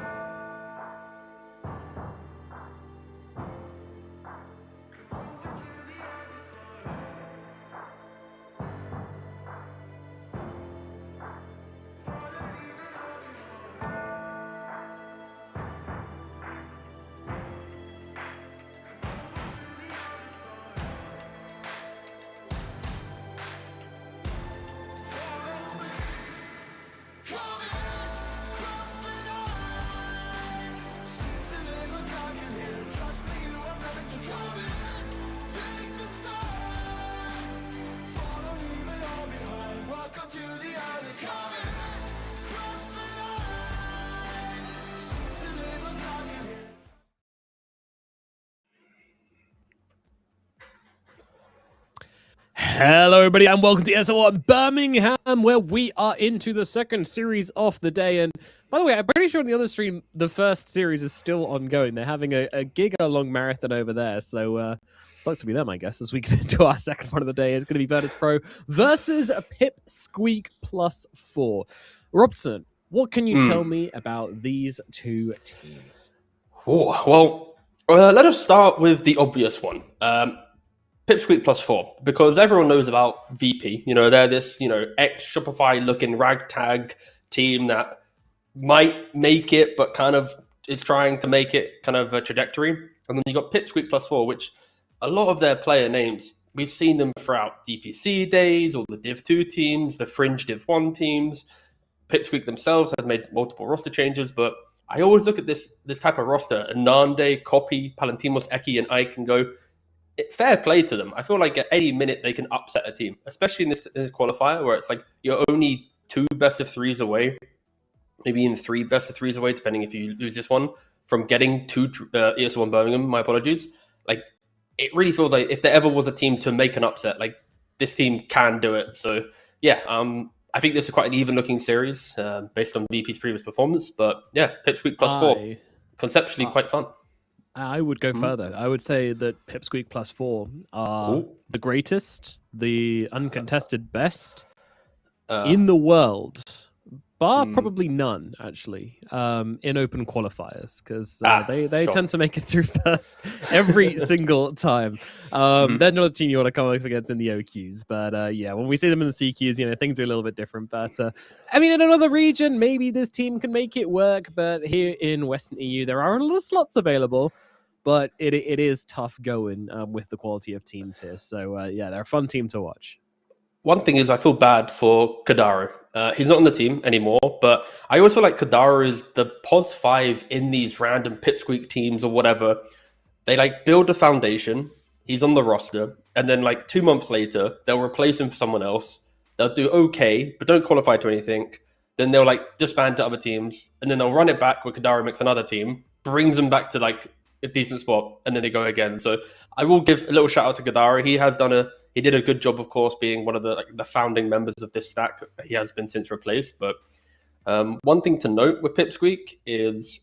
Hello, everybody, and welcome to ESL One Birmingham, where we are into the second series of the day. And by the way, I'm pretty sure on the other stream, the first series is still ongoing. They're having a giga-long marathon over there, so sucks to be them, I guess, as we get into our second one of the day. It's going to be Virtus.pro versus Pipsqueak +4. Robson, what can you tell me about these two teams? Oh, well, let us start with the obvious one. Pipsqueak +4, because everyone knows about VP. You know, they're this, ex-Shopify looking ragtag team that might make it, but kind of is trying to make it kind of a trajectory. And then you got Pipsqueak +4, which a lot of their player names, we've seen them throughout DPC days, or the Div 2 teams, the Fringe Div 1 teams. Pipsqueak themselves have made multiple roster changes, but I always look at this type of roster, and Nande, Copy, Palantimos, Eki, and Ike can go, fair play to them. I feel like at any minute they can upset a team, especially in this qualifier where it's like you're only 2 best of 3s away, maybe even 3 best of 3s away, depending if you lose this one, from getting to ESL One Birmingham. My apologies. Like, it really feels like if there ever was a team to make an upset, like this team can do it. So yeah, I think this is quite an even looking series based on VP's previous performance. But yeah, Pipsqueak +4, conceptually quite fun. I would go further. I would say that Pipsqueak +4 are the greatest, the uncontested best in the world, bar probably none, actually, in open qualifiers, because they tend to make it through first every single time. They're not a team you want to come up against in the OQs, but yeah, when we see them in the CQs, things are a little bit different. But I mean, in another region, maybe this team can make it work, but here in Western EU, there are a lot of slots available. But it is tough going with the quality of teams here. So, yeah, they're a fun team to watch. One thing is I feel bad for Kadaru. He's not on the team anymore, but I always feel like Kadaru is the POS 5 in these random Pipsqueak teams or whatever. They build a foundation. He's on the roster. And then 2 months later, they'll replace him for someone else. They'll do okay, but don't qualify to anything. Then they'll disband to other teams. And then they'll run it back with Kadaru makes another team, brings them back to a decent spot, and then they go again. So I will give a little shout out to Gadara. He did a good job, of course, being one of the founding members of this stack. He has been since replaced. But one thing to note with Pipsqueak is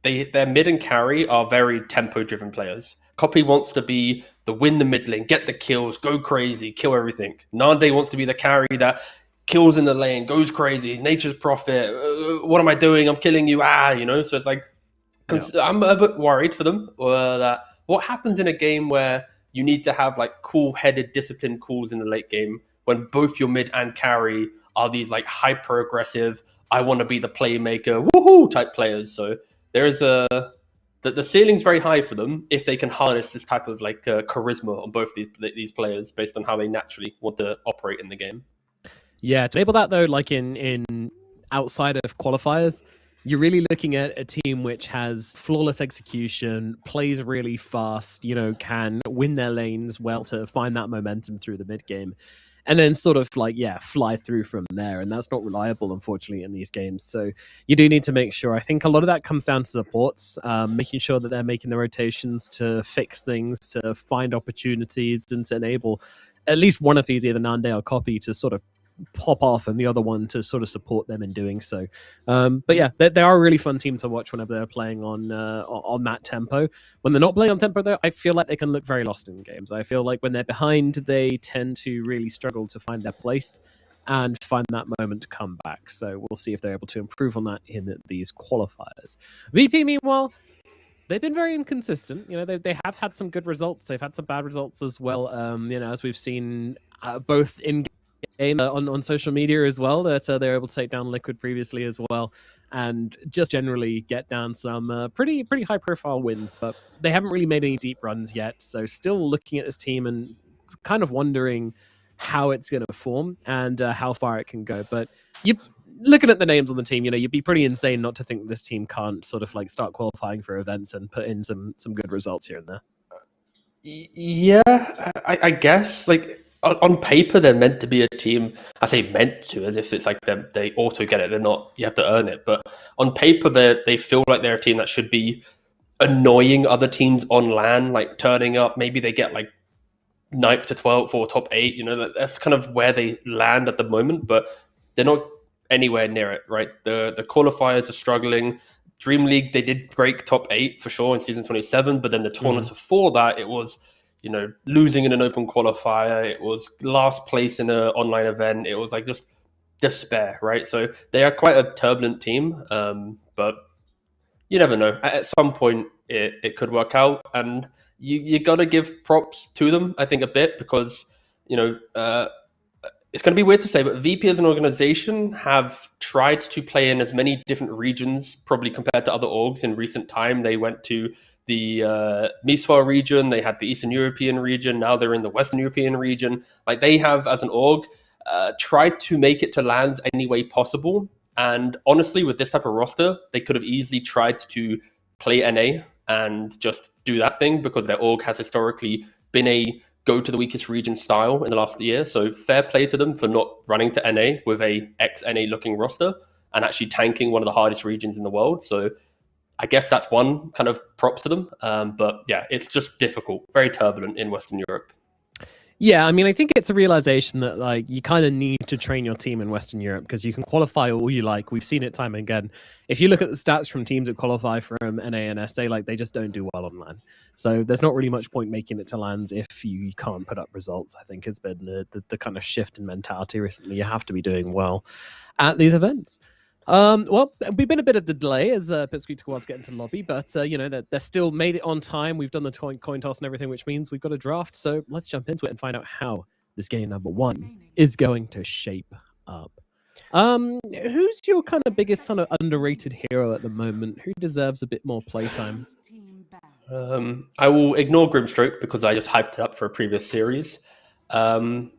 their mid and carry are very tempo-driven players. Copy wants to be the win the mid lane, get the kills, go crazy, kill everything. Nande wants to be the carry that kills in the lane, goes crazy, nature's prophet. What am I doing? I'm killing you. So it's I'm a bit worried for them that what happens in a game where you need to have cool-headed, disciplined calls in the late game when both your mid and carry are these hyper-aggressive, I want to be the playmaker, woohoo type players. So there's the ceiling's very high for them if they can harness this type of charisma on both these players based on how they naturally want to operate in the game. Yeah, to enable that though, in outside of qualifiers, you're really looking at a team which has flawless execution, plays really fast, can win their lanes well to find that momentum through the mid game, and then sort of fly through from there. And that's not reliable, unfortunately, in these games. So you do need to make sure. I think a lot of that comes down to supports, making sure that they're making the rotations to fix things, to find opportunities, and to enable at least one of these, either Nande or Copy, to sort of pop off, and the other one to sort of support them in doing so. But yeah, they are a really fun team to watch whenever they're playing on that tempo. When they're not playing on tempo, though, I feel like they can look very lost in games. I feel like when they're behind, they tend to really struggle to find their place and find that moment to come back. So we'll see if they're able to improve on that in these qualifiers. VP, meanwhile, they've been very inconsistent. They have had some good results. They've had some bad results as well. As we've seen both in game on social media as well, that they were able to take down Liquid previously as well, and just generally get down some pretty high profile wins. But they haven't really made any deep runs yet. So still looking at this team and kind of wondering how it's going to form and how far it can go. But you looking at the names on the team, you'd be pretty insane not to think this team can't sort of start qualifying for events and put in some good results here and there. Yeah, I guess on paper they're meant to be a team. I say meant to as if it's they auto get it. They're not. You have to earn it. But on paper they feel like they're a team that should be annoying other teams on LAN, turning up. Maybe they get 9th to 12th or top 8. That's kind of where they land at the moment. But they're not anywhere near it. Right. The qualifiers are struggling. Dream League, they did break top 8 for sure in season 27, but then the tournaments before that, it was losing in an open qualifier. It was last place in an online event. It was just despair, right? So they are quite a turbulent team, but you never know. At some point, it could work out, and you got to give props to them, I think, a bit, because it's going to be weird to say, but VP as an organization have tried to play in as many different regions, probably compared to other orgs in recent time. They went to the MOUZ region, they had the Eastern European region, now they're in the Western European region. They have, as an org, tried to make it to LANs any way possible. And honestly, with this type of roster, they could have easily tried to play NA and just do that thing, because their org has historically been a go to the weakest region style in the last year. So fair play to them for not running to NA with a ex-NA looking roster and actually tanking one of the hardest regions in the world. So I guess that's one kind of props to them. But yeah, it's just difficult, very turbulent in Western Europe. Yeah, I mean, I think it's a realization that like you kind of need to train your team in Western Europe because you can qualify all you like. We've seen it time and again. If you look at the stats from teams that qualify from NA and SA, like they just don't do well on LAN. So there's not really much point making it to LANs if you can't put up results. I think has been the kind of shift in mentality recently. You have to be doing well at these events. Well, we've been a bit of the delay as Pipsqueak squads get into lobby, but you know they're still made it on time. We've done the coin toss and everything, which means we've got a draft. So let's jump into it and find out how this game number 1 is going to shape up. Who's your kind of biggest sort of underrated hero at the moment? Who deserves a bit more playtime? I will ignore Grimstroke because I just hyped it up for a previous series. But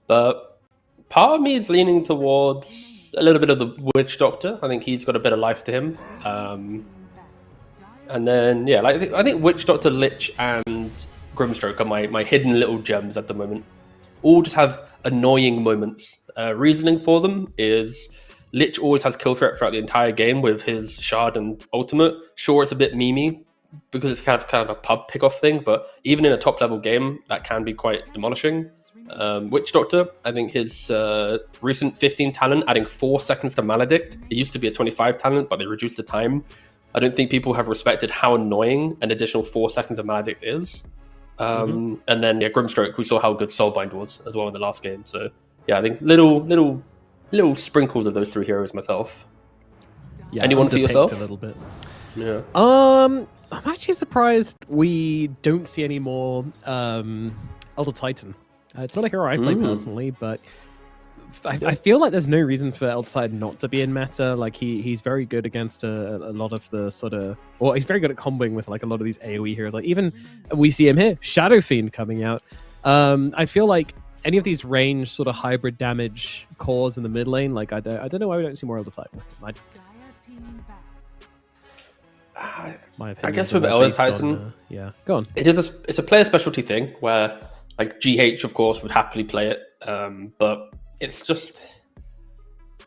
part of me is leaning towards a little bit of the Witch Doctor. I think he's got a bit of life to him. And then, yeah, like I think Witch Doctor, Lich, and Grimstroke are my hidden little gems at the moment. All just have annoying moments. Reasoning for them is Lich always has kill threat throughout the entire game with his Shard and Ultimate. Sure, it's a bit memey because it's kind of a pub pick-off thing, but even in a top-level game, that can be quite demolishing. Witch Doctor, I think his recent 15 talent, adding 4 seconds to Maledict. It used to be a 25 talent, but they reduced the time. I don't think people have respected how annoying an additional 4 seconds of Maledict is. And then, yeah, Grimstroke, we saw how good Soulbind was as well in the last game. So, yeah, I think little sprinkles of those 3 heroes myself. Yeah, anyone for yourself? A little bit. Yeah. I'm actually surprised we don't see any more Elder Titan. It's not a hero I play personally, but I feel like there's no reason for Elder Titan not to be in meta. Like he's very good against a lot of the sort of, or he's very good at comboing with like a lot of these AoE heroes. Like even we see him here, Shadow Fiend coming out. I feel like any of these range sort of hybrid damage cores in the mid lane, like I don't know why we don't see more Elder Titan. I guess with Elder Titan, yeah, go on. It's a player specialty thing where like GH of course would happily play it, but it's just,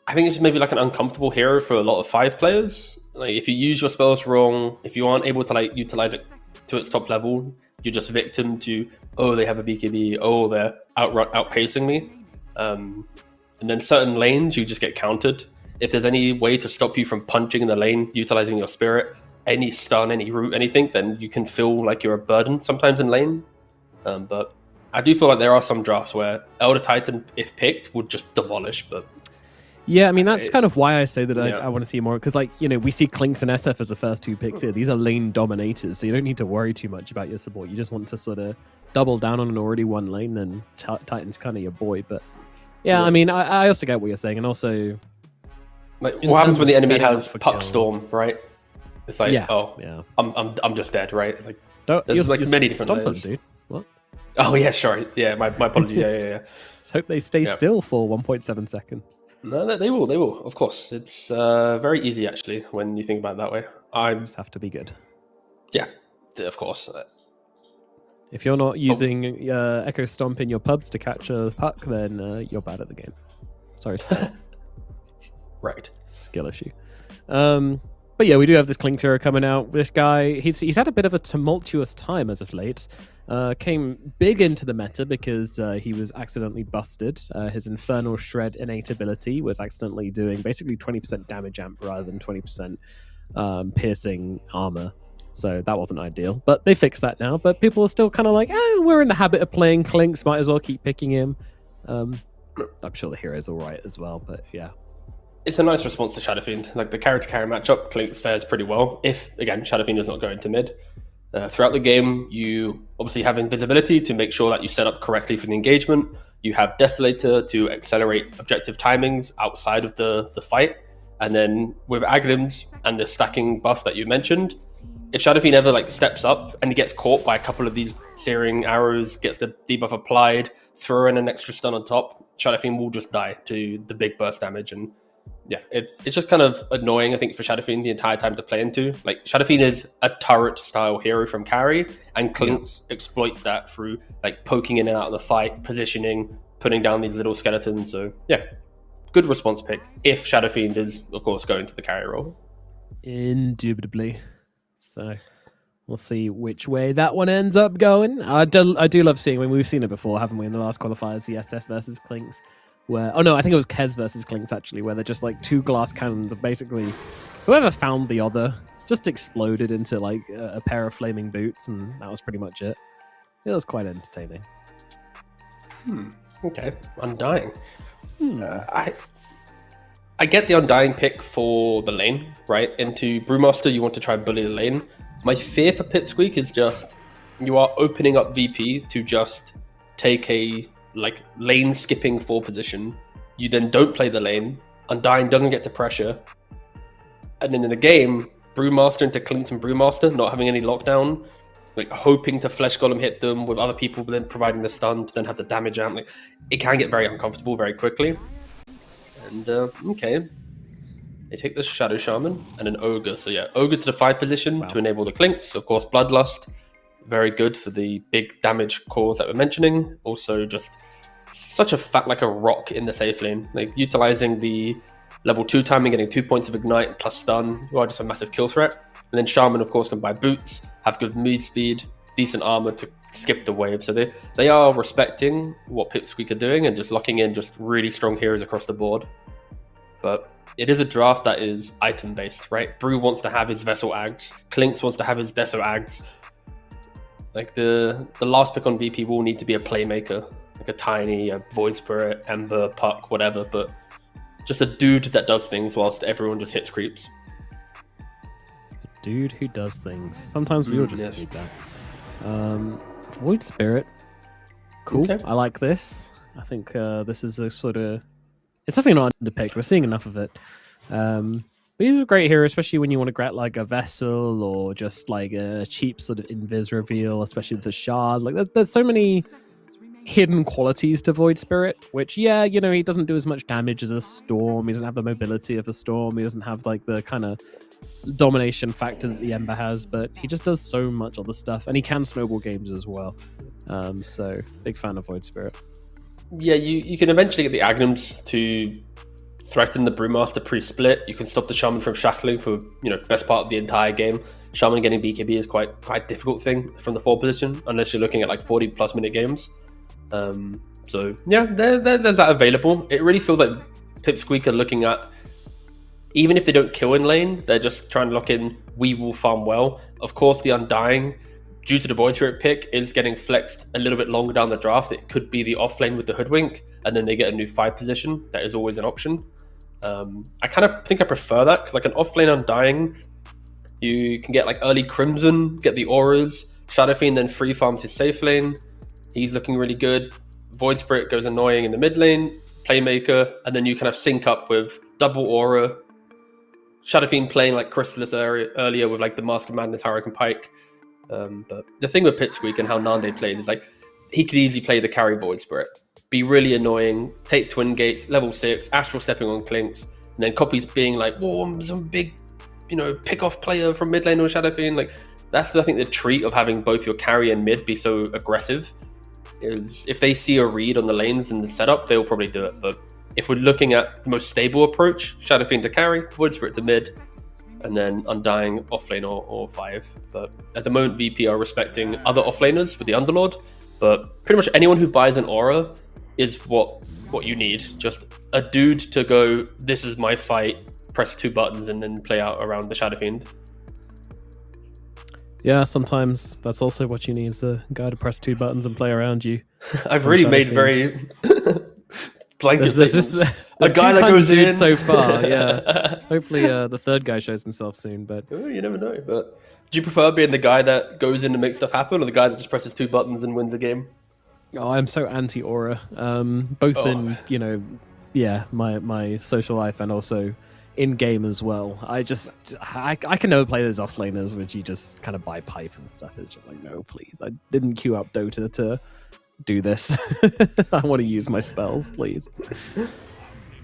I think it's maybe like an uncomfortable hero for a lot of 5 players. Like if you use your spells wrong, if you aren't able to like utilize it to its top level, you're just victim to, oh, they have a BKB, oh, they're outpacing me. And then certain lanes, you just get countered. If there's any way to stop you from punching in the lane, utilizing your spirit, any stun, any root, anything, then you can feel like you're a burden sometimes in lane. But I do feel like there are some drafts where Elder Titan, if picked, would just demolish. But yeah, I mean, that's kind of why I say that I want to see more. Because, like, you know, we see Clinks and SF as the first 2 picks here. These are lane dominators, so you don't need to worry too much about your support. You just want to sort of double down on an already won lane, then Titan's kind of your boy. But yeah, I mean, I also get what you're saying. And also, like, what happens when the enemy has Puck kills. Storm, right? It's like, I'm just dead, right? Like, there's like many different layers. Dude. What? Oh yeah, sorry. Yeah, my apologies. Yeah. Let's hope they stay still for 1.7 seconds. No, they will. Of course, it's very easy actually when you think about it that way. I just have to be good. Yeah, of course. If you're not using Echo Stomp in your pubs to catch a puck, then you're bad at the game. Sorry, still. Right. Skill issue. But yeah, we do have this Clink hero coming out. This guy, he's had a bit of a tumultuous time as of late. Came big into the meta because he was accidentally busted. His Infernal Shred innate ability was accidentally doing basically 20% damage amp rather than 20% piercing armor. So that wasn't ideal. But they fixed that now. But people are still kind of like, we're in the habit of playing Clinks. Might as well keep picking him. I'm sure the hero's all right as well. But yeah. It's a nice response to Shadow Fiend. Like the carry-to-carry matchup, Clinks fares pretty well. If, again, Shadow Fiend does not go into mid. Throughout the game, you obviously have invisibility to make sure that you set up correctly for the engagement. You have Desolator to accelerate objective timings outside of the fight. And then with Aghanim's and the stacking buff that you mentioned, if Shadow Fiend ever like steps up and he gets caught by a couple of these searing arrows, gets the debuff applied, throw in an extra stun on top, Shadow Fiend will just die to the big burst damage. And yeah, it's just kind of annoying, I think, for Shadow Fiend the entire time to play into. Like, Shadow Fiend is a turret-style hero from carry, and Clinks exploits that through, like, poking in and out of the fight, positioning, putting down these little skeletons. So, yeah, good response pick, if Shadow Fiend is, of course, going to the carry role. Indubitably. So, We'll see which way that one ends up going. I do love seeing, we've seen it before, haven't we, in the last qualifiers, the SF versus Clinks, where, oh no, I think it was Kez versus Clinks actually, where they're just like two glass cannons of basically whoever found the other just exploded into like a pair of flaming boots, and that was pretty much it. It was quite entertaining. Okay, Undying. I get the Undying pick for the lane, right? Into Brewmaster, you want to try and bully the lane. My fear for Pipsqueak is just you are opening up VP to just take a like lane skipping 4 position. You then don't play the lane. Undying doesn't get to pressure. And then in the game, Brewmaster into Clinks and Brewmaster, not having any lockdown, like hoping to Flesh Golem hit them with other people, but then providing the stun to then have the damage amp. Like, it can get very uncomfortable very quickly. And okay. They take the Shadow Shaman and an Ogre. So yeah, Ogre to the 5 position to enable the Clinks. Of course, Bloodlust, very good for the big damage cores that we're mentioning. Also just such a fat, like a rock in the safe lane. Like utilizing the level 2 timing, getting 2 points of Ignite plus stun. You are just a massive kill threat. And then Shaman, of course, can buy boots, have good move speed, decent armor to skip the wave. So they are respecting what Pipsqueak are doing and just locking in just really strong heroes across the board. But it is a draft that is item based, right? Brew wants to have his Vessel Ags, Clinks wants to have his Deso Ags. Like the last pick on VP will need to be a playmaker, like a Tiny, a Void Spirit, Ember, Puck, whatever, but just a dude that does things whilst everyone just hits creeps. A dude who does things. Sometimes we all just need that. Void Spirit. Cool. Okay. I like this. I think this is a sort of... It's definitely not underpicked. We're seeing enough of it. But he's a great hero, especially when you want to grab like a Vessel or just like a cheap sort of Invis reveal, especially with the Shard. Like there's so many hidden qualities to Void Spirit, which, yeah, you know, he doesn't do as much damage as a Storm. He doesn't have the mobility of a Storm. He doesn't have like the kind of domination factor that the Ember has, but he just does so much other stuff, and he can snowball games as well. So big fan of Void Spirit. Yeah, you can eventually get the Agnums to threaten the Brewmaster pre-split. You can stop the Shaman from shackling for, you know, best part of the entire game. Shaman getting BKB is quite a difficult thing from the 4 position, unless you're looking at like 40 plus minute games. So yeah, there's that available. It really feels like Pipsqueak are looking at, even if they don't kill in lane, they're just trying to lock in, we will farm well. Of course, the Undying, due to the Void Spirit pick, is getting flexed a little bit longer down the draft. It could be the off lane with the Hoodwink, and then they get a new 5 position. That is always an option. I kind of think I prefer that, because like an off lane Undying, you can get like early Crimson, get the auras, Shadow Fiend then free farms his safe lane. He's looking really good. Void Spirit goes annoying in the mid lane, Playmaker, and then you kind of sync up with double aura, Shadow Fiend playing like Chrysalis earlier with like the Mask of Madness, Hurricane Pike. But the thing with Pipsqueak and how Nande plays is like he could easily play the carry Void Spirit, be really annoying, take Twin Gates, level 6, Astral stepping on Clinks, and then Copies being like, whoa, I'm some big, you know, pick off player from mid lane or Shadow Fiend. Like that's I think the treat of having both your carry and mid be so aggressive. Is if they see a read on the lanes and the setup, they'll probably do it. But if we're looking at the most stable approach, Shadow Fiend to carry, Void Spirit to mid, and then Undying offlane or 5. But at the moment, VP are respecting other offlaners with the Underlord. But pretty much anyone who buys an aura is what you need. Just a dude to go, this is my fight, press 2 buttons, and then play out around the Shadow Fiend. Yeah, sometimes that's also what you need, is a guy to press 2 buttons and play around you. I've really made very blanket statements. A guy that goes in so far, yeah. Hopefully the third guy shows himself soon, but you never know. But do you prefer being the guy that goes in to make stuff happen, or the guy that just presses 2 buttons and wins a game? Oh, I'm so anti-aura. Both in, you know, yeah, my social life and also in game as well. I can never play those offlaners which you just kind of buy pipe and stuff. It's just like, no, please. I didn't queue up Dota to do this. I want to use my spells, please.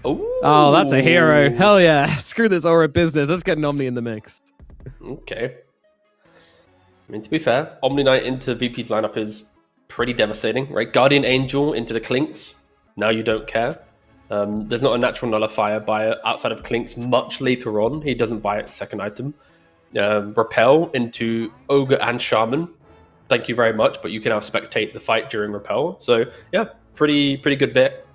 Ooh. Oh, that's a hero. Hell yeah. Screw this aura business. Let's get an Omni in the mix. Okay. I mean, to be fair, Omni Knight into VP's lineup is pretty devastating, right? Guardian Angel into the Clinks. Now you don't care. There's not a natural nullifier buyer outside of Clinks much later on. He doesn't buy it second item. Repel into Ogre and Shaman. Thank you very much, but you can now spectate the fight during Repel. So yeah, pretty good bit.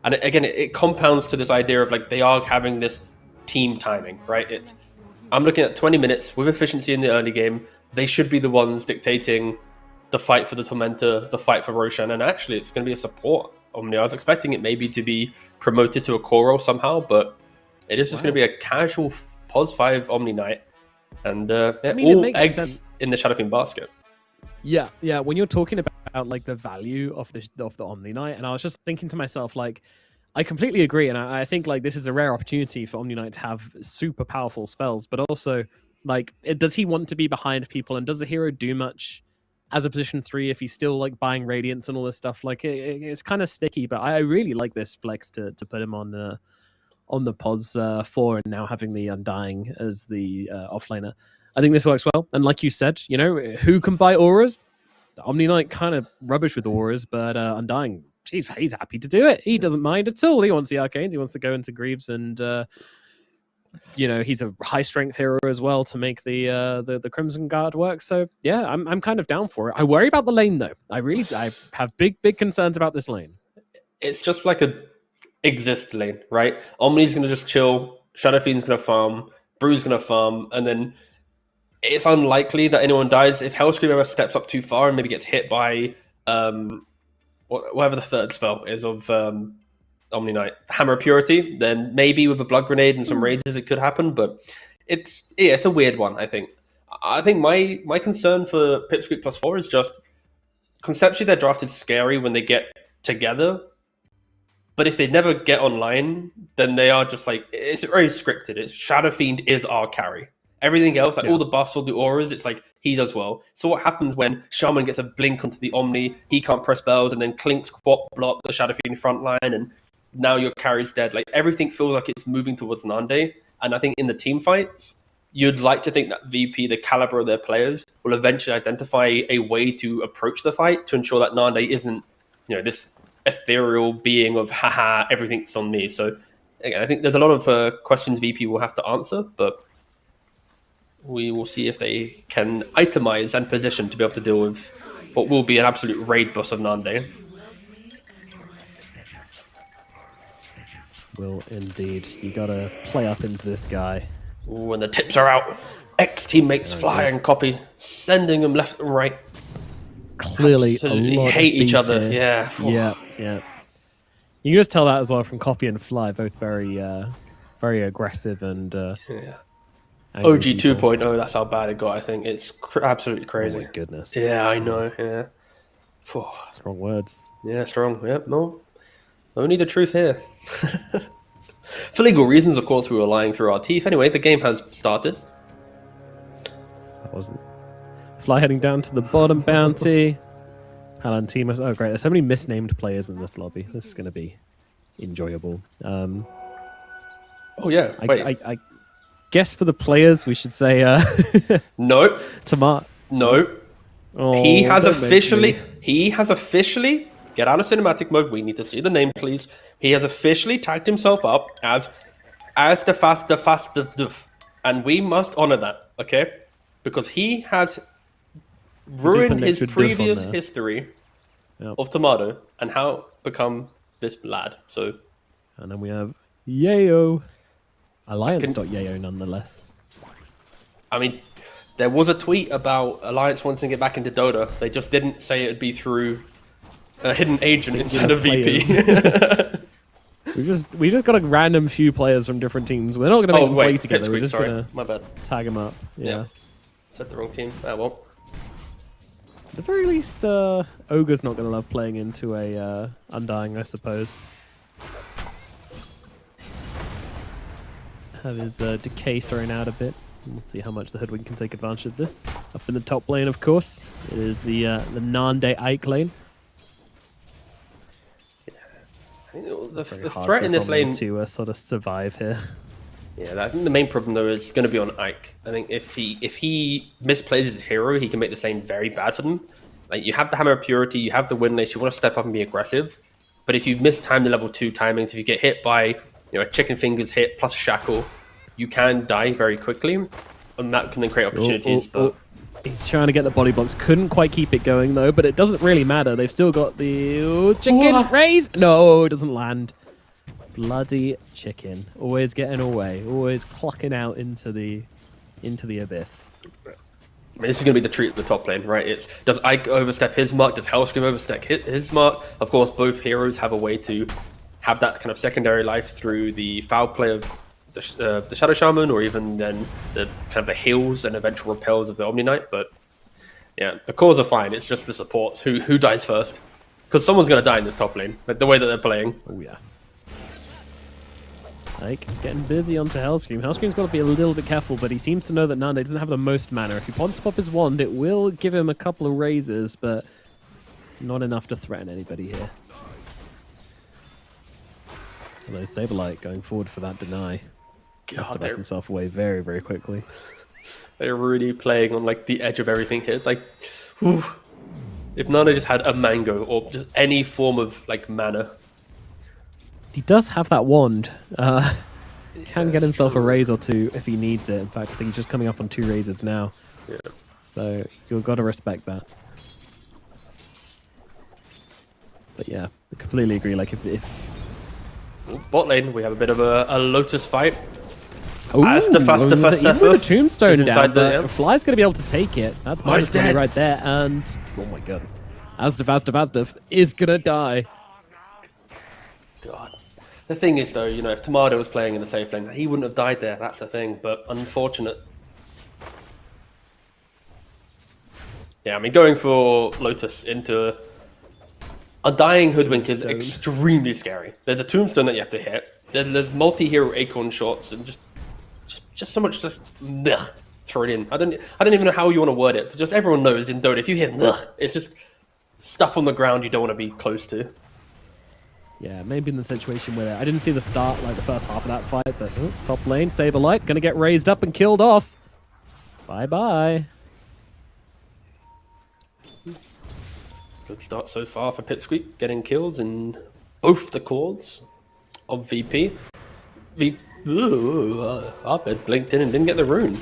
And it compounds to this idea of like they are having this team timing, right? I'm looking at 20 minutes with efficiency in the early game. They should be the ones dictating the fight for the Tormentor, the fight for Roshan, and actually it's going to be a support Omni. I was expecting it maybe to be promoted to a core role somehow, but it is just going to be a casual POS 5 Omni Knight, and all eggs sense in the Shadowfiend basket. Yeah. When you're talking about like the value of the Omni Knight, and I was just thinking to myself, like, I completely agree, and I think like this is a rare opportunity for Omni Knight to have super powerful spells, but also like, does he want to be behind people, and does the hero do much as a position 3 if he's still like buying Radiance and all this stuff? Like it's kind of sticky, but I really like this flex to put him on the POS 4 and now having the Undying as the offlaner. I think this works well, and like you said, you know, who can buy auras? Omni Knight kind of rubbish with auras, but Undying, he's happy to do it. He doesn't mind at all. He wants the arcanes. He wants to go into Greaves, and you know, he's a high strength hero as well to make the Crimson Guard work. So yeah, I'm kind of down for it. I worry about the lane though. I have big concerns about this lane. It's just like a exist lane, right? Omni's gonna just chill. Shadowfiend's gonna farm. Brew's gonna farm, and then it's unlikely that anyone dies. If Hellscream ever steps up too far and maybe gets hit by whatever the third spell is of Omni Knight, Hammer of Purity, then maybe with a Blood Grenade and some raises it could happen, but it's a weird one, I think. My concern for Pipsqueak +4 is just conceptually they're drafted scary when they get together, but if they never get online, then they are just like, it's very scripted. It's Shadowfiend is our carry. Everything else, like all the buffs, all the auras, it's like he does well. So what happens when Shaman gets a blink onto the Omni, he can't press spells, and then Clink's quad block the Shadowfiend front line, and now your carry's dead. Like everything feels like it's moving towards Nande. And I think in the team fights, you'd like to think that VP, the caliber of their players, will eventually identify a way to approach the fight to ensure that Nande isn't, you know, this ethereal being of haha, everything's on me. So again, I think there's a lot of questions VP will have to answer, but we will see if they can itemize and position to be able to deal with what will be an absolute raid boss of Nande. Will indeed. You gotta play up into this guy. Ooh, and the tips are out. Ex-teammates fly and copy, sending them left and right. Clearly, absolutely a lot hate of each other. here. Yeah. Yeah. You can just tell that as well from Copy and Fly, both very aggressive and OG 2.0, that's how bad it got, I think. It's absolutely crazy. Oh my goodness. Yeah, I know, yeah. Strong words. Yeah, strong. Yep, no. Only the truth here. For legal reasons, of course, we were lying through our teeth. Anyway, the game has started. That wasn't. Fly heading down to the bottom bounty. Palantimos. Oh, great. There's so many misnamed players in this lobby. This is going to be enjoyable. Oh, yeah. Wait. I guess for the players, we should say... No. Tomat. No. Oh, He has officially... Get out of cinematic mode. We need to see the name, please. He has officially tagged himself up as the fast, and we must honor that, okay? Because he has ruined his previous history of Tomato and how become this lad. So, and then we have Yayo, Alliance.Yayo nonetheless. I mean, there was a tweet about Alliance wanting to get back into Dota. They just didn't say it'd be through a hidden agent instead of VP. we just got a random few players from different teams. We're not going to make them play together. We're just going to tag them up. Yeah. Said the wrong team. Well. At the very least, Ogre's not going to love playing into a Undying, I suppose. Have his decay thrown out a bit. We'll see how much the Hoodwink can take advantage of this. Up in the top lane, of course, it is the Nande Ike lane. The threat in this lane to sort of survive here. Yeah, I think the main problem though is going to be on Ike. I think if he misplays his hero, he can make this lane very bad for them. Like you have the Hammer of Purity, you have the Windlace, you want to step up and be aggressive. But if you mistime the level 2 timings, if you get hit by a chicken fingers hit plus a shackle, you can die very quickly. and that can then create opportunities. But he's trying to get the body blocks. Couldn't quite keep it going though, but it doesn't really matter. They've still got the chicken raise. No, it doesn't land. Bloody chicken, always getting away, always clocking out into the abyss. I mean, this is going to be the treat at the top lane, right? It's does Ike overstep his mark? Does Hellscream overstep his mark? Of course, both heroes have a way to have that kind of secondary life through the foul play of the Shadow Shaman, or even then the kind of the heals and eventual repels of the Omni Knight. But yeah, the cores are fine. It's just the supports who dies first, because someone's going to die in this top lane. Like the way that they're playing. Oh yeah. Ike getting busy onto Hellscream. Hellscream's got to be a little bit careful, but he seems to know that Nande doesn't have the most mana. If he wants to pop his wand, it will give him a couple of raises, but not enough to threaten anybody here. Although Saberlight going forward for that deny. Has to back himself away very, very quickly. They're really playing on like the edge of everything here. It's like, whew, if Nande just had a mango or just any form of like mana. He does have that wand. Can get himself a raise or two if he needs it. In fact, I think he's just coming up on 2 raises now. Yeah. So you've got to respect that. But yeah, I completely agree. Like if bot lane, we have a bit of a Lotus fight. Ooh, Faster. With a tombstone down, there, but Fly's going to be able to take it. That's minus 20 right there. And oh my god, Asdaf is going to die. God. The thing is, though, you know, if Tomato was playing in the safe lane, he wouldn't have died there. That's the thing, but unfortunate. Yeah, I mean, going for Lotus into a dying Hoodwink is extremely scary. There's a tombstone that you have to hit. There's multi-hero acorn shots and just so much just throw it in. I don't even know how you want to word it. Just everyone knows in Dota, if you hit it's just stuff on the ground you don't want to be close to. Yeah, maybe in the situation where I didn't see the start, like the first half of that fight, but top lane, Saberlight, gonna get raised up and killed off. Bye-bye. Good start so far for Pipsqueak, getting kills in both the cores of VP. Arbed blinked in and didn't get the rune.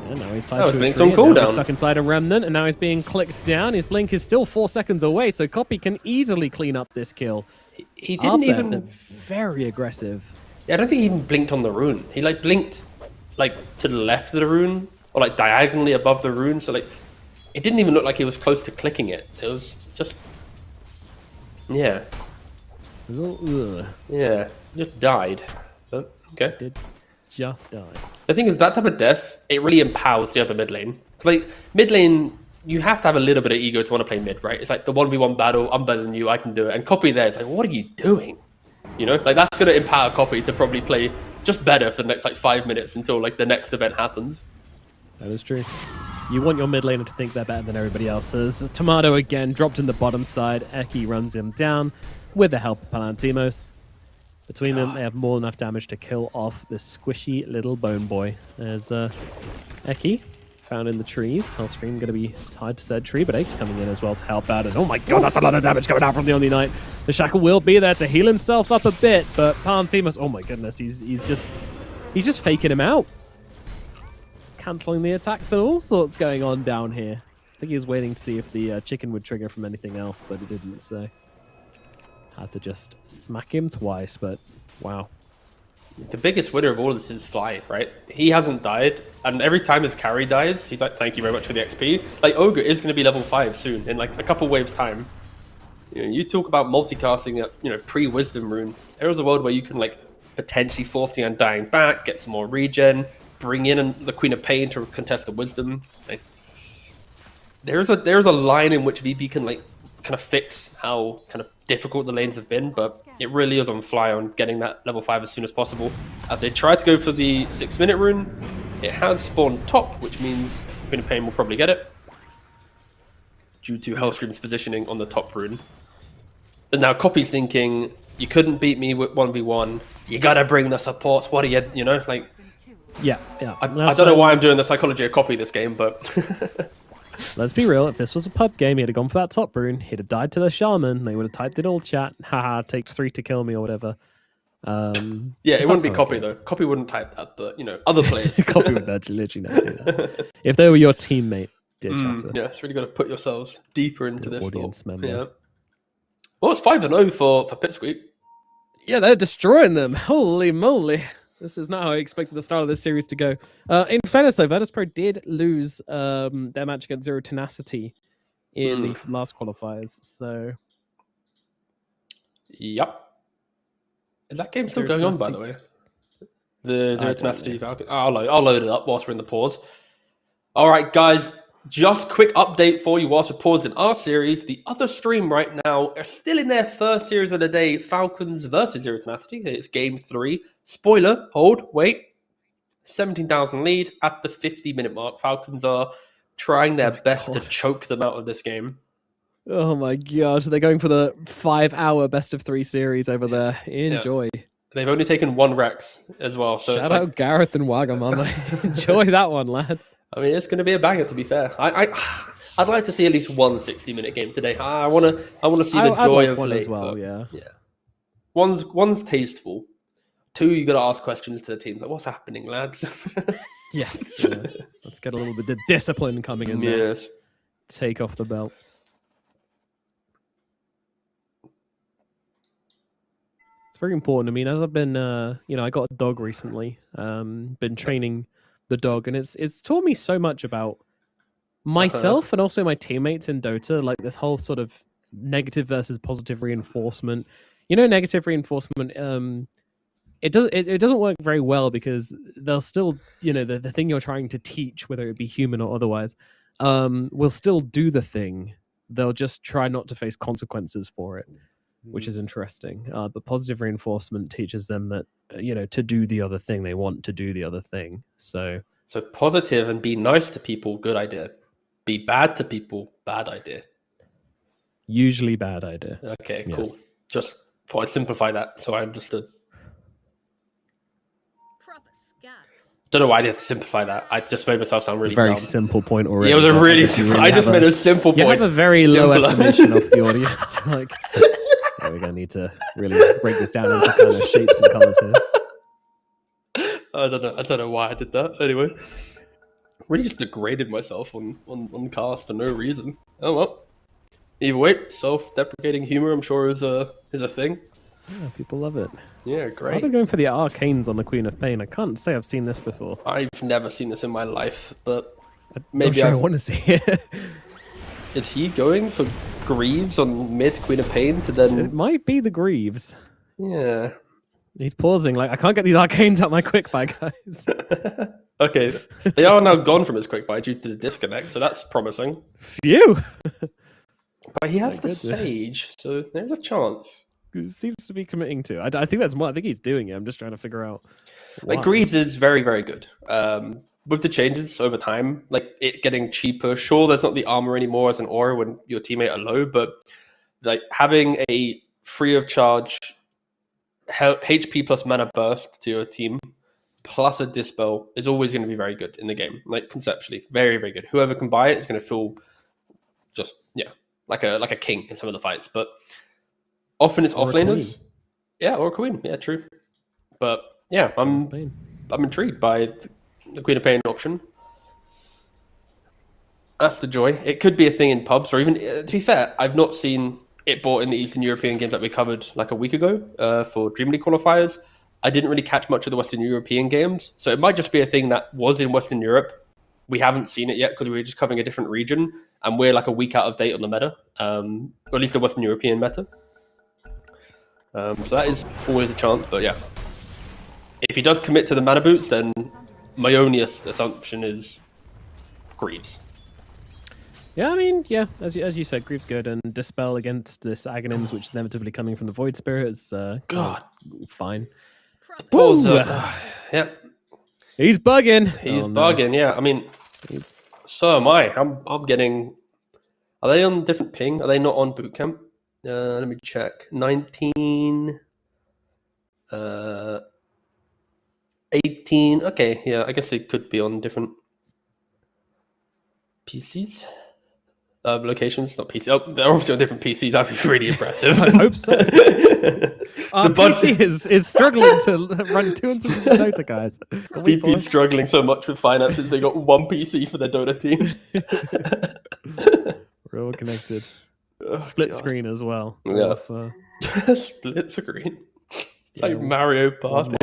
Yeah, now he's tied to a Blink's tree, on cooldown. he's stuck inside a remnant, and now he's being clicked down. His blink is still 4 seconds away, so Copy can easily clean up this kill. He didn't even... Very aggressive. Yeah, I don't think he even blinked on the rune. He like blinked like to the left of the rune, or like diagonally above the rune, so like it didn't even look like he was close to clicking it. It was just... Yeah. Ugh. Yeah, just died. But, okay. Did just die. The thing is, that type of death, it really empowers the other mid lane. Because, like, mid lane, you have to have a little bit of ego to want to play mid, right? It's like the 1v1 battle, I'm better than you, I can do it. And Copy there is like, what are you doing? You know? Like, that's going to empower Copy to probably play just better for the next, like, 5 minutes until, like, the next event happens. That is true. You want your mid laner to think they're better than everybody else. As Tomato again dropped in the bottom side. Eki runs him down with the help of Palantimos. Between them, they have more than enough damage to kill off this squishy little bone boy. There's Eki found in the trees. Hellscream going to be tied to said tree, but Ake's coming in as well to help out. And oh my god, that's a lot of damage coming out from the Omni Knight. The Shackle will be there to heal himself up a bit, but Palantimos, oh my goodness, he's just faking him out. Cancelling the attacks and all sorts going on down here. I think he was waiting to see if the chicken would trigger from anything else, but it didn't, so... Had to just smack him twice, but wow. The biggest winner of all of this is Fly, right? He hasn't died, and every time his carry dies, he's like, thank you very much for the XP. Like, Ogre is going to be level 5 soon, in like a couple waves time. You know, you talk about multicasting at, you know, pre-Wisdom Rune. There is a world where you can like potentially force the Undying back, get some more regen, bring in the Queen of Pain to contest the Wisdom. Like, there's a line in which VP can like kind of fix how kind of difficult the lanes have been, but it really is on Fly on getting that level 5 as soon as possible. As they try to go for the 6-minute rune, it has spawned top, which means Queen of Pain will probably get it due to Hellscream's positioning on the top rune. And now Copy's thinking, you couldn't beat me with 1v1, you gotta bring the supports, what are you know, like... Yeah. I don't know why I'm doing the psychology of Copy this game, but... Let's be real, if this was a pub game, he'd have gone for that top rune, he'd have died to the shaman, they would have typed in all chat, haha, takes 3 to kill me or whatever. Yeah, it 'cause wouldn't be that's how Copy it though. goes. Copy wouldn't type that, but other players. Copy would literally never do that. If they were your teammate, dear chatter, Yeah, it's really got to put yourselves deeper into the this audience thought. member. Yeah. Well, it's 5-0 for Pipsqueak. Yeah, they're destroying them. Holy moly. This is not how I expected the start of this series to go. In fairness, though, Virtus.pro did lose their match against Zero Tenacity in the last qualifiers. So, Yep. Is that game still Zero going on, by the way? The Zero Tenacity Falcon. I'll load it up whilst we're in the pause. All right, guys. Just quick update for you whilst we're paused in our series. The other stream right now are still in their first series of the day, Falcons versus Zero Tenacity. It's game 3. Spoiler, wait. 17,000 lead at the 50-minute mark. Falcons are trying their best to choke them out of this game. oh my gosh, they're going for the 5-hour best of 3 series over there. Enjoy. They've only taken 1 Rex as well. So Shout out Gareth and Wagamama. Enjoy that one, lads. I mean, it's going to be a banger, to be fair. I'd like to see at least one 60-minute game today. I want to see the I'd joy like of one late, as well. but Yeah. One's tasteful. 2, you got to ask questions to the teams like, "What's happening, lads?" Yes. Yeah. Let's get a little bit of discipline coming in there. Yes. Take off the belt. It's very important. I mean, as I've been, I got a dog recently. Been training the dog, and it's taught me so much about myself and also my teammates in Dota. Like this whole sort of negative versus positive reinforcement. Negative reinforcement. It doesn't work very well because they'll still, the thing you're trying to teach, whether it be human or otherwise, will still do the thing. They'll just try not to face consequences for it, which is interesting. But positive reinforcement teaches them that, to do the other thing, they want to do the other thing. So positive and be nice to people, good idea. Be bad to people, bad idea. Usually bad idea. Okay, Yes. cool. Just thought I'd simplify that so I understood. Proper scats. Don't know why I had to simplify that. I just made myself sound really It's a very dumb. simple point already. Yeah, it was a but really you simple. I just made a simple You point. have a very low Simpler. estimation of the audience. Like, we're gonna need to really break this down into kind of shapes and colors here. I don't know why I did that. Anyway, really just degraded myself on cast for no reason. Oh well. Either way, self-deprecating humor, I'm sure is a thing. Yeah, people love it. Yeah, I've great. been going for the arcanes on the Queen of Pain. I can't say I've seen this before. I've never seen this in my life, but I'm maybe sure I I want to see it. Is he going for Greaves on mid Queen of Pain to then? It might be the Greaves. Yeah. He's pausing. Like, I can't get these arcanes out my quick buy, guys. Okay, they are now gone from his quick buy due to the disconnect, so that's promising. Phew. But he has My the goodness. Sage, so there's a chance. He seems to be committing to. I think that's more. I think he's doing it. I'm just trying to figure out. Like why. Greaves is very, very good. With the changes over time, like it getting cheaper. Sure, there's not the armor anymore as an aura when your teammate are low, but like having a free of charge HP plus mana burst to your team plus a dispel is always going to be very good in the game. Like conceptually, very, very good. Whoever can buy it is going to feel just like a king in some of the fights. But often it's Or a offlaners. queen. Yeah, or a queen. Yeah, true. But yeah, I'm intrigued by the Queen of Pain option. That's the joy. It could be a thing in pubs, or even, to be fair, I've not seen it bought in the Eastern European games that we covered like a week ago for Dream League qualifiers. I didn't really catch much of the Western European games, so it might just be a thing that was in Western Europe. We haven't seen it yet because we were just covering a different region, and we're like a week out of date on the meta, or at least the Western European meta. So that is always a chance, but yeah. If he does commit to the mana boots, then my only assumption is Greaves. Yeah, I mean, yeah, as you said, Greaves good, and Dispel against this Aghanims, which is inevitably coming from the Void Spirit, is God. Fine. Pause. Woo! Yeah, He's bugging. he's Oh, no. bugging. Yeah, I mean, so am I. I'm getting. Are they on different ping? Are they not on boot camp? Let me check. 19. 18. Okay, yeah, I guess they could be on different PCs. locations, not PC. Oh, they're obviously on different PCs. That'd be really impressive. I hope so. Our PC is struggling to run 260 Dota, guys. VP's struggling so much with finances. They got one PC for their Dota team. We're all connected. Split screen as well. Yeah. Of, Split screen. Like Mario Party.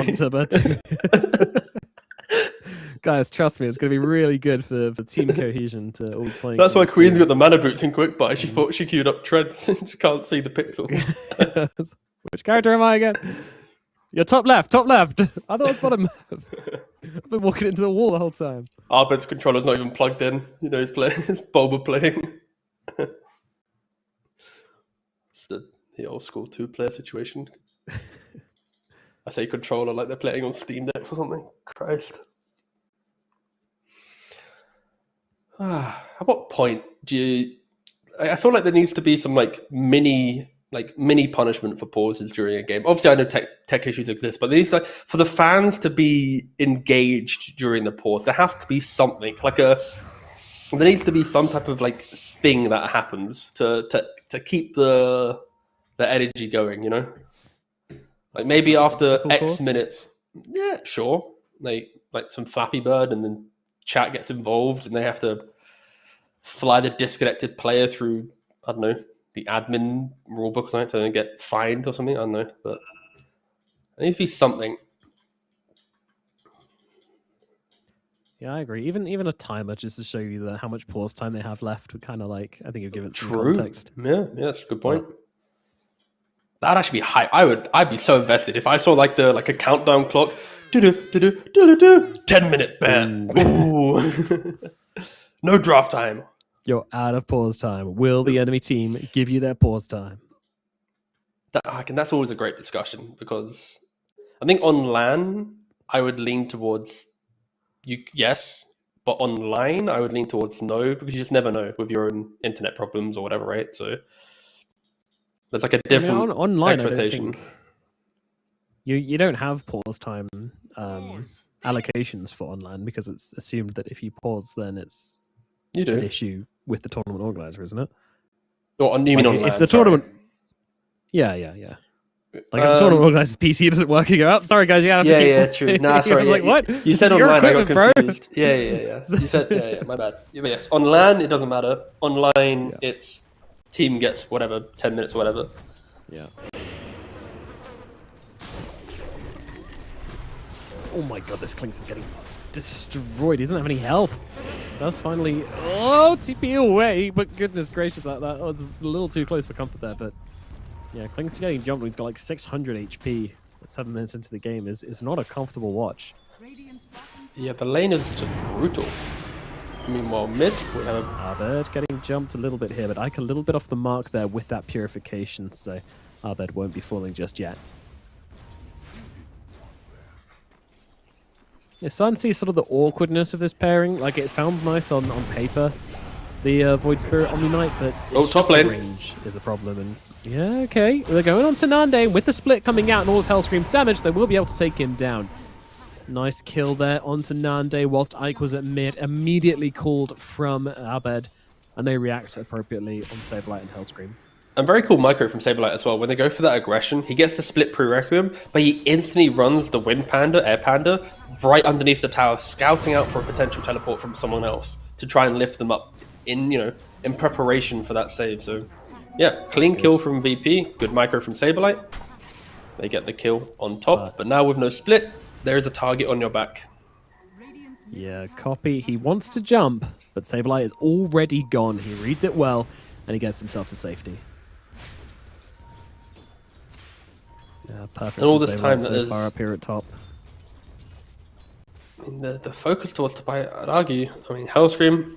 Guys, trust me, it's going to be really good for team cohesion to all be playing. That's why Queen's got the mana boots in quick buy. She thought she queued up treads. She can't see the pixels. Which character am I again? You're top left, top left. I thought it was bottom left. I've been walking into the wall the whole time. Arbed's controller's not even plugged in. You know, he's playing. It's Boba playing. It's the old school 2-player situation. I say controller like they're playing on Steam Decks or something. Christ. At what point do you... I feel like there needs to be some mini punishment for pauses during a game. Obviously, I know tech issues exist, but there needs for the fans to be engaged during the pause. There has to be something there needs to be some type of thing that happens to keep the energy going. You know, maybe after X minutes. Yeah, sure. Like some Flappy Bird, and then chat gets involved, and they have to fly the disconnected player through, I don't know, the admin rulebook or something, so they get fined or something. I don't know, but there needs to be something. Yeah, I agree. Even a timer just to show you how much pause time they have left would kind of I think you'd give it some context. Yeah, that's a good point. That'd actually be hype. I'd be so invested if I saw a countdown clock. 10-minute ban. Ooh. No draft time. You're out of pause time. Will the enemy team give you their pause time? That's always a great discussion, because I think on LAN I would lean towards yes, but online I would lean towards no, because you just never know with your own internet problems or whatever, right? So there's a different online expectation. I don't think you don't have pause time allocations for online, because it's assumed that if you pause, then it's an issue with the tournament organizer, isn't it? Or you mean online? If the tournament, yeah. If the tournament organizer's PC doesn't work, you go, "Oh, sorry guys, you have to keep." Yeah, true. Nah, sorry. What? You said online, I got confused. Bro. Yeah. You said my bad. But yes, on LAN it doesn't matter. Online, it's team gets whatever 10 minutes or whatever. Yeah. Oh my god, this Clinks is getting destroyed. He doesn't have any health. That's finally... Oh, TP away. But goodness gracious, that was a little too close for comfort there. But yeah, Clinks getting jumped when he's got 600 HP. 7 minutes into the game is not a comfortable watch. Yeah, the lane is just brutal. Meanwhile, mid, we have Arbed getting jumped a little bit here, but Ike a little bit off the mark there with that purification, so Arbed won't be falling just yet. You're starting to see sort of the awkwardness of this pairing. It sounds nice on paper, the Void Spirit Omni Knight, but it's top lane range is the problem. And yeah, okay, they're going on to Nande with the split coming out and all of Hellscream's damage. They will be able to take him down. Nice kill there onto Nande, whilst Ike was at mid, immediately called from Arbed, and they react appropriately on Saberlight and Hellscream. And very cool micro from Saberlight as well. When they go for that aggression, he gets the split pre-requiem, but he instantly runs the Wind Panda, Air Panda, right underneath the tower, scouting out for a potential teleport from someone else to try and lift them up in preparation for that save. So yeah, clean kill from VP, good micro from Saberlight. They get the kill on top, but now with no split, there is a target on your back. Yeah, copy. He wants to jump, but Saberlight is already gone. He reads it well, and he gets himself to safety. Yeah, perfect. And all this time that is far up here at top. I mean, the focus towards top, I'd argue. I mean, Hellscream,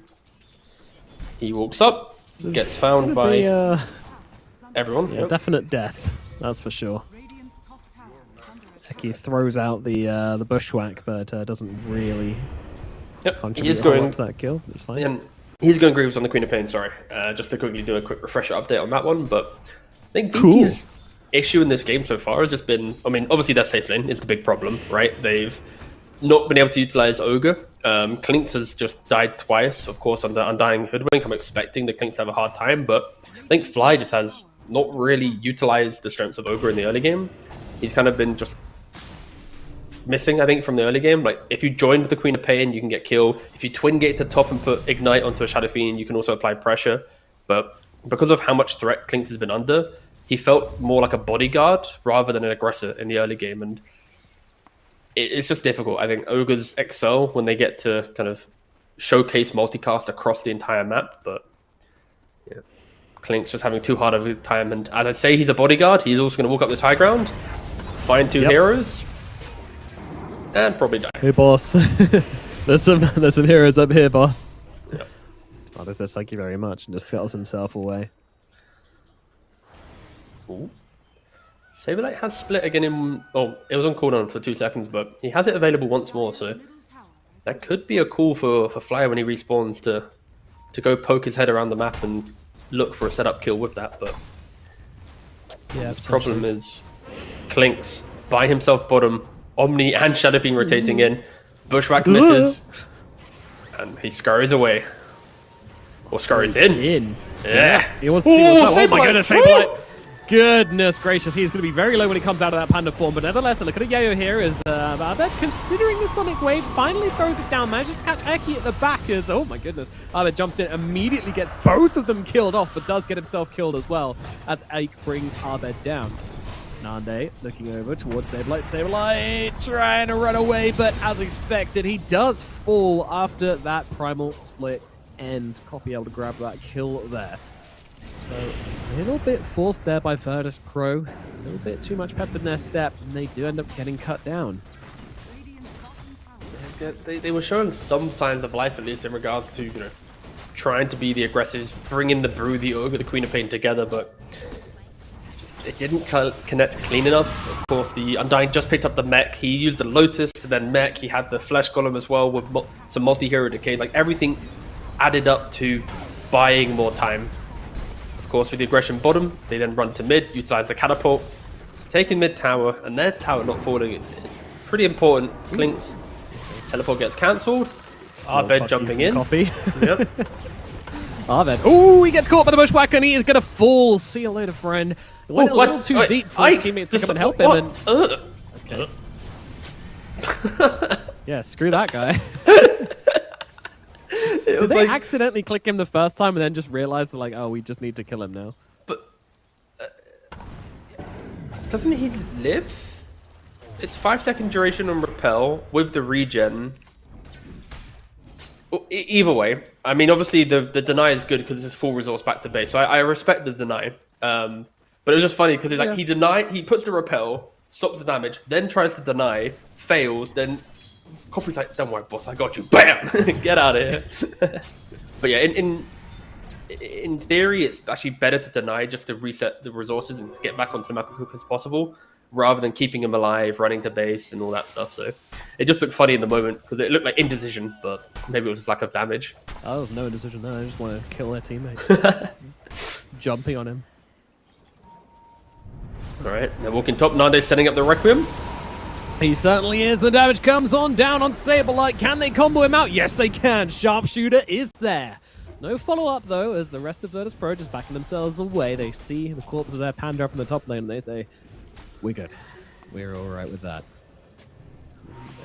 he walks up, gets found by everyone. Yeah, definite death. That's for sure. Eki throws out the bushwhack, but doesn't really contribute to that kill. It's fine. And he's going Grooves on the Queen of Pain, sorry. Just to quickly do a quick refresher update on that one, but I think VP's issue in this game so far has just been, I mean, obviously their safe lane is the big problem, right? They've not been able to utilize Ogre. Clinks has just died twice, of course, under Undying Hoodwink. I'm expecting the Clinks to have a hard time, but I think Fly just has not really utilized the strengths of Ogre in the early game. He's kind of been just missing, I think, from the early game. Like, if you join with the Queen of Pain, you can get killed. If you twin gate to top and put Ignite onto a Shadow Fiend, you can also apply pressure. But because of how much threat Clinks has been under, he felt more like a bodyguard rather than an aggressor in the early game. And it's just difficult. I think Ogres excel when they get to kind of showcase multicast across the entire map. But yeah, Clinks just having too hard of a time. And as I say, he's a bodyguard. He's also going to walk up this high ground, find two heroes, and probably die. Hey, boss. there's some heroes up here, boss. Yep. Father says thank you very much and just scuttles himself away. Ooh. Saberlight has split again in... Oh, it was on cooldown for 2 seconds, but he has it available once more, so that could be a call for Flyer when he respawns to go poke his head around the map and look for a setup kill with that, but yeah, the problem is Clinks by himself bottom, Omni and Shadow Fiend rotating in, Bushwhack misses, and he scurries away. Or scurries in. Yeah. He wants to see what's up. Oh my goodness, Saberlight. Goodness gracious, he's going to be very low when he comes out of that panda form, but nevertheless, look at a Yayo here as Abed, considering the Sonic Wave, finally throws it down, manages to catch Eki at the back as, oh my goodness, Abed jumps in, immediately gets both of them killed off, but does get himself killed as well, as Ake brings Abed down. Nande looking over towards Saberlight, Saberlight trying to run away, but as expected, he does fall after that primal split ends. Copy able to grab that kill there. So a little bit forced there by Virtus.pro, a little bit too much pep in their step, and they do end up getting cut down. They were showing some signs of life, at least in regards to, you know, trying to be the aggressors, bringing the Brew, the Ogre, the Queen of Pain together, but it didn't connect clean enough. Of course, the Undying just picked up the mech. He used the Lotus to then mech. He had the Flesh Golem as well with some multi-hero decay. Like, everything added up to buying more time. Of course, with the aggression bottom, they then run to mid, utilize the catapult, so taking mid tower, and their tower not falling. It's pretty important. Clinks teleport gets cancelled. Abed jumping in. Copy. Yep. Abed. Oh, he gets caught by the bushwhacker, and he is going to fall. See you later, friend. It went a little too deep for his teammates to come and help him. And... Okay. Yeah, screw that guy. Did they accidentally click him the first time and then just realized, like, oh, we just need to kill him now? But doesn't he live? It's 5-second duration on repel with the regen. Well, either way, I mean, obviously the deny is good because it's full resource back to base. So I respect the deny. But it was just funny because it's like he puts the repel, stops the damage, then tries to deny, fails, then Copy's like, don't worry, boss, I got you. Bam! Get out of here. But yeah, in theory, it's actually better to deny just to reset the resources and to get back onto the map as quick as possible, rather than keeping him alive, running to base, and all that stuff. So it just looked funny in the moment because it looked like indecision, but maybe it was just lack of damage. Oh, there was no indecision there. I just want to kill their teammate. Jumping on him. All right, now walking top. Nande setting up the Requiem. He certainly is. The damage comes on down on Saberlight. Can they combo him out? Yes, they can. Sharpshooter is there. No follow-up, though, as the rest of Virtus.pro just backing themselves away. They see the corpse of their panda up in the top lane, and they say, we're good. We're all right with that.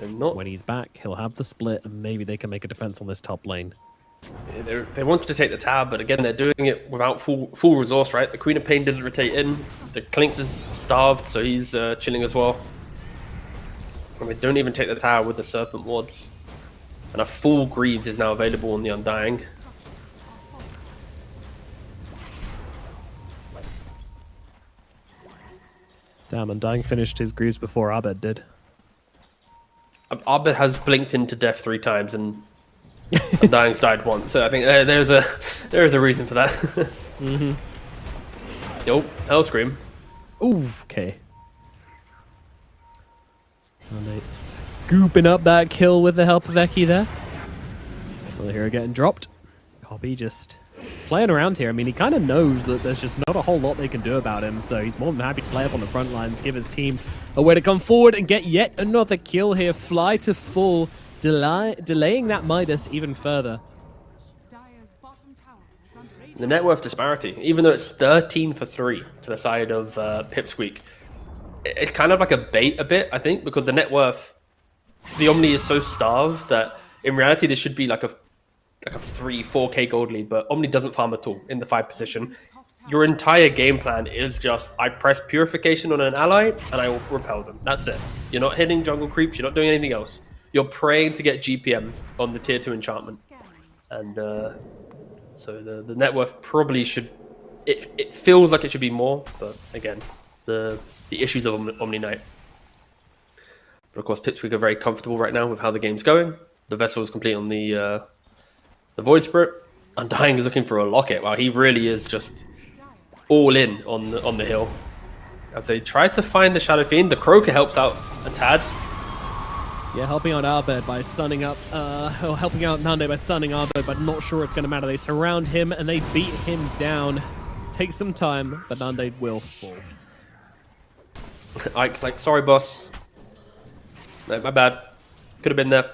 When he's back, he'll have the split, and maybe they can make a defense on this top lane. Yeah, they wanted to take the tab, but again, they're doing it without full resource, right? The Queen of Pain didn't rotate in. The Clinks is starved, so he's chilling as well. And they don't even take the tower with the Serpent Wards. And a full Greaves is now available on the Undying. Damn, Undying finished his Greaves before Abed did. Abed has blinked into death 3 times and Undying's died once. So I think there is a reason for that. Mm-hmm. Yo, Hell Scream. Ooh, okay. Scooping up that kill with the help of Eki there. Well, the hero getting dropped. Copy just playing around here. I mean, he kind of knows that there's just not a whole lot they can do about him, so he's more than happy to play up on the front lines, give his team a way to come forward and get yet another kill here. Fly to full, delaying that Midas even further. Dire's bottom tower is under attack. The net worth disparity, even though it's 13 for 3 to the side of Pipsqueak, it's kind of like a bait a bit, I think, because the net worth, the Omni is so starved that in reality this should be like a 3-4k gold lead, but Omni doesn't farm at all in the 5 position. Your entire game plan is just, I press Purification on an ally and I will repel them. That's it. You're not hitting jungle creeps, you're not doing anything else. You're praying to get GPM on the tier 2 enchantment. And so the net worth probably should, it feels like it should be more, but again, the issues of Omni Knight. But of course, Pipsqueak are very comfortable right now with how the game's going. The vessel is complete on the Void Spirit. Undying is looking for a locket. Wow, he really is just all in on the hill. As they try to find the Shadow Fiend, the Croaker helps out a tad. Yeah, helping out Arbed by stunning up, or helping out Nande by stunning Arbed, but not sure it's going to matter. They surround him and they beat him down. Takes some time, but Nande will fall. Ike's like, sorry, boss. No, my bad. Could have been there.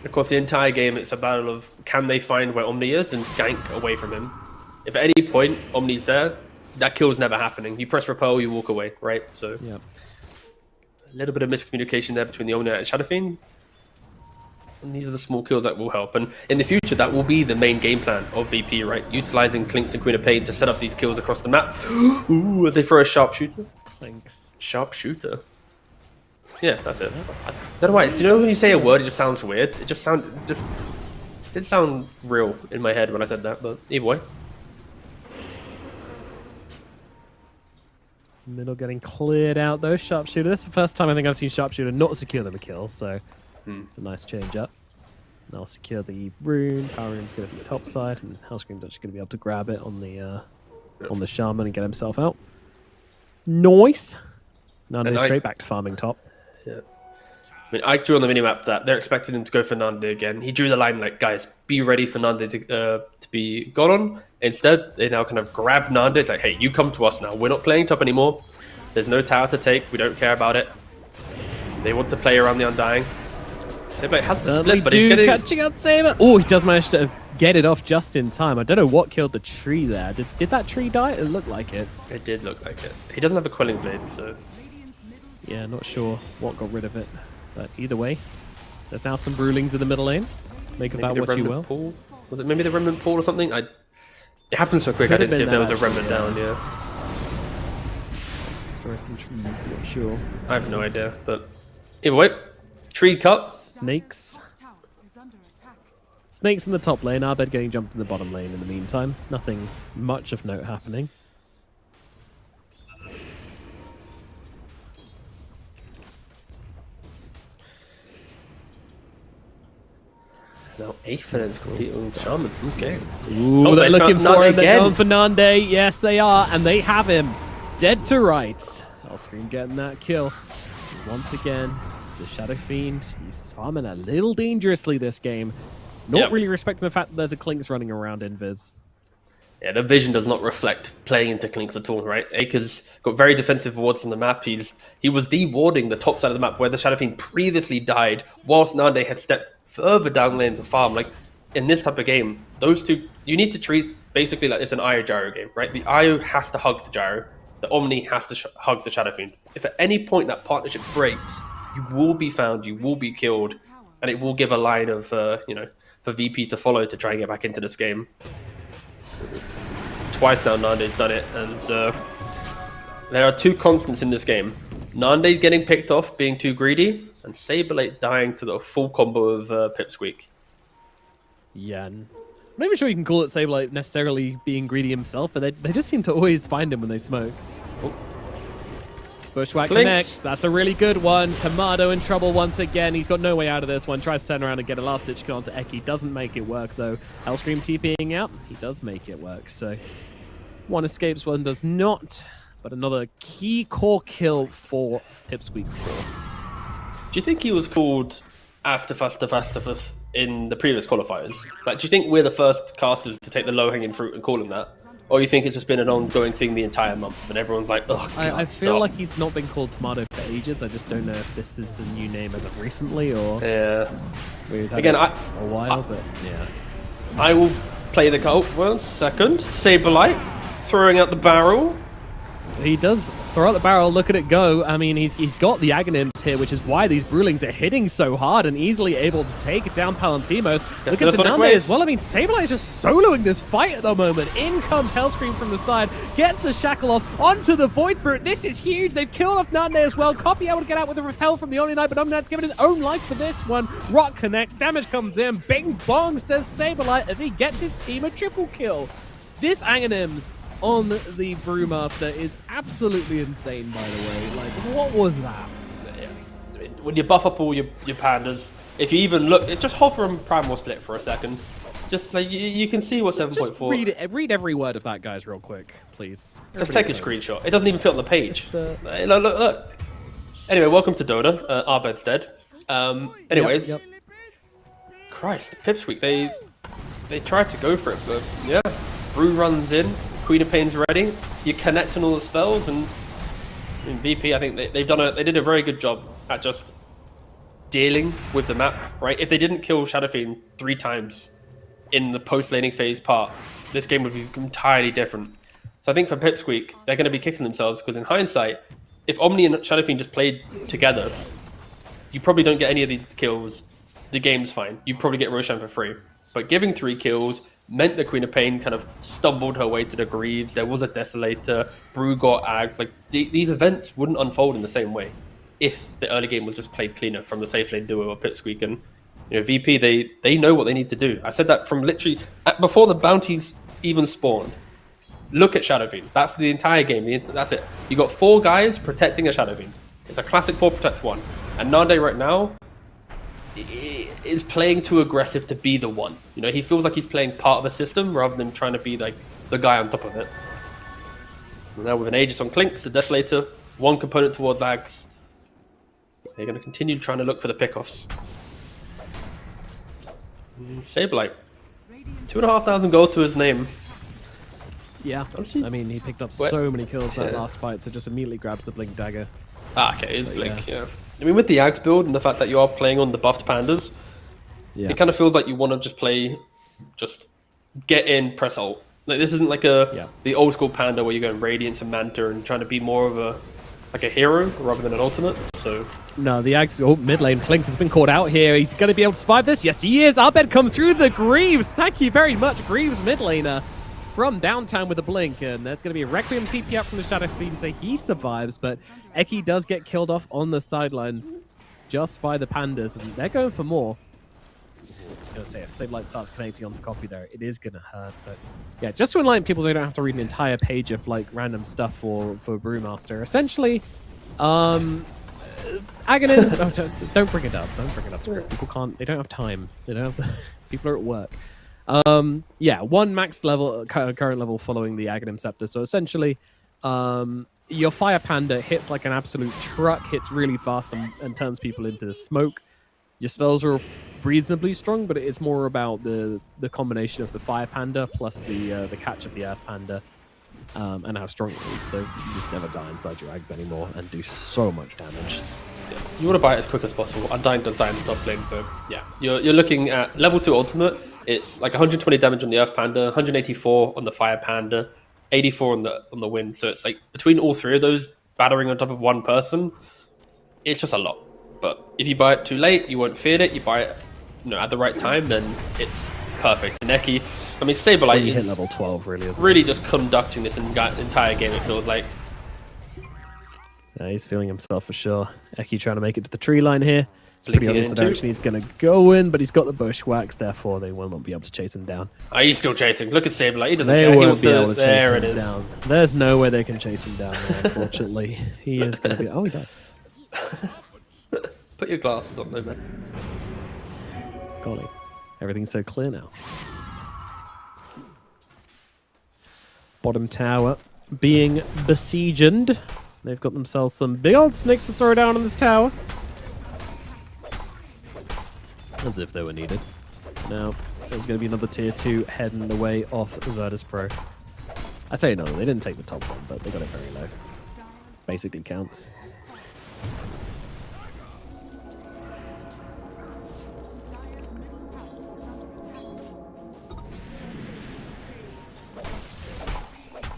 Of course, the entire game, it's a battle of can they find where Omni is and gank away from him. If at any point Omni's there, that kill's never happening. You press repel, you walk away, right? So, yeah. A little bit of miscommunication there between the Omni and Shadow Fiend. And these are the small kills that will help. And in the future, that will be the main game plan of VP, right? Utilizing Clinks and Queen of Pain to set up these kills across the map. Ooh, as they throw a sharpshooter. Clinks. Sharpshooter. Yeah, that's it. I don't know why. Do you know when you say a word, it just sounds weird? It didn't sound real in my head when I said that, but either way. Middle getting cleared out though. Sharpshooter. This is the first time I think I've seen Sharpshooter not secure them a kill, so it's a nice change up. And I'll secure the rune. Power rune's going to be top side, and Hellscream's actually going to be able to grab it on the Shaman and get himself out. Nice. Now straight back to farming top. Yeah. I mean, Ike drew on the minimap that they're expecting him to go for Nande again. He drew the line like, guys, be ready for Nande to be gone on. Instead, they now kind of grab Nande. It's like, hey, you come to us now. We're not playing top anymore. There's no tower to take. We don't care about it. They want to play around the Undying. Saber has the split, but he's getting... catching out Saber. Oh, he does manage to get it off just in time. I don't know what killed the tree there. Did that tree die? It looked like it. It did look like it. He doesn't have a Quelling Blade, so... Yeah, not sure what got rid of it. But either way, there's now some Brewlings in the middle lane. Make of that what you will. Pool? Was it maybe the Remnant Pool or something? It happened so quick, I didn't see if there was a Remnant down, yeah. Destroy some trees, not sure. I have no idea, but either way, tree cut. Snakes. Tower is under attack. Snakes in the top lane, Arbed getting jumped in the bottom lane in the meantime. Nothing much of note happening. Now Aether's complete on Shaman. Okay. Ooh, they're looking for him. They're going for Nande. Yes, they are, and they have him. Dead to rights. Hellscream getting that kill. Once again, the Shadow Fiend. He's farming a little dangerously this game. Not really respecting the fact that there's a Clinks running around in Viz. Yeah, the vision does not reflect playing into Clinks at all, right? Acre's got very defensive wards on the map. He was de-warding the top side of the map where the Shadow Fiend previously died, whilst Nande had stepped further down lane to farm. Like, in this type of game, those two, you need to treat basically like it's an IO Gyro game, right? The IO has to hug the Gyro. The Omni has to hug the Shadow Fiend. If at any point that partnership breaks, you will be found, you will be killed, and it will give a line of, for VP to follow to try and get back into this game. Twice now Nande's done it, and there are two constants in this game. Nande getting picked off, being too greedy, and Saberlight dying to the full combo of Pipsqueak. Yeah, I'm not even sure you can call it Saberlight necessarily being greedy himself, but they just seem to always find him when they smoke. Oh. Bushwhack connects. That's a really good one. Tomato in trouble once again. He's got no way out of this one. Tries to turn around and get a last-ditch kill onto Eki. Doesn't make it work, though. Hellscream TPing out. He does make it work, so... One escapes, one does not. But another key core kill for Pipsqueak 4. Do you think he was called Astafastafastafaf in the previous qualifiers. Like, do you think we're the first casters to take the low-hanging fruit and call him that? Or do you think it's just been an ongoing thing the entire month and everyone's like, oh, God, I feel stop. like he's not been called Tomato for ages. I just don't know if this is a new name as of recently or... Yeah. Again, a while, but yeah. I will play the... Oh, 1 second. Saberlight throwing out the barrel. He does throw out the barrel, look at it go. I mean, he's got the Aghanims here, which is why these Brewlings are hitting so hard and easily able to take down Palantimos. Look at Denande as well. I mean, Saberlight is just soloing this fight at the moment. In comes Hellscream from the side, gets the Shackle off onto the Void Spirit. This is huge. They've killed off Nande as well. Copy able to get out with a repel from the Omni Knight, but Omni Knight's given his own life for this one. Rock connects, damage comes in. Bing bong, says Saberlight as he gets his team a triple kill. This Aghanims on the Brewmaster is absolutely insane, by the way. Like, what was that? When you buff up all your pandas, if you even look, just hover on Primal Split for a second. Just so you can see what 7.4... Read every word of that, guys, real quick, please. Just take a screenshot. It doesn't even fit on the page. Look. Anyway, welcome to Dota. Arbed's dead. Anyways. Yep. Christ, Pipsqueak, they tried to go for it, but yeah. Brew runs in. Queen of Pain's ready. You're connecting all the spells, and in VP, I think they did a very good job at just dealing with the map. Right? If they didn't kill Shadow Fiend 3 times in the post laning phase part, this game would be entirely different. So I think for Pipsqueak, they're going to be kicking themselves because in hindsight, if Omni and Shadow Fiend just played together, you probably don't get any of these kills. The game's fine. You probably get Roshan for free, but giving 3 kills meant the Queen of Pain kind of stumbled her way to the Greaves. There was a Desolator. Brew got Ags. Like, these events wouldn't unfold in the same way if the early game was just played cleaner from the safe lane duo of Pipsqueak and VP. They know what they need to do. I said that from literally before the bounties even spawned. Look at Shadow Fiend. That's the entire game. That's it. You got 4 guys protecting a Shadow Fiend. It's a classic 4 protect 1. And Nande right now is playing too aggressive to be the one. He feels like he's playing part of a system rather than trying to be like the guy on top of it. And now with an Aegis on Clinks, the Desolator, 1 component towards Ags. They're going to continue trying to look for the pickoffs. Saberlight, 2,500 gold to his name. Yeah, Honestly, I mean, he picked up so many kills that last fight, so just immediately grabs the Blink Dagger. Okay, it's Blink, yeah. I mean, with the Ags build and the fact that you are playing on the buffed pandas, it kind of feels like you want to just get in, press ult. Like, this isn't like the old school panda where you're going Radiance and Manta and trying to be more of a hero rather than an ultimate. So no, the Ags mid lane Clinks has been caught out here. He's going to be able to survive this. Yes, he is. Arbed comes through the Greaves. Thank you very much, Greaves mid laner from downtown with a blink, and there's going to be a Requiem TP up from the Shadow Fiend, so he survives, but Eki does get killed off on the sidelines just by the pandas, and they're going for more. I was going to say, if Saberlight starts connecting onto copy there, it is going to hurt, but yeah, just to enlighten people so they don't have to read an entire page of like random stuff for Brewmaster. Essentially, Aghanims, don't bring it up, people they don't have time, people are at work. Yeah, 1 max level, current level following the Aghanim Scepter. So essentially, your Fire Panda hits like an absolute truck, hits really fast and turns people into smoke. Your spells are reasonably strong, but it's more about the combination of the Fire Panda plus the catch of the Earth Panda and how strong it is. So you just never die inside your Ags anymore and do so much damage. Yeah. You want to buy it as quick as possible. Undying does die in the top lane, but yeah, you're looking at level 2 ultimate. It's like 120 damage on the Earth Panda, 184 on the Fire Panda, 84 on the Wind. So it's like between all 3 of those, battering on top of 1 person, it's just a lot. But if you buy it too late, you won't feel it. You buy it, at the right time, then it's perfect. And Eki, I mean, Saberlight is level 12, really just conducting this entire game. It feels like. Yeah, he's feeling himself for sure. Eki trying to make it to the tree line here. It's pretty obvious the direction he's going to go in, but he's got the bushwhacks, therefore they will not be able to chase him down. Oh, he's still chasing. Look at Saberlight. He doesn't care. He wants to chase there him down. There's no way they can chase him down there, unfortunately. He is going to be... Oh, he died. Put your glasses on, though, man. Golly. Everything's so clear now. Bottom tower being besieged. They've got themselves some big old snakes to throw down on this tower. As if they were needed. Now, there's going to be another tier 2 heading the way off Virtus.pro. I say no, they didn't take the top one, but they got it very low. Basically counts. Dire's middle tower is under attack.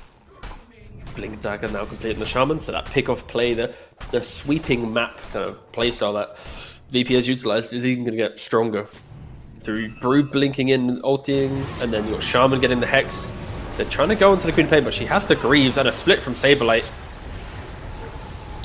Blink Dagger now completing the Shaman, so that pick-off play, the sweeping map kind of playstyle that VP has utilized is even going to get stronger. Through Brood blinking in, ulting, and then your Shaman getting the Hex. They're trying to go into the Queen Plane, but she has the Greaves and a split from Saberlight.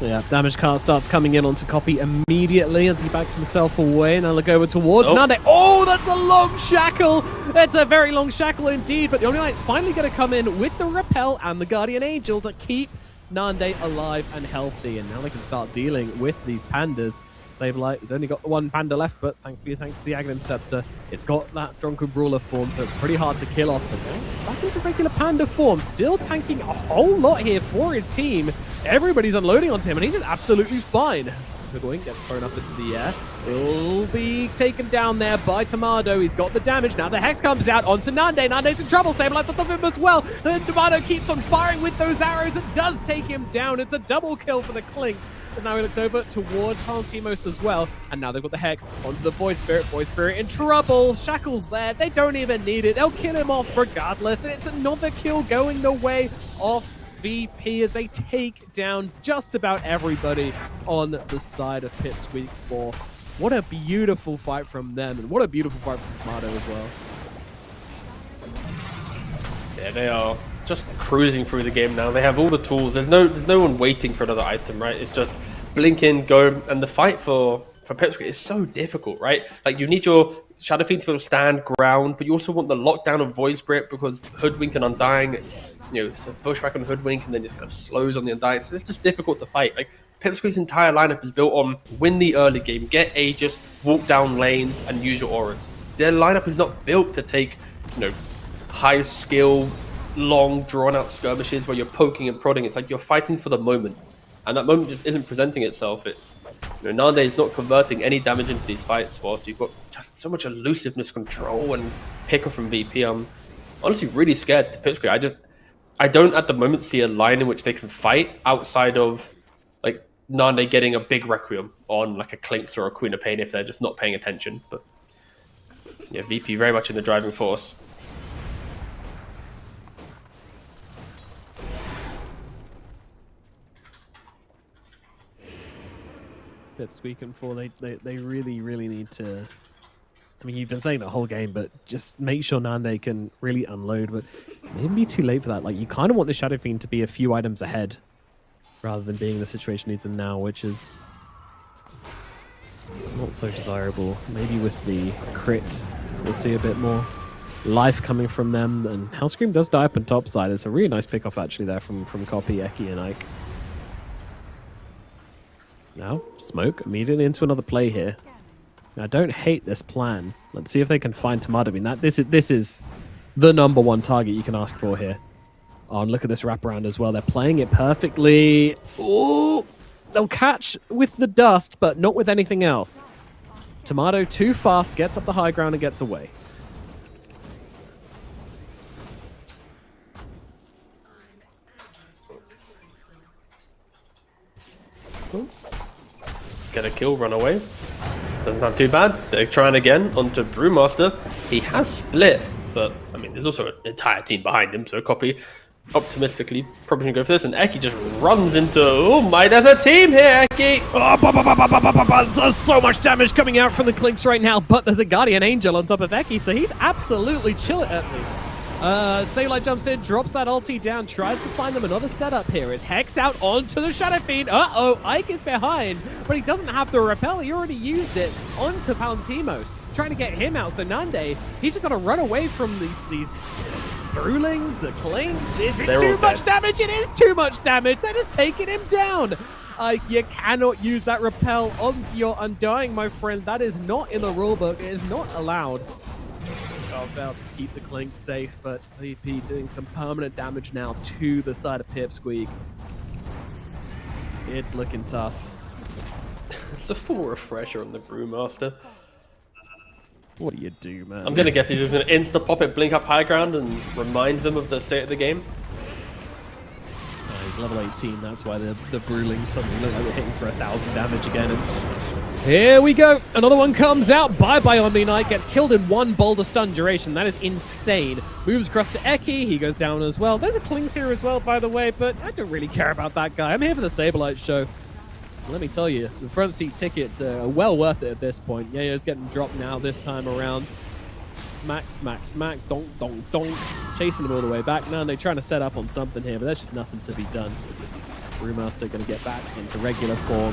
Yeah, damage card starts coming in onto Copy immediately as he backs himself away. Now look over towards Nande. Oh, that's a long shackle! That's a very long shackle indeed, but the Omni Knight's finally going to come in with the Repel and the Guardian Angel to keep Nande alive and healthy. And now they can start dealing with these pandas. Saberlight has only got the one panda left, but thanks to the Aghanim Scepter, it's got that strong Brawler form, so it's pretty hard to kill off. But now, back into regular panda form, still tanking a whole lot here for his team. Everybody's unloading onto him, and he's just absolutely fine. Goodwin gets thrown up into the air. He'll be taken down there by Tomato. He's got the damage. Now the Hex comes out onto Nande. Nande's in trouble. Saberlight's on top of him as well. And Tomato keeps on firing with those arrows. It does take him down. It's a double kill for the Clinks. As now he looks over towards Palantimos as well. And now they've got the Hex onto the Void Spirit. Void Spirit in trouble. Shackle's there. They don't even need it. They'll kill him off regardless. And it's another kill going the way of VP as they take down just about everybody on the side of Pipsqueak 4. What a beautiful fight from them, and what a beautiful fight from Tomato as well. Yeah, they are just cruising through the game now. They have all the tools. There's no one waiting for another item, right? It's just blink in, go, and the fight for Pipsqueak is so difficult, right? Like, you need your Shadow Fiend to be able to stand ground, but you also want the lockdown of Void Spirit because Hoodwink and Undying, it's a pushback on Hoodwink and then just kind of slows on the Undying. So it's just difficult to fight. Like, Pipsqueak's entire lineup is built on win the early game, get Aegis, walk down lanes, and use your auras. Their lineup is not built to take, high skill, long, drawn-out skirmishes where you're poking and prodding. It's like you're fighting for the moment. And that moment just isn't presenting itself. It's, Nande is not converting any damage into these fights, whilst you've got just so much elusiveness, control, and picker from VP. I'm honestly really scared to Pipsqueak. I don't at the moment see a line in which they can fight outside of like Nande getting a big Requiem on like a Clinks or a Queen of Pain if they're just not paying attention. But yeah, VP very much in the driving force. Pipsqueak and 4, they really, really need to... I mean, you've been saying the whole game, but just make sure Nande can really unload. But it may be too late for that. Like, you kind of want the Shadow Fiend to be a few items ahead, rather than being in the situation needs them now, which is not so desirable. Maybe with the crits, we'll see a bit more life coming from them. And Hellscream does die up on top side. It's a really nice pick-off, actually, there from Copy, Eki, and Ike. Now, Smoke immediately into another play here. Now, I don't hate this plan. Let's see if they can find Tomato. I mean, this is the #1 target you can ask for here. Oh, and look at this wraparound as well. They're playing it perfectly. Oh, they'll catch with the dust, but not with anything else. Tomato too fast, gets up the high ground and gets away. Get a kill, run away. Doesn't sound too bad. They're trying again onto Brewmaster. He has split, but I mean, there's also an entire team behind him, so Copy optimistically probably should go for this. And Eki just runs into, oh my, there's a team here, Eki! Oh, there's so much damage coming out from the Clinks right now, but there's a Guardian Angel on top of Eki, so he's absolutely chilling at me. Saberlight jumps in, drops that ulti down, tries to find them another setup here. It's Hex out onto the Shadow Fiend. Uh-oh, Ike is behind, but he doesn't have the repel. He already used it onto Palantimos, trying to get him out. So Nande, he's just got to run away from these Brewlings, the Clinks. Is it too much damage? It is too much damage. They're just taking him down. You cannot use that repel onto your Undying, my friend. That is not in the rulebook. It is not allowed. Out to keep the Clinks safe, but VP doing some permanent damage now to the side of Pipsqueak. It's looking tough. It's a full refresher on the Brewmaster. What do you do, man? I'm gonna guess he's just gonna insta pop it, blink up high ground, and remind them of the state of the game. He's level 18, that's why the Brewlings suddenly look like they're hitting for 1,000 damage again. And here we go, another one comes out. Bye-bye Omni Knight, gets killed in 1 boulder stun duration. That is insane. Moves across to Eki, he goes down as well. There's a Klings here as well, by the way, but I don't really care about that guy. I'm here for the Saberlight show. Let me tell you, the front seat tickets are well worth it at this point. Yayo's getting dropped now this time around. Smack, smack, smack, donk, donk, donk. Chasing them all the way back. Now they're trying to set up on something here, but there's just nothing to be done. Brewmaster going to get back into regular form.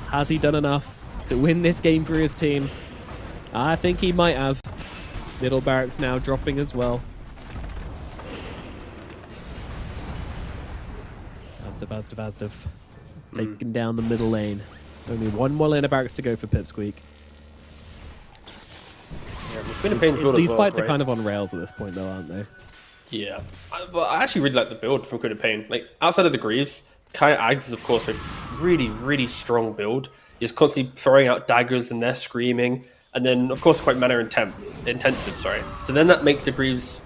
Has he done enough to win this game for his team? I think he might have. Middle barracks now dropping as well. Bazdev. Taking down the middle lane. Only 1 more lane of barracks to go for Pipsqueak. These fights are kind of on rails at this point, though, aren't they? Yeah, but I actually really like the build from Queen of Pain. Like, outside of the Greaves, Kai Ags is, of course, a really, really strong build. He's constantly throwing out daggers and they're screaming. And then, of course, quite mana intensive, sorry. So then that makes the Greaves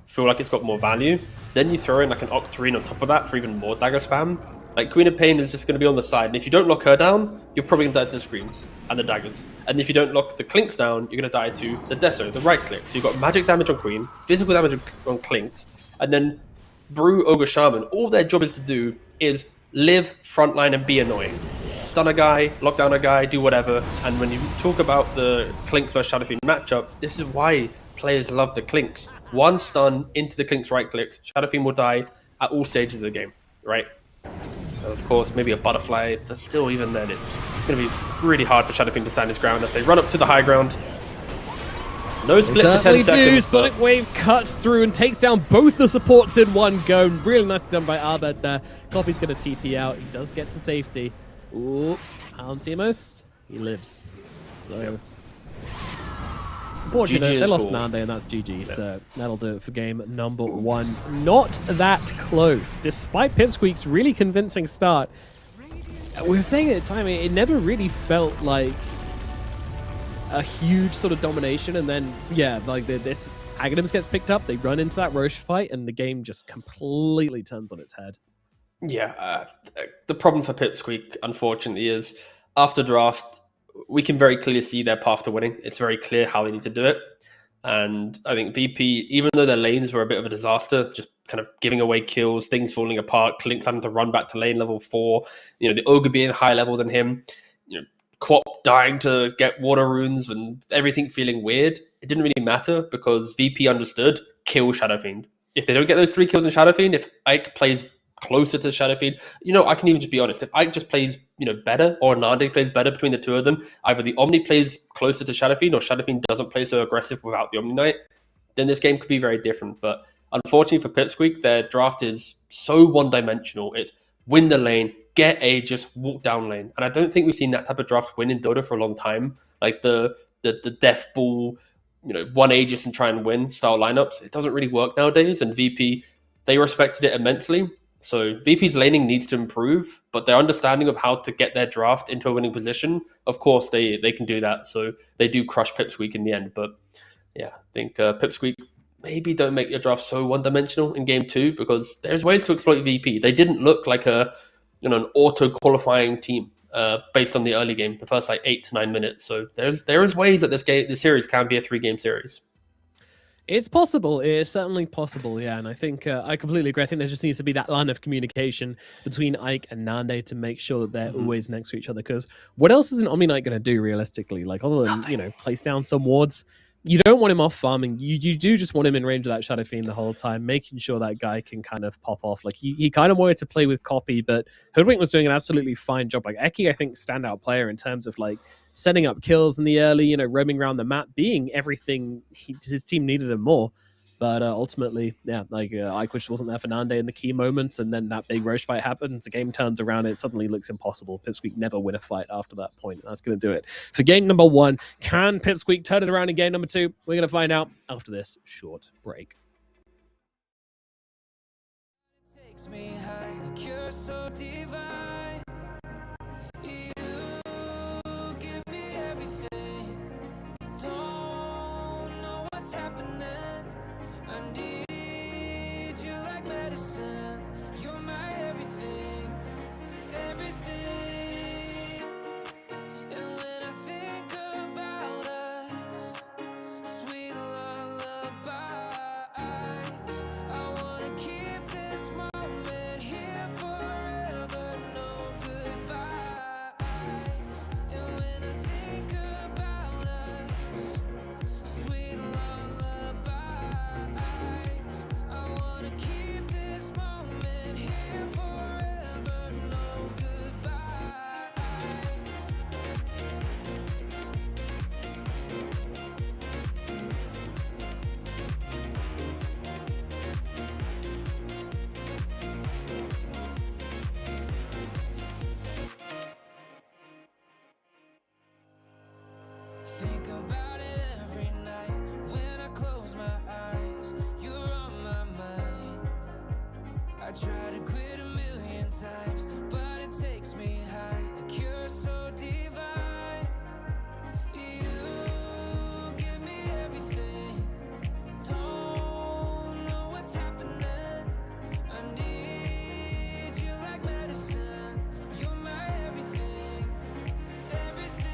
feel like it's got more value. Then you throw in like an Octarine on top of that for even more dagger spam. Like, Queen of Pain is just going to be on the side, and if you don't lock her down, you're probably going to die to the screens and the daggers. And if you don't lock the Clinks down, you're going to die to the Deso, the right click. So you've got magic damage on Queen, physical damage on Clinks, and then Brew, Ogre, Shaman. All their job is to do is live, frontline, and be annoying. Stun a guy, lock down a guy, do whatever. And when you talk about the Clinks versus Shadowfiend matchup, this is why players love the Clinks. 1 stun into the Clinks right clicks, Shadowfiend will die at all stages of the game, right? Of course, maybe a butterfly, but still, even then, it's going to be really hard for Shadowfiend to stand his ground as they run up to the high ground. No split for 10 seconds. Sonic Wave cuts through and takes down both the supports in 1 go. Really nice done by Arbet there. Coffee's going to TP out. He does get to safety. Ooh, Alantimos, he lives. So, unfortunately, they lost Nande, and that's GG, so that'll do it for game number 1. Not that close, despite Pipsqueak's really convincing start. We were saying at the time, it never really felt like a huge sort of domination, and then, yeah, like this Aghanims gets picked up, they run into that Roche fight, and the game just completely turns on its head. Yeah, the problem for Pipsqueak, unfortunately, is after draft, we can very clearly see their path to winning. It's very clear how they need to do it. And I think VP, even though their lanes were a bit of a disaster, just kind of giving away kills, things falling apart, Clinks having to run back to lane level 4, the Ogre being higher level than him, Quap dying to get water runes and everything feeling weird, it didn't really matter because VP understood, kill Shadowfiend. If they don't get those 3 kills in Shadowfiend, if Ike plays closer to Shadowfiend, I can even just be honest. If Ike just plays, better, or Nande plays better between the 2 of them, either the Omni plays closer to Shadowfiend, or Shadowfiend doesn't play so aggressive without the Omni Knight, then this game could be very different. But unfortunately for Pipsqueak, their draft is so one-dimensional. It's win the lane, get Aegis, walk down lane. And I don't think we've seen that type of draft win in Dota for a long time. Like the death ball, 1 Aegis and try and win style lineups. It doesn't really work nowadays. And VP, they respected it immensely. So VP's laning needs to improve, but their understanding of how to get their draft into a winning position, of course, they can do that. So they do crush Pipsqueak in the end. But yeah, I think Pipsqueak, maybe don't make your draft so one-dimensional in game 2 because there's ways to exploit VP. They didn't look like an auto-qualifying team based on the early game, the first 8 to 9 minutes. So there is ways that this series can be a 3-game series. It's possible. It's certainly possible, yeah. And I think I completely agree. I think there just needs to be that line of communication between Ike and Nande to make sure that they're always next to each other. Because what else is an Omni Knight going to do realistically? Like, other than, place down some wards, you don't want him off farming. You do just want him in range of that Shadowfiend the whole time, making sure that guy can kind of pop off. Like, he kind of wanted to play with Copy, but Hoodwink was doing an absolutely fine job. Like, Eki, I think, standout player in terms of, setting up kills in the early, roaming around the map, being everything his team needed him more. But ultimately, yeah, Ike just wasn't there for Nande in the key moments, and then that big Roche fight happens, the game turns around, it suddenly looks impossible. Pipsqueak never win a fight after that point. That's going to do it for game number 1. Can Pipsqueak turn it around in game number 2? We're going to find out after this short break. Takes me high, like you're so divine. You give me everything. Don't think about it every night. When I close my eyes, you're on my mind. I try to quit a million times, but it takes me high. A cure so divine. You give me everything. Don't know what's happening. I need you like medicine. You're my everything. Everything.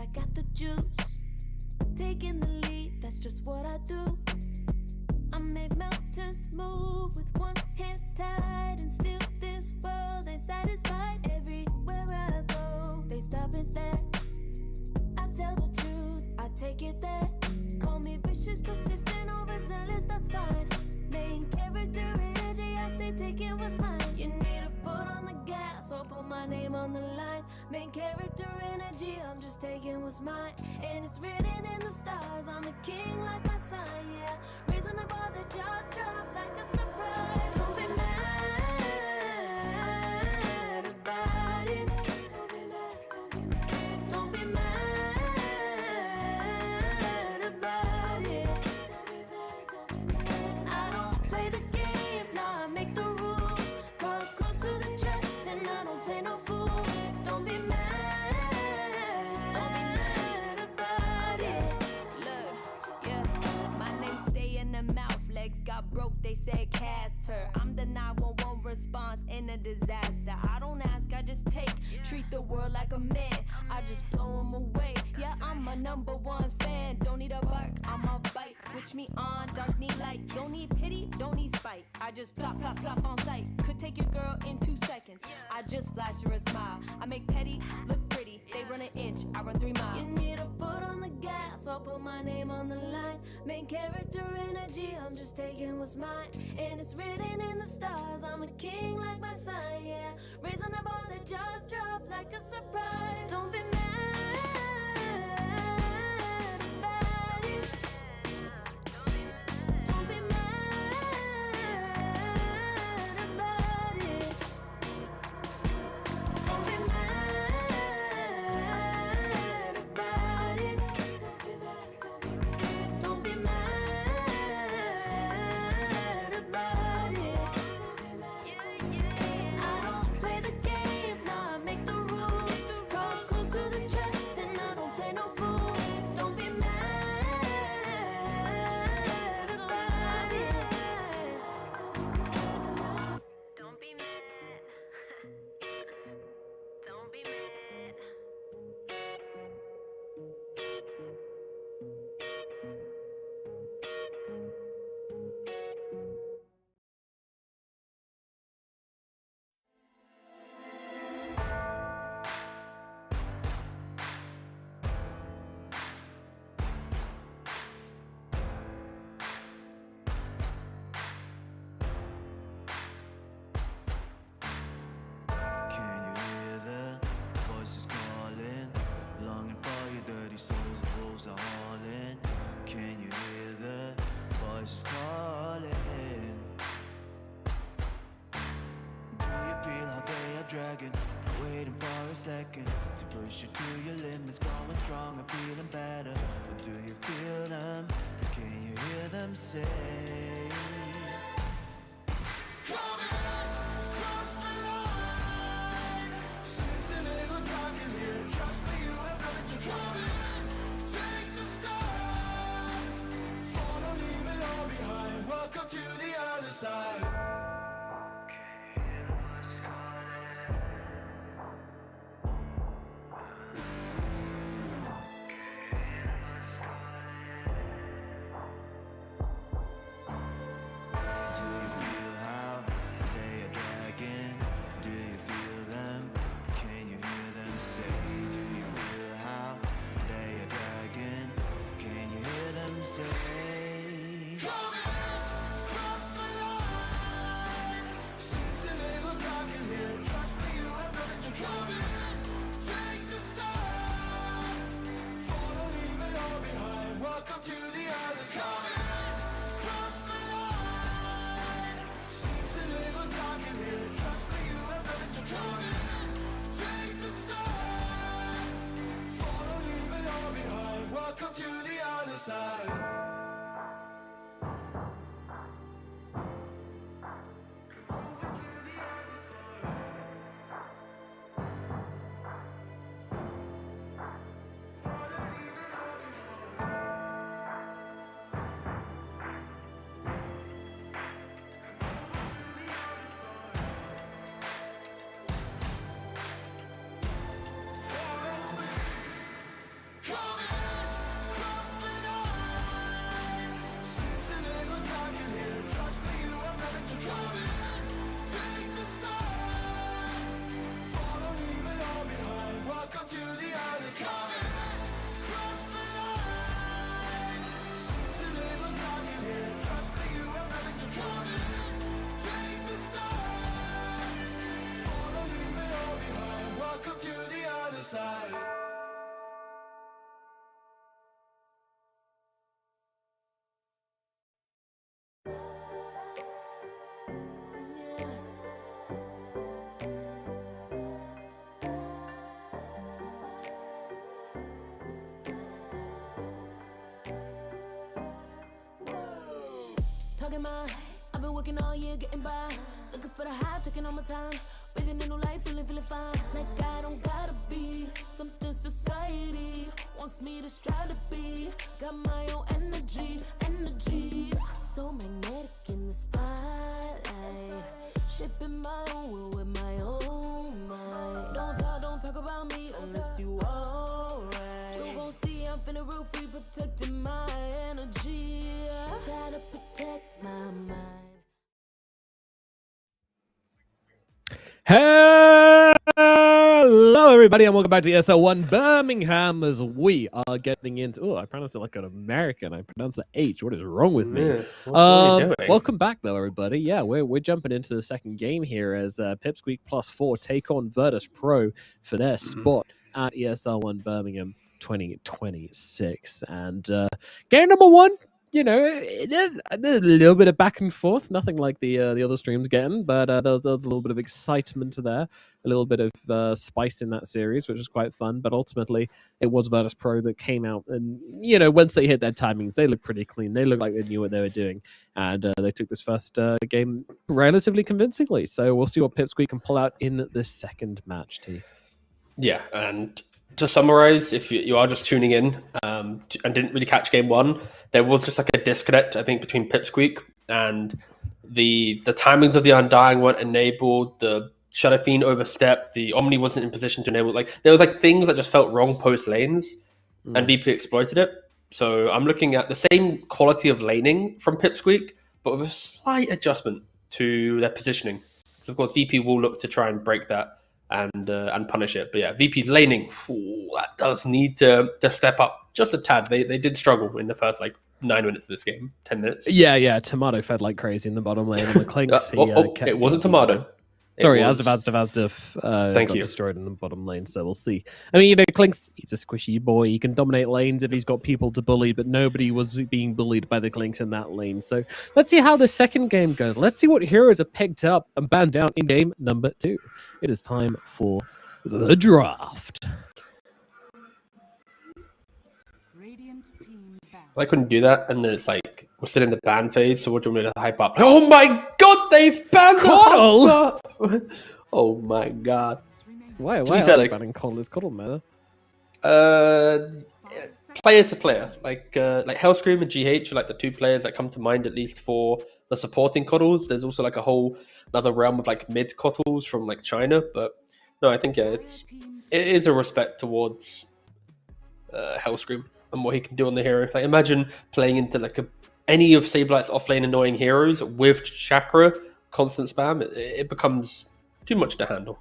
I got the juice. Taking the lead, that's just what I do. I make mountains move with one hand tied, and still this world ain't satisfied. Everywhere I go, they stop and stare. I tell the truth, I take it there. Call me vicious, persistent, overzealous, that's fine. Main character energy, I stay taking what's mine. You need a foot on the gas, or put my name on the line. Main character energy, I'm just taking what's mine. And it's written in the stars, I'm a king like my sign, yeah. Reasonable, the jaws drop like a surprise. Don't be mad about it. Don't be mad about it. I don't play the game, nah, I make the rules. Cards close to the chest, and I don't play no fool. Don't be mad about it. Look, yeah, my name stay in the mouth. Legs got broke, they said cast her. I'm the 911 response in a disaster. I don't ask, I just take. Treat the world like a man, I just blow him away. Yeah, I'm a #1 fan. Don't need a bark, I'm a bite. Switch me on, dark need light. Don't need pity, don't need spite. I just plop, plop, plop on sight. Could take your girl in 2 seconds. I just flash her a smile. I make petty look pretty. They run an inch, I run 3 miles. You need a foot on the gas, I'll put my name on the line. Main character energy, I'm just taking what's mine. And it's written in the stars, I'm a king like my sign, yeah. Raising the bar, the jaws drop like a surprise. Don't be mad about it. Don't be mad about it. Don't be mad about it. Don't be mad about it. I don't play the game, nah, I make the rules. Cards close to the chest, and I don't play no fool. Don't be mad about it. Don't be mad. Don't be mad. Can you hear the voices calling? Longing for your dirty souls, the wolves are hauling. Can you hear the voices calling? Do you feel how they are dragging? Waiting for a second to push you to your limits, going stronger, feeling better. But do you feel them? Can you hear them say? Welcome to the other side. pocket mine. I've been working all year getting by. Looking for the high, taking all my time. Breathing in new life, feeling fine. Like I don't gotta be something society wants me to strive to be. Got my own energy. So magnetic in the spotlight. Shaping my own will with my own mind. Don't talk about me unless you alright. You gon' see I'm finna real free, protecting my energy. Gotta protect my mind. Hello, everybody, and welcome back to ESL One Birmingham as we are getting into. Oh, I pronounced it like an American. I pronounced the H. What is wrong with me? What are you doing? Welcome back, though, everybody. Yeah, we're jumping into the second game here as Pipsqueak +4 take on Virtus.pro for their spot at ESL One Birmingham 2026. And game number one. You know, there's a little bit of back and forth, nothing like the other streams getting, but there was a little bit of excitement there, a little bit of spice in that series, which was quite fun. But ultimately, it was Virtus.pro that came out, and you know, once they hit their timings, they looked pretty clean. They looked like they knew what they were doing, and they took this first game relatively convincingly. So we'll see what Pipsqueak can pull out in this second match, T. Yeah, and to summarize, if you are just tuning in and didn't really catch game one, there was just like a disconnect, I think, between Pipsqueak and the timings of the Undying weren't enabled, the Shadow Fiend overstepped, the Omni wasn't in position to enable. Like there was like things that just felt wrong post lanes, and VP exploited it. So I'm looking at the same quality of laning from Pipsqueak, but with a slight adjustment to their positioning. Because of course VP will look to try and break that and punish it. But yeah, VP's laning, that does need to step up just a tad. They did struggle in the first like 9 minutes of this game, 10 minutes. Yeah. Tomato fed like crazy in the bottom lane, and the Clinks. It wasn't Tomato. Sorry, Asdaf Thank got you. destroyed in the bottom lane, so we'll see. I mean, you know, Clinks, he's a squishy boy. He can dominate lanes if he's got people to bully, but nobody was being bullied by the Clinks in that lane. So let's see how the second game goes. Let's see what heroes are picked up and banned down in game number 2. It is time for the draft. Radiant team back. I like when you do that, and then it's like we're still in the ban phase. So what do you want me to hype up? Oh my god, they've banned Coddle! Oh my god. Why be are fair, they like- banning Coddle? Is Coddle meta? Player to player, like Hellscream and GH are like the two players that come to mind at least for the supporting Coddles. There's also like a whole another realm of like mid Coddles from like China, but no, I think it is a respect towards Hellscream and what he can do on the hero. Like imagine playing into like any of Sablight's offlane annoying heroes with Chakra, constant spam. It becomes too much to handle.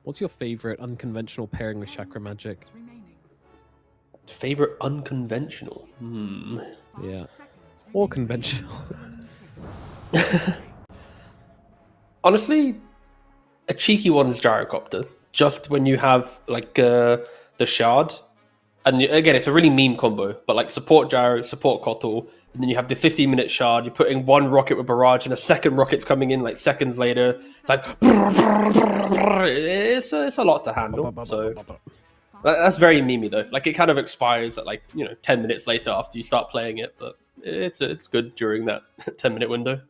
What's your favorite unconventional pairing with Chakra Magic? Favorite unconventional? Yeah. Or conventional. Honestly, a cheeky one is Gyrocopter. Just when you have like the shard, and again, it's a really meme combo. But like support Gyro, support Kotl, and then you have the 15-minute shard. You're putting one rocket with barrage, and a second rocket's coming in like seconds later. It's like it's a lot to handle. So that's very memey though. Like it kind of expires at like 10 minutes later after you start playing it, but it's good during that 10-minute window.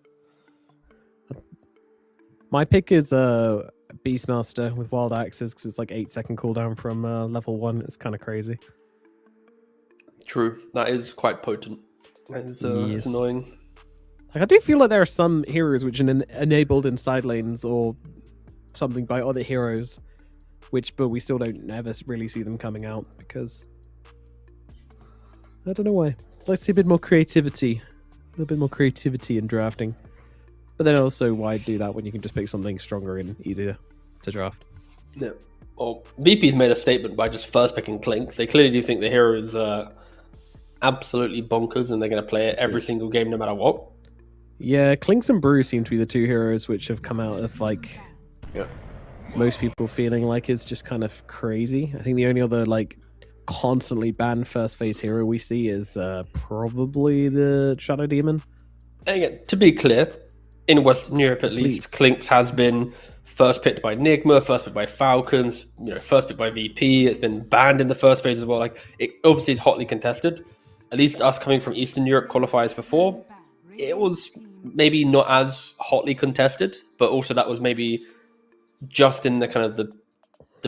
My pick is Beastmaster with Wild Axes because it's like 8-second cooldown from level 1. It's kind of crazy. True, that is quite potent. That is it's annoying. Like, I do feel like there are some heroes which are enabled in side lanes or something by other heroes, but we still don't ever really see them coming out because I don't know why. Let's see a bit more creativity, in drafting. But then also, why do that when you can just pick something stronger and easier to draft? Yeah. Well, VP's made a statement by just first picking Clinks. They clearly do think the hero is absolutely bonkers and they're going to play it every single game no matter what. Yeah, Clinks and Brew seem to be the two heroes which have come out of like most people feeling like it's just kind of crazy. I think the only other like constantly banned first phase hero we see is probably the Shadow Demon. And again, to be clear, in Western Europe at least, Clinks has been first picked by Nigma, first picked by Falcons, first picked by VP. It's been banned in the first phase as well. Like it obviously is hotly contested. at least us coming from Eastern Europe qualifiers before, it was maybe not as hotly contested, but also that was maybe just in the kind of the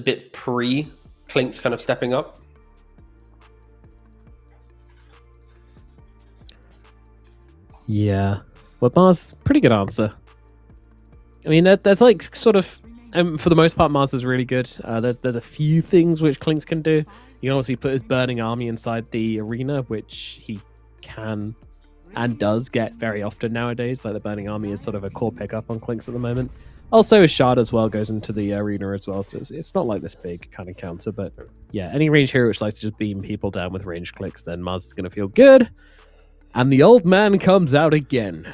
bit pre Clinks kind of stepping up. Yeah. Well, Mars, pretty good answer. I mean, that's like sort of, for the most part, Mars is really good. There's a few things which Clinks can do. You can obviously put his burning army inside the arena, which he can and does get very often nowadays. Like the burning army is sort of a core pickup on Clinks at the moment. Also, his shard as well goes into the arena as well, so it's not like this big kind of counter. But yeah, any range hero which likes to just beam people down with range clicks, then Mars is going to feel good. And the old man comes out again.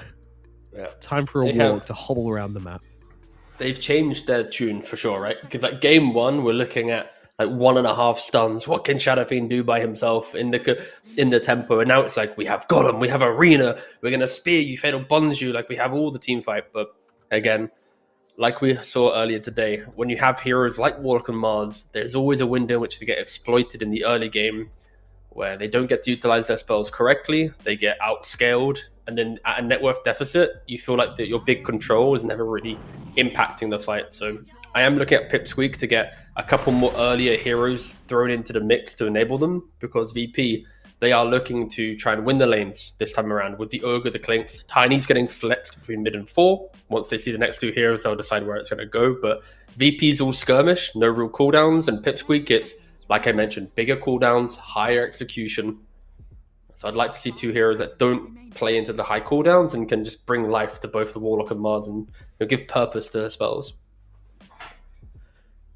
Yeah. Time for a walk to hobble around the map. They've changed their tune for sure, right? Because like game 1, we're looking at like 1.5 stuns. What can Shadowfiend do by himself in the tempo? And now it's like, we have Golem, we have Arena, we're going to spear you, Fatal Bonds you, like we have all the team fight. But again, like we saw earlier today, when you have heroes like Warlock and Mars, there's always a window in which they get exploited in the early game, where they don't get to utilize their spells correctly, they get outscaled, and then at a net worth deficit, you feel like that your big control is never really impacting the fight. So I am looking at Pipsqueak to get a couple more earlier heroes thrown into the mix to enable them, because VP, they are looking to try and win the lanes this time around with the Ogre, the Clinks. Tiny's getting flexed between mid and 4. Once they see the next 2 heroes, they'll decide where it's going to go. But VP's all skirmish, no real cooldowns, and Pipsqueak, it's, like I mentioned, bigger cooldowns, higher execution. So I'd like to see 2 heroes that don't play into the high cooldowns and can just bring life to both the Warlock and Mars and give purpose to their spells.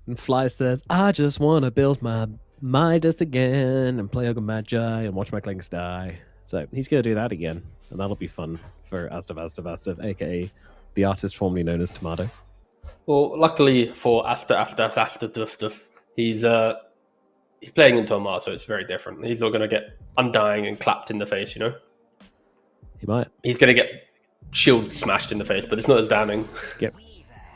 And Fly says, I just want to build my Midas again and play Ogre Magi and watch my Clinks die. So he's going to do that again. And that'll be fun for Astav, aka the artist formerly known as Tomato. Well, luckily for Astav, he's playing into a Mars, so it's very different. He's not going to get Undying and clapped in the face, you know? He might. He's going to get shield smashed in the face, but it's not as damning. Get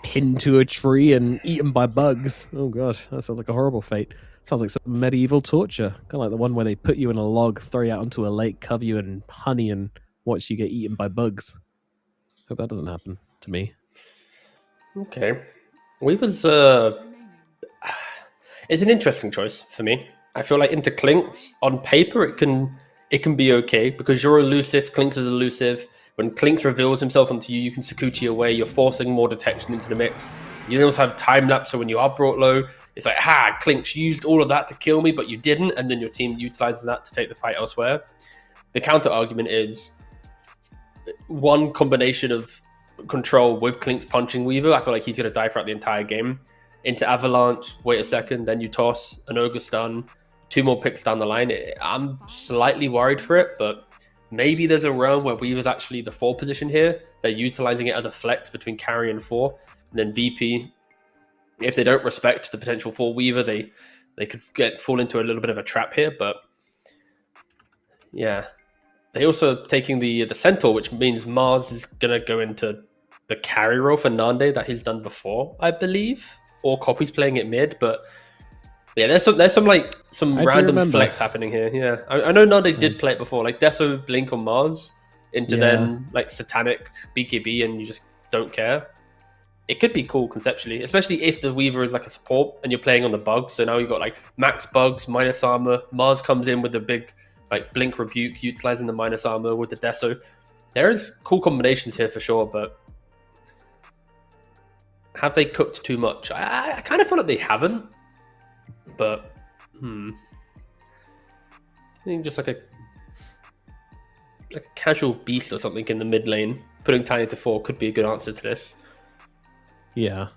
pinned to a tree and eaten by bugs. Oh god, that sounds like a horrible fate. Sounds like some medieval torture. Kind of like the one where they put you in a log, throw you out onto a lake, cover you in honey, and watch you get eaten by bugs. Hope that doesn't happen to me. Okay. Weaver's it's an interesting choice for me. I feel like into Clinks, on paper, it can be okay because you're elusive, Clinks is elusive. When Clinks reveals himself onto you, you can Sakuchi away, you're forcing more detection into the mix. You also have time lapse, so when you are brought low, it's like, Clinks used all of that to kill me, but you didn't, and then your team utilizes that to take the fight elsewhere. The counter argument is one combination of control with Clinks punching Weaver. I feel like he's going to die throughout the entire game. Into Avalanche, wait a second, then you toss an Ogre stun, 2 more picks down the line. I'm slightly worried for it, but maybe there's a realm where Weaver's actually the 4 position here. They're utilizing it as a flex between carry and 4. And then VP, if they don't respect the potential for Weaver, they could fall into a little bit of a trap here. But yeah, they also taking the Centaur, which means Mars is going to go into the carry role for Nande that he's done before, I believe. Or Copy's playing it mid, but yeah, there's some random flex happening here. Yeah, I know Nande did play it before, like Deso Blink on Mars into then like Satanic BKB, and you just don't care. It could be cool conceptually, especially if the Weaver is like a support and you're playing on the bugs. So now you've got like max bugs, minus armor. Mars comes in with the big like Blink Rebuke, utilizing the minus armor with the Deso. There is cool combinations here for sure, but have they cooked too much? I kind of feel like they haven't, but I think just like a casual beast or something in the mid lane, putting Tiny to 4 could be a good answer to this. Yeah.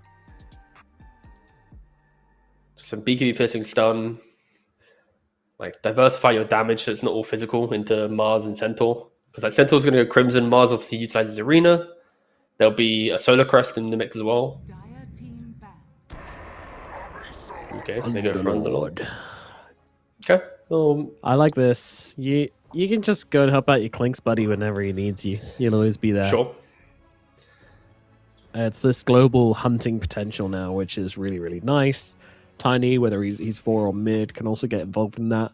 Some BKB piercing stun, like diversify your damage so it's not all physical into Mars and Centaur, because like Centaur's going to go Crimson. Mars obviously utilizes Arena. There'll be a Solar Crest in the mix as well. Okay, they go for Underlord. Okay. I like this. You can just go and help out your Clinks buddy whenever he needs you. You'll always be there. Sure. It's this global hunting potential now, which is really, really nice. Tiny, whether he's 4 or mid, can also get involved in that.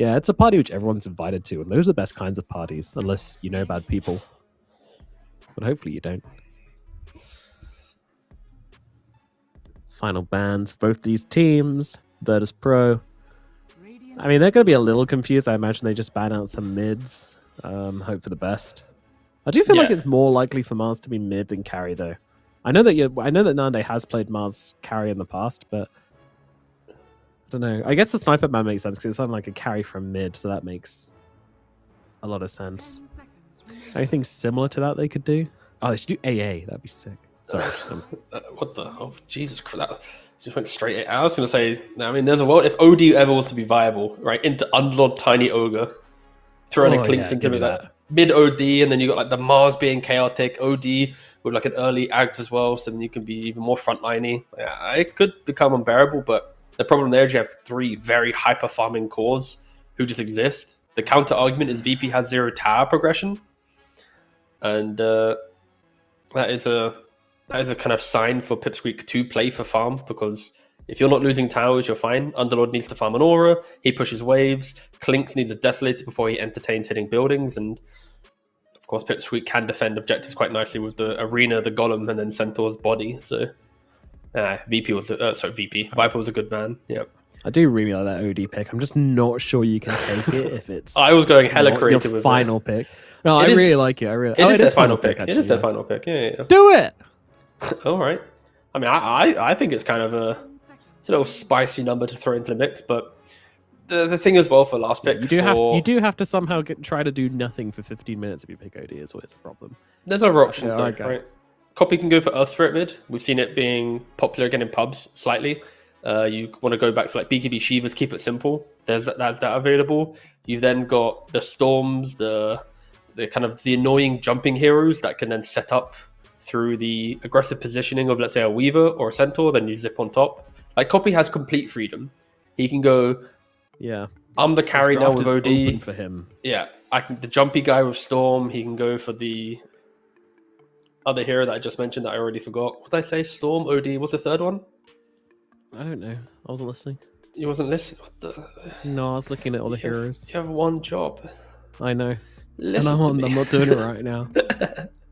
Yeah, it's a party which everyone's invited to, and those are the best kinds of parties, unless you know bad people. But hopefully you don't. Final bans, both these teams, Virtus.pro. I mean, they're going to be a little confused. I imagine they just ban out some mids. Hope for the best. I do feel like it's more likely for MOUZ to be mid than carry, though. I know that Nande has played MOUZ carry in the past, but I don't know. I guess the sniper ban makes sense because it's like a carry from mid, so that makes a lot of sense. Anything similar to that they could do? Oh, they should do AA. That'd be sick. Sorry. What the? Oh, Jesus Christ. That just went straight. I was going to say, I mean, there's a world. If OD ever was to be viable, right, into Unlord Tiny Ogre, throwing a Clinks into that mid OD, and then you got like the Mars being chaotic, OD with like an early Ags as well, so then you can be even more frontliney. Yeah, it could become unbearable, but the problem there is you have 3 very hyper farming cores who just exist. The counter argument is VP has 0 tower progression, and that is a kind of sign for Pipsqueak to play for farm, because if you're not losing towers, you're fine. Underlord needs to farm an aura, he pushes waves, Clinks needs a Desolator before he entertains hitting buildings, and of course Pipsqueak can defend objectives quite nicely with the Arena, the Golem, and then Centaur's body, so Viper was a good man. Yep. I do really like that OD pick. I'm just not sure you can take it if it's I was going hella creative your with final pick. No, I really like it. It is their final pick. Actually, it is their final pick. Yeah. Do it. All right. I mean, I think it's kind of a little spicy number to throw into the mix, but the thing as well for last pick, you do have to somehow try to do nothing for 15 minutes if you pick OD. Is always a problem. There's other options, though, okay. right? Copy can go for Earth Spirit mid. We've seen it being popular again in pubs slightly. You want to go back for like BKB Shivas, keep it simple. That's that available. You've then got the Storms, the kind of the annoying jumping heroes that can then set up through the aggressive positioning of, let's say, a Weaver or a Centaur, then you zip on top. Like, Copy has complete freedom. He can go, I'm the carry now with OD. For him. Yeah, the jumpy guy with Storm. He can go for the other hero that I just mentioned that I already forgot. What did I say? Storm, OD. What's the third one? I don't know. I wasn't listening. You wasn't listening? What the? No, I was looking at all the heroes. You have one job. I know. Listen and to me. I'm not doing it right now.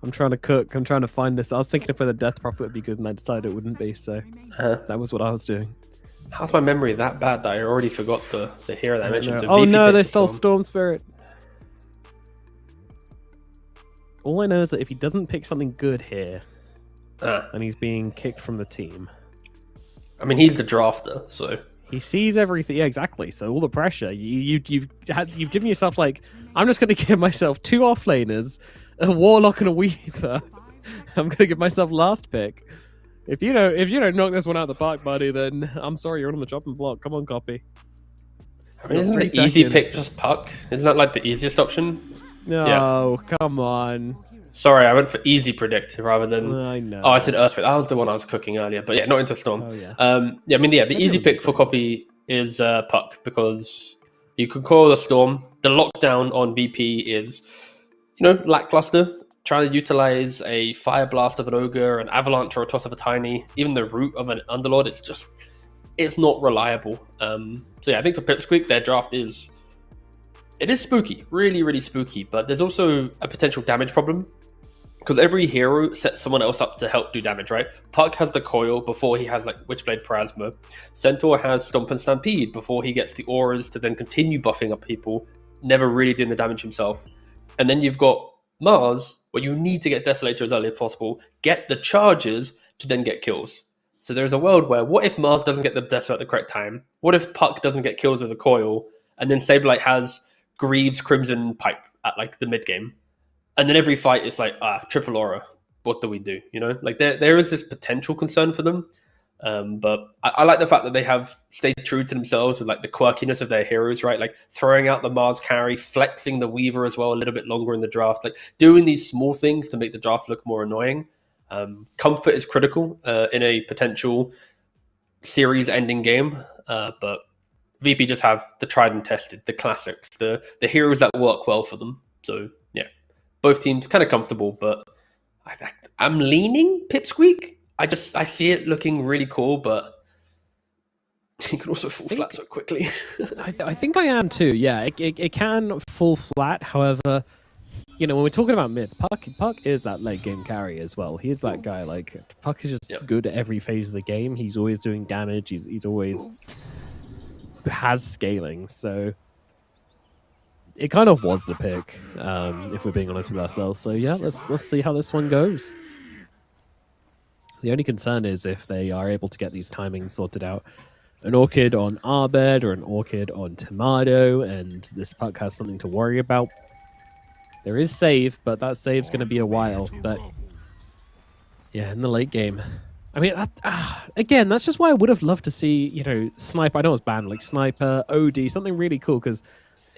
I'm trying to cook. I'm trying to find this. I was thinking if the Death Prophet would be good, and I decided it wouldn't be, so that was what I was doing. How's my memory that bad that I already forgot the hero that I mentioned? So oh VP no, they takes stole Storm Spirit. All I know is that if he doesn't pick something good here, and he's being kicked from the team. I mean, he's the drafter, so he sees everything. Yeah, exactly. So all the pressure you've given yourself, like, I'm just going to give myself 2 offlaners, a Warlock and a Weaver. I'm going to give myself last pick. If you don't knock this one out of the park, buddy, then I'm sorry, you're on the chopping block. Come on, Copy. I mean, isn't the easy pick just Puck? Isn't that like the easiest option? No, come on. Sorry, I went for easy predict rather than. I know. Oh, I said Earthquake. That was the one I was cooking earlier, but yeah, not into Storm. Oh, yeah. The easy pick for Copy is Puck, because you can call the Storm. The lockdown on VP is, lackluster. Trying to utilize a Fire Blast of an Ogre, an Avalanche or a Toss of a Tiny, even the Root of an Underlord, it's not reliable. So yeah, I think for Pipsqueak, their draft is spooky, really, really spooky, but there's also a potential damage problem, because every hero sets someone else up to help do damage, right? Puck has the Coil before he has like Witchblade Plasma. Centaur has Stomp and Stampede before he gets the auras to then continue buffing up people, never really doing the damage himself. And then you've got Mars, where you need to get Desolator as early as possible, get the charges to then get kills. So there's a world where, what if Mars doesn't get the Desolator at the correct time? What if Puck doesn't get kills with a Coil, and then Saberlight has Greaves, Crimson, Pipe at like the mid game, and then every fight is like triple aura. What do we do? Like there is this potential concern for them, but I like the fact that they have stayed true to themselves with like the quirkiness of their heroes, right? Like throwing out the Mars carry, flexing the Weaver as well a little bit longer in the draft, like doing these small things to make the draft look more annoying. Comfort is critical in a potential series-ending game, but VP just have the tried and tested, the classics, the heroes that work well for them. So yeah, both teams kind of comfortable, but I'm leaning Pipsqueak. I see it looking really cool, but He can also fall flat so quickly. I think I am too. Yeah, it can fall flat. However, when we're talking about mids, Puck is that late game carry as well. He's that guy. Like Puck is just good at every phase of the game. He's always doing damage. He's always has scaling. So it kind of was the pick, if we're being honest with ourselves. So yeah, let's see how this one goes. The only concern is if they are able to get these timings sorted out. An Orchid on Arbed or an Orchid on Tomato, and this Puck has something to worry about. There is save, but that save's going to be a while. But yeah, in the late game. I mean, again, that's just why I would have loved to see, Sniper. I know it's banned, like Sniper, OD, something really cool, because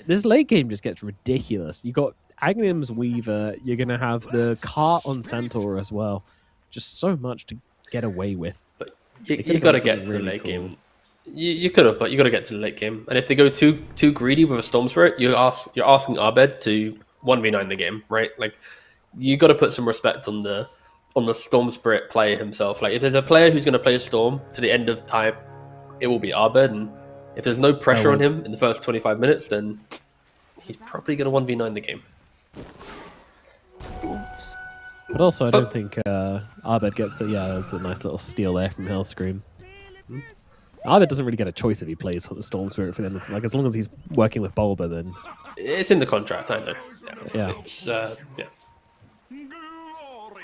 this late game just gets ridiculous. You got Agnim's Weaver, you're going to have the Cart on Centaur as well. Just so much to get away with. But you got to get to the late game. You could have, but you got to get to the late game. And if they go too greedy with a Storm Spirit, you're asking Arbed to 1v9 the game, right? Like, you got to put some respect on the Storm Spirit player himself. Like, if there's a player who's going to play a Storm to the end of time, it will be Arbed. And if there's no pressure on him in the first 25 minutes, then he's probably going to 1v9 the game. But also, I don't think Arbed gets it. Yeah, there's a nice little steal there from Hellscream. Arbed doesn't really get a choice if he plays the Storm Spirit for them. It's like, as long as he's working with Bulba, then it's in the contract. I know. Yeah. It's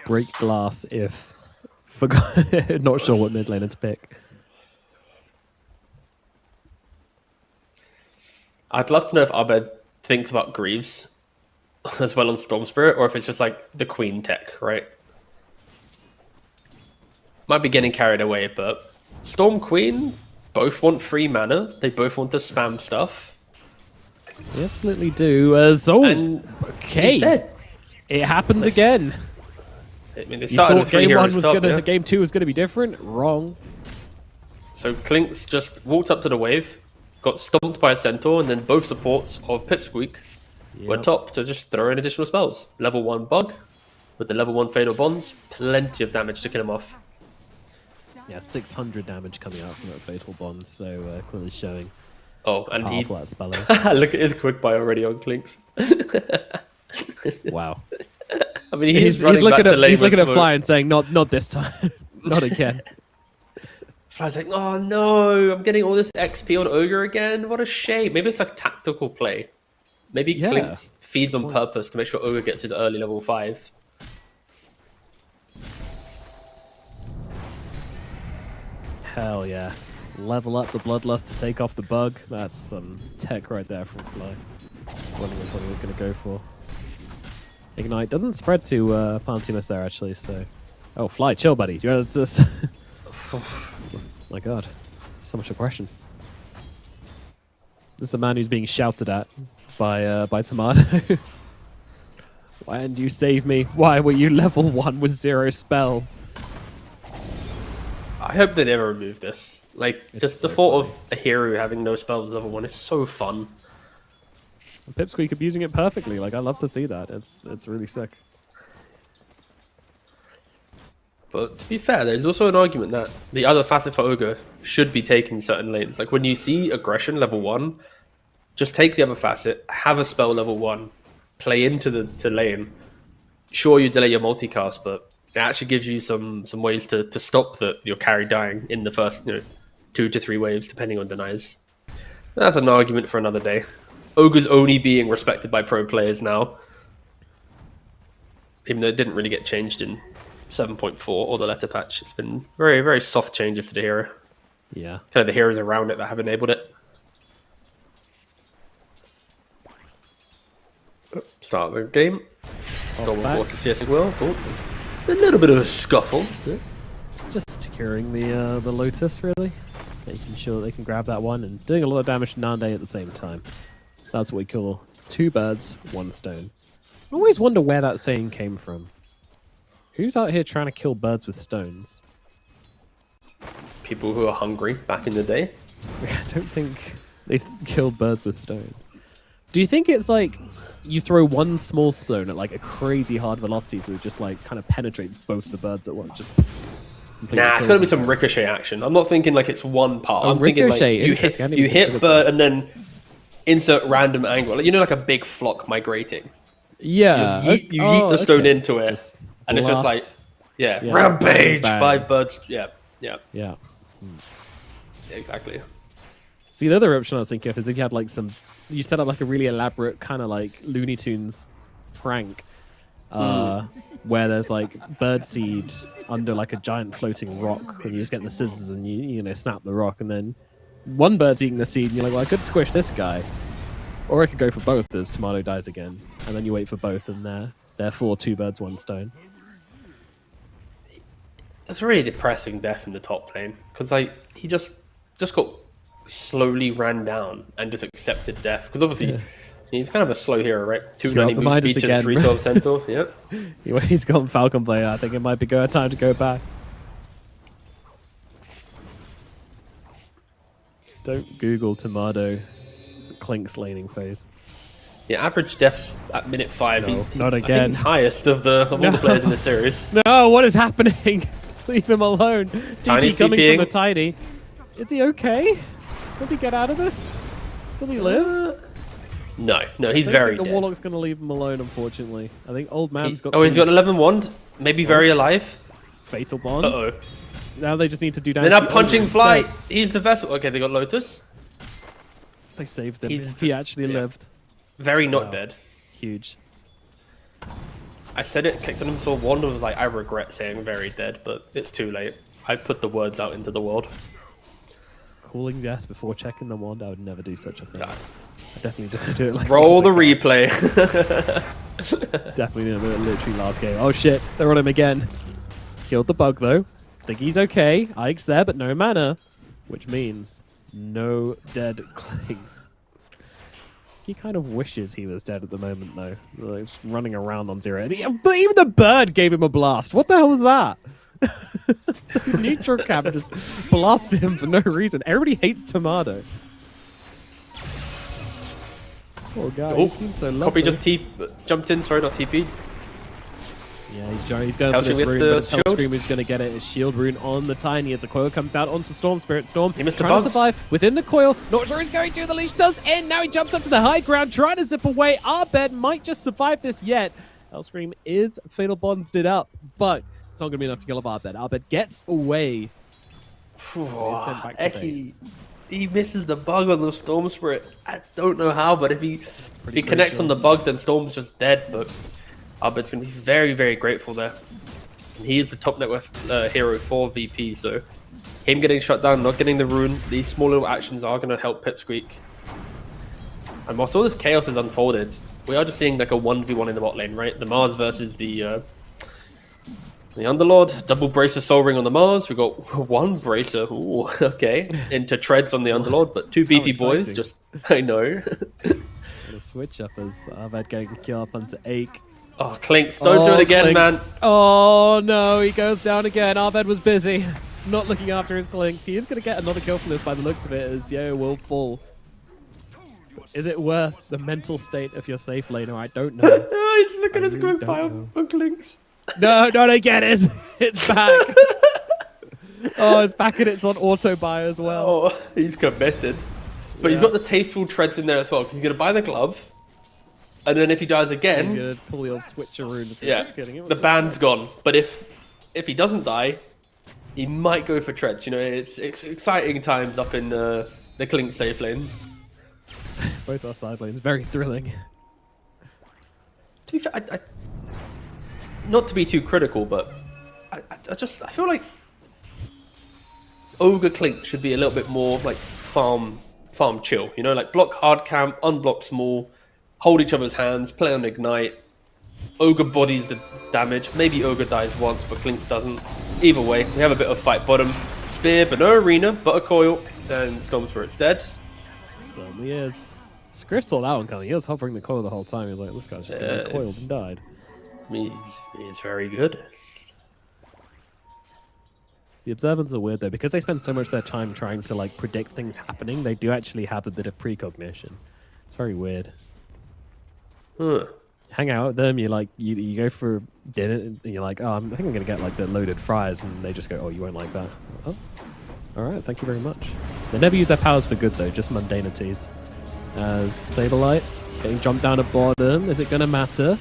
break glass if not sure what mid laner to pick. I'd love to know if Arbed thinks about Greaves as well on Storm Spirit, or if it's just like the Queen tech, right? Might be getting carried away, but Storm Queen both want free mana. They both want to spam stuff. They absolutely do. Okay. It happened again. I mean, they started with three heroes top, game 2 was going to be different. Wrong. So Clinks just walked up to the wave, got stomped by a Centaur, and then both supports of Pipsqueak were top to just throw in additional spells. Level 1 Bug with the level 1 Fatal Bonds. Plenty of damage to kill him off. Yeah, 600 damage coming out from that Fatal Bond, so clearly showing. Oh, and he... that spell is. Look at his quick buy already on Clinks. Wow. I mean, he's looking at Fly and saying, not this time. Not again. Fly's like, oh no, I'm getting all this XP on Ogre again. What a shame. Maybe it's like tactical play. Maybe Clinks feeds on purpose to make sure Ogre gets his early level 5. Hell yeah. Level up the Bloodlust to take off the Bug. That's some tech right there from Fly. Wondering what he was going to go for. Ignite doesn't spread to Pantimus there, actually, so... Oh, Fly, chill, buddy. You know, it's just... My god. So much aggression. This is a man who's being shouted at by Tomato. Why didn't you save me? Why were you level 1 with 0 spells? I hope they never remove this. Like, just the thought of a hero having no spells level 1 is so fun. And Pipsqueak abusing it perfectly. Like, I love to see that. It's really sick. But to be fair, there's also an argument that the other facet for Ogre should be taken in certain lanes. Like, when you see aggression level 1, just take the other facet, have a spell level 1, play into the lane. Sure, you delay your multicast, but it actually gives you some ways to stop your carry dying in the first 2 to 3 waves, depending on denies. That's an argument for another day. Ogre's only being respected by pro players now, even though it didn't really get changed in 7.4 or the letter patch. It's been very, very soft changes to the hero. Yeah. Kind of the heroes around it that have enabled it. Start the game. Storm, of course, the CS well. Oh, there's a little bit of a scuffle. Just securing the Lotus, really. Making sure they can grab that one and doing a lot of damage to Nande at the same time. That's what we call 2 birds, 1 stone. I always wonder where that saying came from. Who's out here trying to kill birds with stones? People who are hungry back in the day. I don't think they killed birds with stones. Do you think it's like you throw one small stone at like a crazy hard velocity so it just like kind of penetrates both the birds at once? Just completely Nah, it's kills gonna be him. some ricochet action. I'm not thinking like it's one part. Oh, I'm thinking like ricochet, you interesting. I didn't you even hit consider bird and then insert random angle. Like, you know, like a big flock migrating. Yeah. You yeet the stone okay. into it, Just and it's just like, blast. yeah, Yeah, rampage, bang. 5 birds. Yeah, Yeah. exactly. See, the other option I was thinking of is if you had like you set up like a really elaborate kind of like Looney Tunes prank, where there's like birdseed under like a giant floating rock, and you just get the scissors and you know snap the rock, and then one bird's eating the seed, and you're like, well, I could squish this guy, or I could go for both as Tomato dies again, and then you wait for both, and therefore 2 birds, 1 stone. It's a really depressing death in the top lane because like he just got slowly ran down and just accepted death because obviously he's kind of a slow hero, right? 290 the move Midas speed and again. 312 centaur. Yep. He's gone Falcon player. I think it might be time to go back. Don't Google Tomato Clink's laning phase. Yeah, average deaths at minute 5. No, he, not I again. think he's highest of all the players in the series. No, what is happening? Leave him alone. Tiny's TP coming TPing. from the Tiny. Is he okay? Does he get out of this? Does he live? No, he's I very think the dead. Warlock's going to leave him alone, unfortunately. I think Old Man's got... Oh, he's got the 11 wand. Maybe very alive. Fatal Bonds. Uh-oh. Now they just need to do They're damage. now to punching Ogre fly. instead. He's the vessel. Okay, they got Lotus. They saved him. He's- He actually yeah. lived. Very not Wow. dead. Huge. I said it, clicked on him, saw wand, and was like, I regret saying very dead, but it's too late. I put the words out into the world. Calling yes before checking the wand, I would never do such a thing. Nah. I definitely didn't do it like Roll the once I replay. cast. Definitely didn't do it literally last game. Oh shit, they're on him again. Killed the bug though. Think he's okay. Ike's there, but no mana. Which means no dead clings. He kind of wishes he was dead at the moment though. Like, just running around on 0. And but even the bird gave him a blast. What the hell was that? Neutral cap just blasted him for no reason. Everybody hates Tomato. Poor guy. Oh, He seems so lovely. Copy just jumped in, sorry, not TP. Yeah, he's going Hellstream for this gets rune, the but it's shield. Hellstream who's going to get it. His shield rune on the Tiny as the coil comes out onto Storm. Spirit Storm He missed the trying to bugs. survive within the coil. Not sure he's going to. The leash does end. Now he jumps up to the high ground, trying to zip away. Arbed might just survive this yet. Hellstream is Fatal Bondsed it up, but it's not going to be enough to kill up Arbed. Arbed gets away. He's sent back to base. He misses the bug on the Storm Spirit. I don't know how, but if he pretty connects crucial. on the bug, then Storm's just dead. But Arbed's going to be very, very grateful there. And he is the top net worth hero for VP, so him getting shut down, not getting the rune, these small little actions are going to help Pipsqueak. And whilst all this chaos is unfolded, we are just seeing like a 1v1 in the bot lane, right? The MOUZ versus the Underlord. Double Bracer Soul Ring on the MOUZ. We got 1 Bracer, ooh, okay, into Treads on the Underlord, but 2 beefy boys, exciting. just, I know. The switch up as Arbed getting a kill up onto Ake. Oh, Clinks, don't do it again, Clinks. man. Oh no, he goes down again. Arbed was busy, not looking after his Clinks. He is going to get another kill from this by the looks of it, as Yo will fall. Is it worth the mental state of your safe laner? I don't know. Oh, he's looking at his really group don't file know. on Clinks. No, no, they get it. It's back. Oh, it's back and it's on auto buy as well. Oh, he's committed. But he's got the tasteful treads in there as well. 'Cause he's going to buy the glove. And then if he dies He's again, going to pull the old switcheroo. yeah, Just kidding. It was the just- ban's gone. But if he doesn't die, he might go for treads. You know, it's exciting times up in the Clink safe lane. Both our side lanes, very thrilling. To be fair, I not to be too critical, but I feel like Ogre Clink should be a little bit more like farm chill. You know, like block hard camp, unblock small, hold each other's hands, play on ignite. Ogre bodies the damage. Maybe Ogre dies once, but Clinks doesn't. Either way, we have a bit of fight bottom. Spear, but no arena, but a coil. Then Storm Spirit's dead. Certainly is. Scriff saw that one coming. He was hovering the coil the whole time. He was like, this guy's just getting coiled and died. He's very good. The observants are weird though, because they spend so much of their time trying to like predict things happening. They do actually have a bit of precognition. It's very weird. Huh. hang out with them. You go for dinner, and you're like, oh, I think I'm gonna get like the loaded fries, and they just go, oh, you won't like that. Oh, all right, thank you very much. They never use their powers for good though, just mundanities. As Saberlight getting jumped down at bottom, is it gonna matter?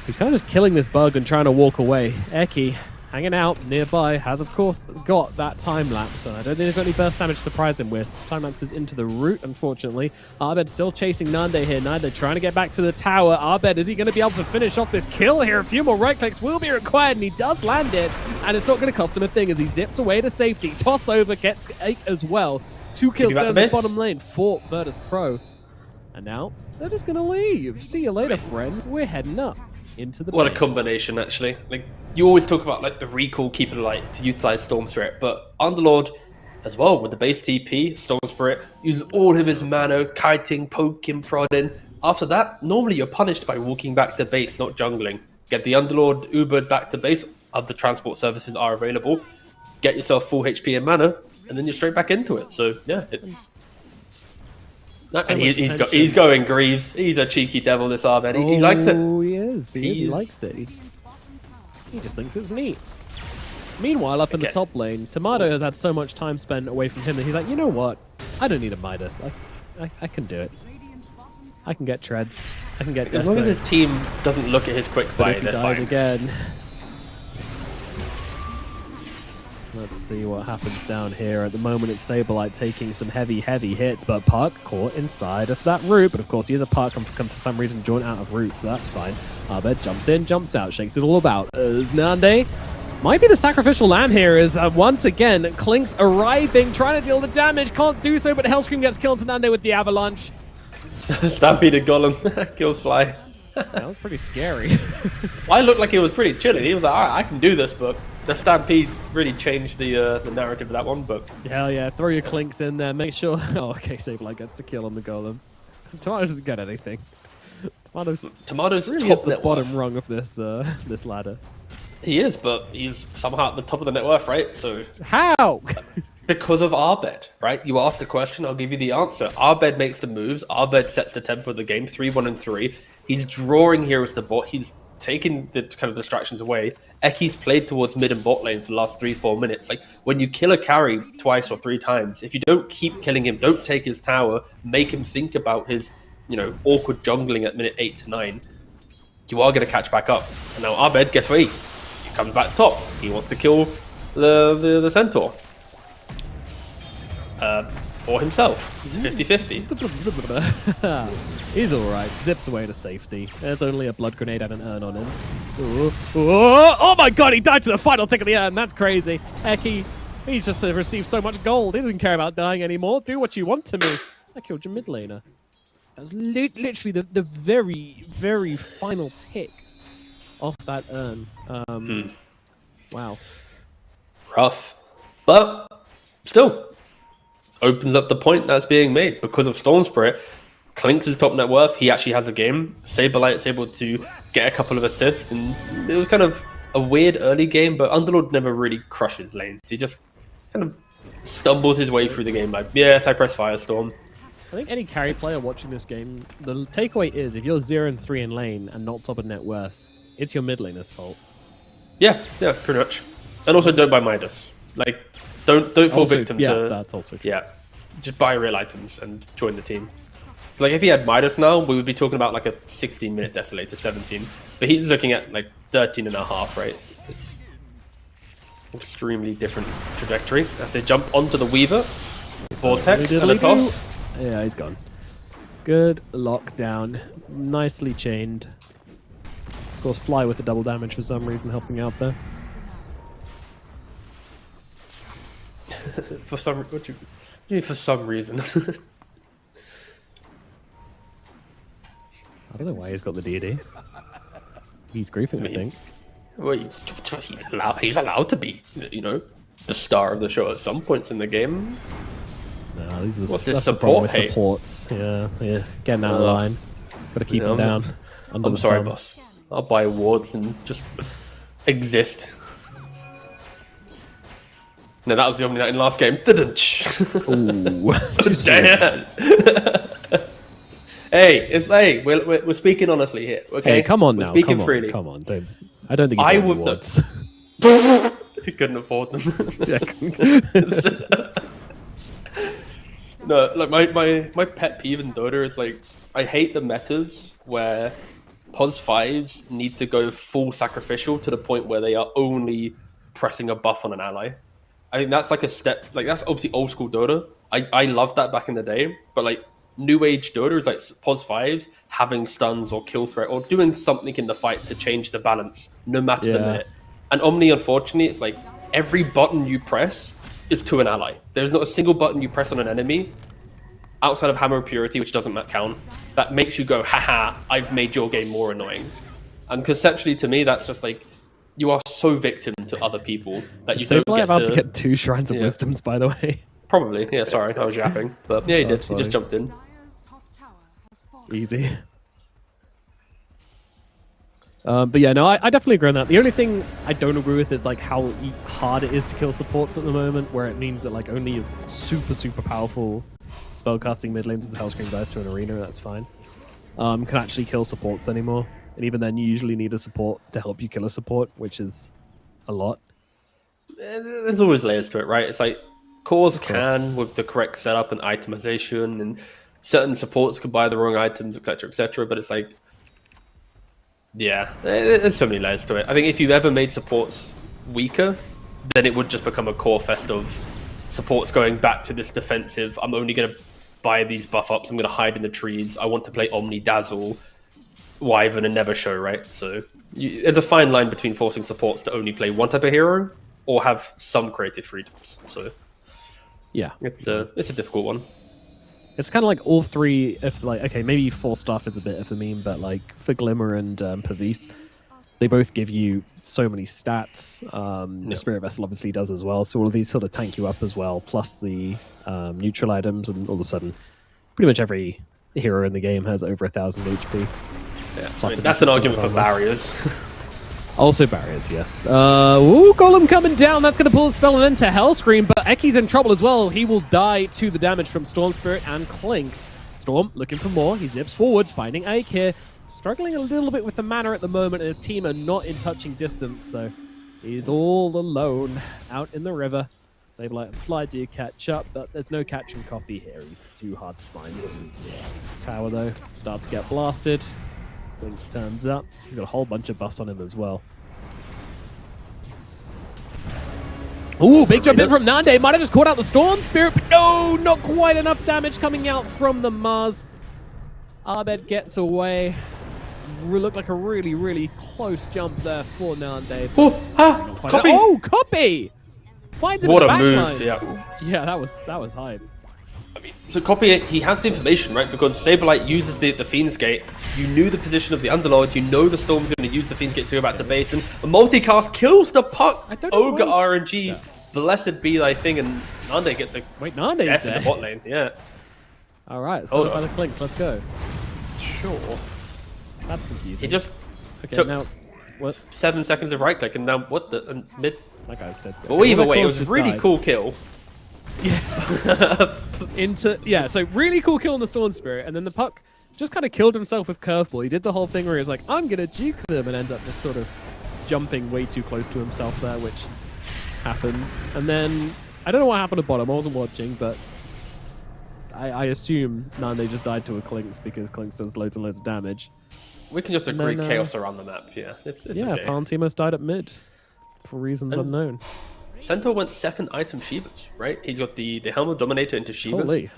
He's kind of just killing this bug and trying to walk away. Eki, hanging out nearby, has of course got that time lapse, and I don't think they've got any burst damage to surprise him with. Time lapse is into the root, unfortunately. Arbed still chasing Nande here. Nande trying to get back to the tower. Arbed, is he going to be able to finish off this kill here? A few more right clicks will be required, and he does land it, and it's not going to cost him a thing as he zips away to safety. Toss over, gets 8 as well. 2 kills down the bottom lane for Virtus.pro. And now they're just going to leave. See you later, friends. We're heading up into the What a base. combination, actually. Like, you always talk about like the recall keeping it light to utilize Storm Spirit, but Underlord as well with the base TP, Storm Spirit, uses all of his mana, kiting, poking, prodding. After that, normally you're punished by walking back to base, not jungling. Get the Underlord Ubered back to base, other transport services are available, get yourself full HP and mana, and then you're straight back into it. So yeah, it's... he's going Greaves. He's a cheeky devil, this Arbed. He likes it. Oh, he is. He likes it. He just thinks it's neat. Meanwhile, up in the top lane, Tomato has had so much time spent away from him that he's like, you know what? I don't need a Midas. I can do it. I can get treads. I can get... As long as his team doesn't look at his quick But fight, if he they're dies fine. again... Let's see what happens down here. At the moment, it's Saberlight taking some heavy hits, but Puck caught inside of that root. But of course, he is a Puck and for some reason joined out of root, so that's fine. Arbed jumps in, jumps out, shakes it all about. Nande might be the sacrificial lamb here as once again, Klink's arriving, trying to deal the damage, can't do so, but Hellscream gets killed to Nande with the avalanche. Stampeded Golem, kills Fly. That was pretty scary. Fly looked like he was pretty chilling. He was like, alright, I can do this, but the Stampede really changed the narrative of that one. But hell yeah, throw your Klinks in there, make sure... Oh, okay, Saberlight gets a kill on the Golem. Tomato doesn't get anything. Tomato's really top is the net bottom worth. rung of this this ladder. He is, but he's somehow at the top of the net worth, right? So How? because of Arbed, right? You asked the question, I'll give you the answer. Arbed makes the moves. Arbed sets the tempo of the game, 3-1 and 3. He's drawing heroes to bot. He's taking the kind of distractions away. Eki's played towards mid and bot lane for the last 3-4 minutes. Like, when you kill a carry twice or 3 times, if you don't keep killing him, don't take his tower, make him think about his, awkward jungling at minute 8 to 9, you are going to catch back up. And now Arbed, guess what? He comes back top. He wants to kill the Centaur. Or himself. He's 50-50. He's alright. Zips away to safety. There's only a blood grenade and an urn on him. Ooh. Oh my god, he died to the final tick of the urn. That's crazy. Eki, he's just received so much gold. He doesn't care about dying anymore. Do what you want to me. I killed your mid laner. That was literally the very, very final tick off that urn. Wow. Rough. But still, opens up the point that's being made. Because of Storm Spirit, Klink's his top net worth. He actually has a game. Saberlight's able to get a couple of assists. And it was kind of a weird early game, but Underlord never really crushes lanes. He just kind of stumbles his way through the game. Like, yes, I press Firestorm. I think any carry player watching this game, the takeaway is if you're 0-3 in lane and not top of net worth, it's your mid laner's fault. Yeah, pretty much. And also don't buy Midas. Like, don't fall Also, victim yeah, to... that's also true. Yeah, just buy real items and join the team. Like, if he had Midas now, we would be talking about like a 16-minute Desolator, 17. But he's looking at like 13 and a half, right? It's extremely different trajectory. As they jump onto the Weaver, Vortex and a toss. Yeah, he's gone. Good lockdown. Nicely chained. Of course, Fly with the double damage for some reason helping out there. For some reason. I don't know why he's got the DD. He's griefing, I think. Well, he's allowed to be, the star of the show at some points in the game. No, these are What's that's this the problem support with supports. Yeah, getting out of line. Gotta keep them down. I'm sorry, boss. I'll buy wards and just exist. No, that was the Omni Knight in the last game. Ooh. Damn. we're speaking honestly here. Okay, Hey, come on we're now. Speaking come on, freely. Come on, don't. I don't think you I get would awards. He couldn't afford them. Yeah. No, like my pet peeve in Dota is like I hate the metas where POS 5s need to go full sacrificial to the point where they are only pressing a buff on an ally. I think that's like a step, like that's obviously old school Dota. I loved that back in the day, but like new age Dota is like POS 5s having stuns or kill threat or doing something in the fight to change the balance no matter the minute. And Omni, unfortunately, it's like every button you press is to an ally. There's not a single button you press on an enemy outside of Hammer of Purity, which doesn't count, that makes you go, haha, I've made your game more annoying. And conceptually, to me, that's just like, you are so victim to other people that you don't get about to get 2 Shrines of Wisdoms, by the way. Probably, yeah, sorry, I was yapping. But yeah, he did. He just jumped in. Dire's top tower has fallen. Easy. But yeah, no, I definitely agree on that. The only thing I don't agree with is like how hard it is to kill supports at the moment, where it means that like only super powerful spellcasting mid lanes and Hellscream dies to an arena, that's fine. Can actually kill supports anymore. And even then, you usually need a support to help you kill a support, which is a lot. There's always layers to it, right? It's like cores can, with the correct setup and itemization, and certain supports can buy the wrong items, etc., but it's like, yeah, there's so many layers to it. I think if you ever made supports weaker, then it would just become a core fest of supports going back to this defensive, I'm only going to buy these buff ups, I'm going to hide in the trees, I want to play Omni Dazzle, Wyvern and never show, right? So there's a fine line between forcing supports to only play one type of hero or have some creative freedoms. So yeah, it's a difficult one. It's kind of like all three, if like, okay, maybe Force Staff is a bit of a meme, but like for Glimmer and Pavis, they both give you so many stats. The Spirit Vessel obviously does as well. So all of these sort of tank you up as well, plus the neutral items, and all of a sudden, pretty much every hero in the game has over 1,000 HP. Yeah, I mean, that's an argument for barriers. Also barriers, yes. Ooh, Golem coming down. That's going to pull the spell and enter Hellscream, but Eki's in trouble as well. He will die to the damage from Storm Spirit and Clinks. Storm looking for more. He zips forwards, finding Ake here. Struggling a little bit with the mana at the moment, and his team are not in touching distance, so he's all alone out in the river. Sableye and Fly do catch up, but there's no catch and copy here. He's too hard to find. Tower, though, starts to get blasted. Clinks turns up. He's got a whole bunch of buffs on him as well. Ooh, big jump in from Nande. Might have just caught out the Storm Spirit, but no, not quite enough damage coming out from the MOUZ. Abed gets away. Looked like a really close jump there for Nande. Copy! Oh, copy! Finds him What in the a move, backline. yeah. Yeah, that was hype. I mean, so Copy, he has the information, right? Because Saberlight uses the Fiend's Gate. You knew the position of the Underlord. You know the Storm's going to use the Fiend's Gate to go back to base. And a multicast kills the puck. Ogre RNG. Yeah. Blessed be thy thing. And Nande gets a Nande's death there. in the bot lane. Yeah. Alright, so by the Clinks, let's go. Sure. That's confusing. He just took now, what? 7 seconds of right click and now what the and mid. That guy's dead. But either way, it was a really cool kill. Yeah. So really cool kill on the Storm Spirit, and then the puck just kind of killed himself with Curveball. He did the whole thing where he was like, I'm gonna juke them, and ends up just sort of jumping way too close to himself there, which happens. And then I don't know what happened at bottom, I wasn't watching, but I assume Nande just died to a Clinks because Clinks does loads and loads of damage. We can just agree chaos around the map, yeah. It's okay. Pantimos died at mid for reasons unknown. Centaur went second item Shivas, right? He's got the Helm Dominator into Shivas. Holy.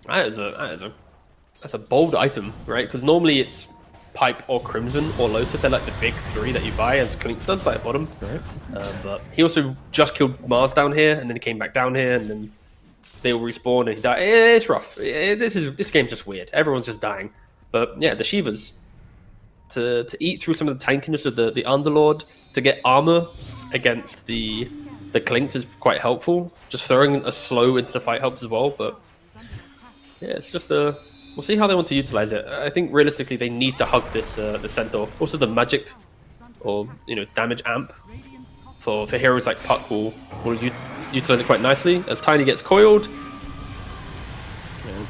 That's a bold item, right? Because normally it's Pipe or Crimson or Lotus. They're like the big three that you buy, as Clinks does by the bottom. Right. But he also just killed MOUZ down here, and then he came back down here, and then they will respawn, and he died. It's rough. This game's just weird. Everyone's just dying. But yeah, the Shivas, to eat through some of the tankiness of the Underlord, to get armor against the Clinks is quite helpful. Just throwing a slow into the fight helps as well. But yeah, it's just we'll see how they want to utilize it. I think realistically they need to hug this the Centaur. Also the magic or damage amp for heroes like Puck will utilize it quite nicely. As Tiny gets coiled. Yeah,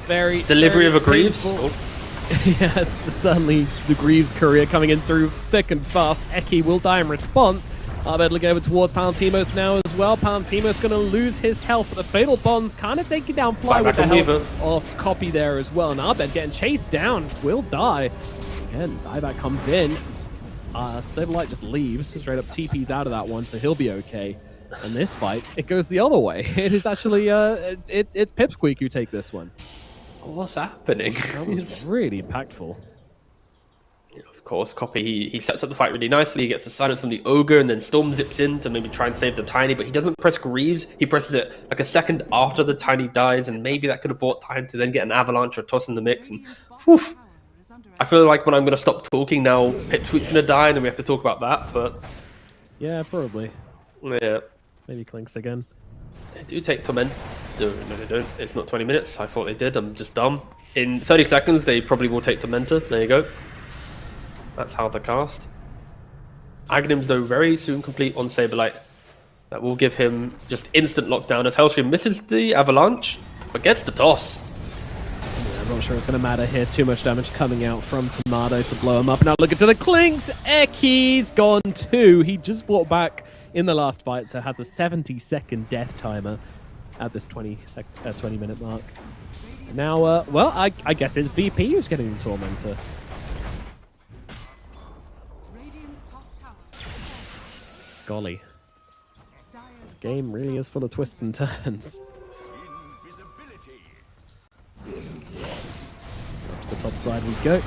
Very Delivery very of a Greaves. painful. Oh. Yeah, it's certainly the Greaves courier coming in through thick and fast. Eki will die in response. Arbed looking over towards Palantimos now as well. Palantimos going to lose his health, but the Fatal Bond's kind of taking down Fly with the help of Copy there as well. And Arbed getting chased down, will die. Again, dieback comes in. Saberlight just leaves, straight up TP's out of that one, so he'll be okay. And this fight, it goes the other way. It is actually, it's Pipsqueak who take this one. What's happening? That was really impactful. Of course, Copy, he sets up the fight really nicely. He gets the silence on the Ogre, and then Storm zips in to maybe try and save the Tiny, but he doesn't press Greaves. He presses it like a second after the Tiny dies, and maybe that could have bought time to then get an Avalanche or Toss in the mix. And whew, I feel like when I'm going to stop talking now, Pipsqueak's going to die, and then we have to talk about that, but... Yeah, probably. Yeah. Maybe Clinks again. They do take Torment. No, they don't. It's not 20 minutes. I thought they did. I'm just dumb. In 30 seconds, they probably will take Tormentor. There you go. That's how to cast. Aghanims, though, very soon complete on Saberlight. That will give him just instant lockdown as Hellscream misses the Avalanche, but gets the toss. Yeah, I'm not sure it's going to matter here. Too much damage coming out from Tomato to blow him up. Now look into the Clinks. Eki's gone too. He just brought back in the last fight, so has a 70-second death timer at this 20-minute mark. Now, well, I guess it's VP who's getting the Tormentor. Golly. This game really is full of twists and turns. Up to the top side we go.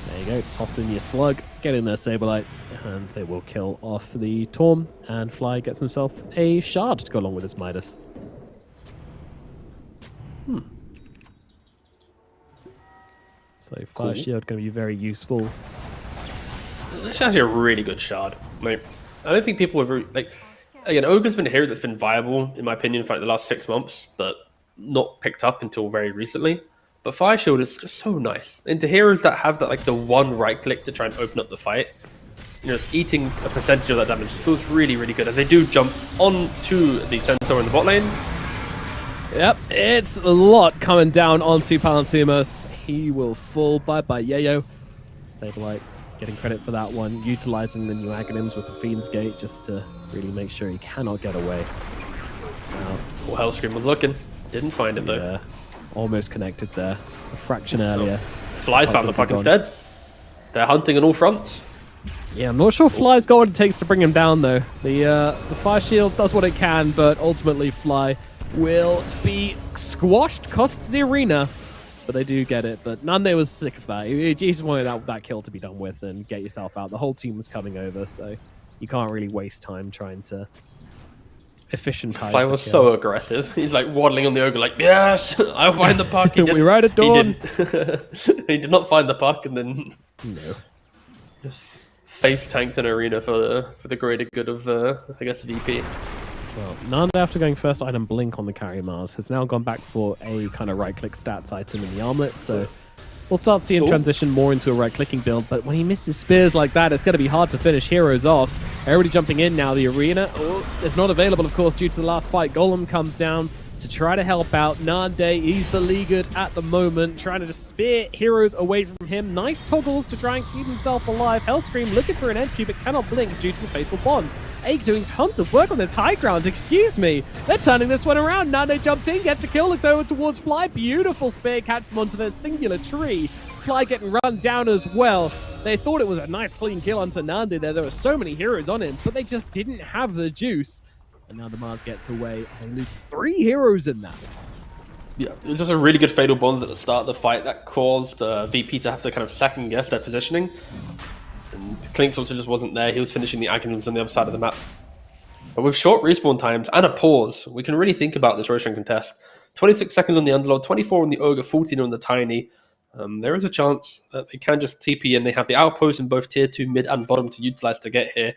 There you go, toss in your slug, get in there Saberlight, and they will kill off the Torm, and Fly gets himself a shard to go along with his Midas. So Fire Shield going to be very useful. This is actually a really good shard. Like, I don't think people have really, like, again, Ogre's been a hero that's been viable, in my opinion, for like the last 6 months, but not picked up until very recently. But Fire Shield is just so nice. And to heroes that have that, like, the one right click to try and open up the fight, you know, eating a percentage of that damage feels really, really good. As they do jump onto the Centaur in the bot lane. Yep, it's a lot coming down onto Palantimos. He will fall. Bye-bye, Yayo. Saberlight getting credit for that one, utilizing the new Aghanims with the Fiend's Gate just to really make sure he cannot get away. Now, Well, Hellscream was looking. Didn't find it, though. yeah, almost connected there. A fraction earlier. Flies found the puck instead. They're hunting on all fronts. Yeah, I'm not sure Fly's got what it takes to bring him down, though. The Fire Shield does what it can, but ultimately Fly will be squashed, cost the arena. But they do get it. But Nande was sick of that. He just wanted that kill to be done with and get yourself out. The whole team was coming over, so you can't really waste time trying to efficientize. Fly was so aggressive. He's like waddling on the Ogre like, yes, I'll find the puck. We ride at dawn. He did not find the puck, and then No. just face tanked an arena for the greater good of, I guess, VP. Well, Nanda, after going first item Blink on the carry Mars, has now gone back for a kind of right-click stats item in the armlet, so we'll start seeing transition more into a right-clicking build, but when he misses spears like that, it's going to be hard to finish heroes off. Everybody jumping in now, the arena is not available, of course, due to the last fight. Golem comes down to try to help out. Nande, he's beleaguered at the moment, trying to just spear heroes away from him. Nice toggles to try and keep himself alive. Hellscream looking for an entry, but cannot blink due to the faithful bonds. Ake doing tons of work on this high ground, excuse me. They're turning this one around. Nande jumps in, gets a kill, looks over towards Fly. Beautiful spear, catches him onto the singular tree. Fly getting run down as well. They thought it was a nice clean kill onto Nande there. There were so many heroes on him, but they just didn't have the juice. And now the Mars gets away, and they lose 3 heroes in that. Yeah, it was just a really good Fatal Bonds at the start of the fight that caused VP to have to kind of second guess their positioning. And Clinks also just wasn't there. He was finishing the Aghanims on the other side of the map. But with short respawn times and a pause, we can really think about this Roshan contest. 26 seconds on the Underlord, 24 on the Ogre, 14 on the Tiny. There is a chance that they can just TP in. They have the outposts in both tier 2, mid and bottom to utilize to get here.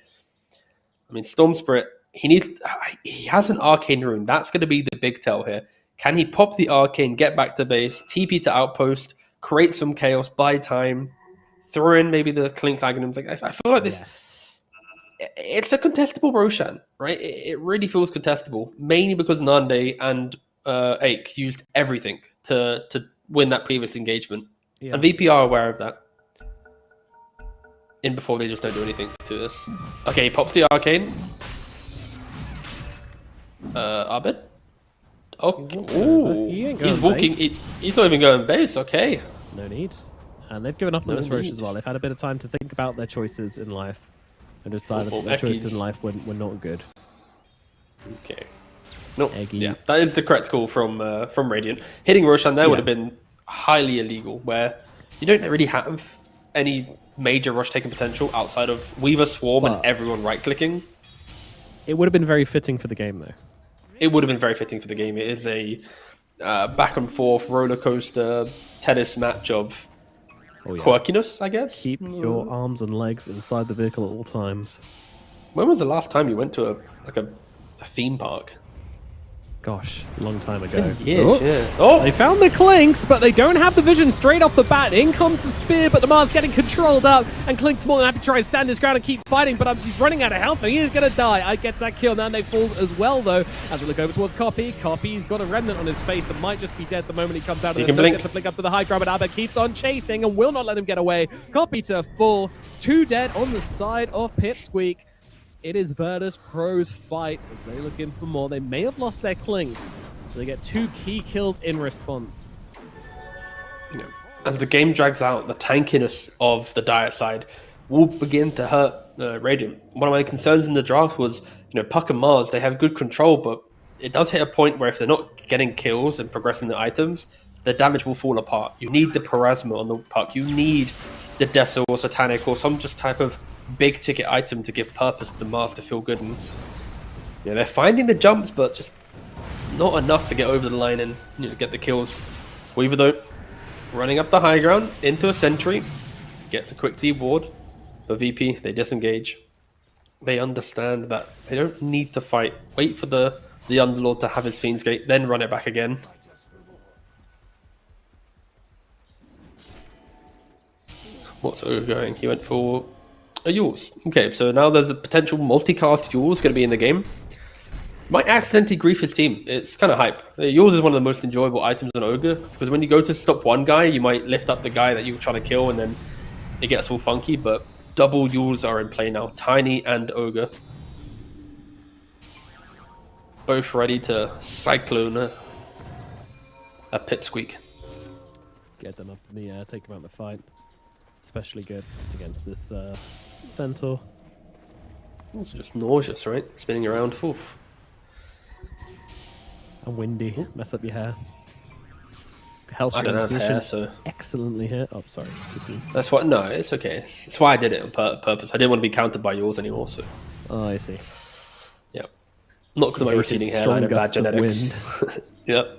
I mean, Storm Spirit, he has an Arcane Rune. That's going to be the big tell here. Can he pop the Arcane, get back to base, TP to outpost, create some chaos, buy time, throw in maybe the Clinks Aghanims? Like, I feel like this, it's a contestable Roshan, right? It really feels contestable, mainly because Nande and Ake used everything to win that previous engagement. Yeah. And VP are aware of that. In before they just don't do anything to this. Okay, he pops the arcane. Abed? Okay. Ooh, He ain't he's going walking. base. He's not even going base. Okay. No need. And they've given up on No this Roche need. as well. They've had a bit of time to think about their choices in life. And decided Oh, that their choices Ecky's- in life were not good. Okay. No. Eggy. Yeah, that is the correct call from Radiant. Hitting Roshan there would Yeah. have been highly illegal, where you don't really have any major rush taking potential outside of Weaver Swarm and But- everyone right clicking. It would have been very fitting for the game, though. It would have been very fitting for the game. It is a back and forth roller coaster tennis match of Oh, yeah. quirkiness, I guess. Keep your arms and legs inside the vehicle at all times. When was the last time you went to a theme park? Gosh, a long time ago. Years, Oh. yeah. Oh, They found the Clinks, but they don't have the vision straight off the bat. In comes the spear, but the Mars getting controlled up, and Clink's more than happy to try and stand his ground and keep fighting, but he's running out of health, and he is going to die. I get that kill, now they fall as well, though. As we look over towards Copy, Copy's got a remnant on his face and might just be dead the moment he comes out of He the can smoke. blink. Gets a blink up to the high ground, but Abba keeps on chasing and will not let him get away. Copy to full, 2 dead on the side of Pipsqueak. It is Virtus.pro's fight as they look in for more. They may have lost their Clinks. They get 2 key kills in response. as the game drags out, the tankiness of the Dire side will begin to hurt Radiant. One of my concerns in the draft was, Puck and Mars, they have good control, but it does hit a point where if they're not getting kills and progressing the items, the damage will fall apart. You need the Parasma on the Puck. You need the Deso or Satanic or some just type of big ticket item to give purpose to the Mars to feel good. And they're finding the jumps, but just not enough to get over the line and get the kills. Weaver though, running up the high ground into a sentry, gets a quick deep ward, but VP, they disengage. They understand that they don't need to fight. Wait for the Underlord to have his Fiend's Gate, then run it back again. What's Ogre going? He went for a Yules. Okay, so now there's a potential multicast Yules going to be in the game. Might accidentally grief his team. It's kind of hype. Yours is one of the most enjoyable items on Ogre, because when you go to stop one guy, you might lift up the guy that you were trying to kill, and then it gets all funky, but double Yules are in play now. Tiny and Ogre. Both ready to cyclone a Pipsqueak. Get them up in the air, take them out of the fight. Especially good against this Centaur. Also just nauseous, right? Spinning around. Oof. And windy. Mess up your hair. I don't have hair, so excellently hit. Oh, sorry. Too soon. that's why. No, it's okay. It's why I did it on purpose. I didn't want to be countered by yours anymore. So Oh, I see. yeah, not because of my Created receding strong hairline and bad gusts of genetics. wind. Yep.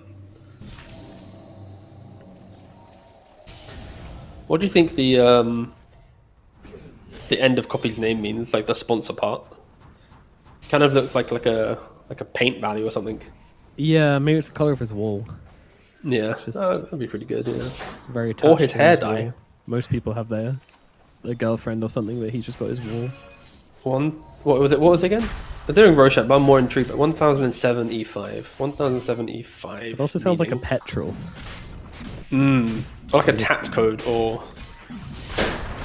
What do you think the end of Copy's name means? Like the sponsor part. Kind of looks like a paint value or something. Yeah, maybe it's the color of his wall. Yeah, Just- that'd be pretty good. Yeah. Very attached Or his to hair wall. dye. Most people have their girlfriend or something, but he's just got his wall. What was it? What was it again? They're doing Roshan, but I'm more intrigued. 1007 E5. 1007 E5. It also sounds like a meaning- petrol. Or like a tax code or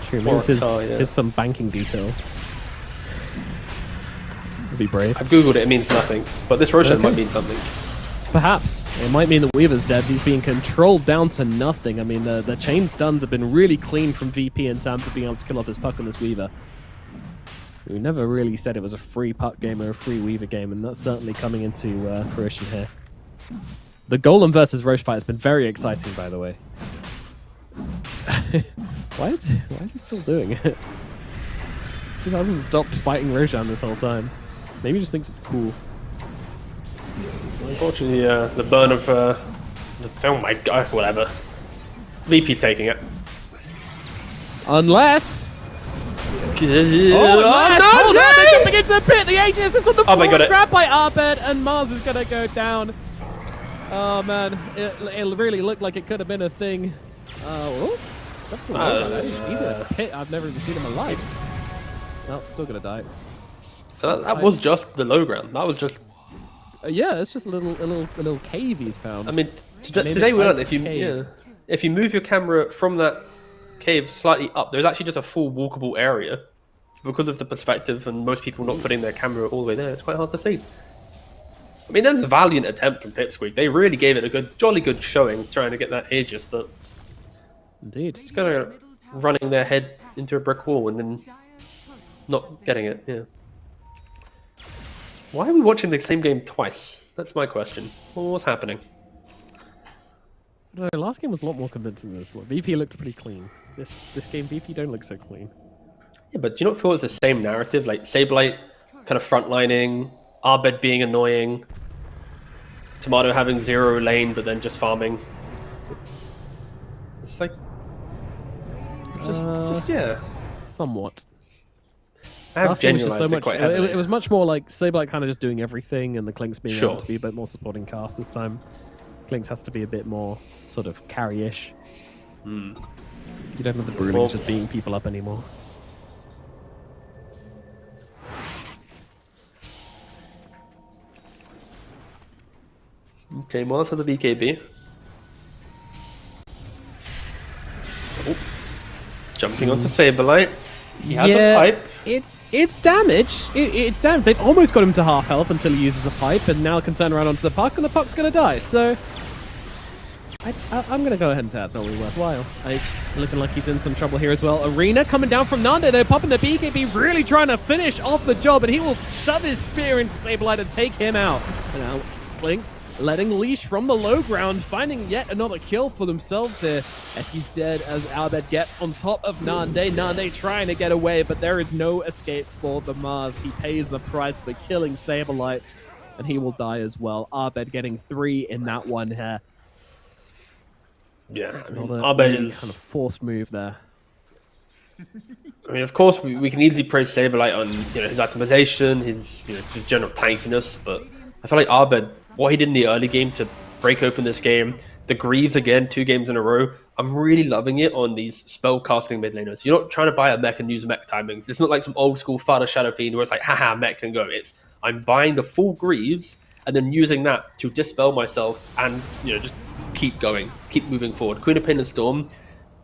True, Or maybe a car, yeah. here's some banking details. Would be brave. I've googled it. It means nothing, but this Roshan Okay. might mean something. Perhaps. It might mean that Weaver's dead. He's being controlled down to nothing. I mean, the chain stuns have been really clean from VP in terms of being able to kill off this Puck on this Weaver. We never really said it was a free Puck game or a free Weaver game, and that's certainly coming into fruition here. The Golem versus Roche fight has been very exciting, by the way. Why is he still doing it? He hasn't stopped fighting Roshan this whole time. Maybe he just thinks it's cool. Unfortunately, the burn of oh my god, whatever. VP's taking it. Unless... Oh, Hold on, they're jumping into the pit. The Aegis is on the Oh, they floor. got it. Grabbed by Arbed, and Mars is gonna go down. Oh man, it really looked like it could have been a thing. Oh, that's a he's in a pit. I've never even seen him alive. No, still gonna die. that was just the low ground. That was just Yeah, it's just a little cave he's found. I mean, Maybe today we learned ice if cave. if you move your camera from that cave slightly up, there's actually just a full walkable area. Because of the perspective and most people not putting their camera all the way there, it's quite hard to see. I mean, there's a valiant attempt from Pipsqueak. They really gave it a jolly good showing, trying to get that Aegis, but Indeed. it's kind of running their head into a brick wall and then not getting it. Yeah. Why are we watching the same game twice? That's my question. What's happening? No, last game was a lot more convincing than this one. VP looked pretty clean. This game, VP don't look so clean. Yeah, but do you not feel it's the same narrative? Like Sableye kind of frontlining, Arbed being annoying, Tomato having 0 lane but then just farming. It's like it's just yeah. Somewhat. I have Last game was just genuinized so it much. quite heavily. It was much more like Sableye kind of just doing everything, and the Clinks being Sure. able to be a bit more supporting cast this time. Clinks has to be a bit more sort of carry-ish. You don't have the Broodings just beating people up anymore. Okay, MOUZ has a BKB. Oh. Jumping onto Sableye. He has a pipe. It's damage. It's damage. They've almost got him to half health until he uses a pipe, and now can turn around onto the puck, and the puck's gonna die. So I'm gonna go ahead and say it's not really worthwhile. Looking like he's in some trouble here as well. Arena coming down from Nande. They're popping the BKB, really trying to finish off the job, and he will shove his spear into Sableye to take him out. And now Clinks letting Leash from the low ground, finding yet another kill for themselves here. And he's dead as Arbed gets on top of Nande. Nande trying to get away, but there is no escape for the MOUZ. He pays the price for killing Sableye, and he will die as well. Arbed getting 3 in that one here. Yeah, I mean, Another Arbed really is... kind of forced move there. I mean, of course, we can easily praise Sableye on his optimization, his just general tankiness, but I feel like Arbed, what he did in the early game to break open this game, the Greaves again, 2 games in a row, I'm really loving it on these spell casting mid laners. You're not trying to buy a mech and use mech timings. It's not like some old school Father Shadow Fiend where it's like, haha, mech can go. It's I'm buying the full Greaves and then using that to dispel myself and just keep going, keep moving forward. Queen of Pain and Storm,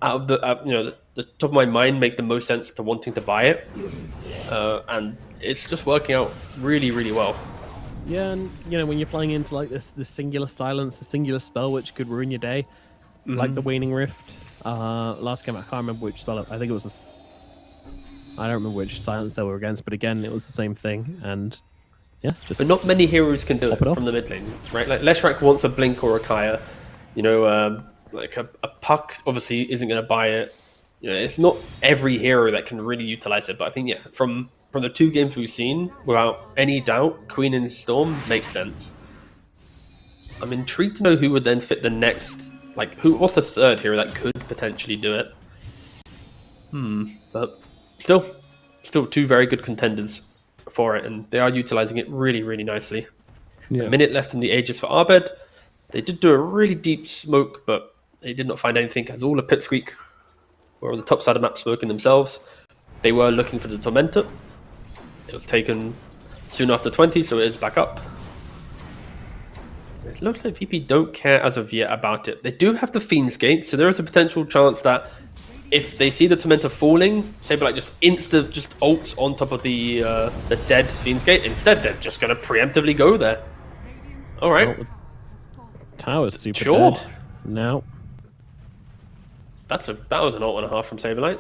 out of the the top of my mind, make the most sense to wanting to buy it, and it's just working out really, really well. Yeah, and when you're playing into like this singular silence, the singular spell which could ruin your day, like the Waning Rift. Last game I can't remember which spell. I think it was I don't remember which silence they were against, but again it was the same thing. And yeah, just but not many heroes can do it it off. from the mid lane, right? Like Leshrac wants a Blink or a Kaya. Like a puck obviously isn't going to buy it. It's not every hero that can really utilize it, but I think from the 2 games we've seen, without any doubt, Queen and Storm makes sense. I'm intrigued to know who would then fit the next. Like, what's the 3rd hero that could potentially do it? But still 2 very good contenders for it, and they are utilizing it really, really nicely. Yeah. A minute left in the Aegis for Arbed. They did do a really deep smoke, but they did not find anything, as all of Pipsqueak were on the top side of the map smoking themselves. They were looking for the Tormentor. It was taken soon after 20, so it is back up. It looks like VP don't care as of yet about it. They do have the Fiend's Gate, so there is a potential chance that if they see the Tormentor falling, Sableye just ults on top of the dead Fiend's Gate. Instead, they're just going to preemptively go there. All right. Tower's super Sure. dead. No. That was an ult and a half from Sableye.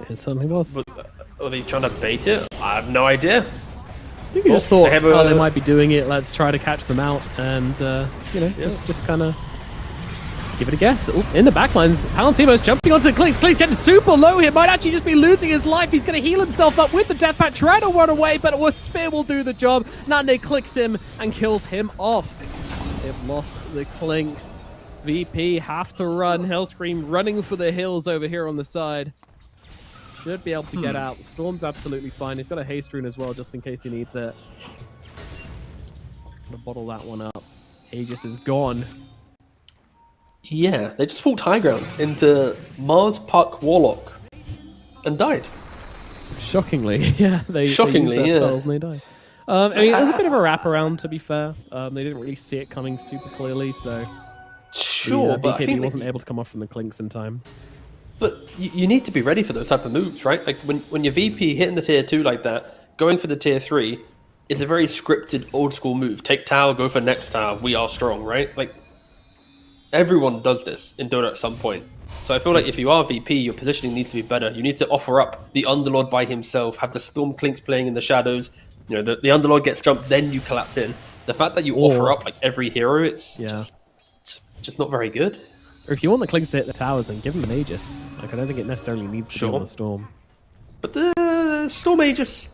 It certainly was. But are they trying to bait it? I have no idea. You could just thought, they have they might be doing it. Let's try to catch them out, and just kind of give it a guess. Ooh, in the backlines, Palantimo's jumping onto the Clinks. Clinks getting super low here. Might actually just be losing his life. He's going to heal himself up with the death pack, try to run away, but a spear will do the job. Nande clicks him and kills him off. They've lost the Clinks. VP have to run. Hellscream running for the hills over here on the side. Should be able to get out. Storm's absolutely fine. He's got a haste rune as well, just in case he needs it. Gonna bottle that one up. Aegis is gone. Yeah, they just walked high ground into Mars Puck Warlock and died. Shockingly, yeah. They used their spells and they died. I mean, it was a bit of a wraparound, to be fair. They didn't really see it coming super clearly, so Sure, the but I BKB think wasn't able to come off from the clinks in time. But you need to be ready for those type of moves, right? Like when your VP hitting the tier 2 like that, going for the tier 3 is a very scripted old school move. Take tower, go for next tower, we are strong, right? Like everyone does this in Dota at some point. So I feel like if you are VP, your positioning needs to be better. You need to offer up the Underlord by himself, have the Storm Clinks playing in the shadows. You know, the Underlord gets jumped, then you collapse in. The fact that you offer up like every hero, it's just not very good. Or if you want the Clinks to hit the towers, then give them an Aegis. Like, I don't think it necessarily needs to be on the Storm. But the Storm Aegis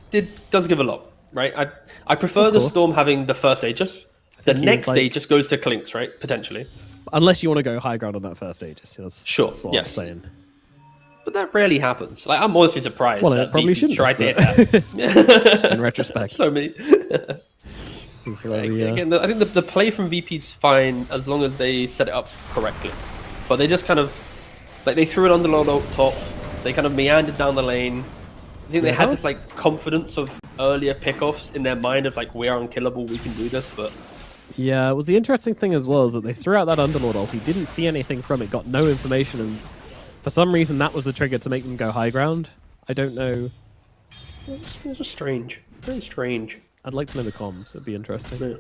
does give a lot, right? I prefer the Storm having the first Aegis. The next Aegis goes to Clinks, right? Potentially. Unless you want to go high ground on that first Aegis. Sure, yes. Saying. But that rarely happens. Like, I'm honestly surprised well, that it probably shouldn't tried to hit that. In retrospect. So many. Again, I think the play from VP is fine as long as they set it up correctly. But they just kind of, like, they threw it on the low top. They kind of meandered down the lane. I think they had this like confidence of earlier pickoffs in their mind of like, we are unkillable, we can do this. But yeah, it was the interesting thing as well is that they threw out that Underlord ult. He didn't see anything from it, got no information, and for some reason that was the trigger to make them go high ground. I don't know. It's just strange, very strange. I'd like to know the comms. It'd be interesting. Yeah.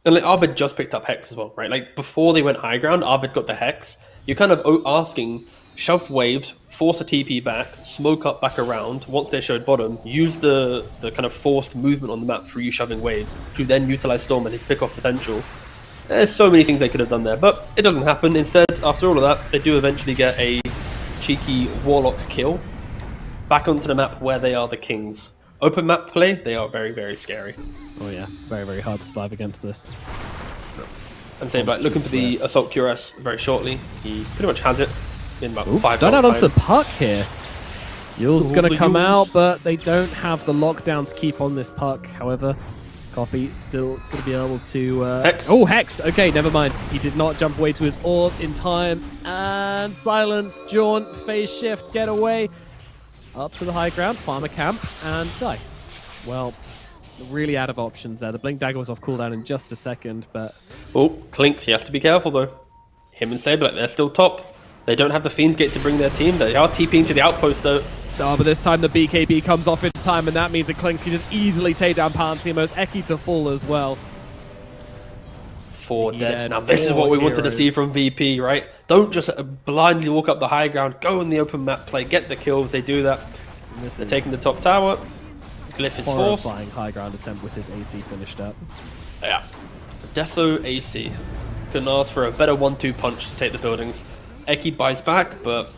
And like Arbid just picked up Hex as well, right? Like before they went high ground, Arbid got the Hex. You're kind of asking, shove waves, force a TP back, smoke up back around. Once they showed bottom, use the kind of forced movement on the map through you shoving waves to then utilize Storm and his pick-off potential. There's so many things they could have done there, but it doesn't happen. Instead, after all of that, they do eventually get a cheeky Warlock kill back onto the map where they are the kings. Open map play, they are very, very scary. Oh yeah, very, very hard to survive against this. And same, like looking for the Assault QRS very shortly. He pretty much has it in about 5 start out onto the puck here. Yule's going to come out, but they don't have the lockdown to keep on this puck. However, Copy still going to be able to... Hex. Oh, Hex. Okay, never mind. He did not jump away to his orb in time. And silence, Jaunt, phase shift, get away. Up to the high ground, farm a camp, and die. Well, really out of options there. The Blink Dagger was off cooldown in just a second, but... Oh, Clinks, he has to be careful though. Him and Saber, they're still top. They don't have the Fiends Gate to bring their team. They are TPing to the outpost though. Oh, but this time the BKB comes off in time, and that means that Clinks can just easily take down Pantheon. Eki to fall as well. 4 dead. Now this is what we wanted to see from VP, right? Don't just blindly walk up the high ground, go in the open map play, get the kills. They do that. They're taking the top tower. Glyph is forced. Horrifying high ground attempt with his AC finished up. Yeah. Deso AC. Couldn't ask for a better 1-2 punch to take the buildings. Eki buys back, but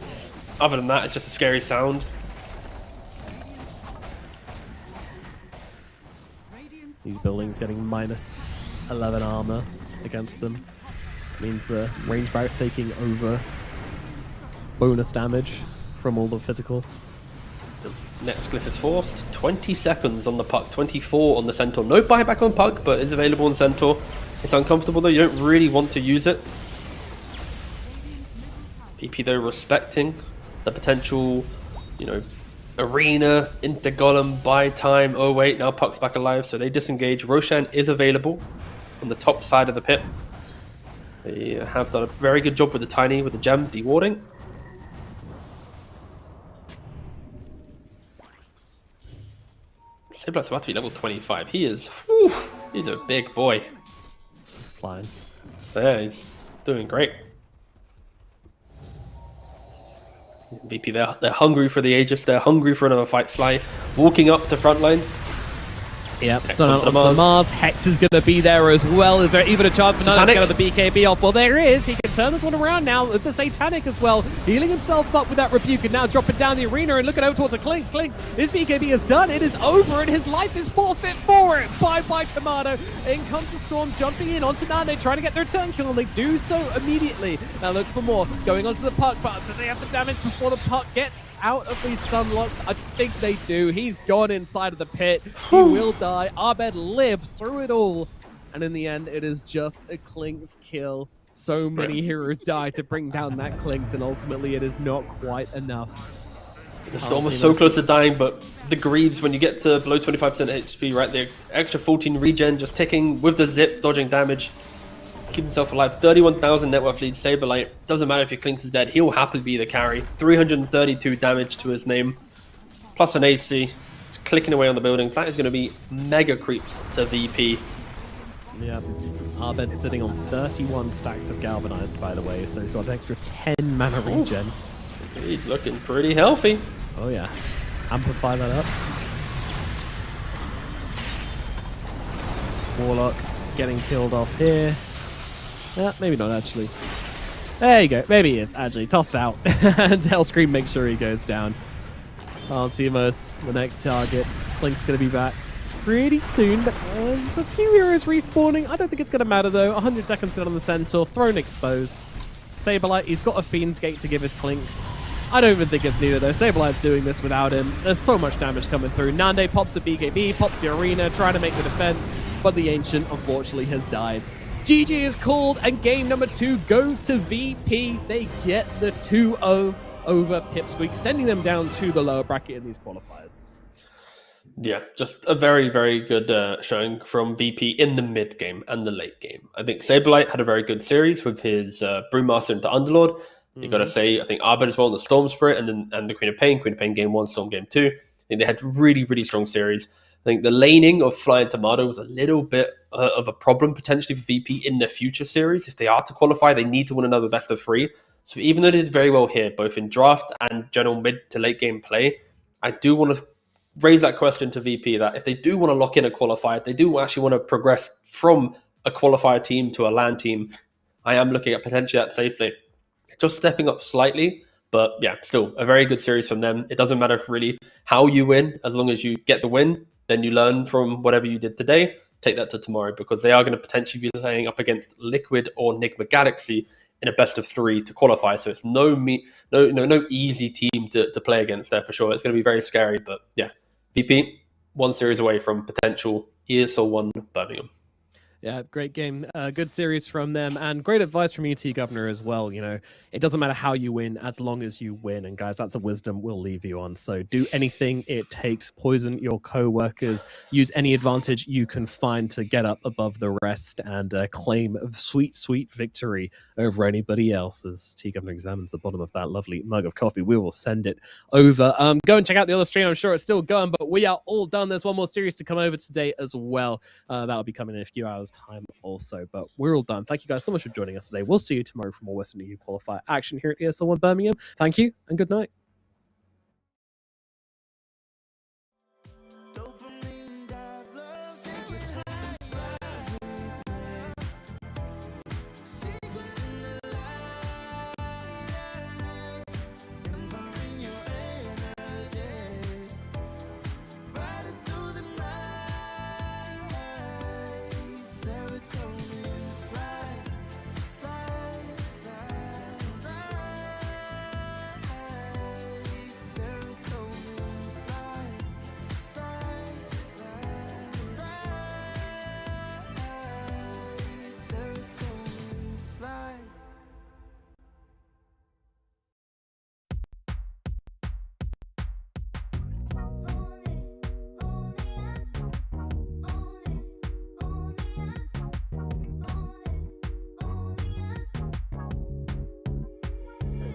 other than that, it's just a scary sound. These buildings getting minus 11 armor against them. Means the range barret taking over bonus damage from all the physical. Next Glyph is forced. 20 seconds on the puck, 24 on the Centaur. No buyback on puck, but is available on Centaur. It's uncomfortable though, you don't really want to use it. PP though respecting the potential, you know, arena into Golem buy time. Oh wait, now puck's back alive, so they disengage. Roshan is available on the top side of the pit. They have done a very good job with the Tiny, with the gem dewarding. Sablet's about to be level 25. He is, whew, he's a big boy. Flying. Yeah, he's doing great. VP, they're hungry for the Aegis. They're hungry for another fight fly. Walking up to frontline. Yep, stun out onto the Mars. Hex is going to be there as well. Is there even a chance for Natus to get the BKB off? Well, there is. He can turn this one around now with the Satanic as well. Healing himself up with that Rebuke and now dropping down the arena and looking out towards the Clinks. Clinks, his BKB is done. It is over and his life is forfeit for it. Bye-bye, Tomato. In comes the Storm, jumping in onto Nane, trying to get their turn kill, and they do so immediately. Now look for more. Going onto the puck, but do they have the damage before the puck gets out of these stun locks? I think they do. He's gone inside of the pit. He will die. Abed lives through it all. And in the end, it is just a Clinks kill. So many heroes die to bring down that Clinks, and ultimately it is not quite enough. The Storm was so close to dying, but the Greaves, when you get to below 25% HP, right, the extra 14 regen just ticking with the zip, dodging damage, keeping himself alive. 31,000 net worth lead. Saberlight, doesn't matter if your Clinks is dead, he'll happily be the carry. 332 damage to his name, plus an AC, just clicking away on the buildings. That is going to be mega creeps to VP. Yeah, Arbed's sitting on 31 stacks of Galvanized, by the way, so he's got an extra 10 mana regen. He's looking pretty healthy. Oh yeah, amplify that up. Warlock getting killed off here. Yeah, maybe not actually. There you go, maybe he is actually. Tossed out. And Hellscream makes sure he goes down. Timos, the next target. Blink's going to be back pretty soon, but there's a few heroes respawning. I don't think it's going to matter though. 100 seconds in on the Centaur, throne exposed. Saberlight, he's got a Fiend's Gate to give his Clinks. I don't even think it's needed though. Saberlight's doing this without him. There's so much damage coming through. Nande pops the BKB, pops the Arena, trying to make the defense, but the Ancient unfortunately has died. GG is called, and game number 2 goes to VP. They get the 2-0 over Pipsqueak, sending them down to the lower bracket in these qualifiers. Yeah, just a very, very good showing from VP in the mid game and the late game. I think Saberlight had a very good series with his Brewmaster into Underlord. You got to say, I think Arbed as well, the Storm Spirit, and the Queen of Pain. Queen of Pain game 1, Storm game 2. I think they had really, really strong series. I think the laning of Flying Tomato was a little bit of a problem potentially for VP in the future series. If they are to qualify, they need to win another best of 3. So even though they did very well here, both in draft and general mid to late game play, I do want to raise that question to VP that if they do want to lock in a qualifier, they do actually want to progress from a qualifier team to a LAN team. I am looking at potentially that safely. Just stepping up slightly, but yeah, still a very good series from them. It doesn't matter really how you win, as long as you get the win, then you learn from whatever you did today, take that to tomorrow, because they are going to potentially be playing up against Liquid or Nigma Galaxy in a best of 3 to qualify. So it's no easy team to play against there for sure. It's going to be very scary, but yeah, VP, 1 series away from potential ESL One Birmingham. Yeah, great game. Good series from them, and great advice from ET Governor as well. You know, it doesn't matter how you win as long as you win. And guys, that's a wisdom we'll leave you on. So do anything it takes. Poison your co-workers. Use any advantage you can find to get up above the rest and claim a sweet, sweet victory over anybody else. As T Governor examines the bottom of that lovely mug of coffee, we will send it over. Go and check out the other stream. I'm sure it's still going, but we are all done. There's one more series to come over today as well. That'll be coming in a few hours time also, but we're all done. Thank you guys so much for joining us today. We'll see you tomorrow for more Western EU qualifier action here at ESL One Birmingham. Thank you and good night.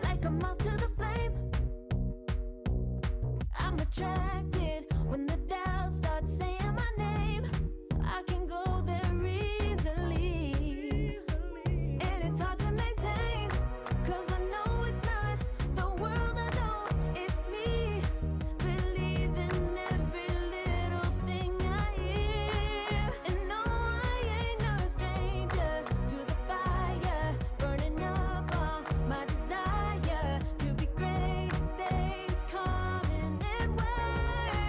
Like a moth to the flame, I'm attracted when the doubts start saying my name. I can go there easily, and it's hard to maintain, 'cause I know it's not the world I know, it's me. Believe in every little thing I hear, and no, I ain't no stranger to the fire, burning up all my desire to be great. It stays coming in waves.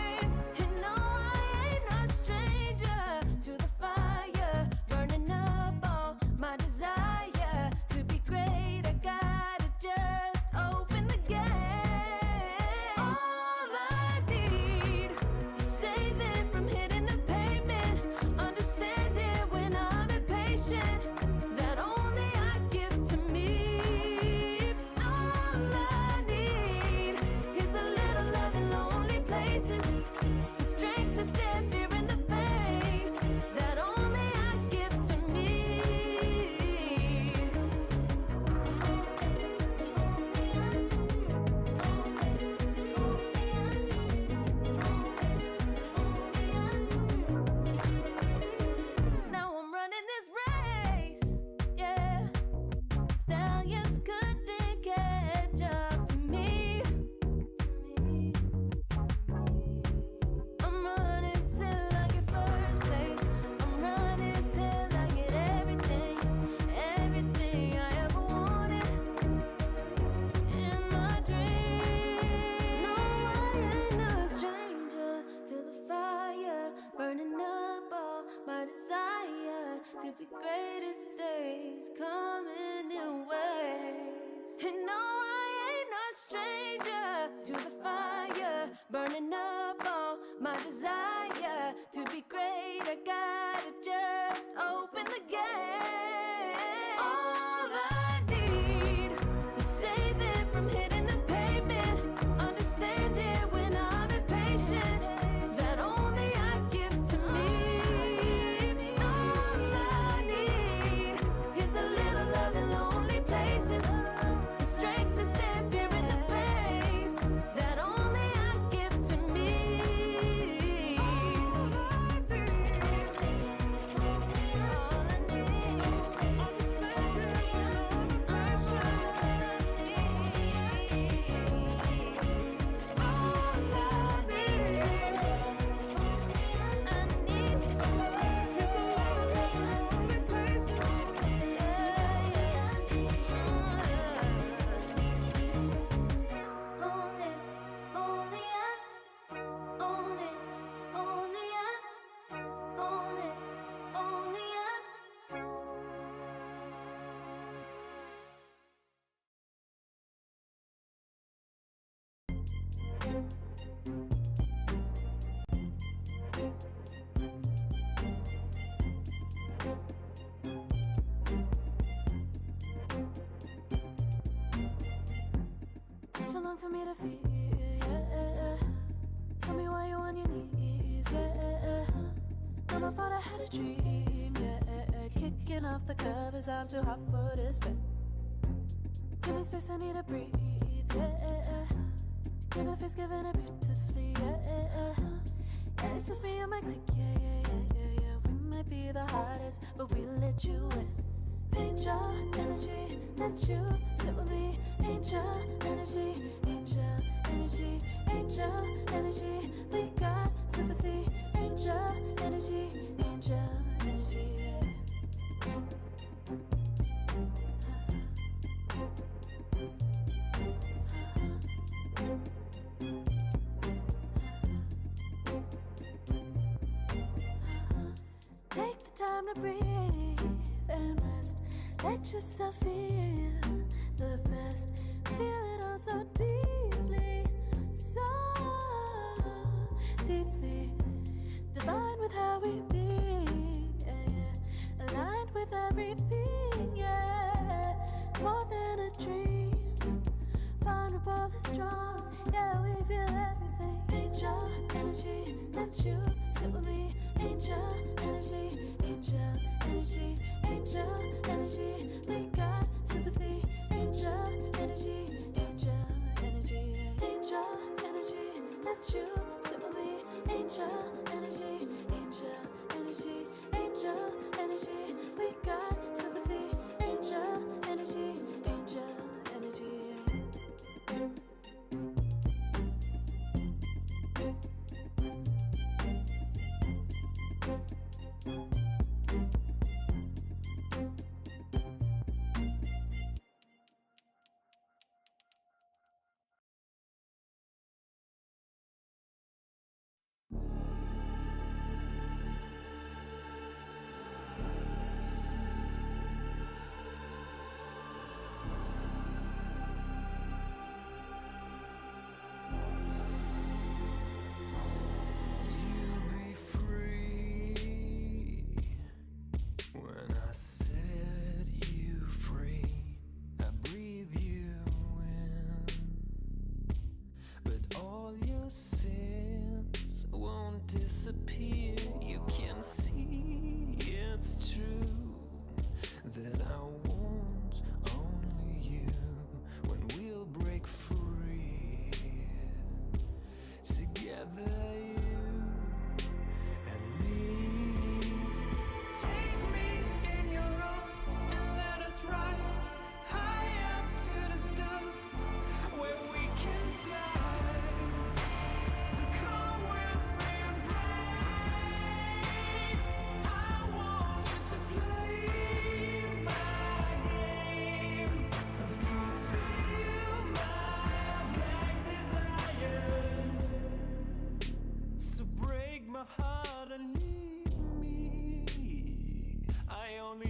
the greatest days coming in waves. And no, I ain't no stranger to the fire, burning up all my desire to be great. I gotta just open the gate. All I need is saving from hitting the pavement, understanding when I'm impatient, that only I give to me. All I need is a little love in lonely places, the strength to stand fear in the face, that only I give to me. Too long for me to feel, yeah. Tell me why you're on your knees, yeah. Not my fault I had a dream, yeah. Kicking off the covers, I'm too hot for this bed. Give me space, I need to breathe, yeah. Give a face, giving it beautifully, yeah. Yeah, it's just me and my clique, yeah. We might be the hottest, but we let you in. Angel energy, let you sit with me. Angel energy, angel energy, angel energy. We got sympathy. Angel energy, angel energy. Take the time to breathe and rest. Let yourself feel the best. Feel it all so deeply, so deeply. Divine with how we be, yeah. Aligned with everything, yeah. More than a dream. Vulnerable and strong, yeah, we feel everything. Angel energy, let you sit with me. Angel energy, angel energy, angel energy. We got sympathy. Angel energy, angel energy, angel energy. Let you sit with me. Angel energy, angel energy, angel energy. We got sympathy. Angel energy, angel energy. You'll be free. When I set you free, I breathe you in. But all your sins won't disappear. You can see it's true that I want only you when we'll break free. Together, you and me. Take me in your arms and let us rise high up to the stars where we can fly. So come with me and pray. I want you to play my games and fulfill my black desires. So break my heart and leave me. I only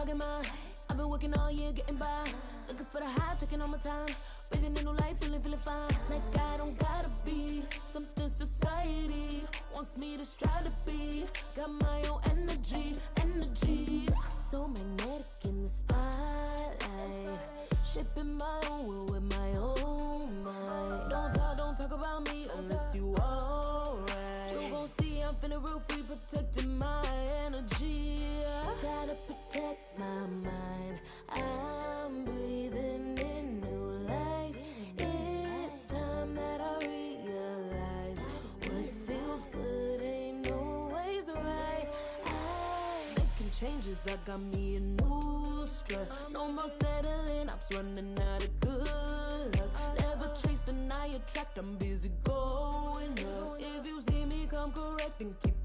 get mine. I've been working all year, getting by. Looking for the high, taking all my time. Breathing in new life, feeling fine. Like I don't gotta be something society wants me to strive to be. Got my own energy. So magnetic in the spotlight. Shaping my own world with my own mind. Don't talk about me unless you alright. You gon' see I'm feeling real free, protecting my energy. Gotta protect my mind. I'm breathing in new life. It's time that I realize what feels good ain't always right. Making changes, I got me a new strut. No more settling, I'm running out of good luck. Never chasing, I attract, I'm busy going up. If you see me, come correct and keep